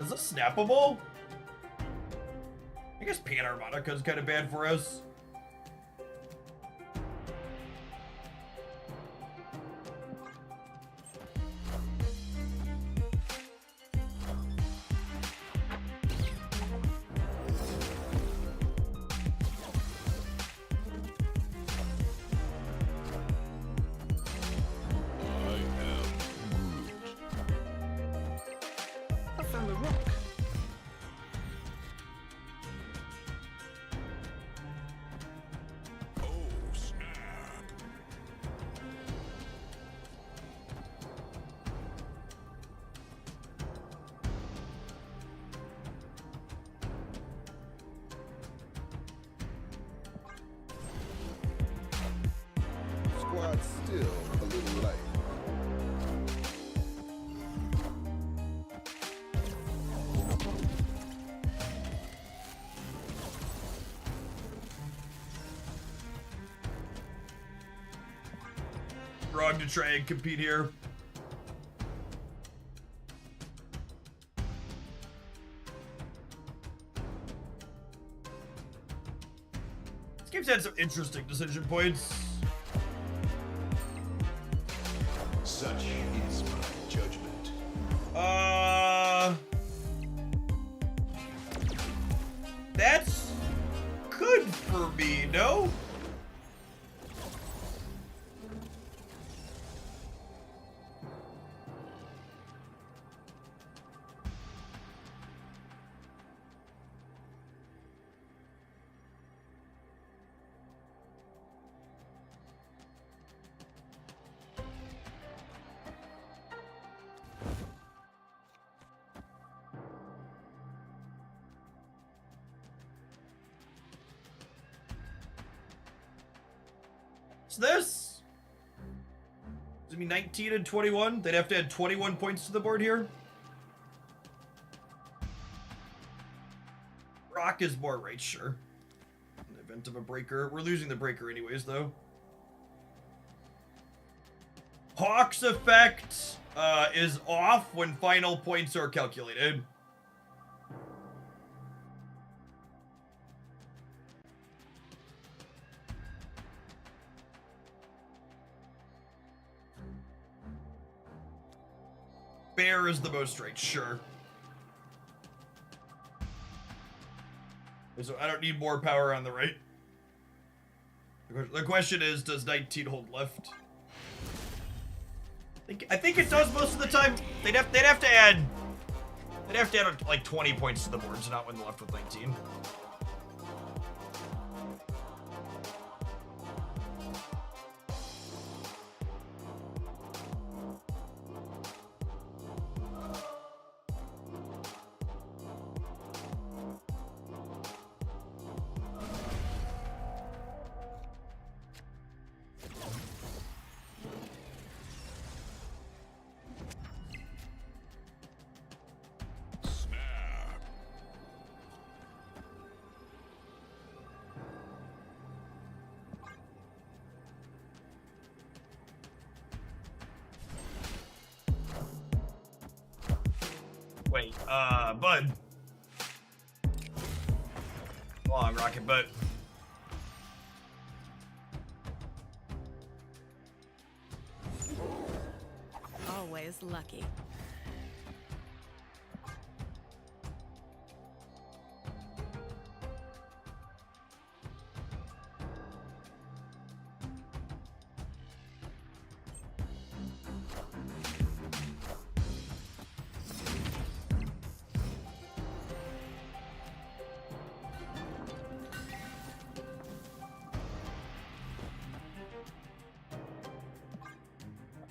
Is this snappable? I guess Panharmonica is kind of bad for us. I found a rock. Oh, snap. Squad's still a little light. Wrong to try and compete here. This game's had some interesting decision points. Such is my judgment. That's good for me, no? So this does it mean 19 and 21? They'd have to add 21 points to the board here. Rock is more right, sure. In the event of a breaker. We're losing the breaker anyways, though. Hawk's effect is off when final points are calculated. Bear is the most right, sure. So I don't need more power on the right. The question is, does 19 hold left? I think it does most of the time. They'd have to add like 20 points to the board to not win the left with 19. Snap. Wait, Bud. Long rocket, but Always lucky.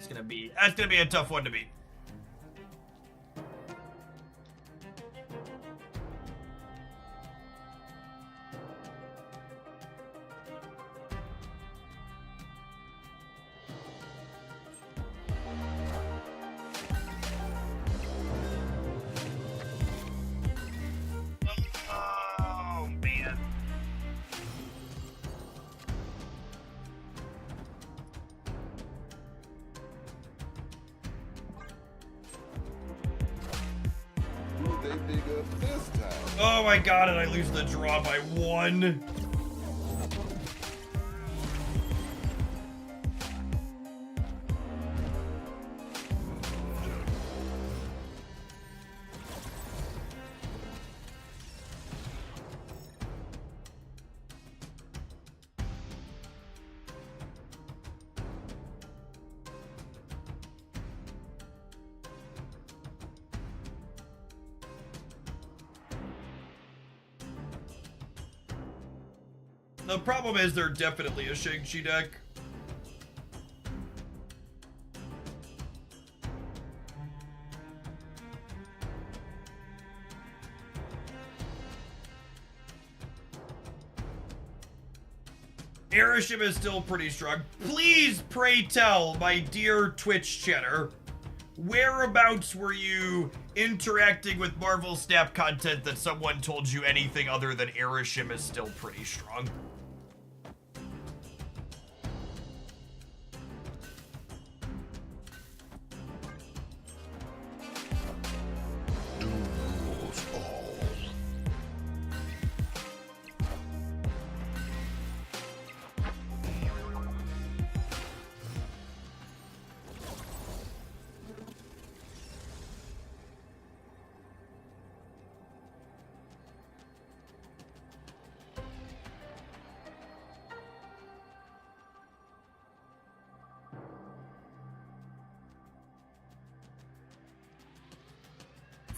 That's gonna be a tough one to beat. Oh man. Who they dig up this time? Oh my god, and I lose the draw by 1. The problem is they're definitely a Shang-Chi deck. Airship is still pretty strong. Please, pray tell, my dear Twitch chatter, whereabouts were you interacting with Marvel Snap content that someone told you anything other than Airship is still pretty strong?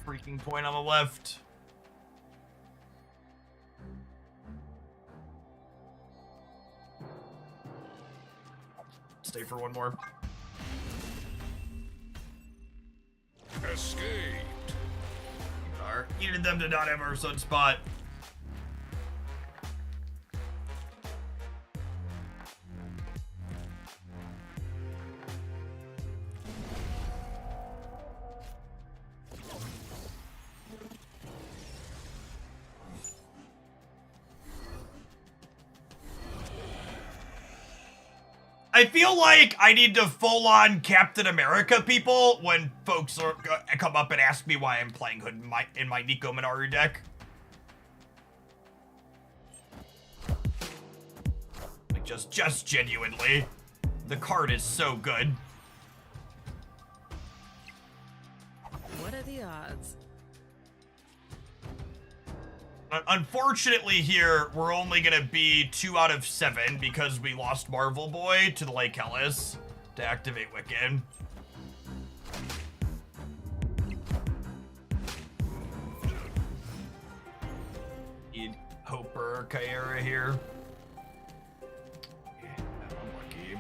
Freaking point on the left. Stay for one more. Escaped. Needed them to not have our sunspot. I feel like I need to full-on Captain America people when folks come up and ask me why I'm playing Hood in my Nico Minoru deck. Like, just genuinely. The card is so good. What are the odds? Unfortunately here, we're only gonna be 2 out of 7 because we lost Marvel Boy to the Lake Hellas to activate Wiccan. Need Hoper Kyera here. Yeah, unlucky.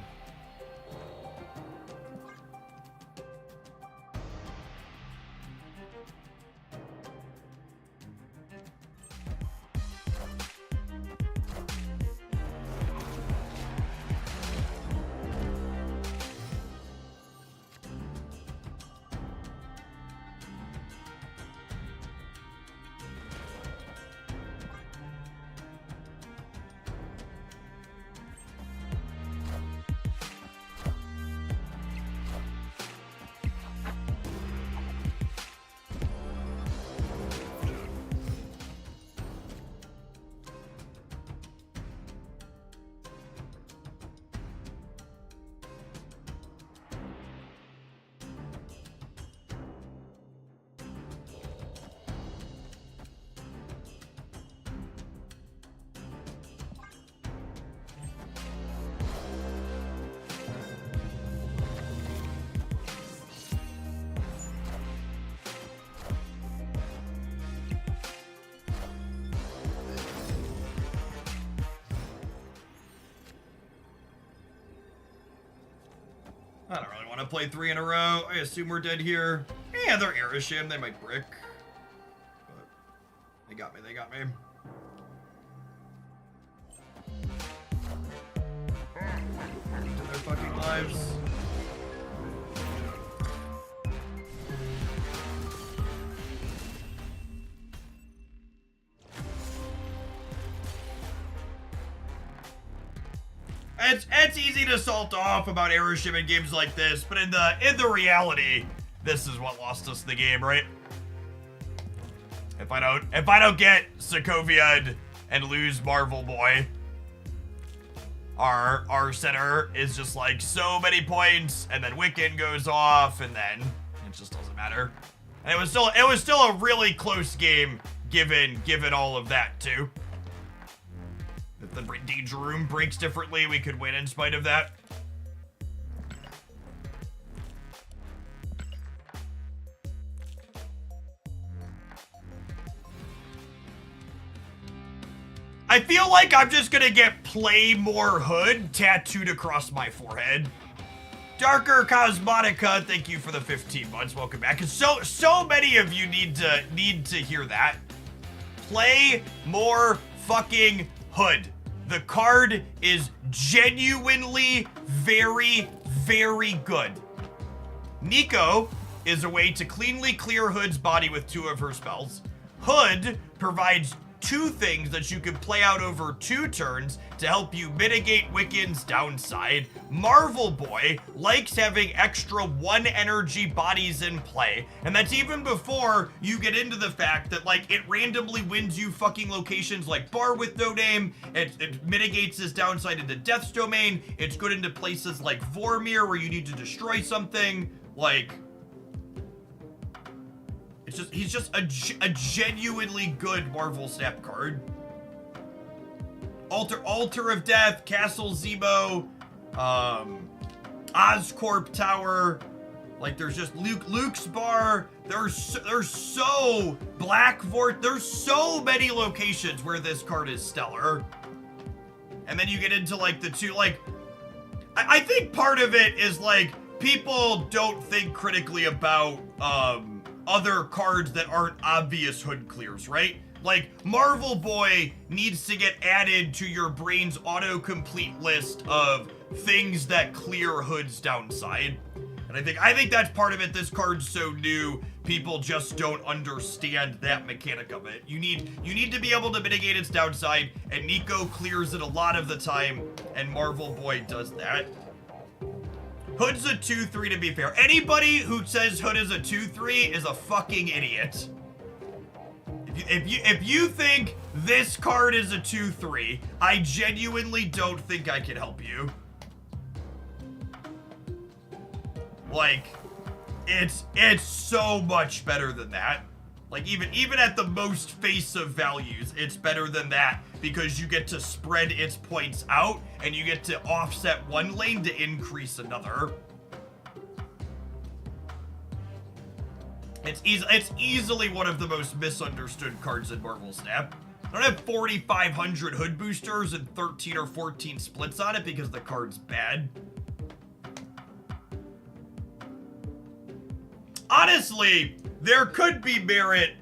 I don't really want to play 3 in a row. I assume we're dead here. Yeah, they're Erisham. They might brick. But they got me. They got me. To their fucking lives. It's easy to salt off about Erisham in games like this, but in the reality, this is what lost us the game, right? If I don't get Sokovia and lose Marvel Boy, our center is just like so many points, and then Wiccan goes off, and then it just doesn't matter. And it was still a really close game given all of that too. If the danger room breaks differently, we could win in spite of that. I feel like I'm just gonna get Play More Hood tattooed across my forehead. Darker Cosmotica, thank you for the 15 months. Welcome back. And so many of you need to hear that. Play more fucking Hood. The card is genuinely very, very good. Nico is a way to cleanly clear Hood's body with 2 of her spells. Hood provides 2 things that you can play out over 2 turns to help you mitigate Wiccan's downside. Marvel Boy likes having extra 1 energy bodies in play, and that's even before you get into the fact that like it randomly wins you fucking locations like Bar with No Name. It mitigates his downside into Death's Domain. It's good into places like Vormir where you need to destroy something. Like, he's just a genuinely good Marvel Snap card. Altar of Death, Castle Zemo, Oscorp Tower. Like, there's just Luke's Bar. There's so Black Vort. There's so many locations where this card is stellar. And then you get into like the 2, like, I think part of it is like people don't think critically about other cards that aren't obvious Hood clears, right? Like, Marvel Boy needs to get added to your brain's autocomplete list of things that clear Hood's downside. And I think that's part of it. This card's so new, people just don't understand that mechanic of it. You need to be able to mitigate its downside, and Nico clears it a lot of the time, and Marvel Boy does that. Hood's a 2-3 to be fair. Anybody who says Hood is a 2-3 is a fucking idiot. If you think this card is a 2-3, I genuinely don't think I can help you. Like, it's so much better than that. Like, even at the most face of values, it's better than that because you get to spread its points out and you get to offset one lane to increase another. It's easily one of the most misunderstood cards in Marvel Snap. I don't have 4,500 Hood boosters and 13 or 14 splits on it because the card's bad. Honestly, there could be merit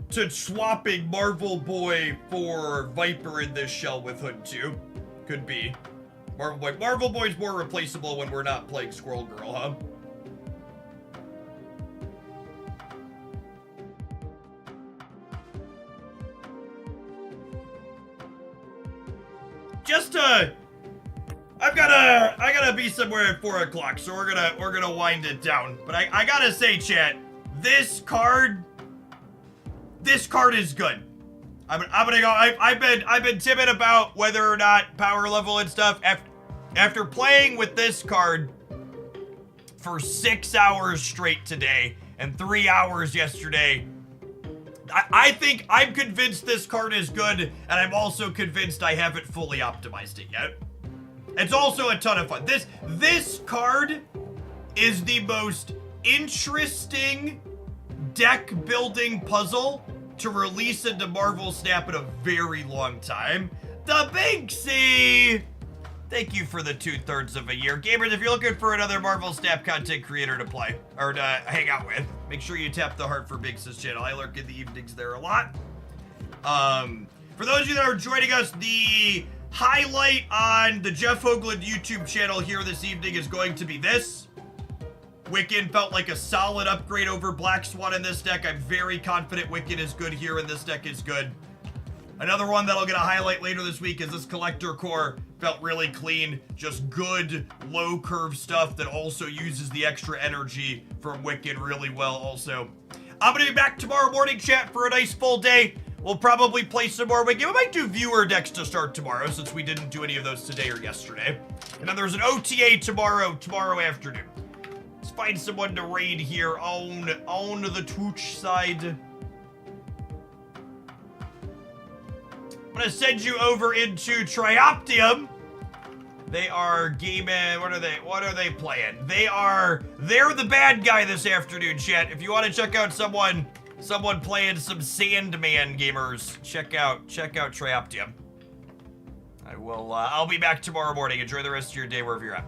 to swapping Marvel Boy for Viper in this shell with Hood too. Could be. Marvel Boy's more replaceable when we're not playing Squirrel Girl, huh? I gotta be somewhere at 4 o'clock, so we're gonna wind it down. But I gotta say, chat, this card is good. I'm gonna go. I've been timid about whether or not power level and stuff. After playing with this card for 6 hours straight today and 3 hours yesterday, I think I'm convinced this card is good, and I'm also convinced I haven't fully optimized it yet. It's also a ton of fun. This card is the most interesting deck building puzzle to release into Marvel Snap in a very long time. The Binksy! Thank you for the 2/3 of a year. Gamers, if you're looking for another Marvel Snap content creator to play, or to hang out with, make sure you tap the heart for Big Sis channel. I lurk in the evenings there a lot. For those of you that are joining us, the highlight on the Jeff Hoagland YouTube channel here this evening is going to be this. Wiccan felt like a solid upgrade over Black Swan in this deck. I'm very confident Wiccan is good here and this deck is good. Another one that I'll get a highlight later this week is this Collector Core. Felt really clean, just good low curve stuff that also uses the extra energy from Wiccan really well also. I'm gonna be back tomorrow morning, chat, for a nice full day. We'll probably play some more Wiccan. We might do viewer decks to start tomorrow since we didn't do any of those today or yesterday. And then there's an OTA tomorrow afternoon. Let's find someone to raid here on the Twitch side. I'm gonna send you over into Trioptium. They are gaming. What are they playing? They're the bad guy this afternoon, chat. If you want to check out someone playing some Sandman gamers, check out Trioptium. I'll be back tomorrow morning. Enjoy the rest of your day wherever you're at.